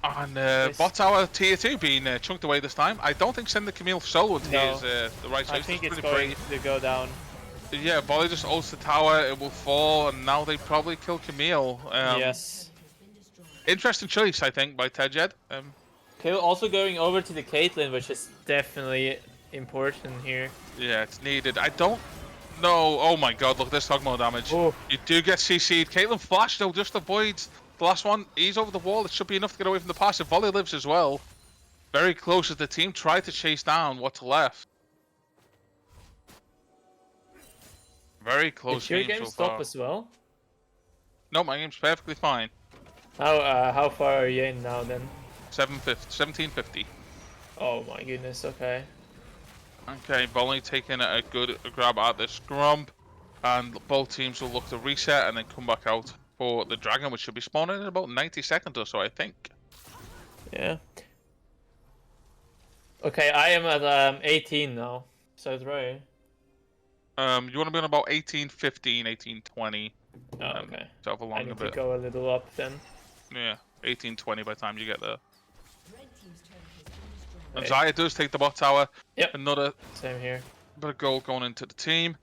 And bot tower tier 2 being chunked away this time. I don't think send the Camille solo into No. is the right choice. I think it's pretty going brave. to go down. Yeah, Bolly just ults the tower, it will fall, and now they probably kill Camille. Yes. Interesting choice, I think, by Tejed. Okay, also going over to the Caitlyn, which is definitely important here. Yeah, it's needed. I don't know. Oh my god, look at this Kog'Maw damage. Oh. You do get CC'd. Caitlyn flash, though, just avoids the last one. He's over the wall. It should be enough to get away from the passive. Volley lives as well. Very close as the team tried to chase down what's left. Very close Did your game game so stop far. as well? No, my game's perfectly fine. How far are you in now then? 1750. Oh my goodness, okay. Okay, Volley taking a good grab at the scrum, and both teams will look to reset and then come back out for the dragon, which should be spawning in about 90 seconds or so, I think. Yeah. Okay, I am at 18 now. So it's right. You want to be on about 1815, 1820. Oh, okay. So I along a need to bit. go a little up then. Yeah, 18-20 by the time you get there. Red team's turret has been destroyed. And Right. Zaya does take the bot tower. Yep. Another Same here. bit of gold going into the team.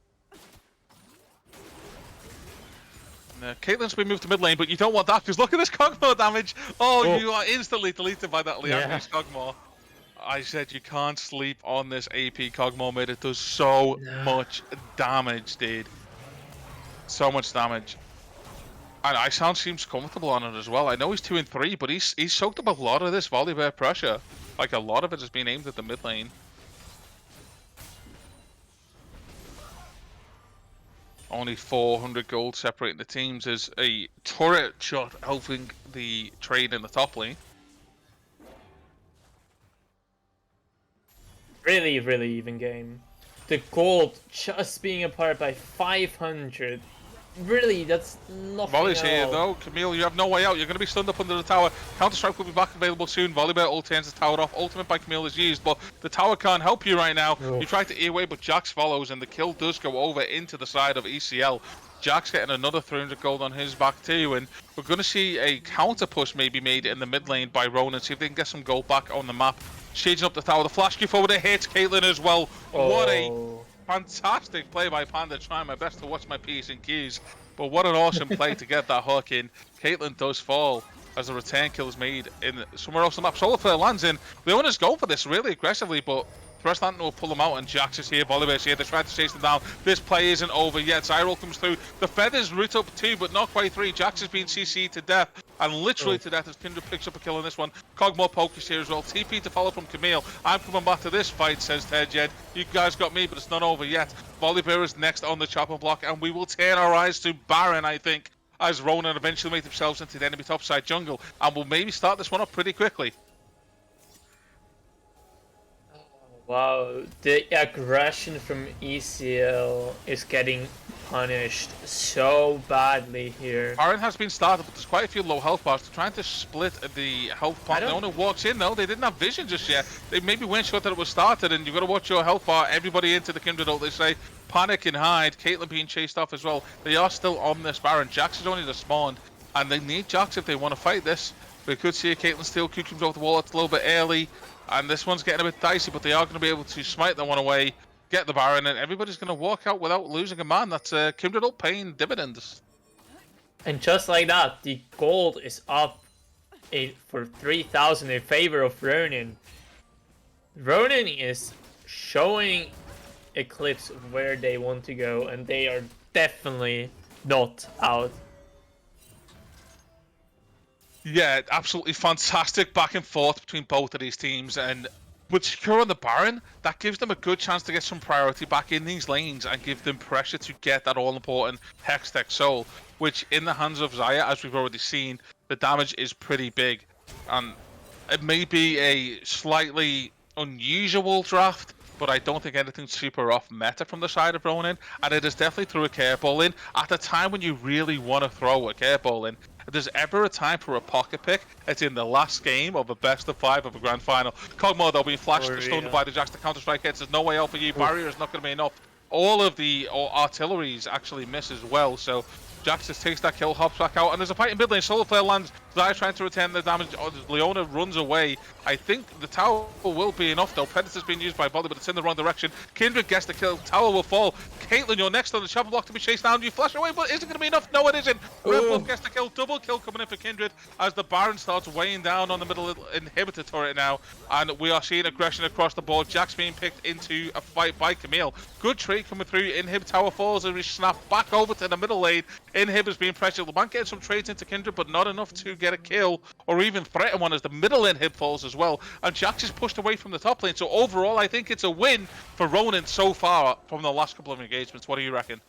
Caitlyn's been moved to mid lane, but you don't want that because look at this Cogmore damage. Oh, you are instantly deleted by that Leandri's Cogmore. I said you can't sleep on this AP Cogmore mid. It does so much damage, dude. So much damage. And Isound seems comfortable on it as well. I know he's 2 and 3, but he's soaked up a lot of this Volibear pressure. Like a lot of it has been aimed at the mid lane. Only 400 gold separating the teams as a turret shot helping the trade in the top lane. Really, really even game. The gold just being apart by 500. Really, that's nothing Volley's at here all. though. Camille, you have no way out. You're going to be stunned up under the tower. Counter-Strike will be back available soon. Volibear ult turns the tower off. Ultimate by Camille is used, but the tower can't help you right now. Oh. You try to E-away, but Jax follows, and the kill does go over into the side of ECL. Jax getting another 300 gold on his back too, and we're going to see a counter push maybe made in the mid lane by Ronin, see if they can get some gold back on the map. Shading up the tower. The flash Q forward, it hits Caitlyn as well. What a fantastic play by Panda, trying my best to watch my P's and Q's. But what an awesome play to get that hook in. Caitlyn does fall as the return kill is made in somewhere else on the map. Solar Flare lands in. Leona's going for this really aggressively, but Thresh Lantern will pull them out, and Jax is here, Volibear's here. They try to chase them down. This play isn't over yet. Zyril comes through. The Feathers root up 2, but not quite 3. Jax has been CC'd to death, and literally to death as Kindred picks up a kill on this one. Cogmore poke is here as well. TP to follow from Camille. I'm coming back to this fight, says Terjed. You guys got me, but it's not over yet. Volibear is next on the chopper block, and we will turn our eyes to Baron, I think, as Ronin eventually make themselves into the enemy topside jungle, and we'll maybe start this one up pretty quickly. Wow, the aggression from ECL is getting punished so badly here. Baron has been started, but there's quite a few low health bars. They're trying to split the health bar. No one walks in, though. They didn't have vision just yet. They maybe weren't sure that it was started, and you've got to watch your health bar. Everybody into the Kindred ult, they say. Panic and hide. Caitlyn being chased off as well. They are still on this Baron. Jax is only just spawned, and they need Jax if they want to fight this. We could see a Caitlyn steal Q comes off the wall. It's a little bit early, and this one's getting a bit dicey, but they are going to be able to smite that one away, get the Baron, and everybody's going to walk out without losing a man. That's Kindred ult paying dividends. And just like that, the gold is up for 3,000 in favor of Ronin. Ronin is showing Eclipse where they want to go, and they are definitely not out. Yeah, absolutely fantastic back and forth between both of these teams, and with Secure on the Baron, that gives them a good chance to get some priority back in these lanes and give them pressure to get that all-important Hextech Soul, which in the hands of Zaya, as we've already seen, the damage is pretty big. And it may be a slightly unusual draft, but I don't think anything super off meta from the side of Ronin, and it is definitely threw a curveball in at a time when you really want to throw a curveball in. If there's ever a time for a pocket pick, it's in the last game of a best of 5 of a grand final. Cogmore, though, being flashed and stunned by the Jax. The Counter-Strike hits. There's no way out for you. Barrier is not going to be enough. All of the artilleries actually miss as well, so Jax just takes that kill, hops back out, and there's a fight in mid lane. Solar Flare lands. Zaya trying to return the damage. Leona runs away. I think the tower will be enough, though. Predator's being used by Volley, but it's in the wrong direction. Kindred gets the kill. Tower will fall. Caitlyn, you're next on the chopper block to be chased down. You flash away, but is it going to be enough? No, it isn't. Red Buff gets the kill. Double kill coming in for Kindred as the Baron starts weighing down on the middle inhibitor turret now. And we are seeing aggression across the board. Jax being picked into a fight by Camille. Good trade coming through. Inhib tower falls and we snap back over to the middle lane. Inhib is being pressured. LeBlanc getting some trades into Kindred, but not enough to get a kill or even threaten one as the middle inhib falls as well. And Jax is pushed away from the top lane. So overall, I think it's a win for Ronin so far from the last couple of engagements. What do you reckon?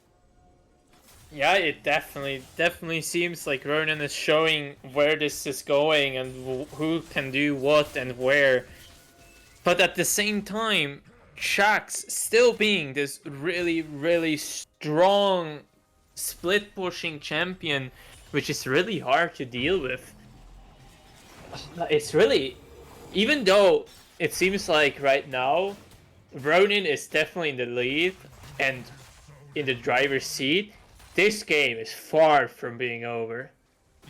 Yeah, it definitely seems like Ronin is showing where this is going and who can do what and where. But at the same time, Jax still being this really, really strong split pushing champion, which is really hard to deal with. It's really, even though it seems like right now Ronin is definitely in the lead and in the driver's seat, this game is far from being over.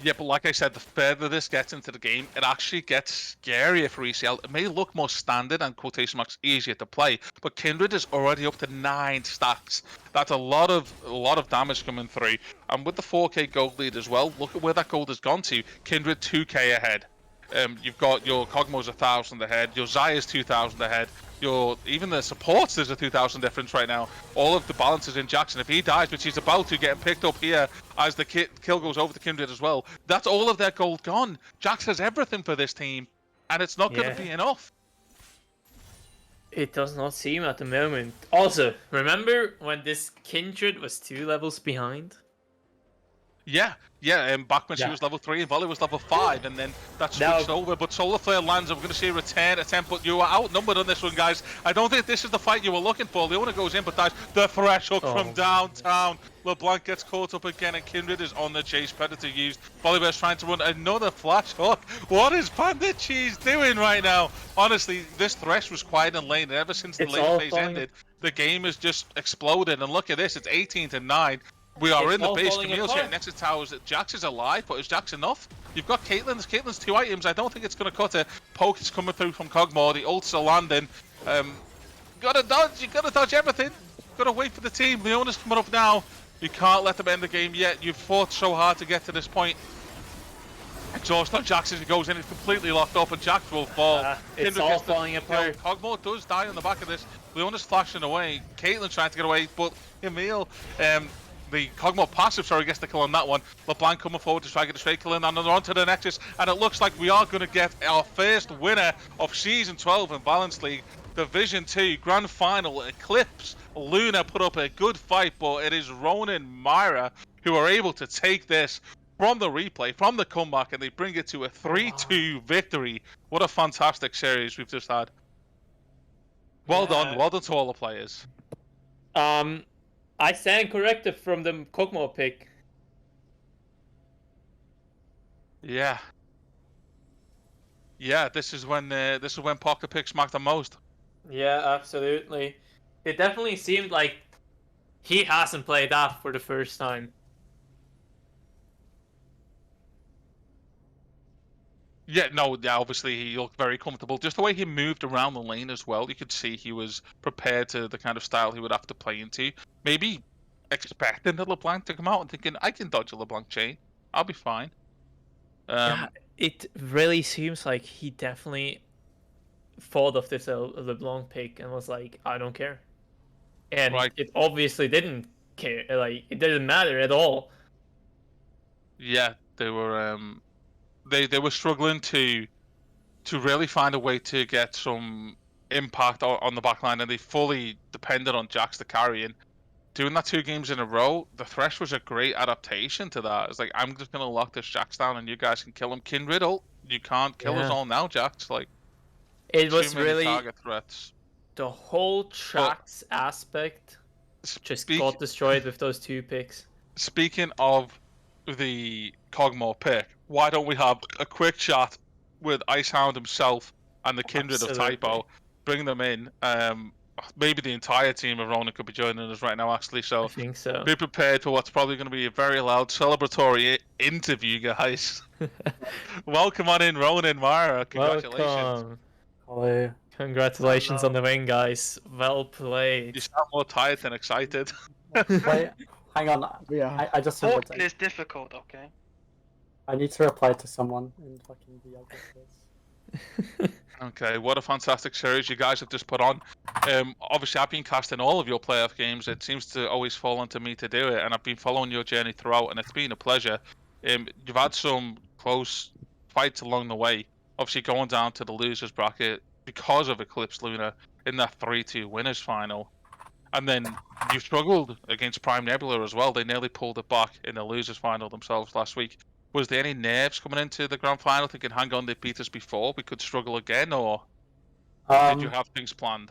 Yeah, but like I said, the further this gets into the game, it actually gets scarier for ECL. It may look more standard and quotation marks easier to play, but Kindred is already up to 9 stacks. That's a lot of damage coming through. And with the 4k gold lead as well, look at where that gold has gone to. Kindred 2k ahead. You've got your Cogmo's 1,000 ahead, your Zaya's 2,000 ahead, even the supports there's a 2,000 difference right now. All of the balances in Jackson. If he dies, which he's about to, getting picked up here as the kill goes over to Kindred as well, that's all of their gold gone. Jax has everything for this team, and it's not going to be enough. It does not seem at the moment. Also, remember when this Kindred was 2 levels behind? Yeah, back when she was level 3 and Volley was level 5, and then that switched over. But Solar Flare lands, and we're going to see a return attempt, but you are outnumbered on this one, guys. I don't think this is the fight you were looking for. Leona goes in, but dies. The fresh hook from downtown. LeBlanc gets caught up again, and Kindred is on the chase. Predator used. Volibear's trying to run another flash hook. What is Panda Cheese doing right now? Honestly, this Thresh was quiet in lane, and ever since the lane phase ended, the game has just exploded. And look at this, it's 18-9. We are in the base. Camille's hitting next to towers. Jax is alive, but is Jax enough? You've got Caitlyn's 2 items. I don't think it's going to cut it. Poke is coming through from Cogmore. The ults are landing. Gotta dodge. You gotta dodge everything. Gotta wait for the team. Leona's coming up now. You can't let them end the game yet. You've fought so hard to get to this point. Exhaust on Jax as he goes in. It's completely locked up, and Jax will fall. It's all falling apart. Cogmore does die on the back of this. Leona's flashing away. Caitlyn trying to get away, but Camille, the Cogmore passive, gets the kill on that one. LeBlanc coming forward to try to get a straight kill in, and they're onto the Nexus, and it looks like we are going to get our first winner of Season 12 in Balance League. Division 2 Grand Final. Eclipse. Lunar put up a good fight, but it is Ronin and Myra who are able to take this from the replay, from the comeback, and they bring it to a 3-2 victory. What a fantastic series we've just had. Well done to all the players. I stand corrected from the Cogmo pick. Yeah, this is when pocket picks matter the most. Yeah, absolutely. It definitely seemed like he hasn't played that for the first time. Obviously he looked very comfortable. Just the way he moved around the lane as well, you could see he was prepared to the kind of style he would have to play into. Maybe expecting the LeBlanc to come out and thinking, I can dodge a LeBlanc chain. I'll be fine. Yeah, it really seems like he definitely thought of this LeBlanc pick and was like, I don't care. And it obviously didn't care. Like, it didn't matter at all. Yeah, they were they were struggling to really find a way to get some impact on the backline, and they fully depended on Jax to carry. And doing that 2 games in a row, the Thresh was a great adaptation to that. It's like, I'm just gonna lock this Jax down, and you guys can kill him. Kindred, you can't kill us all now, Jax. Like, it was really target threats. The whole Jax aspect just got destroyed with those 2 picks. Speaking of the Cogmore pick, why don't we have a quick chat with Icehound himself and the Kindred of Typo? Bring them in. Maybe the entire team of Ronin could be joining us right now, actually. So I think so. Be prepared for what's probably going to be a very loud celebratory interview, guys. Welcome on in, Ronin, Myra. Congratulations. Welcome. Hello. Congratulations on the win, guys. Well played. You sound more tired than excited. Wait, hang on. I just have It is difficult, okay? I need to reply to someone in fucking the other. Okay, what a fantastic series you guys have just put on. Obviously, I've been casting all of your playoff games. It seems to always fall onto me to do it, and I've been following your journey throughout, and it's been a pleasure. You've had some close fights along the way. Obviously, going down to the losers bracket because of Eclipse Lunar in that 3-2 winners final. And then you struggled against Prime Nebula as well. They nearly pulled it back in the losers final themselves last week. Was there any nerves coming into the grand final thinking, hang on, they beat us before, we could struggle again, or did you have things planned?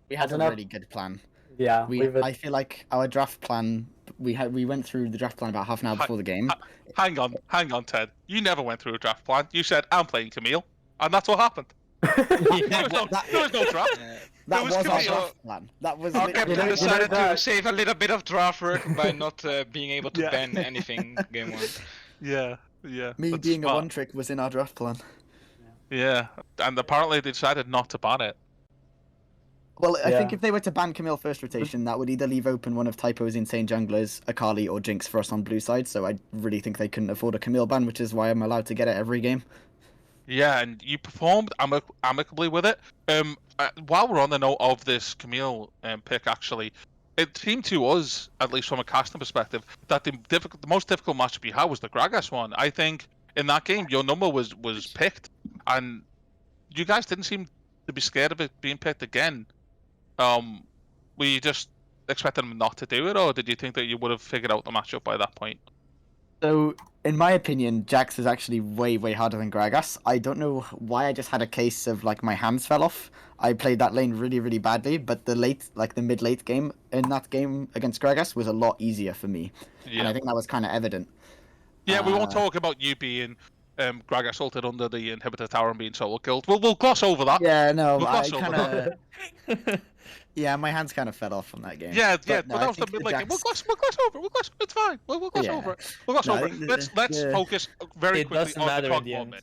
We had a really good plan. Yeah, I feel like our draft plan, we went through the draft plan about half an hour before the game. Hang on, Ted. You never went through a draft plan. You said, I'm playing Camille, and that's what happened. There was no draft. That was our draft plan. That was Captain decided to save a little bit of draft work by not being able to ban anything game 1. Yeah. Me That's being a smart. one trick was in our draft plan. Yeah, and apparently they decided not to ban it. Well, I think Yeah. if they were to ban Camille first rotation, that would either leave open one of Typo's insane junglers, Akali, or Jinx for us on blue side. So I really think they couldn't afford a Camille ban, which is why I'm allowed to get it every game. Yeah, and you performed amicably with it. While we're on the note of this Camille pick, actually, it seemed to us, at least from a casting perspective, that the most difficult matchup you had was the Gragas one. I think in that game, your number was picked, and you guys didn't seem to be scared of it being picked again. Were you just expecting them not to do it, or did you think that you would have figured out the matchup by that point? So, in my opinion, Jax is actually way, way harder than Gragas. I don't know why I just had a case of, like, my hands fell off. I played that lane really, really badly, but the mid-late game in that game against Gragas was a lot easier for me. Yeah. And I think that was kind of evident. Yeah, we won't talk about you being Gragas ulted under the inhibitor tower and being solo killed. We'll gloss over that. Yeah, no, We'll I gloss over kind that. of... Yeah, my hands kind of fell off from that game. Yeah, but that was the mid lane game. We'll gloss over it. It's fine. We'll gloss over it. We'll gloss No, I over it. think Let's focus very It quickly doesn't on matter the in the Cogmore end. mid.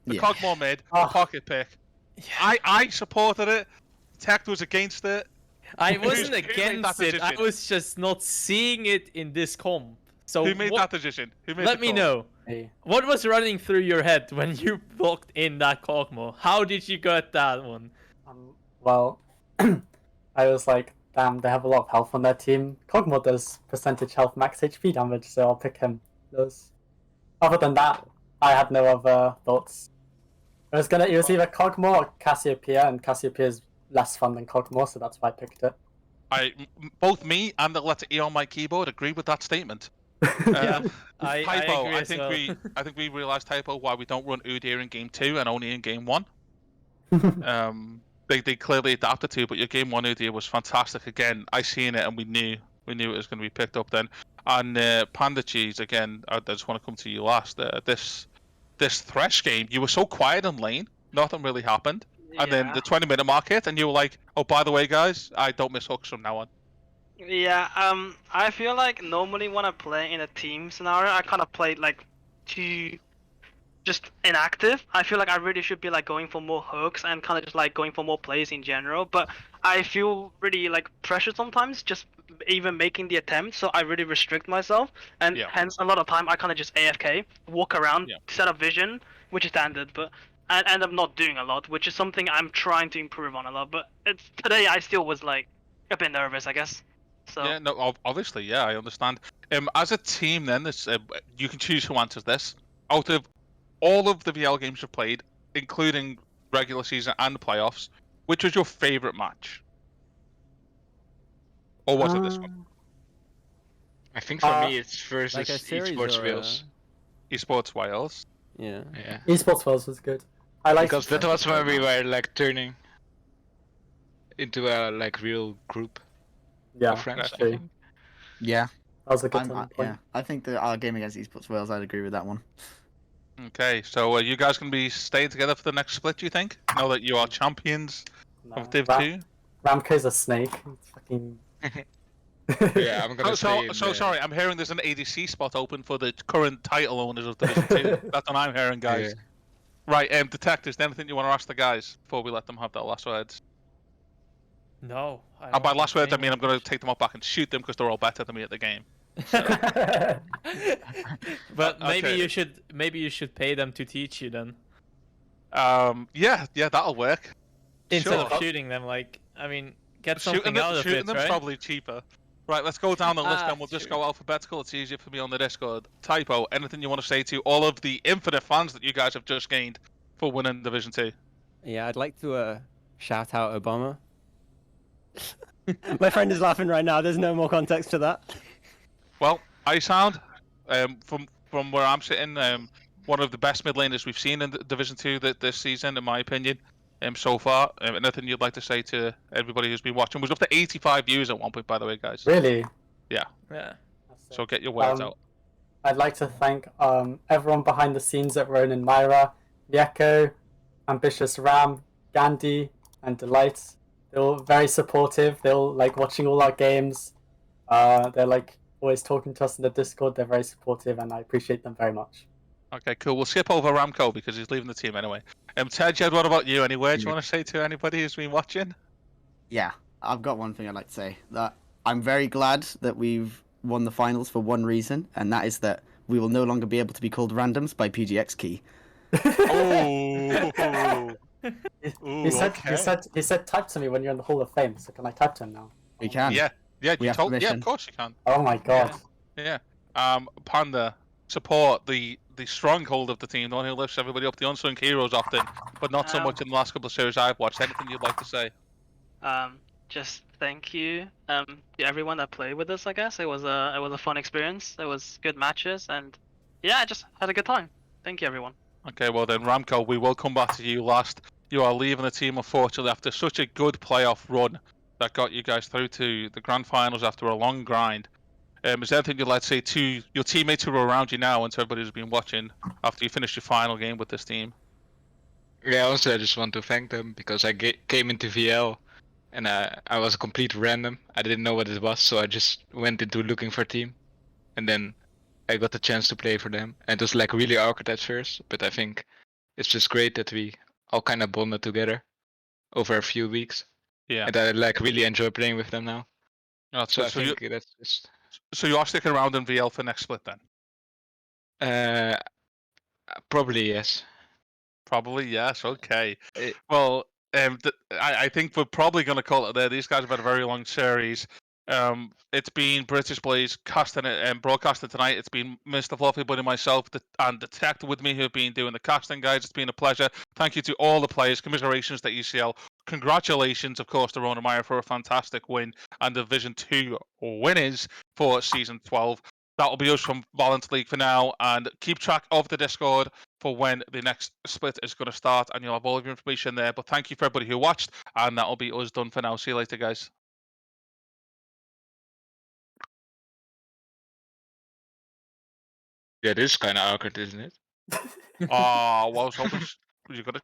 The Yeah. Cogmore mid, the pocket pick. I supported it. Tech was against it. I Who's- wasn't who made against that it. I decision? was just not seeing it in this comp. So Who made what- that decision? Who made Let the me call? know. Hey. What was running through your head when you blocked in that Kog'Maw? How did you get that one? Well, I was like, damn, they have a lot of health on their team. Cogmore does percentage health max HP damage, so I'll pick him. Other than that, I had no other thoughts. It was either Cogmore or Cassiopeia, and Cassiopeia is less fun than Cogmore, so that's why I picked it. Both me and the letter E on my keyboard agree with that statement. Yeah, I Typo, agree as well. I think we realized, Typo, why we don't run Udyr in game 2 and only in game 1. They clearly adapted to it, but your game 1 Udyr was fantastic. Again, I seen it and we knew it was going to be picked up then. And Panda Cheese, again, I just want to come to you last. This Thresh game, you were so quiet in lane, nothing really happened. And then the 20-minute mark hit, and you were like, oh, by the way, guys, I don't miss hooks from now on. Yeah, I feel like normally when I play in a team scenario, I kind of play like too just inactive. I feel like I really should be like going for more hooks and kind of just like going for more plays in general. But I feel really like pressure sometimes just even making the attempt, so I really restrict myself, and hence a lot of time I kind of just AFK, walk around, set up vision, which is standard, but I end up not doing a lot, which is something I'm trying to improve on a lot. But today I still was like a bit nervous, I guess. So. Yeah, no, obviously, yeah, I understand. As a team, then, this you can choose who answers this. Out of all of the VL games you've played, including regular season and playoffs, which was your favorite match? Or was it this one? I think for me it's versus like a series Esports or Wales. Esports Wales. Yeah. Esports Wales was good. I like because that was when we were like turning into a like real group. Yeah, of friends. I true. think. Yeah. That was a good turning point. Yeah, I think that our game against Esports Wales, I'd agree with that one. Okay, so are you guys going to be staying together for the next split, do you think? Now that you are champions of Div 2? Ramco's a snake. It's fucking... Yeah, I'm gonna stay So sorry, I'm hearing there's an ADC spot open for the current title owners of Division 2. That's what I'm hearing, guys. Yeah. Right, detectives, anything you want to ask the guys before we let them have their last words? No. And by last words, I mean I'm going to take them up back and shoot them because they're all better than me at the game. But maybe okay. you should pay them to teach you then. Yeah, that'll work. Instead Sure. of shooting them, like, I mean, get Shooting something them, out of shooting it, them's right? probably cheaper. Right, let's go down the list and we'll just sure. go alphabetical. It's easier for me on the Discord. Typo, anything you want to say to all of the infinite fans that you guys have just gained for winning Division 2? Yeah, I'd like to shout out Obama. My friend is laughing right now. There's no more context to that. Well, iSound, from where I'm sitting, one of the best mid laners we've seen in Division 2 this season, in my opinion, so far. Anything you'd like to say to everybody who's been watching? Was up to 85 views at one point, by the way, guys. Really? Yeah. Yeah. So get your words out. I'd like to thank everyone behind the scenes at Ronin, Myra, Yeko, Ambitious Ram, Gandhi, and Delight. They're all very supportive. They're all like watching all our games. They're like always talking to us in the Discord. They're very supportive, and I appreciate them very much. Okay, cool. We'll skip over Ramco because he's leaving the team anyway. Ted, Jed, what about you? Any words you want to say to anybody who's been watching? Yeah, I've got one thing I'd like to say. That I'm very glad that we've won the finals for one reason, and that is that we will no longer be able to be called randoms by PGX Key. Oh. He said type to me when you're in the Hall of Fame. So can I type to him now? We can. Yeah, We you have told. Yeah, permission. of course you can. Oh my god. Yeah. Panda, support the stronghold of the team, the one who lifts everybody up, the unsung heroes often, but not so much in the last couple of series I've watched. Anything you'd like to say? Just thank you to everyone that played with us. I guess it was a fun experience. It was good matches, and yeah, I just had a good time. Thank you, everyone. Okay, well then, Ramco, we will come back to you last. You are leaving the team, unfortunately, after such a good playoff run that got you guys through to the grand finals after a long grind. Is there anything you'd like to say to your teammates who are around you now and to everybody who's been watching after you finished your final game with this team? Yeah, also I just want to thank them because I came into VL and I was a complete random. I didn't know what it was, so I just went into looking for a team, and then I got the chance to play for them. And it was like really awkward at first, but I think it's just great that we all kind of bonded together over a few weeks. Yeah. And I like really enjoy playing with them now. That's So good. I think that's just. So you are sticking around in VL for next split then? Probably yes. Probably yes. Okay. Eh, Well, I think we're probably going to call it there. These guys have had a very long series. It's been British Blaze casting it and broadcasting tonight. It's been Mr. Fluffy Bunny, myself, and Detect with me who've been doing the casting, guys. It's been a pleasure. Thank you to all the players. Commiserations to ECL. Congratulations, of course, to Ronin Myra for a fantastic win and Division 2 winners for Season 12. That'll be us from Valence League for now, and keep track of the Discord for when the next split is going to start, and you'll have all of your information there. But thank you for everybody who watched, and that'll be us done for now. See you later, guys. Yeah, this is kind of awkward, isn't it? Oh, I was hoping you got it.